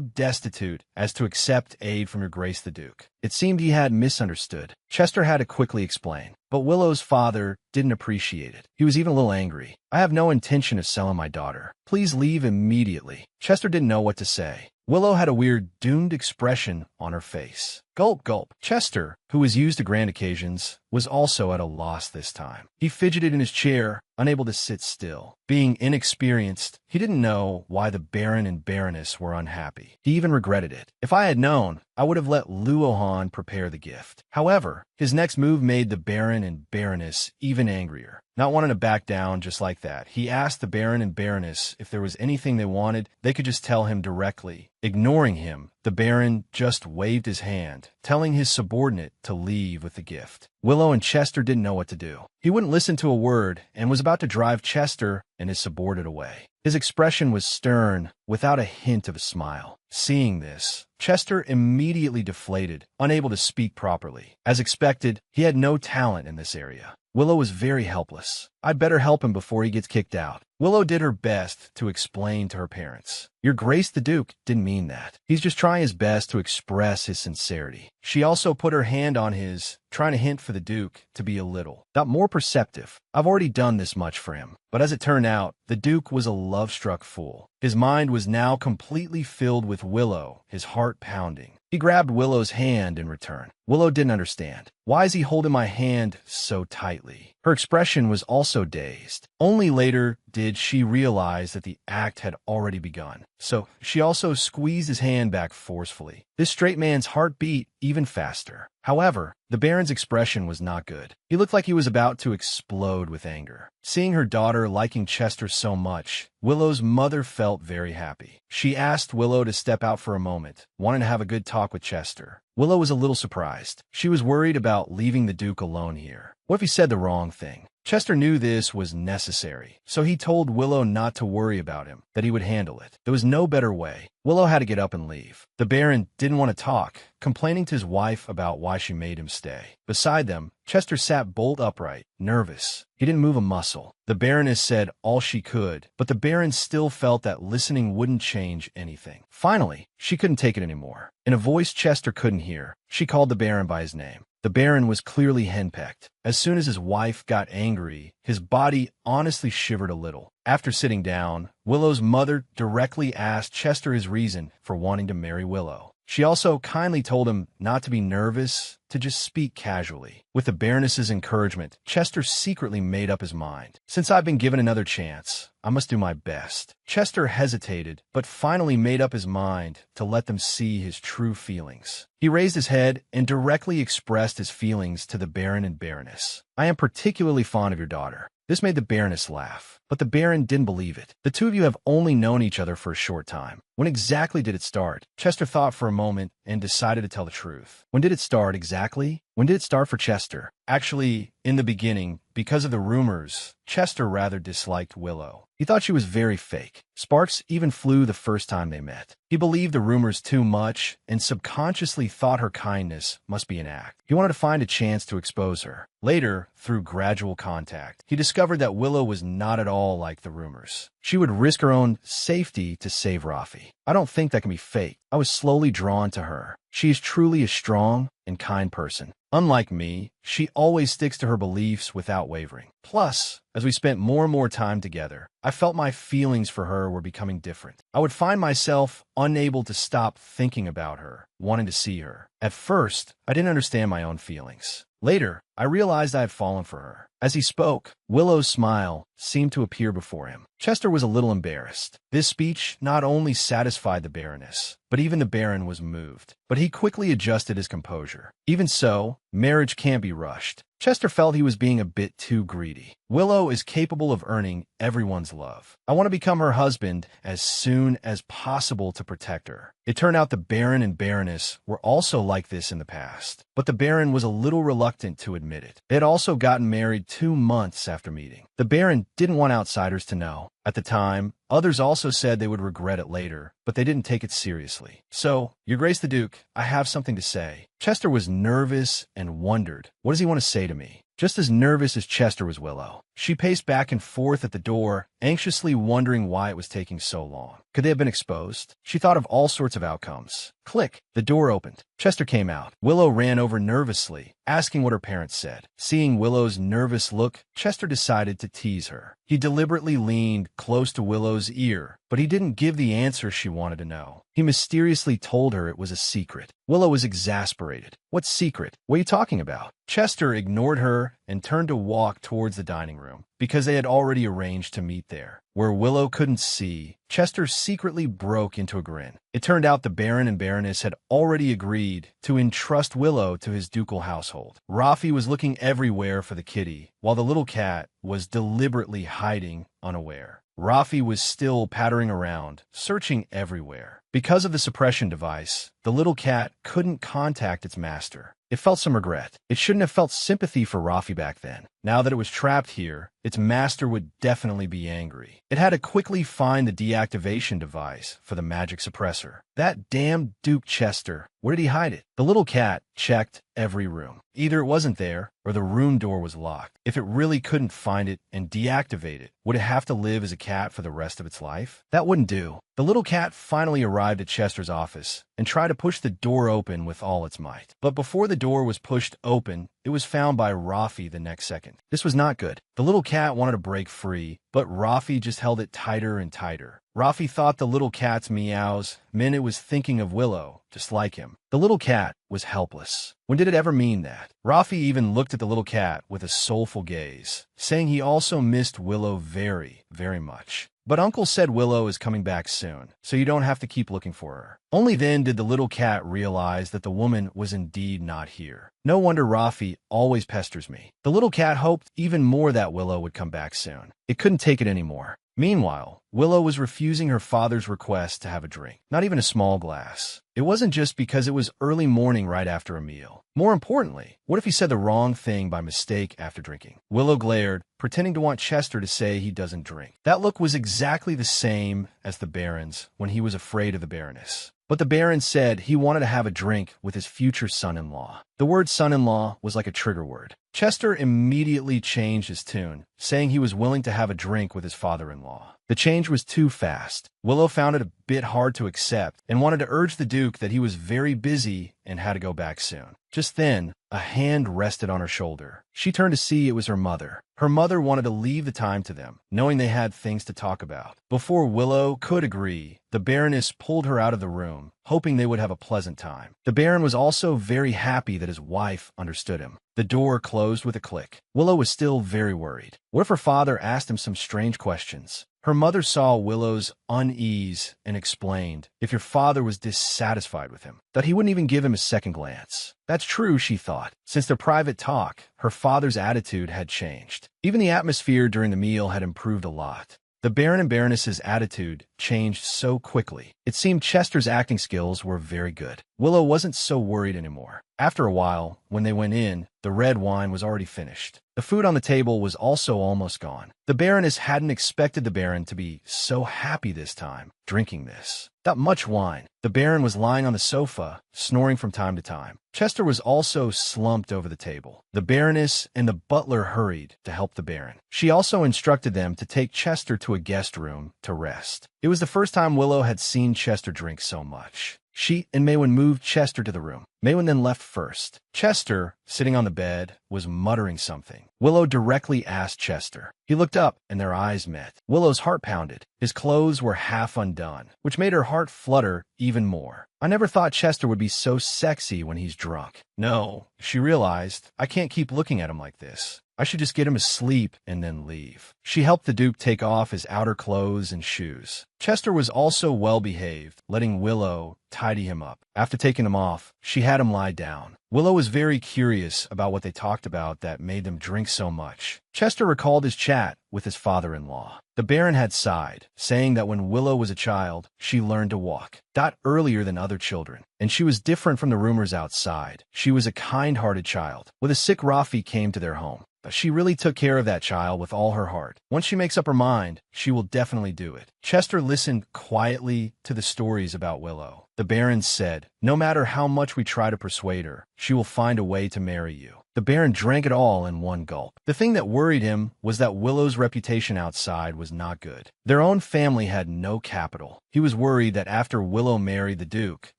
destitute as to accept aid from your Grace the Duke. It seemed he had misunderstood. Chester had to quickly explain, but Willow's father didn't appreciate it. He was even a little angry. I have no intention of selling my daughter. Please leave immediately. Chester didn't know what to say. Willow had a weird, doomed expression on her face. Gulp, gulp. Chester, who was used to grand occasions, was also at a loss this time. He fidgeted in his chair, unable to sit still. Being inexperienced, he didn't know why the Baron and Baroness were unhappy. He even regretted it. If I had known, I would have let Luohan prepare the gift. However, his next move made the Baron and Baroness even angrier. Not wanting to back down just like that, he asked the Baron and Baroness if there was anything they wanted, they could just tell him directly. Ignoring him, the Baron just waved his hand, telling his subordinate to leave with the gift. Willow and Chester didn't know what to do. He wouldn't listen to a word and was about to drive Chester and his subordinate away. His expression was stern, without a hint of a smile. Seeing this, Chester immediately deflated, unable to speak properly. As expected, he had no talent in this area. Willow was very helpless. I'd better help him before he gets kicked out. Willow did her best to explain to her parents. Your Grace the Duke didn't mean that. He's just trying his best to express his sincerity. She also put her hand on his, trying to hint for the Duke to be a little, not more perceptive. I've already done this much for him. But as it turned out, the Duke was a love-struck fool. His mind was now completely filled with Willow, his heart pounding. He grabbed Willow's hand in return. Willow didn't understand. Why is he holding my hand so tightly? Her expression was also dazed. Only later did she realize that the act had already begun. So she also squeezed his hand back forcefully. This straight man's heart beat even faster. However, the Baron's expression was not good. He looked like he was about to explode with anger. Seeing her daughter liking Chester so much, Willow's mother felt very happy. She asked Willow to step out for a moment, wanting to have a good talk with Chester. Willow was a little surprised. She was worried about leaving the Duke alone here. What if he said the wrong thing? Chester knew this was necessary, so he told Willow not to worry about him, that he would handle it. There was no better way. Willow had to get up and leave. The Baron didn't want to talk, complaining to his wife about why she made him stay. Beside them, Chester sat bolt upright, nervous. He didn't move a muscle. The Baroness said all she could, but the Baron still felt that listening wouldn't change anything. Finally, she couldn't take it anymore. In a voice Chester couldn't hear, she called the Baron by his name. The Baron was clearly henpecked. As soon as his wife got angry, his body honestly shivered a little. After sitting down, Willow's mother directly asked Chester his reason for wanting to marry Willow. She also kindly told him not to be nervous, to just speak casually. With the Baroness's encouragement, Chester secretly made up his mind. Since I've been given another chance, I must do my best. Chester hesitated, but finally made up his mind to let them see his true feelings. He raised his head and directly expressed his feelings to the Baron and Baroness. I am particularly fond of your daughter. This made the Baroness laugh, but the Baron didn't believe it. The two of you have only known each other for a short time. When exactly did it start? Chester thought for a moment and decided to tell the truth. When did it start exactly? When did it start for Chester? Actually, in the beginning, because of the rumors, Chester rather disliked Willow. He thought she was very fake. Sparks even flew the first time they met. He believed the rumors too much and subconsciously thought her kindness must be an act. He wanted to find a chance to expose her. Later, through gradual contact, he discovered that Willow was not at all like the rumors. She would risk her own safety to save Rafi. I don't think that can be fake. I was slowly drawn to her. She is truly a strong and kind person. Unlike me, she always sticks to her beliefs without wavering. Plus, as we spent more and more time together, I felt my feelings for her were becoming different. I would find myself unable to stop thinking about her, wanting to see her. At first, I didn't understand my own feelings. Later, I realized I had fallen for her. As he spoke, Willow's smile seemed to appear before him. Chester was a little embarrassed. This speech not only satisfied the Baroness, but even the Baron was moved. But he quickly adjusted his composure. Even so, marriage can't be rushed. Chester felt he was being a bit too greedy. Willow is capable of earning everyone's love. I want to become her husband as soon as possible to protect her. It turned out the Baron and Baroness were also like this in the past, but the Baron was a little reluctant to admit it. They had also gotten married 2 months after meeting. The Baron didn't want outsiders to know. At the time, others also said they would regret it later, but they didn't take it seriously. So, Your Grace the Duke, I have something to say. Chester was nervous and wondered, what does he want to say to me? Just as nervous as Chester was Willow. She paced back and forth at the door, anxiously wondering why it was taking so long. Could they have been exposed? She thought of all sorts of outcomes. Click! The door opened. Chester came out. Willow ran over nervously, asking what her parents said. Seeing Willow's nervous look, Chester decided to tease her. He deliberately leaned close to Willow's ear, but he didn't give the answer she wanted to know. He mysteriously told her it was a secret. Willow was exasperated. What secret? What are you talking about? Chester ignored her and turned to walk towards the dining room, because they had already arranged to meet there. Where Willow couldn't see, Chester secretly broke into a grin. It turned out the Baron and Baroness had already agreed to entrust Willow to his ducal household. Rafi was looking everywhere for the kitty, while the little cat was deliberately hiding unaware. Rafi was still pattering around, searching everywhere. Because of the suppression device, the little cat couldn't contact its master. It felt some regret. It shouldn't have felt sympathy for Rafi back then. Now that it was trapped here, its master would definitely be angry. It had to quickly find the deactivation device for the magic suppressor. That damn Duke Chester. Where did he hide it? The little cat checked every room. Either it wasn't there, or the room door was locked. If it really couldn't find it and deactivate it, would it have to live as a cat for the rest of its life? That wouldn't do. The little cat finally arrived at Chester's office and tried to push the door open with all its might. But before the door was pushed open, it was found by Rafi the next second. This was not good. The little cat wanted to break free, but Rafi just held it tighter and tighter. Rafi thought the little cat's meows meant it was thinking of Willow, just like him. The little cat was helpless. When did it ever mean that? Rafi even looked at the little cat with a soulful gaze, saying he also missed Willow very, very much. But Uncle said Willow is coming back soon, so you don't have to keep looking for her. Only then did the little cat realize that the woman was indeed not here. No wonder Rafi always pesters me. The little cat hoped even more that Willow would come back soon. It couldn't take it anymore. Meanwhile, Willow was refusing her father's request to have a drink, not even a small glass. It wasn't just because it was early morning right after a meal. More importantly, what if he said the wrong thing by mistake after drinking? Willow glared, pretending to want Chester to say he doesn't drink. That look was exactly the same as the Baron's when he was afraid of the Baroness. But the Baron said he wanted to have a drink with his future son-in-law. The word son-in-law was like a trigger word. Chester immediately changed his tune, saying he was willing to have a drink with his father-in-law. The change was too fast. Willow found it a bit hard to accept and wanted to urge the Duke that he was very busy and had to go back soon. Just then, a hand rested on her shoulder. She turned to see it was her mother. Her mother wanted to leave the time to them, knowing they had things to talk about. Before Willow could agree, the Baroness pulled her out of the room, hoping they would have a pleasant time. The Baron was also very happy that his wife understood him. The door closed with a click. Willow was still very worried. What if her father asked him some strange questions? Her mother saw Willow's unease and explained if your father was dissatisfied with him, that he wouldn't even give him a second glance. That's true, she thought. Since their private talk, her father's attitude had changed. Even the atmosphere during the meal had improved a lot. The Baron and Baroness's attitude changed so quickly. It seemed Chester's acting skills were very good. Willow wasn't so worried anymore. After a while, when they went in, the red wine was already finished. The food on the table was also almost gone. The Baroness hadn't expected the Baron to be so happy this time, drinking this. Not much wine. The Baron was lying on the sofa, snoring from time to time. Chester was also slumped over the table. The Baroness and the butler hurried to help the Baron. She also instructed them to take Chester to a guest room to rest. It was the first time Willow had seen Chester drink so much. She and Maywin moved Chester to the room. Maywin then left first. Chester, sitting on the bed, was muttering something. Willow directly asked Chester. He looked up, and their eyes met. Willow's heart pounded. His clothes were half undone, which made her heart flutter even more. I never thought Chester would be so sexy when he's drunk. No, she realized, I can't keep looking at him like this. I should just get him asleep and then leave. She helped the Duke take off his outer clothes and shoes. Chester was also well-behaved, letting Willow tidy him up. After taking him off, she had him lie down. Willow was very curious about what they talked about that made them drink so much. Chester recalled his chat with his father-in-law. The Baron had sighed, saying that when Willow was a child, she learned to walk, earlier than other children, and she was different from the rumors outside. She was a kind-hearted child. When a sick Rafi came to their home, she really took care of that child with all her heart. Once she makes up her mind, she will definitely do it. Chester listened quietly to the stories about Willow. The Baron said, no matter how much we try to persuade her, she will find a way to marry you. The Baron drank it all in one gulp. The thing that worried him was that Willow's reputation outside was not good. Their own family had no capital. He was worried that after Willow married the Duke,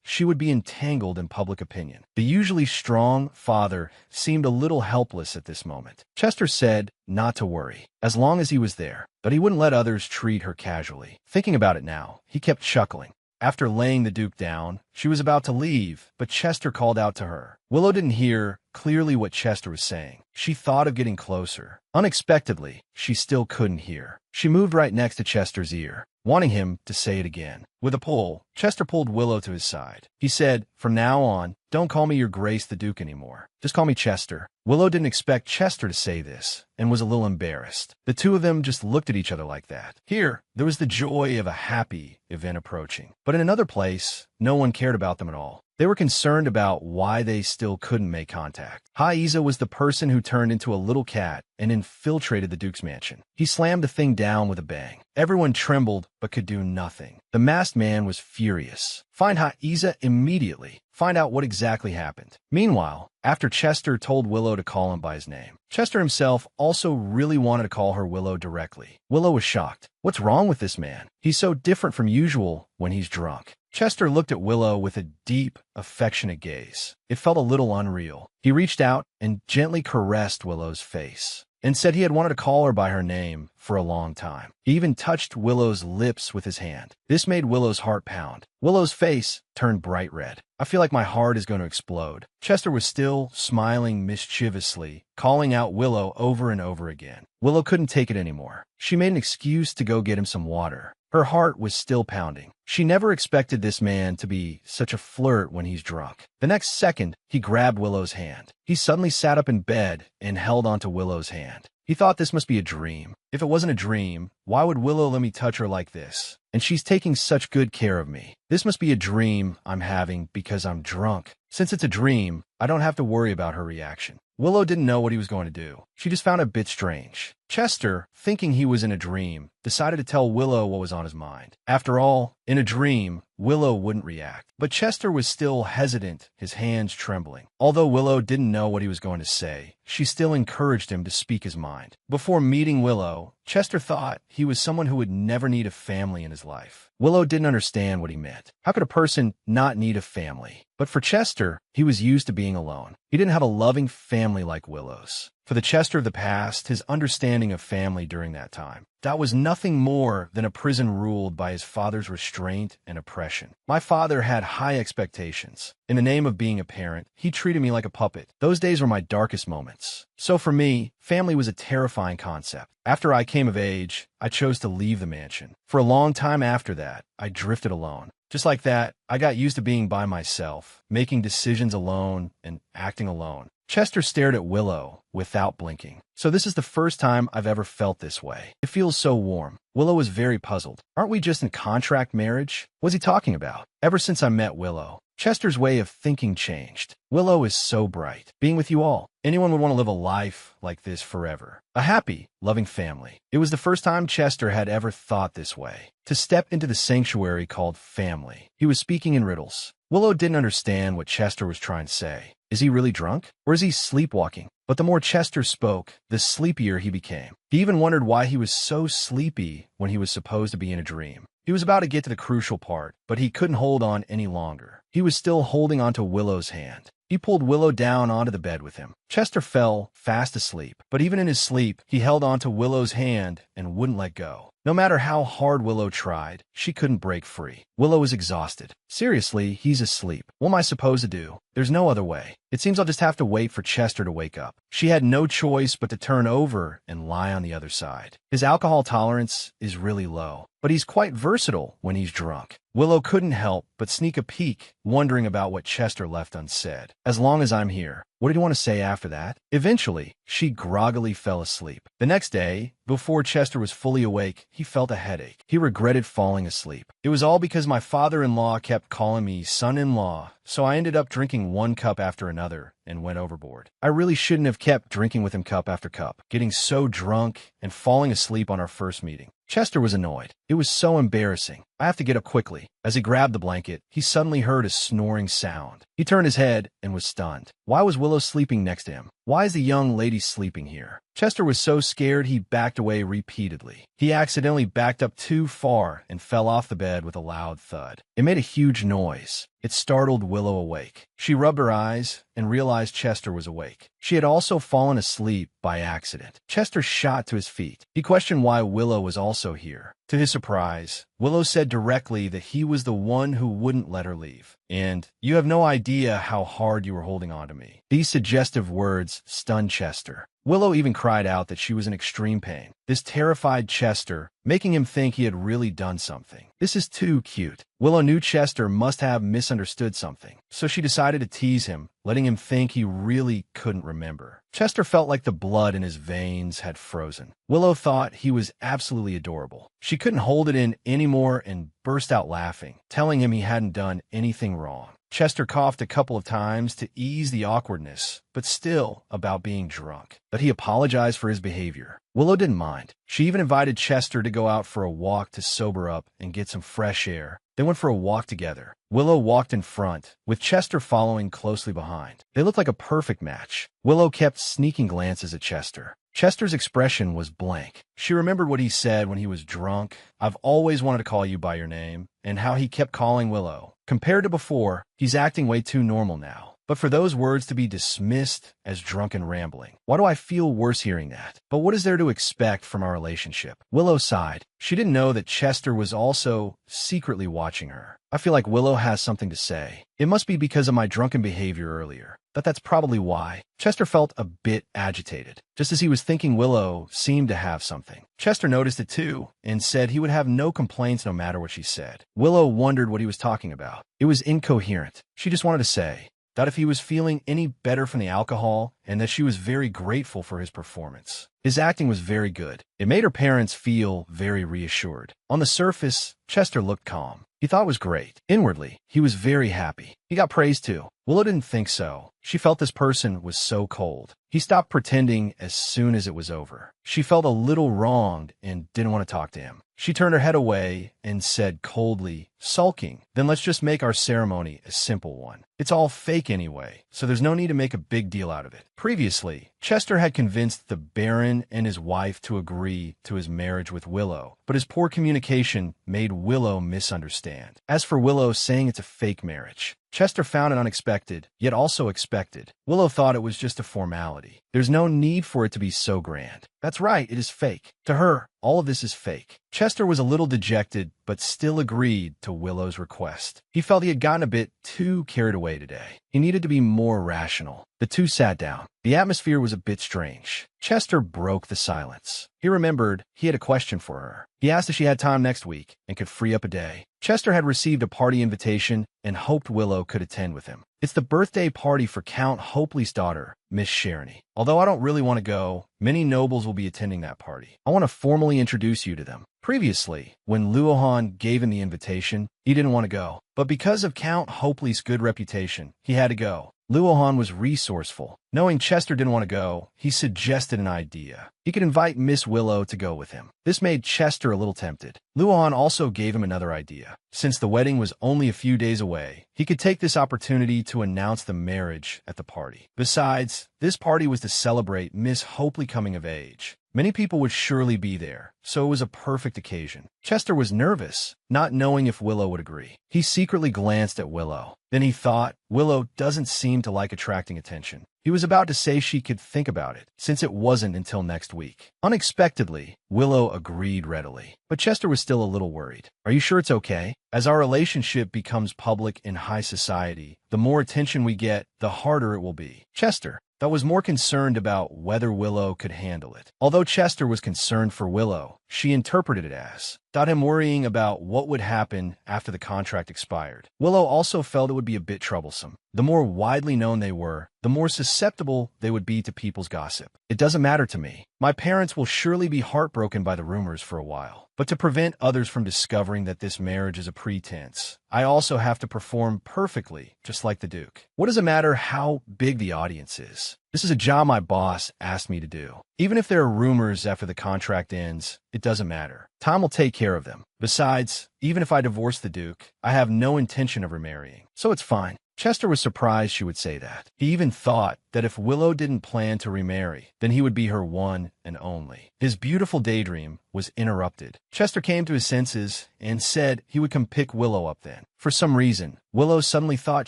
she would be entangled in public opinion. The usually strong father seemed a little helpless at this moment. Chester said not to worry, as long as he was there, but he wouldn't let others treat her casually. Thinking about it now, he kept chuckling. After laying the Duke down, she was about to leave, but Chester called out to her. Willow didn't hear clearly what Chester was saying. She thought of getting closer. Unexpectedly, she still couldn't hear. She moved right next to Chester's ear, wanting him to say it again. With a pull, Chester pulled Willow to his side. He said, from now on, don't call me your Grace the Duke anymore. Just call me Chester. Willow didn't expect Chester to say this, and was a little embarrassed. The two of them just looked at each other like that. Here, there was the joy of a happy event approaching. But in another place, no one cared about them at all. They were concerned about why they still couldn't make contact. Haiza was the person who turned into a little cat and infiltrated the Duke's mansion. He slammed the thing down with a bang. Everyone trembled but could do nothing. The masked man was furious. Find Haiza immediately. Find out what exactly happened. Meanwhile, after Chester told Willow to call him by his name, Chester himself also really wanted to call her Willow directly. Willow was shocked. What's wrong with this man? He's so different from usual when he's drunk. Chester looked at Willow with a deep, affectionate gaze. It felt a little unreal. He reached out and gently caressed Willow's face and said he had wanted to call her by her name for a long time. He even touched Willow's lips with his hand. This made Willow's heart pound. Willow's face turned bright red. I feel like my heart is going to explode. Chester was still smiling mischievously, calling out Willow over and over again. Willow couldn't take it anymore. She made an excuse to go get him some water. Her heart was still pounding. She never expected this man to be such a flirt when he's drunk. The next second, he grabbed Willow's hand. He suddenly sat up in bed and held onto Willow's hand. He thought this must be a dream. If it wasn't a dream, why would Willow let me touch her like this? And she's taking such good care of me. This must be a dream I'm having because I'm drunk. Since it's a dream, I don't have to worry about her reaction. Willow didn't know what he was going to do. She just found it a bit strange. Chester, thinking he was in a dream, decided to tell Willow what was on his mind. After all, in a dream, Willow wouldn't react. But Chester was still hesitant, his hands trembling. Although Willow didn't know what he was going to say, she still encouraged him to speak his mind. Before meeting Willow, Chester thought he was someone who would never need a family in his life. Willow didn't understand what he meant. How could a person not need a family? But for Chester, he was used to being alone. He didn't have a loving family like Willow's. For the Chester of the past, his understanding of family during that time, that was nothing more than a prison ruled by his father's restraint and oppression. My father had high expectations. In the name of being a parent, he treated me like a puppet. Those days were my darkest moments. So for me, family was a terrifying concept. After I came of age, I chose to leave the mansion. For a long time after that, I drifted alone. Just like that, I got used to being by myself, making decisions alone and acting alone. Chester stared at Willow without blinking. So this is the first time I've ever felt this way. It feels so warm. Willow was very puzzled. Aren't we just in contract marriage? What's he talking about? Ever since I met Willow, Chester's way of thinking changed. Willow is so bright. Being with you all. Anyone would want to live a life like this forever. A happy, loving family. It was the first time Chester had ever thought this way. To step into the sanctuary called family. He was speaking in riddles. Willow didn't understand what Chester was trying to say. Is he really drunk? Or is he sleepwalking? But the more Chester spoke, the sleepier he became. He even wondered why he was so sleepy when he was supposed to be in a dream. He was about to get to the crucial part, but he couldn't hold on any longer. He was still holding onto Willow's hand. He pulled Willow down onto the bed with him. Chester fell fast asleep, but even in his sleep, he held onto Willow's hand and wouldn't let go. No matter how hard Willow tried, she couldn't break free. Willow was exhausted. Seriously, he's asleep. What am I supposed to do? There's no other way. It seems I'll just have to wait for Chester to wake up. She had no choice but to turn over and lie on the other side. His alcohol tolerance is really low, but he's quite versatile when he's drunk. Willow couldn't help but sneak a peek, wondering about what Chester left unsaid. As long as I'm here. What did he want to say after that? Eventually, she groggily fell asleep. The next day, before Chester was fully awake, he felt a headache. He regretted falling asleep. It was all because my father-in-law kept calling me son-in-law, so I ended up drinking one cup after another and went overboard. I really shouldn't have kept drinking with him cup after cup, getting so drunk and falling asleep on our first meeting. Chester was annoyed. It was so embarrassing. I have to get up quickly. As he grabbed the blanket, he suddenly heard a snoring sound. He turned his head and was stunned. Why was Willow sleeping next to him? Why is the young lady sleeping here? Chester was so scared he backed away repeatedly. He accidentally backed up too far and fell off the bed with a loud thud. It made a huge noise. It startled Willow awake. She rubbed her eyes and realized Chester was awake. She had also fallen asleep by accident. Chester shot to his feet. He questioned why Willow was also here. To his surprise, Willow said directly that he was the one who wouldn't let her leave. And, "You have no idea how hard you were holding on to me." These suggestive words stunned Chester. Willow even cried out that she was in extreme pain. This terrified Chester, making him think he had really done something. This is too cute. Willow knew Chester must have misunderstood something, so she decided to tease him, letting him think he really couldn't remember. Chester felt like the blood in his veins had frozen. Willow thought he was absolutely adorable. She couldn't hold it in anymore and burst out laughing, telling him he hadn't done anything wrong. Chester coughed a couple of times to ease the awkwardness, but still about being drunk. But he apologized for his behavior. Willow didn't mind. She even invited Chester to go out for a walk to sober up and get some fresh air. They went for a walk together. Willow walked in front, with Chester following closely behind. They looked like a perfect match. Willow kept sneaking glances at Chester. Chester's expression was blank. She remembered what he said when he was drunk. "I've always wanted to call you by your name," and how he kept calling Willow. Compared to before, he's acting way too normal now. But for those words to be dismissed as drunken rambling, why do I feel worse hearing that? But what is there to expect from our relationship? Willow sighed. She didn't know that Chester was also secretly watching her. I feel like Willow has something to say. It must be because of my drunken behavior earlier. But that's probably why. Chester felt a bit agitated. Just as he was thinking Willow seemed to have something. Chester noticed it too, and said he would have no complaints no matter what she said. Willow wondered what he was talking about. It was incoherent. She just wanted to say that if he was feeling any better from the alcohol, and that she was very grateful for his performance. His acting was very good. It made her parents feel very reassured. On the surface, Chester looked calm. He thought it was great. Inwardly, he was very happy. He got praised too. Willow didn't think so. She felt this person was so cold. He stopped pretending as soon as it was over. She felt a little wronged and didn't want to talk to him. She turned her head away and said coldly, sulking, "Then let's just make our ceremony a simple one. It's all fake anyway, so there's no need to make a big deal out of it." Previously, Chester had convinced the Baron and his wife to agree to his marriage with Willow, but his poor communication made Willow misunderstand. As for Willow saying it's a fake marriage, Chester found it unexpected, yet also expected. Willow thought it was just a formality. There's no need for it to be so grand. That's right, it is fake. To her, all of this is fake. Chester was a little dejected, but still agreed to Willow's request. He felt he had gotten a bit too carried away today. He needed to be more rational. The two sat down. The atmosphere was a bit strange. Chester broke the silence. He remembered he had a question for her. He asked if she had time next week and could free up a day. Chester had received a party invitation and hoped Willow could attend with him. It's the birthday party for Count Hopley's daughter, Miss Sharony. Although I don't really want to go, many nobles will be attending that party. I want to formally introduce you to them. Previously, when Luohan gave him the invitation, he didn't want to go. But because of Count Hopley's good reputation, he had to go. Luohan was resourceful. Knowing Chester didn't want to go, he suggested an idea. He could invite Miss Willow to go with him. This made Chester a little tempted. Luohan also gave him another idea. Since the wedding was only a few days away, he could take this opportunity to announce the marriage at the party. Besides, this party was to celebrate Miss Hopley coming of age. Many people would surely be there, so it was a perfect occasion. Chester was nervous, not knowing if Willow would agree. He secretly glanced at Willow. Then he thought, Willow doesn't seem to like attracting attention. He was about to say she could think about it, since it wasn't until next week. Unexpectedly, Willow agreed readily. But Chester was still a little worried. "Are you sure it's okay? As our relationship becomes public in high society, the more attention we get, the harder it will be." Chester, that was more concerned about whether Willow could handle it. Although Chester was concerned for Willow, she interpreted it as him worrying about what would happen after the contract expired. Willow also felt it would be a bit troublesome. The more widely known they were, the more susceptible they would be to people's gossip. "It doesn't matter to me. My parents will surely be heartbroken by the rumors for a while. But to prevent others from discovering that this marriage is a pretense, I also have to perform perfectly, just like the Duke. What does it matter how big the audience is? This is a job my boss asked me to do. Even if there are rumors after the contract ends, it doesn't matter. Time will take care of them. Besides, even if I divorce the Duke, I have no intention of remarrying, so it's fine." Chester was surprised she would say that. He even thought that if Willow didn't plan to remarry, then he would be her one and only. His beautiful daydream was interrupted. Chester came to his senses and said he would come pick Willow up then. For some reason, Willow suddenly thought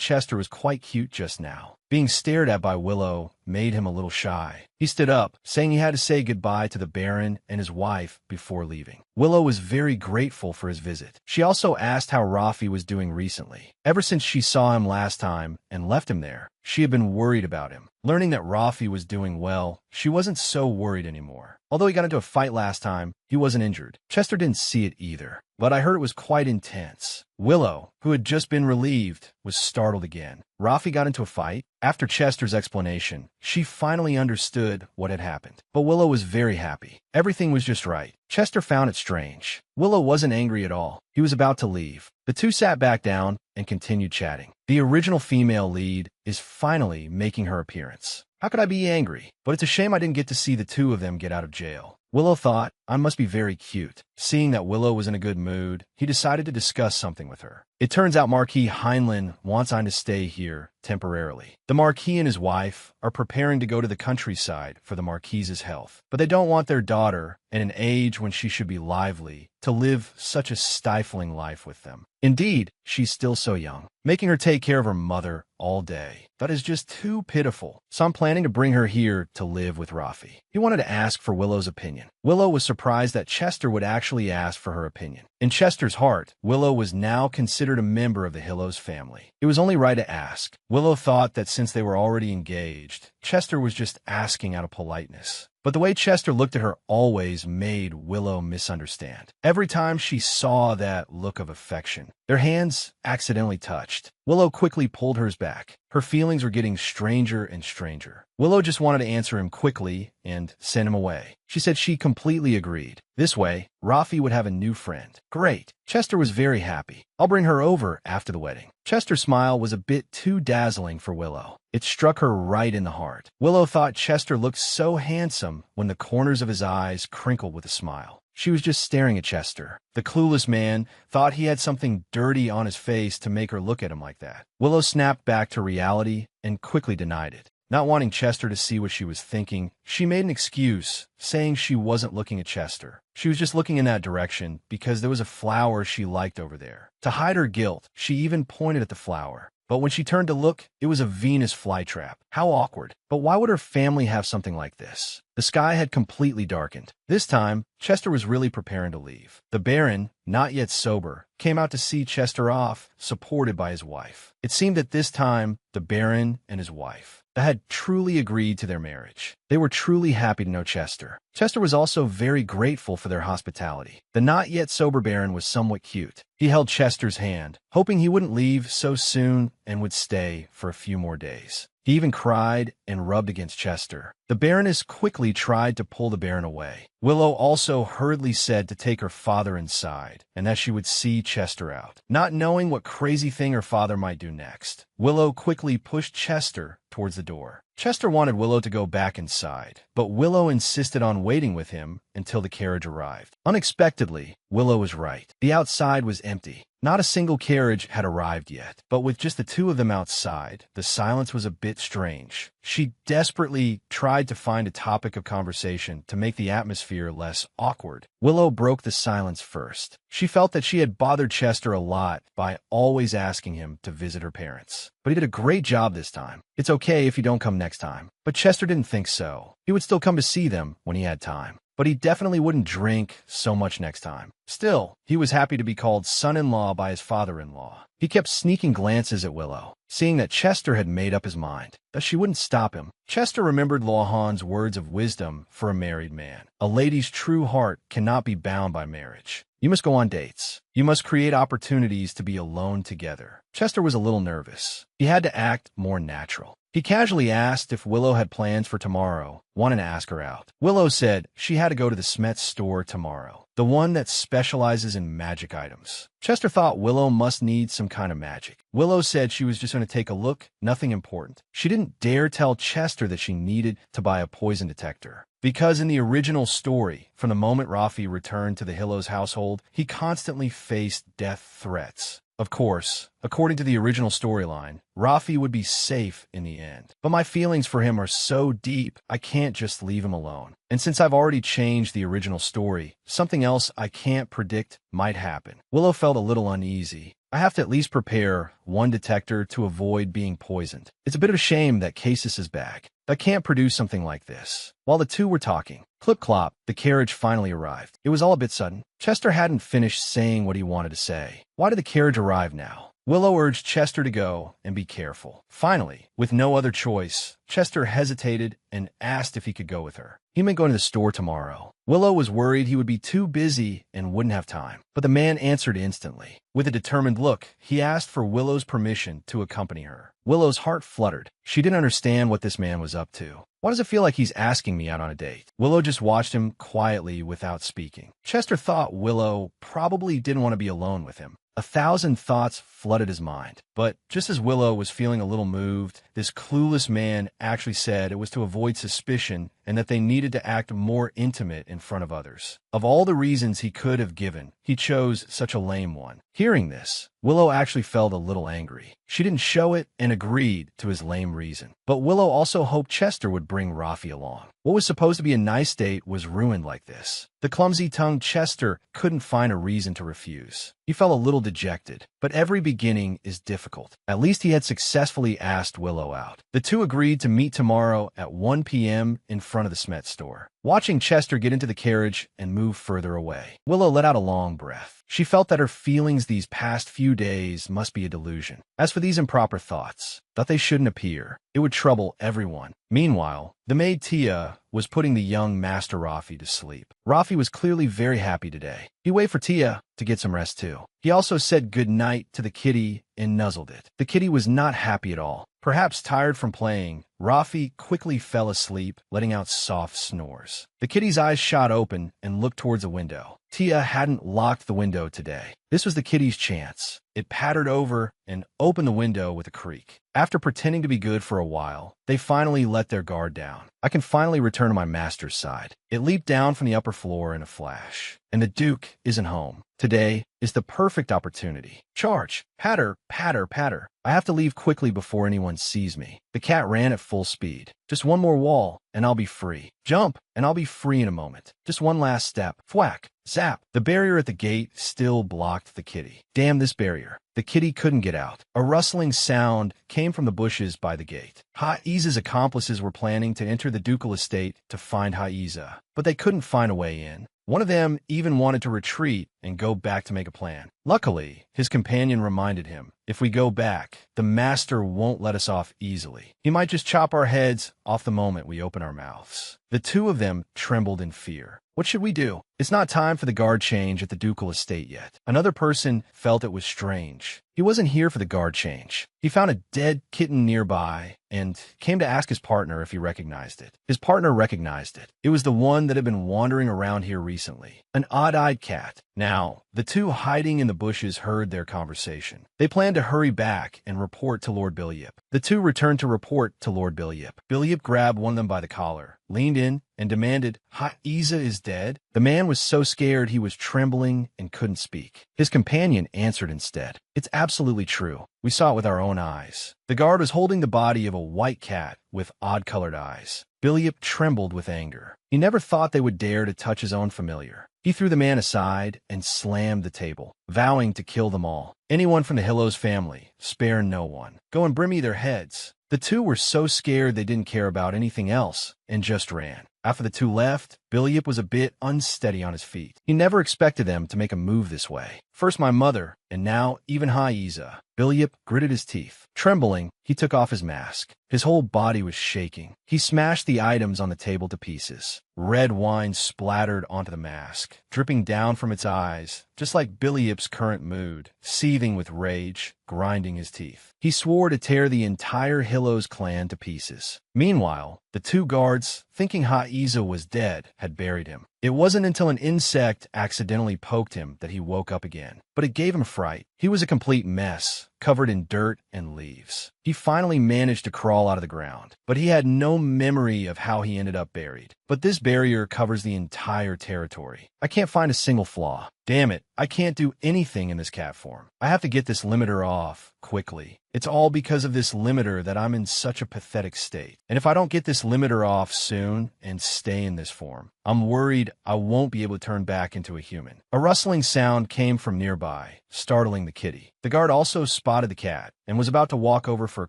Chester was quite cute just now. Being stared at by Willow made him a little shy. He stood up, saying he had to say goodbye to the Baron and his wife before leaving. Willow was very grateful for his visit. She also asked how Rafi was doing recently. Ever since she saw him last time and left him there, she had been worried about him. Learning that Rafi was doing well, she wasn't so worried anymore. Although he got into a fight last time, he wasn't injured. Chester didn't see it either, but I heard it was quite intense. Willow, who had just been relieved, was startled again. Rafi got into a fight? After Chester's explanation, she finally understood what had happened. But Willow was very happy. Everything was just right. Chester found it strange. Willow wasn't angry at all. He was about to leave. The two sat back down and continued chatting. The original female lead is finally making her appearance. How could I be angry? But it's a shame I didn't get to see the two of them get out of jail. Willow thought, I must be very cute. Seeing that Willow was in a good mood, he decided to discuss something with her. It turns out Marquis Heinlein wants Ein to stay here temporarily. The Marquis and his wife are preparing to go to the countryside for the Marquise's health, but they don't want their daughter, at an age when she should be lively, to live such a stifling life with them. Indeed, she's still so young, making her take care of her mother all day. That is just too pitiful. So I'm planning to bring her here to live with Rafi. He wanted to ask for Willow's opinion. Willow was surprised that Chester would actually ask for her opinion. In Chester's heart, Willow was now considered a member of the Hillows family. It was only right to ask. Willow thought that since they were already engaged, Chester was just asking out of politeness. But the way Chester looked at her always made Willow misunderstand. Every time she saw that look of affection, their hands accidentally touched. Willow quickly pulled hers back. back. Her feelings were getting stranger and stranger. Willow just wanted to answer him quickly and send him away. She said she completely agreed. This way, Rafi would have a new friend. Great. Chester was very happy. I'll bring her over after the wedding. Chester's smile was a bit too dazzling for Willow. It struck her right in the heart. Willow thought Chester looked so handsome when the corners of his eyes crinkled with a smile. She was just staring at Chester. The clueless man thought he had something dirty on his face to make her look at him like that. Willow snapped back to reality and quickly denied it. Not wanting Chester to see what she was thinking, she made an excuse, saying she wasn't looking at Chester. She was just looking in that direction because there was a flower she liked over there. To hide her guilt, she even pointed at the flower. But when she turned to look, it was a Venus flytrap. How awkward. But why would her family have something like this? The sky had completely darkened. This time, Chester was really preparing to leave. The Baron, not yet sober, came out to see Chester off, supported by his wife. It seemed that this time, the Baron and his wife had truly agreed to their marriage. They were truly happy to know Chester. Chester was also very grateful for their hospitality. The not yet sober Baron was somewhat cute. He held Chester's hand, hoping he wouldn't leave so soon and would stay for a few more days. He even cried and rubbed against Chester. The Baroness quickly tried to pull the Baron away. Willow also hurriedly said to take her father inside, and that she would see Chester out. Not knowing what crazy thing her father might do next, Willow quickly pushed Chester towards the door. Chester wanted Willow to go back inside, but Willow insisted on waiting with him until the carriage arrived. Unexpectedly, Willow was right. The outside was empty. Not a single carriage had arrived yet, but with just the two of them outside, the silence was a bit strange. She desperately tried to find a topic of conversation to make the atmosphere less awkward. Willow broke the silence first. She felt that she had bothered Chester a lot by always asking him to visit her parents. But he did a great job this time. It's okay if you don't come next time. But Chester didn't think so. He would still come to see them when he had time. But he definitely wouldn't drink so much next time. Still, he was happy to be called son-in-law by his father-in-law. He kept sneaking glances at Willow, seeing that Chester had made up his mind, that she wouldn't stop him. Chester remembered Lawhan's words of wisdom for a married man. A lady's true heart cannot be bound by marriage. You must go on dates. You must create opportunities to be alone together. Chester was a little nervous. He had to act more natural. He casually asked if Willow had plans for tomorrow, wanting to ask her out. Willow said she had to go to the Smets store tomorrow, the one that specializes in magic items. Chester thought Willow must need some kind of magic. Willow said she was just going to take a look, nothing important. She didn't dare tell Chester that she needed to buy a poison detector. Because in the original story, from the moment Rafi returned to the Hillows household, he constantly faced death threats. Of course, according to the original storyline, Rafi would be safe in the end. But my feelings for him are so deep, I can't just leave him alone. And since I've already changed the original story, something else I can't predict might happen. Willow felt a little uneasy. I have to at least prepare one detector to avoid being poisoned. It's a bit of a shame that Casus is back. I can't produce something like this. While the two were talking, clip-clop, the carriage finally arrived. It was all a bit sudden. Chester hadn't finished saying what he wanted to say. Why did the carriage arrive now? Willow urged Chester to go and be careful. Finally, with no other choice, Chester hesitated and asked if he could go with her. He meant going to the store tomorrow. Willow was worried he would be too busy and wouldn't have time. But the man answered instantly. With a determined look, he asked for Willow's permission to accompany her. Willow's heart fluttered. She didn't understand what this man was up to. Why does it feel like he's asking me out on a date? Willow just watched him quietly without speaking. Chester thought Willow probably didn't want to be alone with him. 1,000 thoughts flooded his mind. But just as Willow was feeling a little moved, this clueless man actually said it was to avoid suspicion and that they needed to act more intimate in front of others. Of all the reasons he could have given, he chose such a lame one. Hearing this, Willow actually felt a little angry. She didn't show it and agreed to his lame reason. But Willow also hoped Chester would bring Rafi along. What was supposed to be a nice date was ruined like this. The clumsy-tongued Chester couldn't find a reason to refuse. He felt a little dejected, but every beginning is difficult. At least he had successfully asked Willow out. The two agreed to meet tomorrow at 1 p.m. in front of the Smet store. Watching Chester get into the carriage and move further away, Willow let out a long breath. She felt that her feelings these past few days must be a delusion. As for these improper thoughts, that they shouldn't appear, it would trouble everyone. Meanwhile, the maid Tia was putting the young Master Rafi to sleep. Rafi was clearly very happy today. He waited for Tia to get some rest too. He also said good night to the kitty and nuzzled it. The kitty was not happy at all. Perhaps tired from playing, Rafi quickly fell asleep, letting out soft snores. The kitty's eyes shot open and looked towards a window. Tia hadn't locked the window today. This was the kitty's chance. It pattered over and opened the window with a creak. After pretending to be good for a while, they finally let their guard down. I can finally return to my master's side. It leaped down from the upper floor in a flash. And the Duke isn't home. Today is the perfect opportunity. Charge! Patter, patter, patter. I have to leave quickly before anyone sees me. The cat ran at full speed. Just one more wall, and I'll be free. Jump, and I'll be free in a moment. Just one last step. Thwack! Zap! The barrier at the gate still blocked the kitty. Damn this barrier. The kitty couldn't get out. A rustling sound came from the bushes by the gate. Haiza's accomplices were planning to enter the ducal estate to find Haiza, but they couldn't find a way in. One of them even wanted to retreat and go back to make a plan. Luckily, his companion reminded him, if we go back, the master won't let us off easily. He might just chop our heads off the moment we open our mouths. The two of them trembled in fear. What should we do? It's not time for the guard change at the ducal estate yet. Another person felt it was strange. He wasn't here for the guard change. He found a dead kitten nearby and came to ask his partner if he recognized it. His partner recognized it. It was the one that had been wandering around here recently. An odd-eyed cat. Now, the two hiding in the bushes heard their conversation. They planned to hurry back and report to Lord Bilyip. The two returned to report to Lord Bilyip. Bilyip grabbed one of them by the collar, leaned in, and demanded, Haiza is dead? The man was so scared he was trembling and couldn't speak. His companion answered instead. It's absolutely true. We saw it with our own eyes. The guard was holding the body of a white cat with odd-colored eyes. Bilyip trembled with anger. He never thought they would dare to touch his own familiar. He threw the man aside and slammed the table, vowing to kill them all. Anyone from the Hillos family, spare no one. Go and bring me their heads. The two were so scared they didn't care about anything else and just ran. After the two left, Bilyip was a bit unsteady on his feet. He never expected them to make a move this way. First my mother, and now even Haiza. Bilyip gritted his teeth. Trembling, he took off his mask. His whole body was shaking. He smashed the items on the table to pieces. Red wine splattered onto the mask, dripping down from its eyes, just like Bilyip's current mood, seething with rage, grinding his teeth. He swore to tear the entire Hillos clan to pieces. Meanwhile, the two guards, thinking Haiza was dead, had buried him. It wasn't until an insect accidentally poked him that he woke up again, but it gave him fright. He was a complete mess, covered in dirt and leaves. He finally managed to crawl out of the ground, but he had no memory of how he ended up buried. But this barrier covers the entire territory. I can't find a single flaw. Damn it, I can't do anything in this cat form. I have to get this limiter off, quickly. It's all because of this limiter that I'm in such a pathetic state. And if I don't get this limiter off soon and stay in this form, I'm worried I won't be able to turn back into a human. A rustling sound came from nearby, startling the kitty. The guard also spotted the cat and was about to walk over for a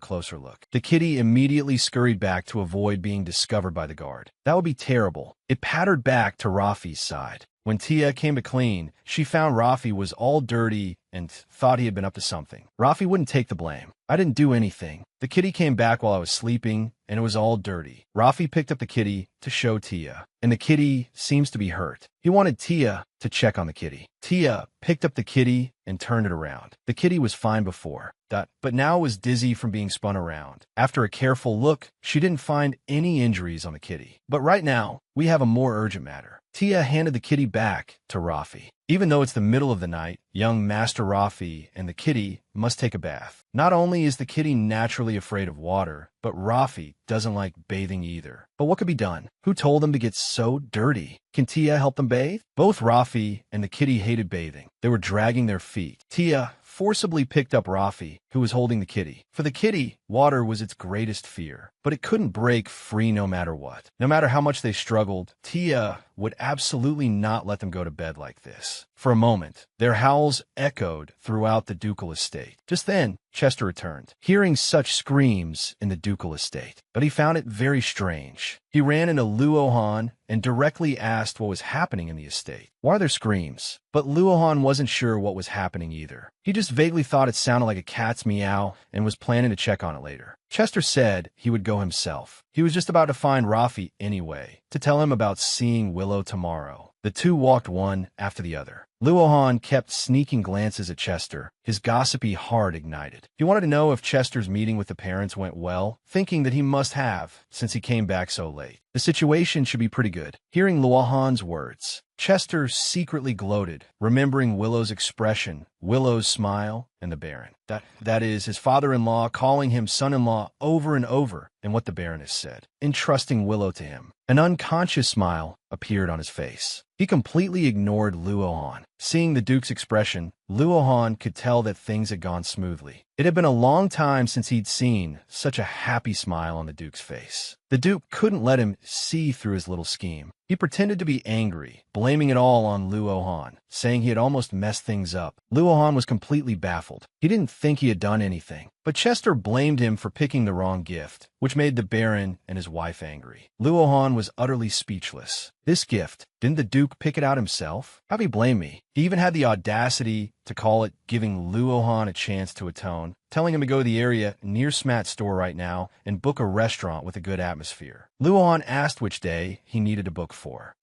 closer look. The kitty immediately scurried back to avoid being discovered by the guard. That would be terrible. It pattered back to Rafi's side. When Tia came to clean, she found Rafi was all dirty and thought he had been up to something. Rafi wouldn't take the blame. I didn't do anything. The kitty came back while I was sleeping, and it was all dirty. Rafi picked up the kitty to show Tia, and the kitty seems to be hurt. He wanted Tia to check on the kitty. Tia picked up the kitty and turned it around. The kitty was fine before, but now was dizzy from being spun around. After a careful look, she didn't find any injuries on the kitty. But right now, we have a more urgent matter. Tia handed the kitty back to Rafi. Even though it's the middle of the night, young Master Rafi and the kitty must take a bath. Not only is the kitty naturally afraid of water, but Rafi doesn't like bathing either. But what could be done? Who told them to get so dirty? Can Tia help them bathe? Both Rafi and the kitty hated bathing. They were dragging their feet. Tia forcibly picked up Rafi, who was holding the kitty. For the kitty, water was its greatest fear, but it couldn't break free no matter what. No matter how much they struggled, Tia would absolutely not let them go to bed like this. For a moment, their howls echoed throughout the ducal estate. Just then, Chester returned, hearing such screams in the ducal estate, but he found it very strange. He ran into Luohan and directly asked what was happening in the estate. Why are there screams? But Luohan wasn't sure what was happening either. He just vaguely thought it sounded like a cat's meow and was planning to check on it later. Chester said he would go himself. He was just about to find Rafi anyway, to tell him about seeing Willow tomorrow. The two walked one after the other. Luohan kept sneaking glances at Chester, his gossipy heart ignited. He wanted to know if Chester's meeting with the parents went well, thinking that he must have, since he came back so late. The situation should be pretty good. Hearing Luohan's words, Chester secretly gloated, remembering Willow's expression, Willow's smile, and the Baron. That is, his father-in-law calling him son-in-law over and over, and what the Baroness said, entrusting Willow to him. An unconscious smile appeared on his face. He completely ignored Luohan. Seeing the Duke's expression, Luohan could tell that things had gone smoothly. It had been a long time since he'd seen such a happy smile on the Duke's face. The Duke couldn't let him see through his little scheme. He pretended to be angry, blaming it all on Luohan, saying he had almost messed things up. Luohan was completely baffled. He didn't think he had done anything, but Chester blamed him for picking the wrong gift, which made the Baron and his wife angry. Luohan was utterly speechless. This gift, didn't the Duke pick it out himself? How'd he blame me? He even had the audacity to call it giving Luohan a chance to atone, telling him to go to the area near Smat's store right now and book a restaurant with a good atmosphere. Luohan asked which day he needed to book for.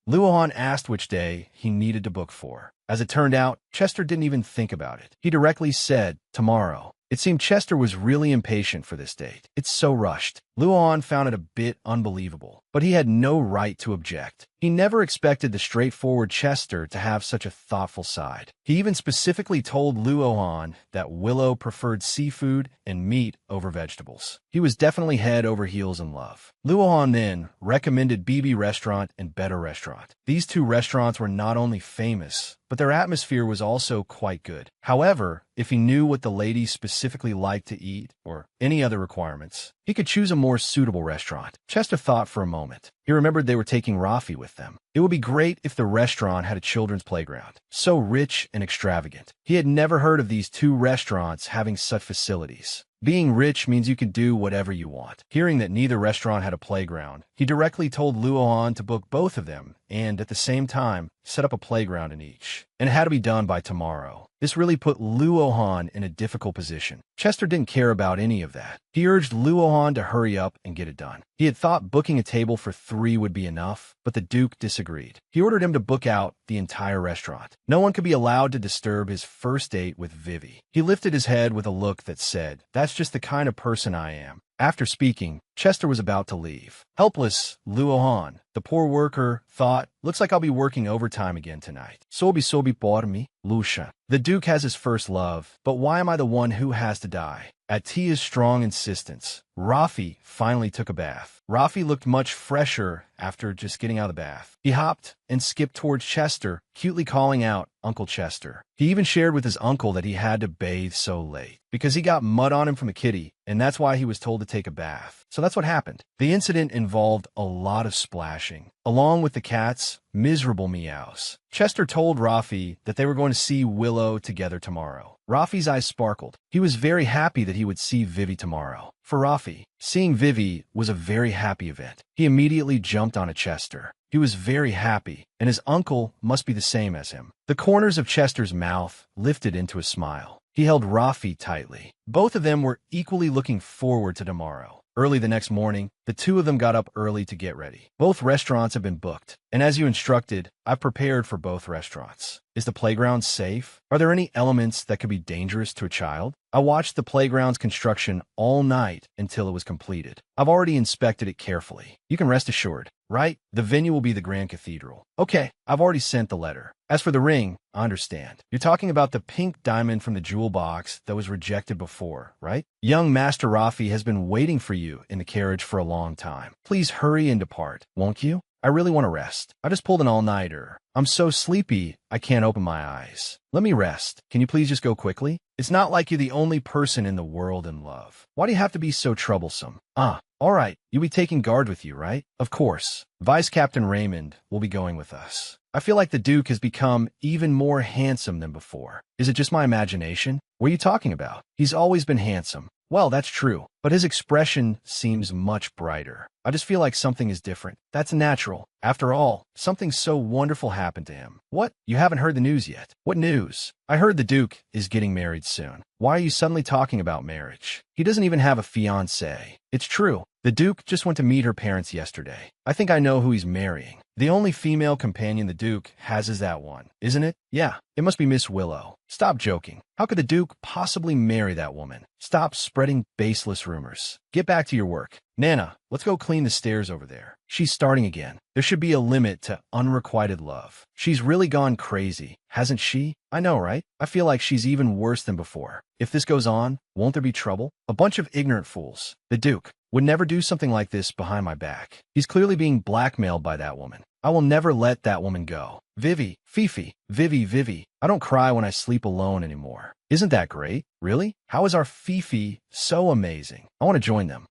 As it turned out, Chester didn't even think about it. He directly said, tomorrow. It seemed Chester was really impatient for this date. It's so rushed. Luohan found it a bit unbelievable, but he had no right to object. He never expected the straightforward Chester to have such a thoughtful side. He even specifically told Luohan that Willow preferred seafood and meat over vegetables. He was definitely head over heels in love. Luohan then recommended BB Restaurant and Better Restaurant. These two restaurants were not only famous, but their atmosphere was also quite good. However, if he knew what the ladies specifically liked to eat, or any other requirements, he could choose a more suitable restaurant. Chester thought for a moment. He remembered they were taking Rafi with them. It would be great if the restaurant had a children's playground, so rich and extravagant. He had never heard of these two restaurants having such facilities. Being rich means you can do whatever you want. Hearing that neither restaurant had a playground, he directly told Luohan to book both of them and, at the same time, set up a playground in each. And it had to be done by tomorrow. This really put Luohan in a difficult position. Chester didn't care about any of that. He urged Luohan to hurry up and get it done. He had thought booking a table for 3 would be enough, but the Duke disagreed. He ordered him to book out the entire restaurant. No one could be allowed to disturb his first date with Vivi. He lifted his head with a look that said, "That's just the kind of person I am." After speaking, Chester was about to leave. Helpless, Luohan, the poor worker, thought, looks like I'll be working overtime again tonight. Sobi por mi, Lucia. The Duke has his first love, but why am I the one who has to die? At Tia's strong insistence, Rafi finally took a bath. Rafi looked much fresher after just getting out of the bath. He hopped and skipped towards Chester, cutely calling out, "Uncle Chester." He even shared with his uncle that he had to bathe so late, because he got mud on him from a kitty, and that's why he was told to take a bath. So that's what happened. The incident involved a lot of splashing, along with the cat's miserable meows. Chester told Rafi that they were going to see Willow together tomorrow. Rafi's eyes sparkled. He was very happy that he would see Vivi tomorrow. For Rafi, seeing Vivi was a very happy event. He immediately jumped on a Chester. He was very happy, and his uncle must be the same as him. The corners of Chester's mouth lifted into a smile. He held Rafi tightly. Both of them were equally looking forward to tomorrow. Early the next morning, the two of them got up early to get ready. Both restaurants have been booked, and as you instructed, I've prepared for both restaurants. Is the playground safe? Are there any elements that could be dangerous to a child? I watched the playground's construction all night until it was completed. I've already inspected it carefully. You can rest assured, right? The venue will be the Grand Cathedral. Okay, I've already sent the letter. As for the ring, I understand. You're talking about the pink diamond from the jewel box that was rejected before, right? Young Master Rafi has been waiting for you in the carriage for a long time. Please hurry and depart, won't you? I really want to rest. I just pulled an all-nighter. I'm so sleepy, I can't open my eyes. Let me rest. Can you please just go quickly? It's not like you're the only person in the world in love. Why do you have to be so troublesome? All right, you'll be taking guard with you, right? Of course. Vice Captain Raymond will be going with us. I feel like the Duke has become even more handsome than before. Is it just my imagination? What are you talking about? He's always been handsome. Well, that's true, but his expression seems much brighter. I just feel like something is different. That's natural. After all, something so wonderful happened to him. What? You haven't heard the news yet. What news? I heard the Duke is getting married soon. Why are you suddenly talking about marriage? He doesn't even have a fiancée. It's true. The Duke just went to meet her parents yesterday. I think I know who he's marrying. The only female companion the Duke has is that one, isn't it? Yeah, it must be Miss Willow. Stop joking. How could the Duke possibly marry that woman? Stop spreading baseless rumors. Get back to your work. Nana, let's go clean the stairs over there. She's starting again. There should be a limit to unrequited love. She's really gone crazy, hasn't she? I know, right? I feel like she's even worse than before. If this goes on, won't there be trouble? A bunch of ignorant fools. The Duke would never do something like this behind my back. He's clearly being blackmailed by that woman. I will never let that woman go. Vivi, Fifi, Vivi, I don't cry when I sleep alone anymore. Isn't that great? Really? How is our Fifi so amazing? I want to join them.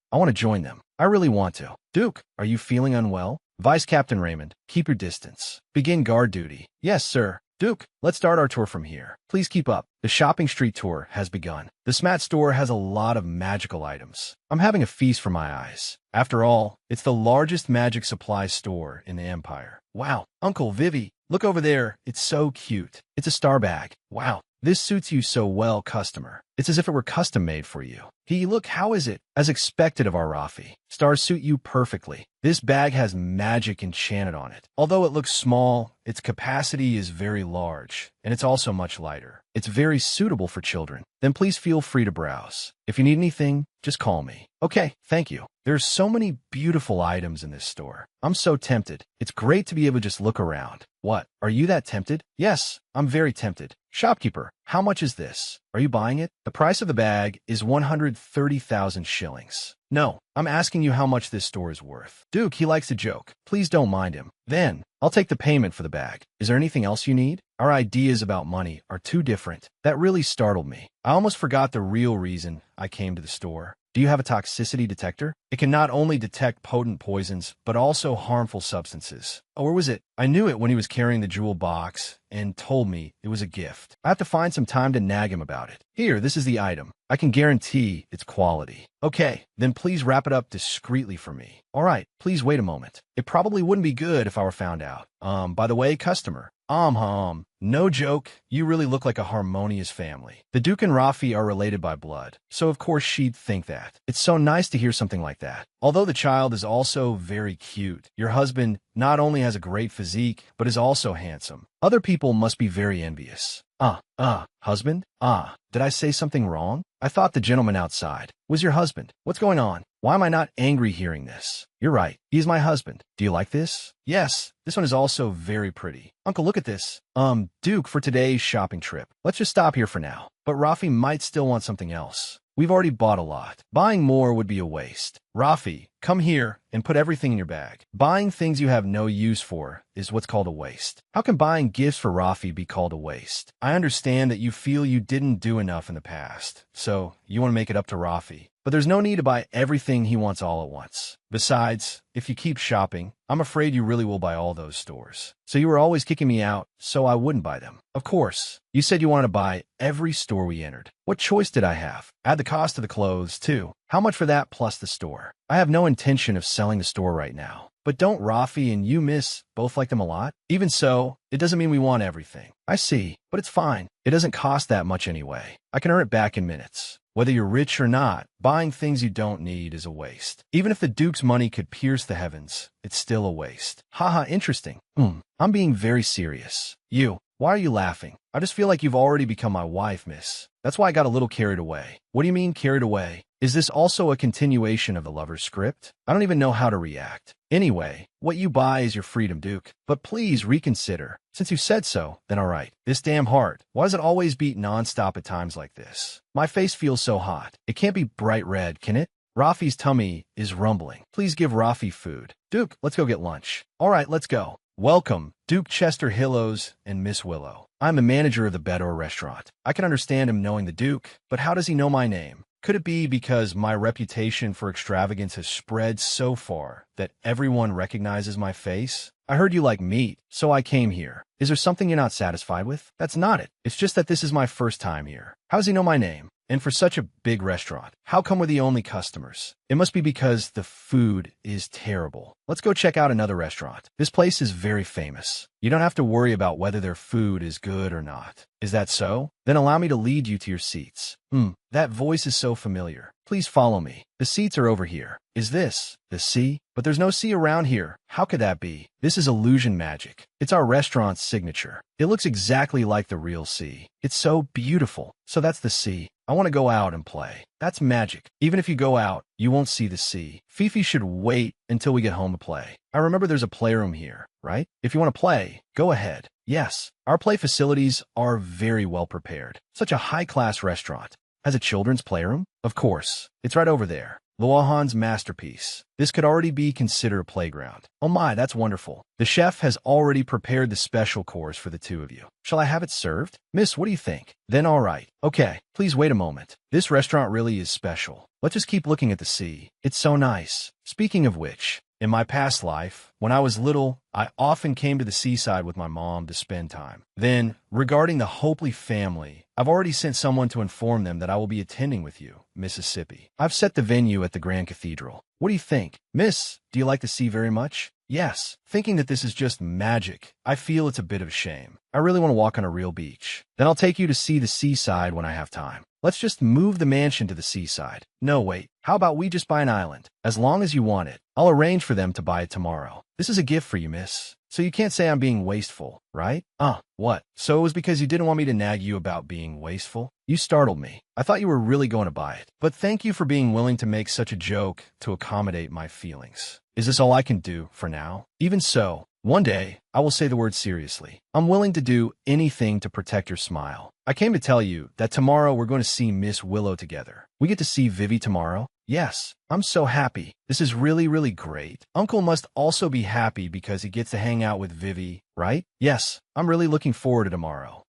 I really want to. Duke, are you feeling unwell? Vice Captain Raymond, keep your distance. Begin guard duty. Yes, sir. Duke, let's start our tour from here. Please keep up. The shopping street tour has begun. The Smat store has a lot of magical items. I'm having a feast for my eyes. After all, it's the largest magic supply store in the Empire. Wow, Uncle Vivi, look over there. It's so cute. It's a star bag. Wow, this suits you so well, customer. It's as if it were custom made for you. Look, how is it? As expected of our Rafi. Stars suit you perfectly. This bag has magic enchanted on it. Although it looks small, its capacity is very large, and it's also much lighter. It's very suitable for children. Then please feel free to browse. If you need anything, just call me. Okay, thank you. There's so many beautiful items in this store. I'm so tempted. It's great to be able to just look around. What? Are you that tempted? Yes, I'm very tempted. Shopkeeper, how much is this? Are you buying it? The price of the bag is 130,000 shillings. No, I'm asking you how much this store is worth. Duke, he likes to joke. Please don't mind him. Then, I'll take the payment for the bag. Is there anything else you need? Our ideas about money are too different. That really startled me. I almost forgot the real reason I came to the store. Do you have a toxicity detector? It can not only detect potent poisons, but also harmful substances. Oh, where was it? I knew it when he was carrying the jewel box and told me it was a gift. I have to find some time to nag him about it. Here, this is the item. I can guarantee its quality. Okay, then please wrap it up discreetly for me. All right, please wait a moment. It probably wouldn't be good if I were found out. By the way, customer. No joke, you really look like a harmonious family. The Duke and Rafi are related by blood, so of course she'd think that. It's so nice to hear something like that. Although the child is also very cute, your husband not only has a great physique, but is also handsome. Other people must be very envious. Husband? Did I say something wrong? I thought the gentleman outside was your husband. What's going on? Why am I not angry hearing this? You're right. He's my husband. Do you like this? Yes. This one is also very pretty. Uncle, look at this. Duke, for today's shopping trip. Let's just stop here for now. But Rafi might still want something else. We've already bought a lot. Buying more would be a waste. Rafi, come here and put everything in your bag. Buying things you have no use for is what's called a waste. How can buying gifts for Rafi be called a waste? I understand that you feel you didn't do enough in the past, so you want to make it up to Rafi. But there's no need to buy everything he wants all at once. Besides, if you keep shopping, I'm afraid you really will buy all those stores. So you were always kicking me out, so I wouldn't buy them. Of course, you said you wanted to buy every store we entered. What choice did I have? Add the cost of the clothes, too. How much for that plus the store? I have no intention of selling the store right now. But don't Rafi and you, miss, both like them a lot? Even so, it doesn't mean we want everything. I see, but it's fine. It doesn't cost that much anyway. I can earn it back in minutes. Whether you're rich or not, buying things you don't need is a waste. Even if the Duke's money could pierce the heavens, it's still a waste. Haha, interesting. I'm being very serious. Why are you laughing? I just feel like you've already become my wife, miss. That's why I got a little carried away. What do you mean carried away? Is this also a continuation of the lover's script? I don't even know how to react. Anyway, what you buy is your freedom, Duke. But please reconsider. Since you said so, then alright. This damn heart, why does it always beat non-stop at times like this? My face feels so hot. It can't be bright red, can it? Rafi's tummy is rumbling. Please give Rafi food. Duke, let's go get lunch. All right, let's go. Welcome, Duke Chester Hillows and Miss Willow. I'm the manager of the Bedore restaurant. I can understand him knowing the Duke, but how does he know my name? Could it be because my reputation for extravagance has spread so far that everyone recognizes my face? I heard you like meat, so I came here. Is there something you're not satisfied with? That's not it. It's just that this is my first time here. How does he know my name? And for such a big restaurant, how come we're the only customers? It must be because the food is terrible. Let's go check out another restaurant. This place is very famous. You don't have to worry about whether their food is good or not. Is that so? Then allow me to lead you to your seats. That voice is so familiar. Please follow me. The seats are over here. Is this the sea? But there's no sea around here. How could that be? This is illusion magic. It's our restaurant's signature. It looks exactly like the real sea. It's so beautiful. So that's the sea. I want to go out and play. That's magic. Even if you go out, you won't see the sea. Fifi should wait until we get home to play. I remember there's a playroom here, right? If you want to play, go ahead. Yes, our play facilities are very well prepared. Such a high-class restaurant. Has a children's playroom? Of course. It's right over there. Luohan's masterpiece. This could already be considered a playground. Oh my, that's wonderful. The chef has already prepared the special course for the two of you. Shall I have it served? Miss, what do you think? Then all right. Okay, please wait a moment. This restaurant really is special. Let's just keep looking at the sea. It's so nice. Speaking of which, in my past life, when I was little, I often came to the seaside with my mom to spend time. Then, regarding the Hopley family, I've already sent someone to inform them that I will be attending with you, Mississippi. I've set the venue at the Grand Cathedral. What do you think? Miss, do you like the sea very much? Yes. Thinking that this is just magic, I feel it's a bit of a shame. I really want to walk on a real beach. Then I'll take you to see the seaside when I have time. Let's just move the mansion to the seaside. No, wait. How about we just buy an island? As long as you want it, I'll arrange for them to buy it tomorrow. This is a gift for you, miss. So you can't say I'm being wasteful, right? What? So it was because you didn't want me to nag you about being wasteful? You startled me. I thought you were really going to buy it. But thank you for being willing to make such a joke to accommodate my feelings. Is this all I can do for now? Even so, one day, I will say the word seriously. I'm willing to do anything to protect your smile. I came to tell you that tomorrow we're going to see Miss Willow together. We get to see Vivi tomorrow? Yes, I'm so happy. This is really, really great. Uncle must also be happy because he gets to hang out with Vivi, right? Yes, I'm really looking forward to tomorrow.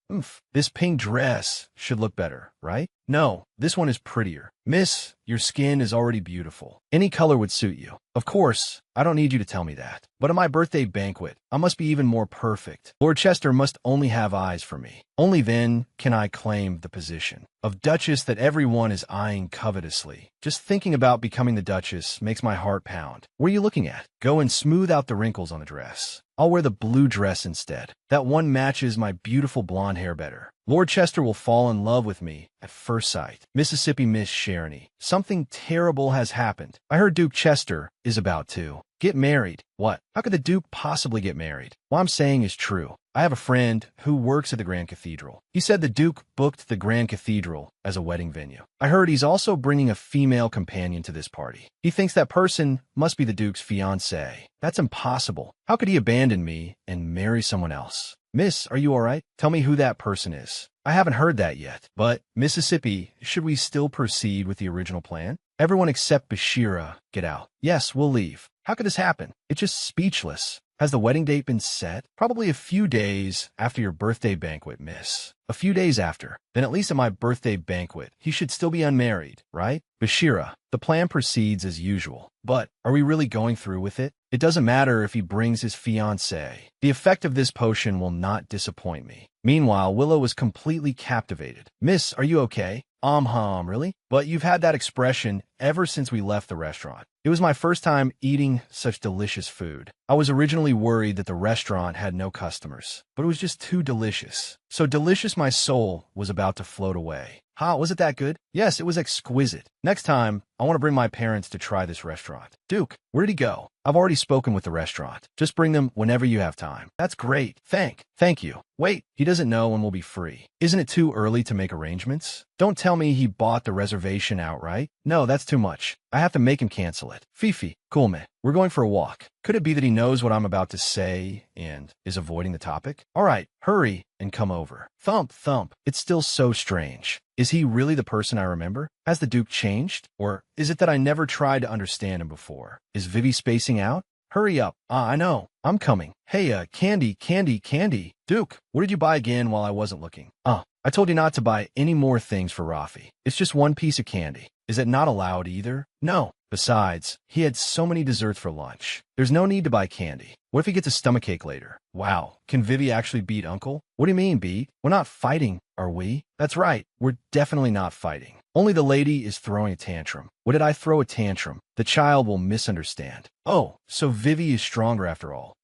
This pink dress should look better, right? No, this one is prettier. Miss, your skin is already beautiful. Any color would suit you. Of course, I don't need you to tell me that. But at my birthday banquet, I must be even more perfect. Lord Chester must only have eyes for me. Only then can I claim the position of Duchess that everyone is eyeing covetously. Just thinking about becoming the Duchess makes my heart pound. What are you looking at? Go and smooth out the wrinkles on the dress. I'll wear the blue dress instead. That one matches my beautiful blonde hair better. Lord Chester will fall in love with me at first sight. Mississippi Miss Sharony. Something terrible has happened. I heard Duke Chester is about to get married. What? How could the Duke possibly get married? What I'm saying is true. I have a friend who works at the Grand Cathedral. He said the Duke booked the Grand Cathedral as a wedding venue. I heard he's also bringing a female companion to this party. He thinks that person must be the Duke's fiancée. That's impossible. How could he abandon me and marry someone else? Miss, are you all right? Tell me who that person is. I haven't heard that yet. But, Mississippi, should we still proceed with the original plan? Everyone except Bashira, get out. Yes, we'll leave. How could this happen? It's just speechless. Has the wedding date been set? Probably a few days after your birthday banquet, miss. A few days after. Then at least at my birthday banquet, he should still be unmarried, right? Bashira, the plan proceeds as usual. But are we really going through with it? It doesn't matter if he brings his fiancée. The effect of this potion will not disappoint me. Meanwhile, Willow was completely captivated. Miss, are you okay? Really? But you've had that expression ever since we left the restaurant. It was my first time eating such delicious food. I was originally worried that the restaurant had no customers, but it was just too delicious. So delicious my soul was about to float away. Was it that good? Yes, it was exquisite. Next time, I want to bring my parents to try this restaurant. Duke, where did he go? I've already spoken with the restaurant. Just bring them whenever you have time. That's great. Thank you. Wait, he doesn't know when we'll be free. Isn't it too early to make arrangements? Don't tell me he bought the reservation outright. No, that's too much. I have to make him cancel it. Fifi, cool man. We're going for a walk. Could it be that he knows what I'm about to say and is avoiding the topic? All right, hurry and come over. Thump, thump. It's still so strange. Is he really the person I remember? Has the Duke changed? Or is it that I never tried to understand him before? Is Vivi spacing out? Hurry up. Ah, I know. I'm coming. Hey, candy, candy, candy. Duke, what did you buy again while I wasn't looking? I told you not to buy any more things for Rafi. It's just one piece of candy. Is it not allowed either? No. Besides, he had so many desserts for lunch. There's no need to buy candy. What if he gets a stomachache later? Wow, can Vivi actually beat Uncle? What do you mean, beat? We're not fighting, are we? That's right, we're definitely not fighting. Only the lady is throwing a tantrum. What did I throw a tantrum? The child will misunderstand. Oh, so Vivi is stronger after all.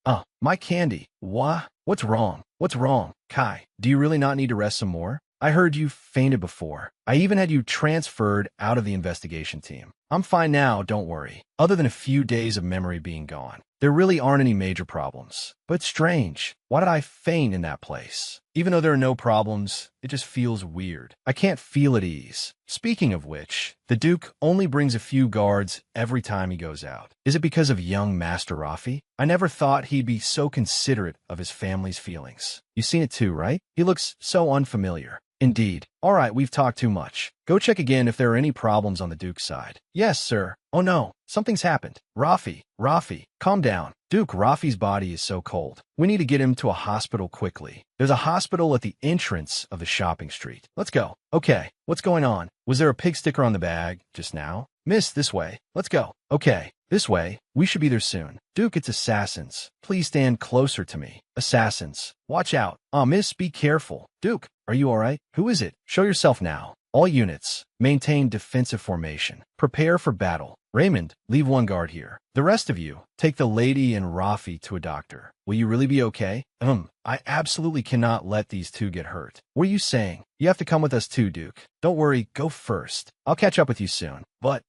My candy. What? What's wrong? What's wrong? Kai, do you really not need to rest some more? I heard you fainted before. I even had you transferred out of the investigation team. I'm fine now, don't worry. Other than a few days of memory being gone, there really aren't any major problems. But strange. Why did I faint in that place? Even though there are no problems, it just feels weird. I can't feel at ease. Speaking of which, the Duke only brings a few guards every time he goes out. Is it because of young Master Rafi? I never thought he'd be so considerate of his family's feelings. You've seen it too, right? He looks so unfamiliar. Indeed. All right, we've talked too much. Go check again if there are any problems on the Duke's side. Yes, sir. Oh no, something's happened. Rafi, calm down. Duke, Rafi's body is so cold. We need to get him to a hospital quickly. There's a hospital at the entrance of the shopping street. Let's go. Okay, what's going on? Was there a pig sticker on the bag just now? Miss, this way. Let's go. Okay, this way. We should be there soon. Duke, it's assassins. Please stand closer to me. Assassins. Watch out. Miss, be careful. Duke, are you all right? Who is it? Show yourself now. All units, maintain defensive formation. Prepare for battle. Raymond, leave one guard here. The rest of you, take the lady and Rafi to a doctor. Will you really be okay? I absolutely cannot let these two get hurt. What are you saying? You have to come with us too, Duke. Don't worry, go first. I'll catch up with you soon. But,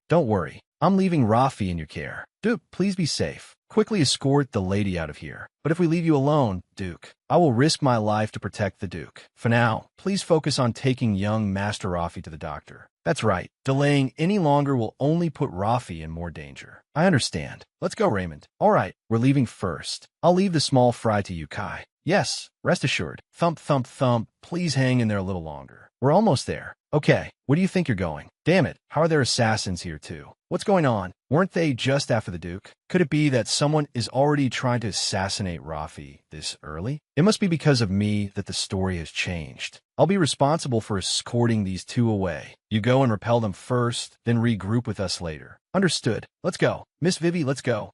don't worry. I'm leaving Rafi in your care. Duke, please be safe. Quickly escort the lady out of here. But if we leave you alone, Duke, I will risk my life to protect the Duke. For now, please focus on taking young Master Rafi to the doctor. That's right. Delaying any longer will only put Rafi in more danger. I understand. Let's go, Raymond. All right, we're leaving first. I'll leave the small fry to you, Kai. Yes, rest assured. Thump, thump, thump. Please hang in there a little longer. We're almost there. Okay, where do you think you're going? Damn it, how are there assassins here too? What's going on? Weren't they just after the Duke? Could it be that someone is already trying to assassinate Rafi this early? It must be because of me that the story has changed. I'll be responsible for escorting these two away. You go and repel them first, then regroup with us later. Understood. Let's go. Miss Vivi, let's go.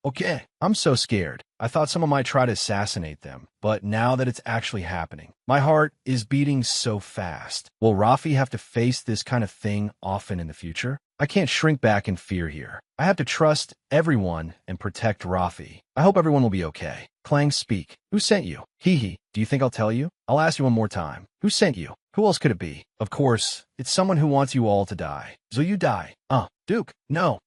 Okay. I'm so scared. I thought someone might try to assassinate them, but now that it's actually happening, my heart is beating so fast. Will Rafi have to face this kind of thing often in the future? I can't shrink back in fear here. I have to trust everyone and protect Rafi. I hope everyone will be okay. Clang, speak. Who sent you? Hee. Do you think I'll tell you? I'll ask you one more time. Who sent you? Who else could it be? Of course, it's someone who wants you all to die. So you die. Duke, no.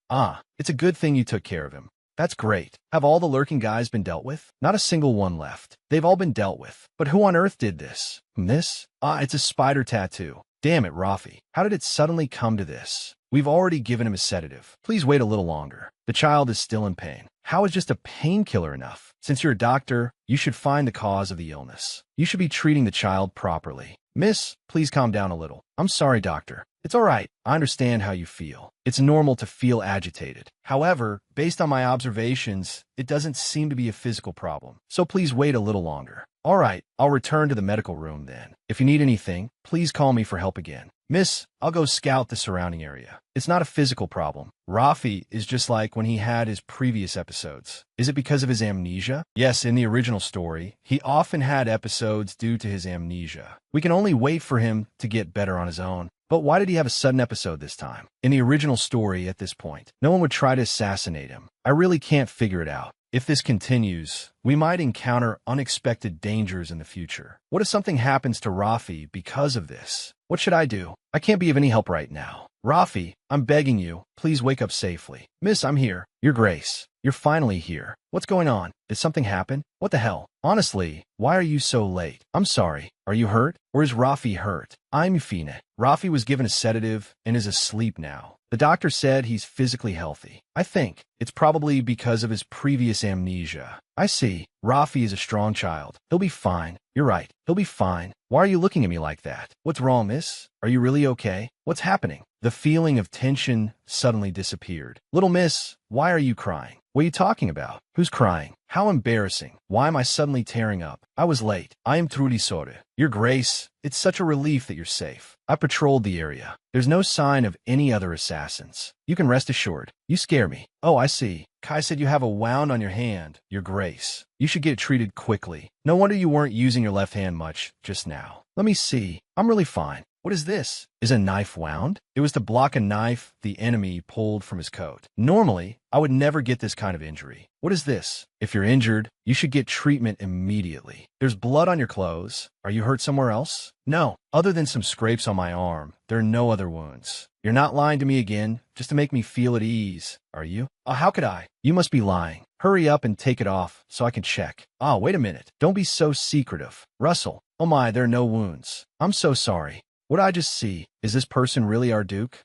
It's a good thing you took care of him. That's great. Have all the lurking guys been dealt with? Not a single one left. They've all been dealt with. But who on earth did this? This? It's a spider tattoo. Damn it, Rafi. How did it suddenly come to this? We've already given him a sedative. Please wait a little longer. The child is still in pain. How is just a painkiller enough? Since you're a doctor, you should find the cause of the illness. You should be treating the child properly. Miss, please calm down a little. I'm sorry, doctor. It's all right. I understand how you feel. It's normal to feel agitated. However, based on my observations, it doesn't seem to be a physical problem. So please wait a little longer. All right, I'll return to the medical room then. If you need anything, please call me for help again. Miss, I'll go scout the surrounding area. It's not a physical problem. Rafi is just like when he had his previous episodes. Is it because of his amnesia? Yes, in the original story, he often had episodes due to his amnesia. We can only wait for him to get better on his own. But why did he have a sudden episode this time? In the original story at this point, no one would try to assassinate him. I really can't figure it out. If this continues, we might encounter unexpected dangers in the future. What if something happens to Rafi because of this? What should I do? I can't be of any help right now. Rafi, I'm begging you, please wake up safely. Miss, I'm here. Your Grace, you're finally here. What's going on? Did something happen? What the hell? Honestly, why are you so late? I'm sorry. Are you hurt? Or is Rafi hurt? I'm Fine. Rafi was given a sedative and is asleep now. The doctor said he's physically healthy. I think it's probably because of his previous amnesia. I see. Rafi is a strong child. He'll be fine. You're right. He'll be fine. Why are you looking at me like that? What's wrong, miss? Are you really okay? What's happening? The feeling of tension suddenly disappeared. Little miss, why are you crying? What are you talking about? Who's crying? How embarrassing. Why am I suddenly tearing up? I was late. I am truly sorry. Your Grace, it's such a relief that you're safe. I patrolled the area. There's no sign of any other assassins. You can rest assured. You scare me. Oh, I see. Kai said you have a wound on your hand, Your Grace. You should get it treated quickly. No wonder you weren't using your left hand much just now. Let me see. I'm really fine. What is this? Is a knife wound? It was to block a knife the enemy pulled from his coat. Normally, I would never get this kind of injury. What is this? If you're injured, you should get treatment immediately. There's blood on your clothes. Are you hurt somewhere else? No. Other than some scrapes on my arm, there are no other wounds. You're not lying to me again, just to make me feel at ease, are you? Oh, how could I? You must be lying. Hurry up and take it off so I can check. Oh, wait a minute. Don't be so secretive. Russell. Oh my, there are no wounds. I'm so sorry. What did I just see? Is this person really our Duke?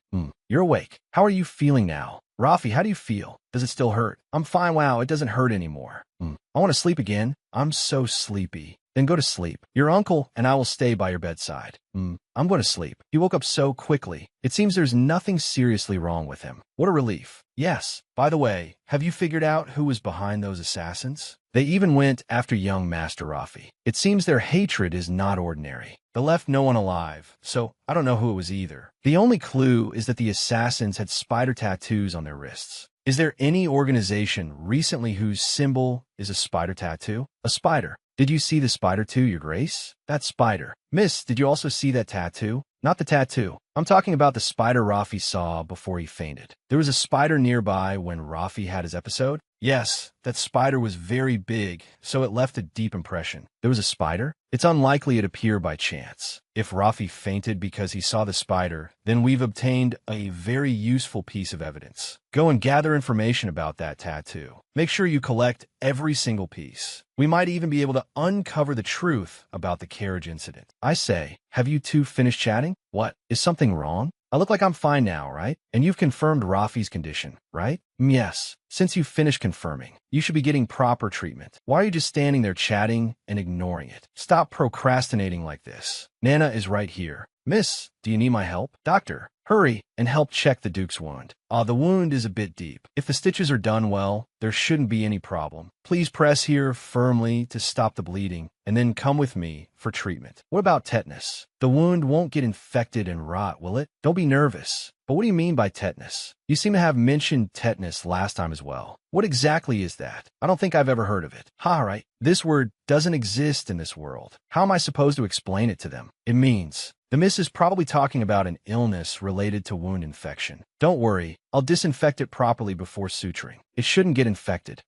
You're awake. How are you feeling now? Rafi, how do you feel? Does it still hurt? I'm fine. Wow, it doesn't hurt anymore. I want to sleep again. I'm so sleepy. Then go to sleep. Your uncle and I will stay by your bedside. I'm going to sleep. He woke up so quickly. It seems there's nothing seriously wrong with him. What a relief. Yes. By the way, have you figured out who was behind those assassins? They even went after young Master Rafi. It seems their hatred is not ordinary. They left no one alive, so I don't know who it was either. The only clue is that the assassins had spider tattoos on their wrists. Is there any organization recently whose symbol is a spider tattoo? A spider. Did you see the spider too, Your Grace? That spider. Miss, did you also see that tattoo? Not the tattoo. I'm talking about the spider Rafi saw before he fainted. There was a spider nearby when Rafi had his episode. Yes, that spider was very big, so it left a deep impression. There was a spider? It's unlikely it appeared by chance. If Rafi fainted because he saw the spider, then we've obtained a very useful piece of evidence. Go and gather information about that tattoo. Make sure you collect every single piece. We might even be able to uncover the truth about the carriage incident. I say, have you two finished chatting? What? Is something wrong? I look like I'm fine now, right? And you've confirmed Rafi's condition, right? Yes. Since you've finished confirming, you should be getting proper treatment. Why are you just standing there chatting and ignoring it? Stop procrastinating like this. Nana is right here. Miss, do you need my help? Doctor, hurry and help check the Duke's wound. The wound is a bit deep. If the stitches are done well, there shouldn't be any problem. Please press here firmly to stop the bleeding, and then come with me for treatment. What about tetanus? The wound won't get infected and rot, will it? Don't be nervous. But what do you mean by tetanus? You seem to have mentioned tetanus last time as well. What exactly is that? I don't think I've ever heard of it. Right. This word doesn't exist in this world. How am I supposed to explain it to them? It means the miss is probably talking about an illness related to wound infection. Don't worry, I'll disinfect it properly before suturing. It shouldn't get infected.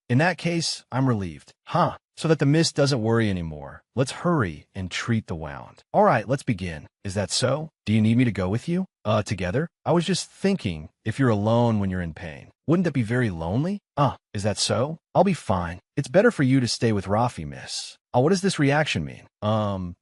In that case, I'm relieved. So that the miss doesn't worry anymore. Let's hurry and treat the wound. All right, let's begin. Is that so? Do you need me to go with you? Together? I was just thinking, if you're alone when you're in pain, wouldn't that be very lonely? Is that so? I'll be fine. It's better for you to stay with Rafi, miss. What does this reaction mean?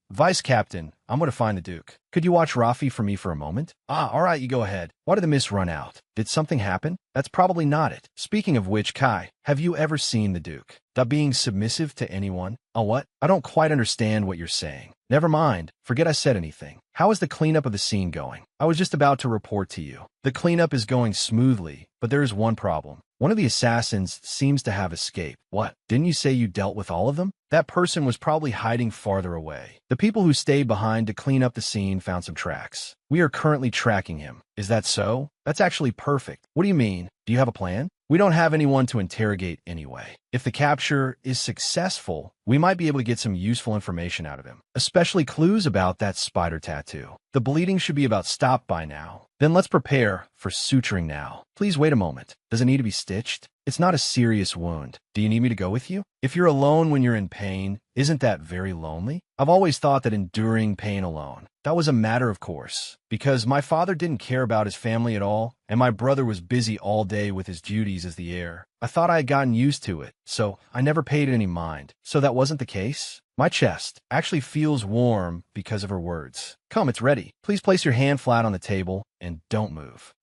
Vice Captain, I'm going to find the Duke. Could you watch Rafi for me for a moment? All right, you go ahead. Why did the miss run out? Did something happen? That's probably not it. Speaking of which, Kai, have you ever seen the Duke? That being submissive to anyone? What? I don't quite understand what you're saying. Never mind. Forget I said anything. How is the cleanup of the scene going? I was just about to report to you. The cleanup is going smoothly, but there is one problem. One of the assassins seems to have escaped. What? Didn't you say you dealt with all of them? That person was probably hiding farther away. The people who stayed behind to clean up the scene found some tracks. We are currently tracking him. Is that so? That's actually perfect. What do you mean? Do you have a plan? We don't have anyone to interrogate anyway. If the capture is successful, we might be able to get some useful information out of him, especially clues about that spider tattoo. The bleeding should be about stopped by now. Then let's prepare for suturing now. Please wait a moment. Does it need to be stitched? It's not a serious wound. Do you need me to go with you? If you're alone when you're in pain, isn't that very lonely? I've always thought that enduring pain alone, that was a matter of course, because my father didn't care about his family at all, and my brother was busy all day with his duties as the heir. I thought I had gotten used to it, so I never paid any mind. So that wasn't the case? My chest actually feels warm because of her words. Come, it's ready. Please place your hand flat on the table and don't move.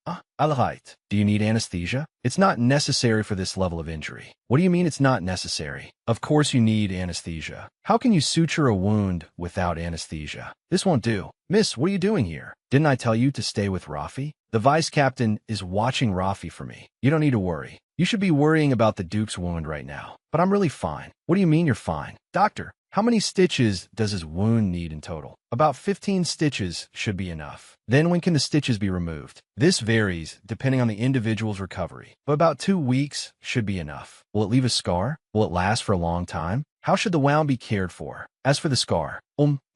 Alahite. Do you need anesthesia? It's not necessary for this level of injury. What do you mean it's not necessary? Of course you need anesthesia. How can you suture a wound without anesthesia? This won't do. Miss, what are you doing here? Didn't I tell you to stay with Rafi? The vice captain is watching Rafi for me. You don't need to worry. You should be worrying about the Duke's wound right now. But I'm really fine. What do you mean you're fine? Doctor, how many stitches does his wound need in total? About 15 stitches should be enough. Then when can the stitches be removed? This varies depending on the individual's recovery, but about 2 weeks should be enough. Will it leave a scar? Will it last for a long time? How should the wound be cared for? As for the scar,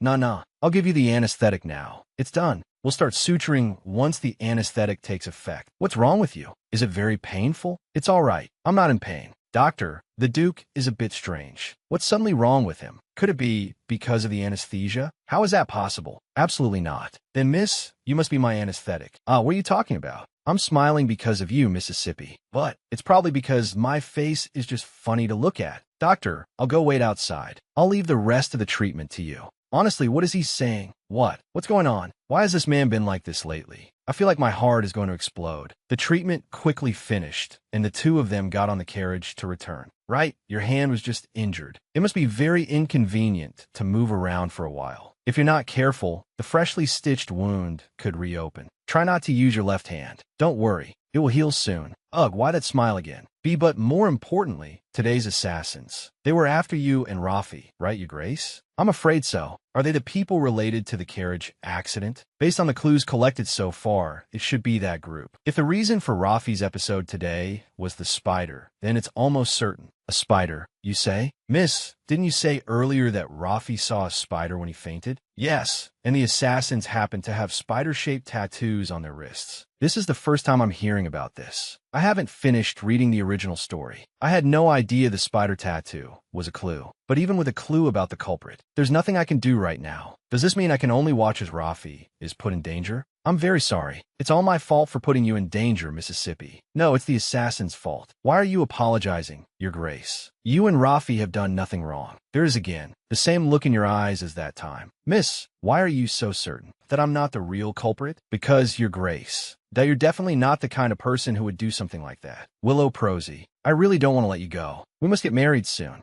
nah. I'll give you the anesthetic now. It's done. We'll start suturing once the anesthetic takes effect. What's wrong with you? Is it very painful? It's all right. I'm not in pain. Doctor, the Duke is a bit strange. What's suddenly wrong with him? Could it be because of the anesthesia? How is that possible? Absolutely not. Then, miss, you must be my anesthetic. What are you talking about? I'm smiling because of you, Mississippi. But it's probably because my face is just funny to look at. Doctor, I'll go wait outside. I'll leave the rest of the treatment to you. Honestly, what is he saying? What? What's going on? Why has this man been like this lately? I feel like my heart is going to explode. The treatment quickly finished, and the two of them got on the carriage to return. Right, your hand was just injured. It must be very inconvenient to move around for a while. If you're not careful, the freshly stitched wound could reopen. Try not to use your left hand. Don't worry, it will heal soon. Ugh, why that smile again? But more importantly, today's assassins. They were after you and Rafi, right, Your Grace? I'm afraid so. Are they the people related to the carriage accident? Based on the clues collected so far, it should be that group. If the reason for Rafi's episode today was the spider, then it's almost certain. A spider, you say? Miss, didn't you say earlier that Rafi saw a spider when he fainted? Yes, and the assassins happened to have spider-shaped tattoos on their wrists. This is the first time I'm hearing about this. I haven't finished reading the original story. I had no idea the spider tattoo was a clue. But even with a clue about the culprit, there's nothing I can do right now. Does this mean I can only watch as Rafi is put in danger? I'm very sorry. It's all my fault for putting you in danger, Mississippi. No, it's the assassin's fault. Why are you apologizing, Your Grace? You and Rafi have done nothing wrong. There is again the same look in your eyes as that time. Miss, why are you so certain that I'm not the real culprit? Because, Your Grace, that you're definitely not the kind of person who would do something like that. Willow Prosy, I really don't want to let you go. We must get married soon.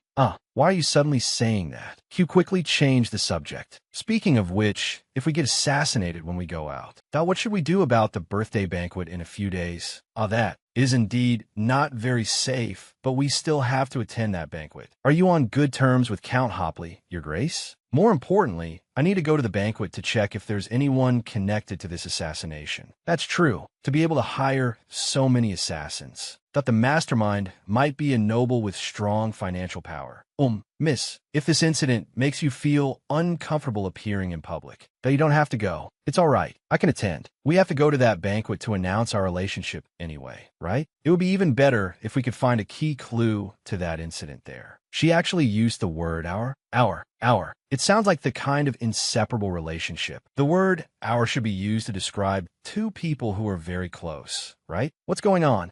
Why are you suddenly saying that? Q quickly changed the subject. Speaking of which, if we get assassinated when we go out, what should we do about the birthday banquet in a few days? That is indeed not very safe, but we still have to attend that banquet. Are you on good terms with Count Hopley, Your Grace? More importantly, I need to go to the banquet to check if there's anyone connected to this assassination. That's true. To be able to hire so many assassins. That the mastermind might be a noble with strong financial power. Miss, if this incident makes you feel uncomfortable appearing in public, that you don't have to go. It's all right. I can attend. We have to go to that banquet to announce our relationship anyway, right? It would be even better if we could find a key clue to that incident there. She actually used the word our. It sounds like the kind of inseparable relationship. The word our should be used to describe two people who are very close, right? What's going on?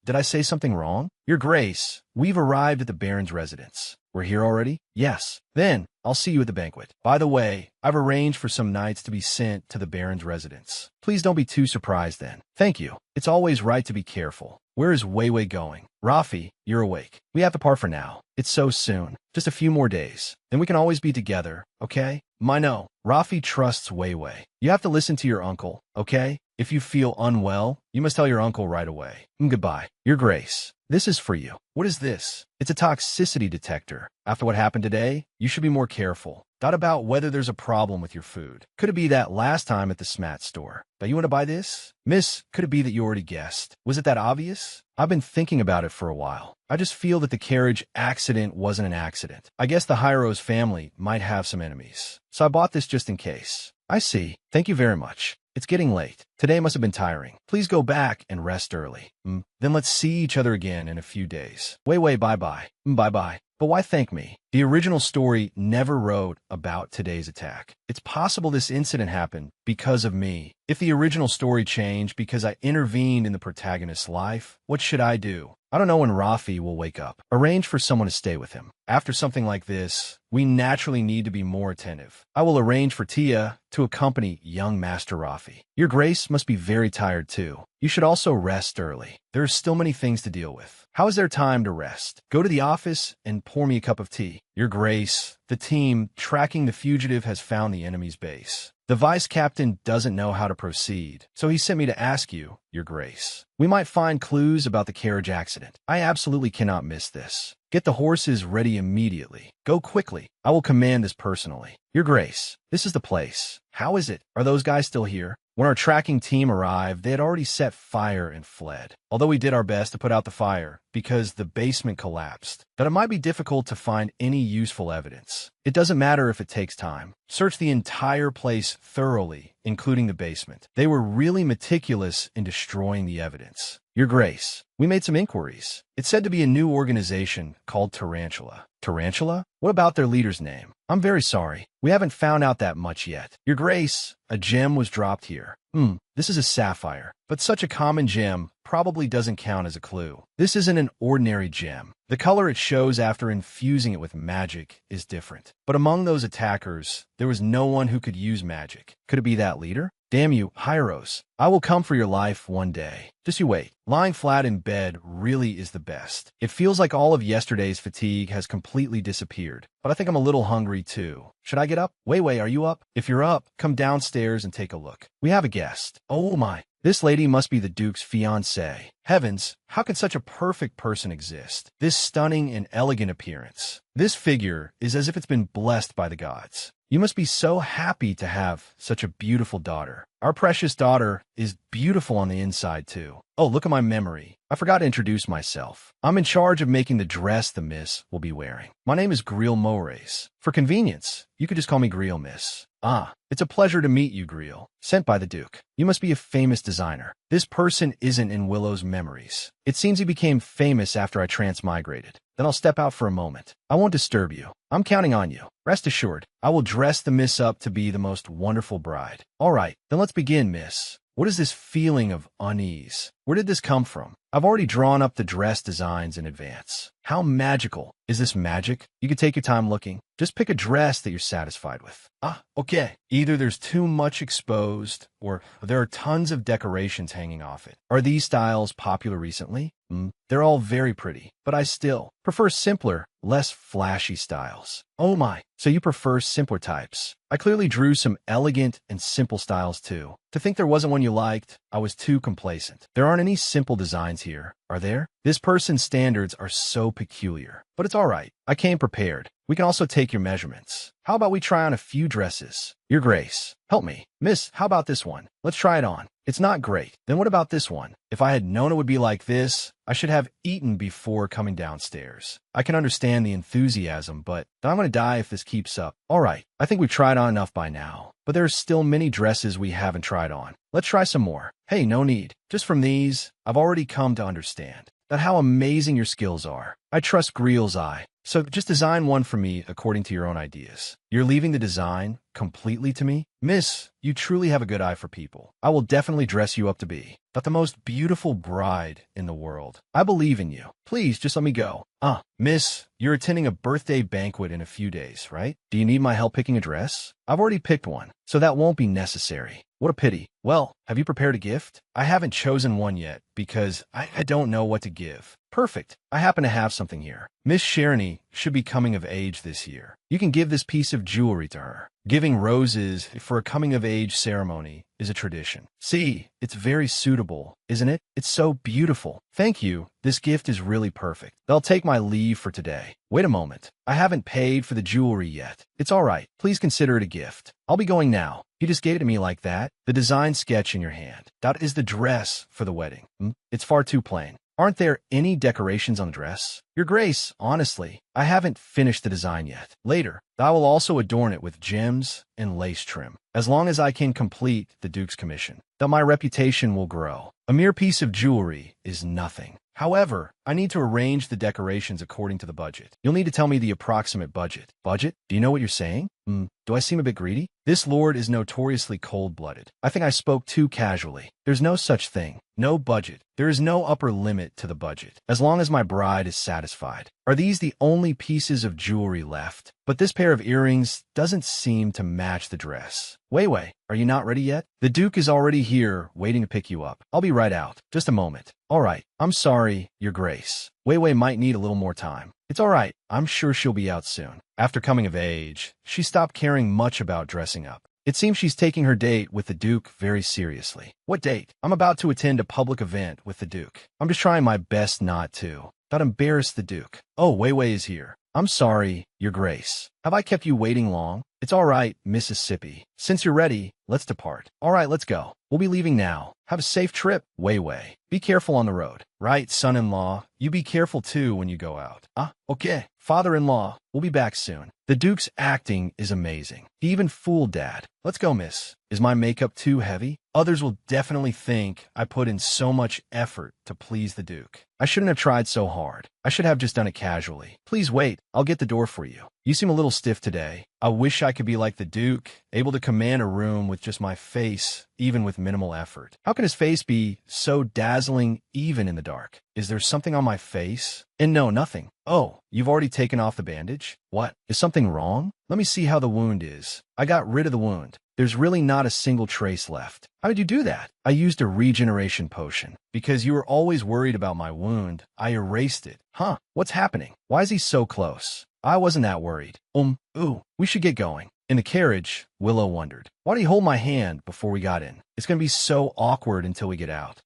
Did I say something wrong? Your Grace, we've arrived at the Baron's residence. We're here already? Yes. Then, I'll see you at the banquet. By the way, I've arranged for some knights to be sent to the Baron's residence. Please don't be too surprised then. Thank you. It's always right to be careful. Where is Weiwei going? Rafi, you're awake. We have to part for now. It's so soon. Just a few more days. Then we can always be together, okay? No. Rafi trusts Weiwei. You have to listen to your uncle, okay? If you feel unwell, you must tell your uncle right away. Goodbye. Your Grace, this is for you. What is this? It's a toxicity detector. After what happened today, you should be more careful. Thought about whether there's a problem with your food. Could it be that last time at the Smat store? That you want to buy this? Miss, could it be that you already guessed? Was it that obvious? I've been thinking about it for a while. I just feel that the carriage accident wasn't an accident. I guess the Hyros family might have some enemies. So I bought this just in case. I see. Thank you very much. It's getting late. Today must have been tiring. Please go back and rest early. Then let's see each other again in a few days. Weiwei, bye-bye. Bye-bye. But why thank me? The original story never wrote about today's attack. It's possible this incident happened because of me. If the original story changed because I intervened in the protagonist's life, what should I do? I don't know when Rafi will wake up. Arrange for someone to stay with him. After something like this, we naturally need to be more attentive. I will arrange for Tia to accompany young Master Rafi. Your Grace must be very tired too. You should also rest early. There are still many things to deal with. How is there time to rest? Go to the office and pour me a cup of tea. Your Grace, the team tracking the fugitive has found the enemy's base. The vice captain doesn't know how to proceed, so he sent me to ask you, Your Grace. We might find clues about the carriage accident. I absolutely cannot miss this. Get the horses ready immediately. Go quickly. I will command this personally. Your Grace, this is the place. How is it? Are those guys still here? When our tracking team arrived, they had already set fire and fled. Although we did our best to put out the fire because the basement collapsed, that it might be difficult to find any useful evidence. It doesn't matter if it takes time. Search the entire place thoroughly, including the basement. They were really meticulous in destroying the evidence. Your Grace, we made some inquiries. It's said to be a new organization called Tarantula. Tarantula? What about their leader's name? I'm very sorry. We haven't found out that much yet. Your Grace, a gem was dropped here. This is a sapphire, but such a common gem probably doesn't count as a clue. This isn't an ordinary gem. The color it shows after infusing it with magic is different. But among those attackers, there was no one who could use magic. Could it be that leader? Damn you, Hyros. I will come for your life one day. Just you wait. Lying flat in bed really is the best. It feels like all of yesterday's fatigue has completely disappeared. But I think I'm a little hungry too. Should I get up? Wei, are you up? If you're up, come downstairs and take a look. We have a guest. Oh my. This lady must be the Duke's fiancée. Heavens, how could such a perfect person exist? This stunning and elegant appearance. This figure is as if it's been blessed by the gods. You must be so happy to have such a beautiful daughter. Our precious daughter is beautiful on the inside, too. Oh, look at my memory. I forgot to introduce myself. I'm in charge of making the dress the miss will be wearing. My name is Griel Moraes. For convenience, you could just call me Griel, miss. Ah, it's a pleasure to meet you, Griel. Sent by the Duke. You must be a famous designer. This person isn't in Willow's memories. It seems he became famous after I transmigrated. Then I'll step out for a moment. I won't disturb you. I'm counting on you. Rest assured, I will dress the miss up to be the most wonderful bride. All right, then let's begin, miss. What is this feeling of unease? Where did this come from? I've already drawn up the dress designs in advance. How magical. Is this magic? You can take your time looking. Just pick a dress that you're satisfied with. Okay. Either there's too much exposed, or there are tons of decorations hanging off it. Are these styles popular recently? They're all very pretty, but I still prefer simpler, less flashy styles. Oh my, so you prefer simpler types. I clearly drew some elegant and simple styles too. To think there wasn't one you liked, I was too complacent. There aren't any simple designs here, are there? This person's standards are so peculiar, but it's all right. I came prepared. We can also take your measurements. How about we try on a few dresses? Your Grace, help me. Miss, how about this one? Let's try it on. It's not great. Then what about this one? If I had known it would be like this, I should have eaten before coming downstairs. I can understand the enthusiasm, but I'm going to die if this keeps up. All right, I think we've tried on enough by now, but there are still many dresses we haven't tried on. Let's try some more. Hey, no need. Just from these, I've already come to understand that how amazing your skills are. I trust Griel's eye. So just design one for me according to your own ideas. You're leaving the design completely to me? Miss, you truly have a good eye for people. I will definitely dress you up to be the most beautiful bride in the world. I believe in you. Please, just let me go. Miss, you're attending a birthday banquet in a few days, right? Do you need my help picking a dress? I've already picked one, so that won't be necessary. What a pity. Well, have you prepared a gift? I haven't chosen one yet because I don't know what to give. Perfect. I happen to have something here. Miss Sharony should be coming of age this year. You can give this piece of jewelry to her. Giving roses for a coming-of-age ceremony is a tradition. See, it's very suitable, isn't it? It's so beautiful. Thank you. This gift is really perfect. I'll take my leave for today. Wait a moment. I haven't paid for the jewelry yet. It's all right. Please consider it a gift. I'll be going now. You just gave it to me like that. The design sketch in your hand. That is the dress for the wedding. It's far too plain. Aren't there any decorations on the dress? Your Grace, honestly, I haven't finished the design yet. Later, I will also adorn it with gems and lace trim. As long as I can complete the Duke's commission, though my reputation will grow. A mere piece of jewelry is nothing. However, I need to arrange the decorations according to the budget. You'll need to tell me the approximate budget. Budget? Do you know what you're saying? Do I seem a bit greedy? This lord is notoriously cold-blooded. I think I spoke too casually. There's no such thing. No budget. There is no upper limit to the budget, as long as my bride is satisfied. Are these the only pieces of jewelry left? But this pair of earrings doesn't seem to match the dress. Wei, are you not ready yet? The Duke is already here, waiting to pick you up. I'll be right out. Just a moment. All right. I'm sorry, Your Grace. Wei might need a little more time. It's all right. I'm sure she'll be out soon. After coming of age, she stopped caring much about dressing up. It seems she's taking her date with the Duke very seriously. What date? I'm about to attend a public event with the Duke. I'm just trying my best not to. Not embarrass the Duke. Oh, Wei is here. I'm sorry, Your Grace. Have I kept you waiting long? It's all right, Mississippi. Since you're ready, let's depart. All right, let's go. We'll be leaving now. Have a safe trip, Wei. Be careful on the road. Right, son-in-law? You be careful too when you go out. Okay. Father-in-law, we'll be back soon. The Duke's acting is amazing. He even fooled Dad. Let's go, miss. Is my makeup too heavy? Others will definitely think I put in so much effort to please the Duke. I shouldn't have tried so hard. I should have just done it casually. Please wait. I'll get the door for you. You seem a little stiff today. I wish I could be like the Duke, able to command a room with just my face, even with minimal effort. How can his face be so dazzling even in the dark? Is there something on my face? And no, nothing. Oh, you've already taken off the bandage? What? Is something wrong? Let me see how the wound is. I got rid of the wound. There's really not a single trace left. How did you do that? I used a regeneration potion. Because you were always worried about my wound, I erased it. Huh, what's happening? Why is he so close? I wasn't that worried. We should get going. In the carriage, Willow wondered, why do you hold my hand before we got in? It's going to be so awkward until we get out.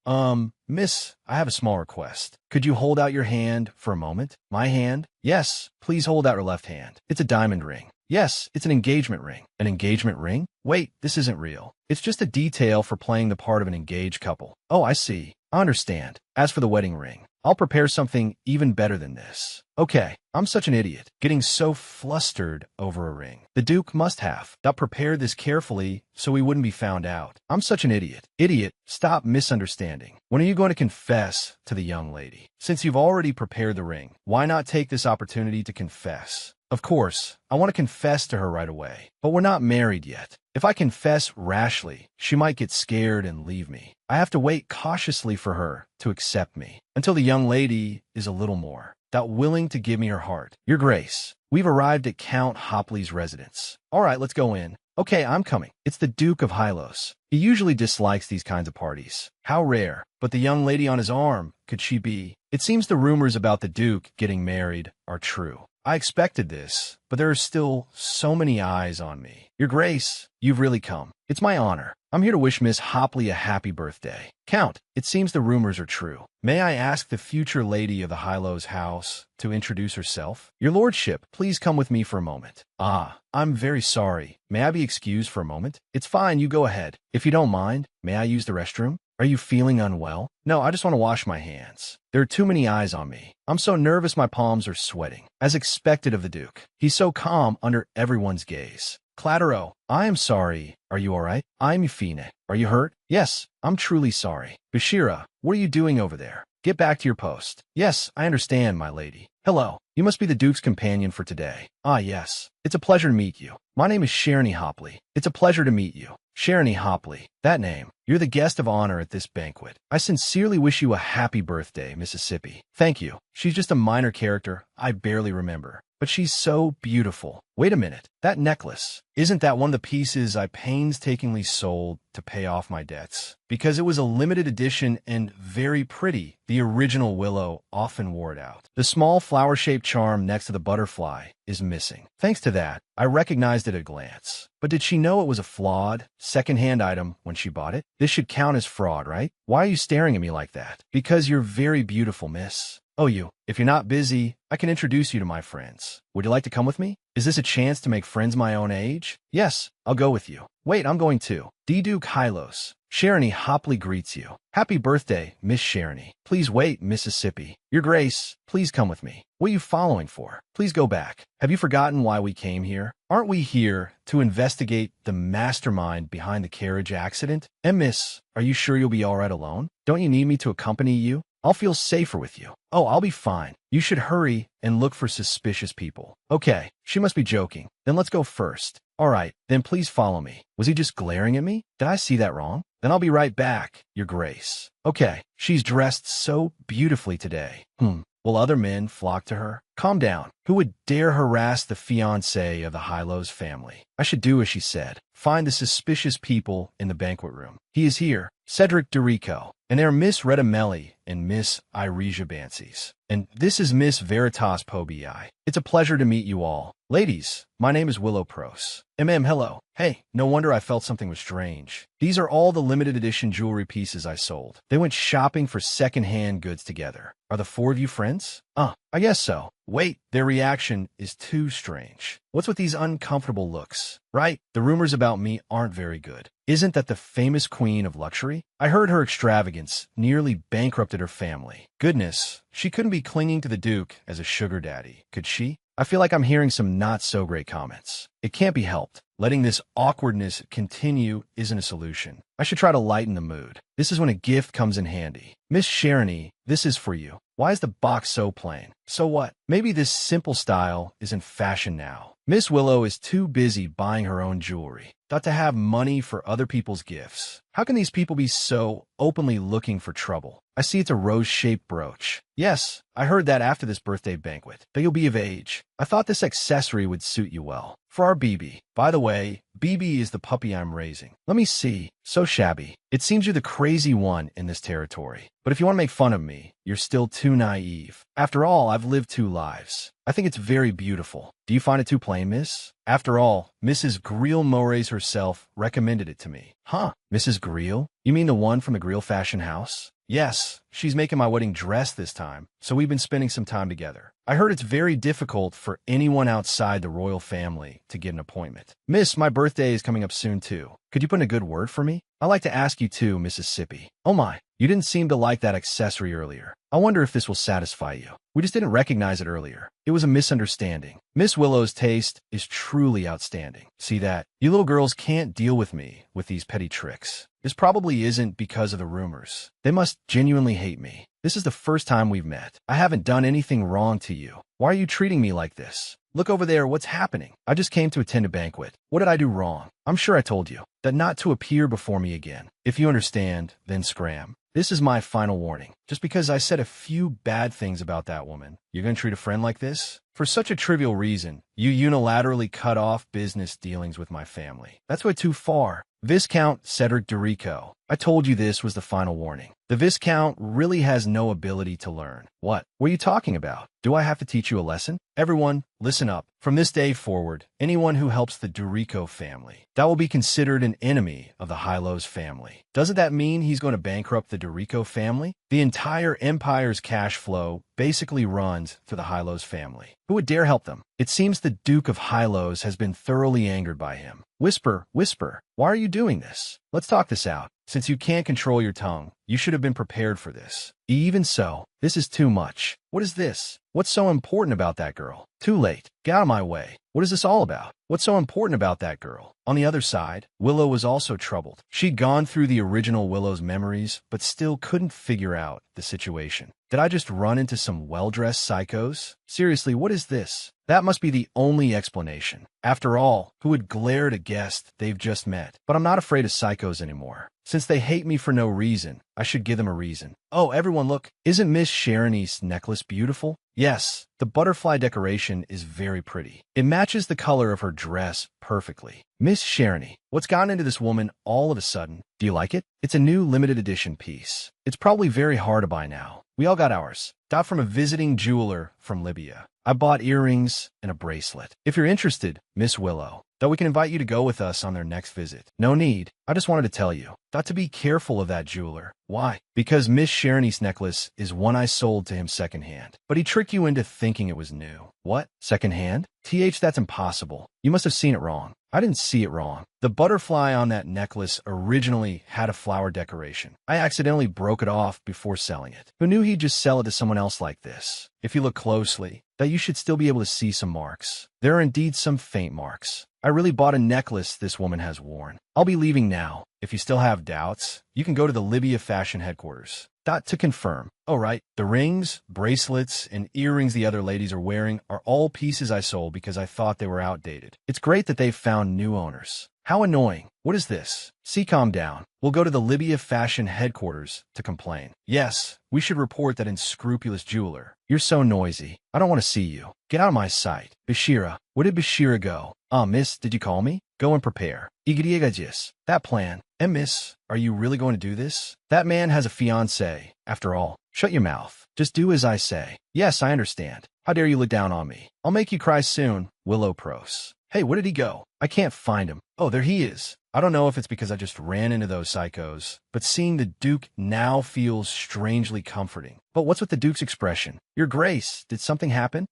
Miss, I have a small request. Could you hold out your hand for a moment? My hand? Yes, please hold out your left hand. It's a diamond ring. Yes, it's an engagement ring. An engagement ring? Wait, this isn't real. It's just a detail for playing the part of an engaged couple. Oh, I see. I understand. As for the wedding ring, I'll prepare something even better than this. Okay, I'm such an idiot, getting so flustered over a ring. The Duke must have prepared this carefully so he wouldn't be found out. I'm such an idiot. Idiot, stop misunderstanding. When are you going to confess to the young lady? Since you've already prepared the ring, why not take this opportunity to confess? Of course, I want to confess to her right away, but we're not married yet. If I confess rashly, she might get scared and leave me. I have to wait cautiously for her to accept me until the young lady is a little more willing to give me her heart. Your Grace, we've arrived at Count Hopley's residence. All right, let's go in. Okay, I'm coming. It's the Duke of Hylos. He usually dislikes these kinds of parties. How rare. But the young lady on his arm, could she be? It seems the rumors about the Duke getting married are true. I expected this, but there are still so many eyes on me. Your Grace, you've really come. It's my honor. I'm here to wish Miss Hopley a happy birthday. Count, it seems the rumors are true. May I ask the future lady of the Hylos house to introduce herself? Your lordship, please come with me for a moment. I'm very sorry. May I be excused for a moment? It's fine, you go ahead. If you don't mind, may I use the restroom? Are you feeling unwell? No, I just want to wash my hands. There are too many eyes on me. I'm so nervous my palms are sweating. As expected of the Duke. He's so calm under everyone's gaze. Clatero, I am sorry. Are you all right? I'm Euphine. Are you hurt? Yes, I'm truly sorry. Bashira, what are you doing over there? Get back to your post. Yes, I understand, my lady. Hello, you must be the Duke's companion for today. Yes. It's a pleasure to meet you. My name is Sharony Hopley. It's a pleasure to meet you. Sharony Hopley. That name. You're the guest of honor at this banquet. I sincerely wish you a happy birthday, Mississippi. Thank you. She's just a minor character I barely remember. But she's so beautiful. Wait a minute. That necklace. Isn't that one of the pieces I painstakingly sold to pay off my debts? Because it was a limited edition and very pretty, the original Willow often wore it out. The small flower-shaped charm next to the butterfly is missing. Thanks to that, I recognized it at a glance. But did she know it was a flawed, second-hand item when she bought it? This should count as fraud, right? Why are you staring at me like that? Because you're very beautiful, miss. Oh, if you're not busy, I can introduce you to my friends. Would you like to come with me? Is this a chance to make friends my own age? Yes, I'll go with you. Wait, I'm going too. D. Duke Hylos. Sharony happily greets you. Happy birthday, Miss Sharony. Please wait, Mississippi. Your Grace, please come with me. What are you following for? Please go back. Have you forgotten why we came here? Aren't we here to investigate the mastermind behind the carriage accident? And miss, are you sure you'll be all right alone? Don't you need me to accompany you? I'll feel safer with you. Oh, I'll be fine. You should hurry and look for suspicious people. Okay, she must be joking. Then let's go first. All right, then please follow me. Was he just glaring at me? Did I see that wrong? Then I'll be right back, Your Grace. Okay, she's dressed so beautifully today. Will other men flock to her? Calm down. Who would dare harass the fiancé of the Hilo's family? I should do as she said. Find the suspicious people in the banquet room. He is here, Cedric Dorico, and they're Miss Retta Melly and Miss Iresia Bansies. And this is Miss Veritas Pobii. It's a pleasure to meet you all. Ladies, my name is Willow Pros. Hello. Hey, no wonder I felt something was strange. These are all the limited edition jewelry pieces I sold. They went shopping for second-hand goods together. Are the four of you friends? I guess so. Wait, their reaction is too strange. What's with these uncomfortable looks? Right, the rumors about me aren't very good. Isn't that the famous queen of luxury? I heard her extravagance nearly bankrupted her family. Goodness, she couldn't be clinging to the Duke as a sugar daddy, could she? I feel like I'm hearing some not-so-great comments. It can't be helped. Letting this awkwardness continue isn't a solution. I should try to lighten the mood. This is when a gift comes in handy. Miss Sharony, this is for you. Why is the box so plain? So what? Maybe this simple style is in fashion now. Miss Willow is too busy buying her own jewelry, not to have money for other people's gifts. How can these people be so openly looking for trouble? I see it's a rose-shaped brooch. Yes, I heard that after this birthday banquet, that you'll be of age. I thought this accessory would suit you well. For our BB. By the way, BB is the puppy I'm raising. Let me see. So shabby. It seems you're the crazy one in this territory. But if you want to make fun of me, you're still too naive. After all, I've lived 2 lives. I think it's very beautiful. Do you find it too plain, miss? After all, Mrs. Greel Mores herself recommended it to me. Huh? Mrs. Greel? You mean the one from the Greel Fashion House? Yes, she's making my wedding dress this time, so we've been spending some time together. I heard it's very difficult for anyone outside the royal family to get an appointment. Miss, my birthday is coming up soon too. Could you put in a good word for me? I'd like to ask you too, Mississippi. Oh my, you didn't seem to like that accessory earlier. I wonder if this will satisfy you. We just didn't recognize it earlier. It was a misunderstanding. Miss Willow's taste is truly outstanding. See that? You little girls can't deal with me with these petty tricks. This probably isn't because of the rumors. They must genuinely hate me. This is the first time we've met. I haven't done anything wrong to you. Why are you treating me like this? Look over there, what's happening? I just came to attend a banquet. What did I do wrong? I'm sure I told you that not to appear before me again. If you understand, then scram. This is my final warning. Just because I said a few bad things about that woman, you're going to treat a friend like this? For such a trivial reason, you unilaterally cut off business dealings with my family. That's way too far. Viscount Cedric Dorico, I told you this was the final warning. The Viscount really has no ability to learn. What are you talking about? Do I have to teach you a lesson? Everyone, listen up. From this day forward, anyone who helps the Dorico family, that will be considered an enemy of the Hilo's family. Doesn't that mean he's going to bankrupt the Dorico family? The entire empire's cash flow basically runs through the Hilo's family. Who would dare help them? It seems the Duke of Hilos has been thoroughly angered by him. Whisper, whisper. Why are you doing this? Let's talk this out. Since you can't control your tongue, you should have been prepared for this. Even so, this is too much. What is this? What's so important about that girl? Too late. Get out of my way. What is this all about? What's so important about that girl? On the other side, Willow was also troubled. She'd gone through the original Willow's memories, but still couldn't figure out the situation. Did I just run into some well-dressed psychos? Seriously, what is this? That must be the only explanation. After all, who would glare at a guest they've just met? But I'm not afraid of psychos anymore. Since they hate me for no reason, I should give them a reason. Oh, everyone look. Isn't Miss Sharony's necklace beautiful? Yes, the butterfly decoration is very pretty. It matches the color of her dress perfectly. Miss Sharony, what's gotten into this woman all of a sudden? Do you like it? It's a new limited edition piece. It's probably very hard to buy now. We all got ours. Got from a visiting jeweler from Libya. I bought earrings and a bracelet. If you're interested, Miss Willow, though we can invite you to go with us on their next visit. No need. I just wanted to tell you. Got to be careful of that jeweler. Why? Because Miss Sharony's necklace is one I sold to him secondhand. But he tricked you into thinking it was new. What? Secondhand? That's impossible. You must have seen it wrong. I didn't see it wrong. The butterfly on that necklace originally had a flower decoration. I accidentally broke it off before selling it. Who knew he'd just sell it to someone else like this? If you look closely, that you should still be able to see some marks. There are indeed some faint marks. I really bought a necklace this woman has worn. I'll be leaving now. If you still have doubts, you can go to the Libya fashion headquarters. To confirm. Oh, right. The rings, bracelets, and earrings the other ladies are wearing are all pieces I sold because I thought they were outdated. It's great that they've found new owners. How annoying. What is this? See, calm down. We'll go to the Libya fashion headquarters to complain. Yes, we should report that unscrupulous jeweler. You're so noisy. I don't want to see you. Get out of my sight. Bashira. Where did Bashira go? Miss, did you call me? Go and prepare. Igadiagajis. That plan. And miss, are you really going to do this? That man has a fiancé. After all, shut your mouth. Just do as I say. Yes, I understand. How dare you look down on me? I'll make you cry soon. Willow Pros. Hey, where did he go? I can't find him. Oh, there he is. I don't know if it's because I just ran into those psychos, but seeing the Duke now feels strangely comforting. But what's with the Duke's expression? Your Grace, did something happen?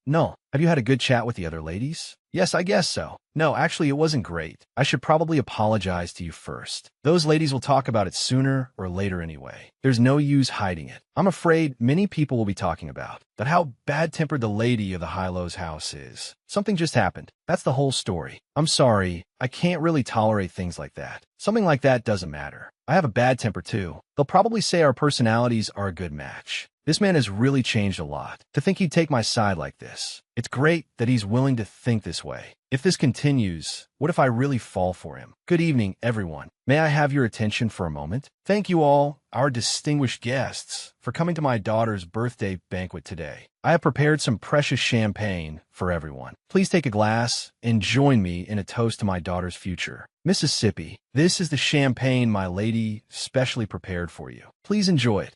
No. Have you had a good chat with the other ladies? Yes, I guess so. No, actually, it wasn't great. I should probably apologize to you first. Those ladies will talk about it sooner or later anyway. There's no use hiding it. I'm afraid many people will be talking about that how bad-tempered the lady of the Hilo's house is. Something just happened. That's the whole story. I'm sorry. I can't really tolerate things like that. Something like that doesn't matter. I have a bad temper too. They'll probably say our personalities are a good match. This man has really changed a lot. To think he'd take my side like this. It's great that he's willing to think this way. If this continues, what if I really fall for him? Good evening, everyone. May I have your attention for a moment? Thank you all, our distinguished guests, for coming to my daughter's birthday banquet today. I have prepared some precious champagne for everyone. Please take a glass and join me in a toast to my daughter's future. Mississippi, this is the champagne my lady specially prepared for you. Please enjoy it.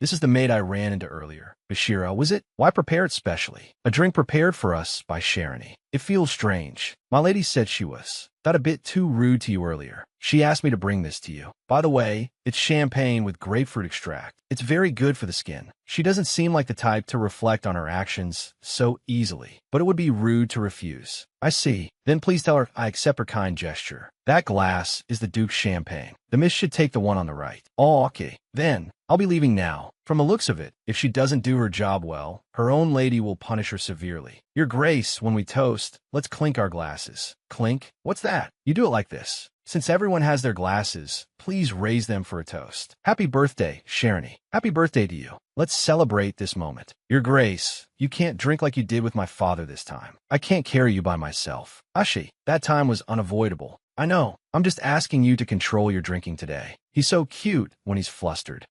This is the maid I ran into earlier. Bashira, was it? Why prepare it specially? A drink prepared for us by Sharony. It feels strange. My lady said she was. That a bit too rude to you earlier. She asked me to bring this to you. By the way, it's champagne with grapefruit extract. It's very good for the skin. She doesn't seem like the type to reflect on her actions so easily, but it would be rude to refuse. I see. Then please tell her I accept her kind gesture. That glass is the Duke's champagne. The miss should take the one on the right. Oh, okay. Then, I'll be leaving now. From the looks of it, if she doesn't do her job well, her own lady will punish her severely. Your Grace, when we toast, let's clink our glasses. Clink? What's that? You do it like this. Since everyone has their glasses, please raise them for a toast. Happy birthday, Sharony. Happy birthday to you. Let's celebrate this moment. Your Grace, you can't drink like you did with my father this time. I can't carry you by myself. Ashi, that time was unavoidable. I know. I'm just asking you to control your drinking today. He's so cute when he's flustered.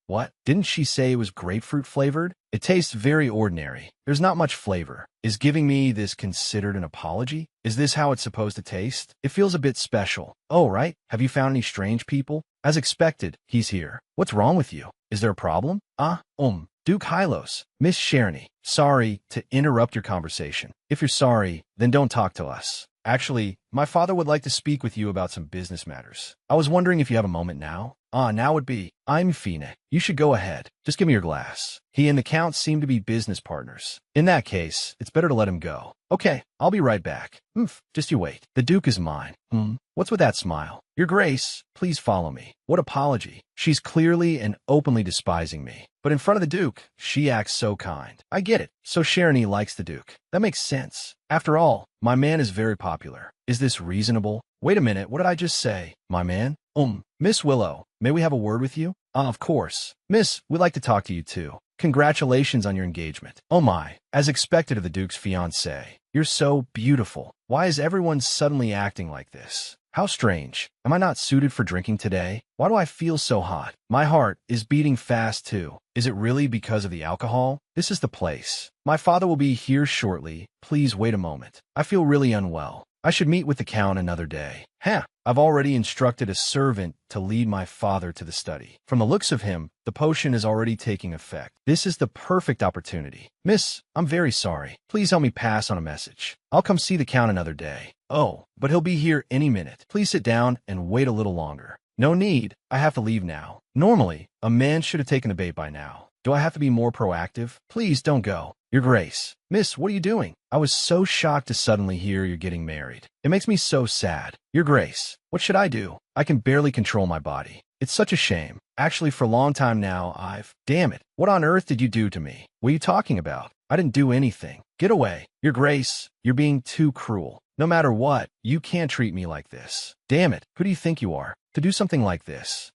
What? Didn't she say it was grapefruit flavored? It tastes very ordinary. There's not much flavor. Is giving me this considered an apology? Is this how it's supposed to taste? It feels a bit special. Oh, right. Have you found any strange people? As expected, he's here. What's wrong with you? Is there a problem? Duke Hylos. Miss Sharony. Sorry to interrupt your conversation. If you're sorry, then don't talk to us. Actually, my father would like to speak with you about some business matters. I was wondering if you have a moment now. Now would be. I'm Fine. You should go ahead. Just give me your glass. He and the Count seem to be business partners. In that case, it's better to let him go. Okay, I'll be right back. Just you wait. The Duke is mine. What's with that smile? Your Grace, please follow me. What apology? She's clearly and openly despising me. But in front of the Duke, she acts so kind. I get it. So Sharony likes the Duke. That makes sense. After all, my man is very popular. Is this reasonable? Wait a minute, what did I just say? My man? Miss Willow, may we have a word with you? Of course. Miss, we'd like to talk to you too. Congratulations on your engagement. Oh my, as expected of the Duke's fiancé. You're so beautiful. Why is everyone suddenly acting like this? How strange. Am I not suited for drinking today? Why do I feel so hot? My heart is beating fast too. Is it really because of the alcohol? This is the place. My father will be here shortly. Please wait a moment. I feel really unwell. I should meet with the Count another day. I've already instructed a servant to lead my father to the study. From the looks of him, the potion is already taking effect. This is the perfect opportunity. Miss, I'm very sorry. Please help me pass on a message. I'll come see the Count another day. Oh, but he'll be here any minute. Please sit down and wait a little longer. No need. I have to leave now. Normally, a man should have taken the bait by now. Do I have to be more proactive? Please don't go. Your Grace. Miss, what are you doing? I was so shocked to suddenly hear you're getting married. It makes me so sad. Your Grace. What should I do? I can barely control my body. It's such a shame. Actually, for a long time now, Damn it. What on earth did you do to me? What are you talking about? I didn't do anything. Get away. Your Grace, you're being too cruel. No matter what, you can't treat me like this. Damn it. Who do you think you are? To do something like this?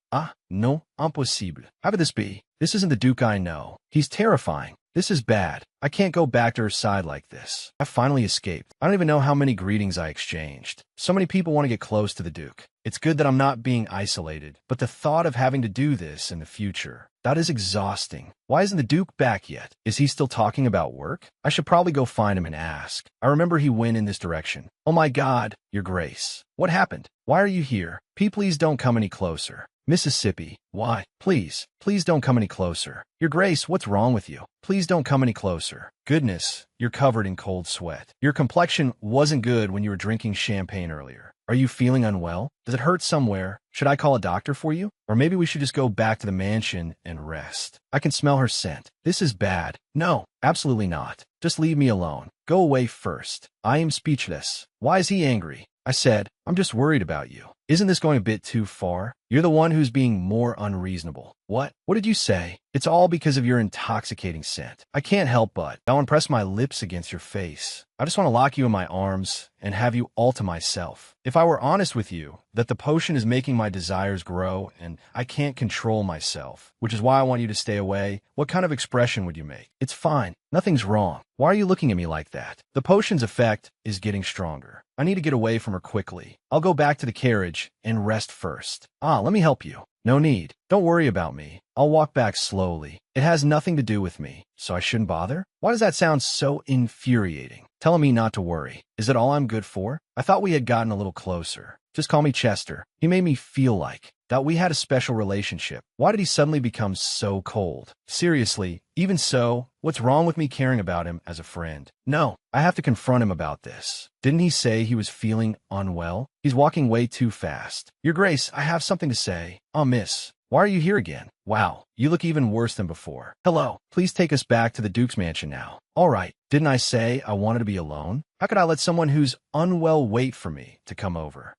No, impossible. How could this be? This isn't the Duke I know. He's terrifying. This is bad. I can't go back to her side like this. I finally escaped. I don't even know how many greetings I exchanged. So many people want to get close to the Duke. It's good that I'm not being isolated, but the thought of having to do this in the future, that is exhausting. Why isn't the Duke back yet? Is he still talking about work? I should probably go find him and ask. I remember he went in this direction. Oh my God, Your Grace. What happened? Why are you here? Please don't come any closer. Mississippi. Why? Please don't come any closer. Your Grace, what's wrong with you? Please don't come any closer. Goodness, you're covered in cold sweat. Your complexion wasn't good when you were drinking champagne earlier. Are you feeling unwell? Does it hurt somewhere? Should I call a doctor for you? Or maybe we should just go back to the mansion and rest. I can smell her scent. This is bad. No, absolutely not. Just leave me alone. Go away first. I am speechless. Why is he angry? I said, I'm just worried about you. Isn't this going a bit too far? You're the one who's being more unreasonable. What? What did you say? It's all because of your intoxicating scent. I can't help but. I'll impress my lips against your face. I just want to lock you in my arms and have you all to myself. If I were honest with you, that the potion is making my desires grow and I can't control myself, which is why I want you to stay away, what kind of expression would you make? It's fine. Nothing's wrong. Why are you looking at me like that? The potion's effect is getting stronger. I need to get away from her quickly. I'll go back to the carriage and rest first. Let me help you. No need. Don't worry about me. I'll walk back slowly. It has nothing to do with me, so I shouldn't bother? Why does that sound so infuriating? Telling me not to worry. Is it all I'm good for? I thought we had gotten a little closer. Just call me Chester. He made me feel like that we had a special relationship. Why did he suddenly become so cold? Seriously, even so, what's wrong with me caring about him as a friend? No, I have to confront him about this. Didn't he say he was feeling unwell? He's walking way too fast. Your Grace, I have something to say. Miss. Why are you here again? Wow, you look even worse than before. Hello, please take us back to the Duke's mansion now. All right, didn't I say I wanted to be alone? How could I let someone who's unwell wait for me to come over?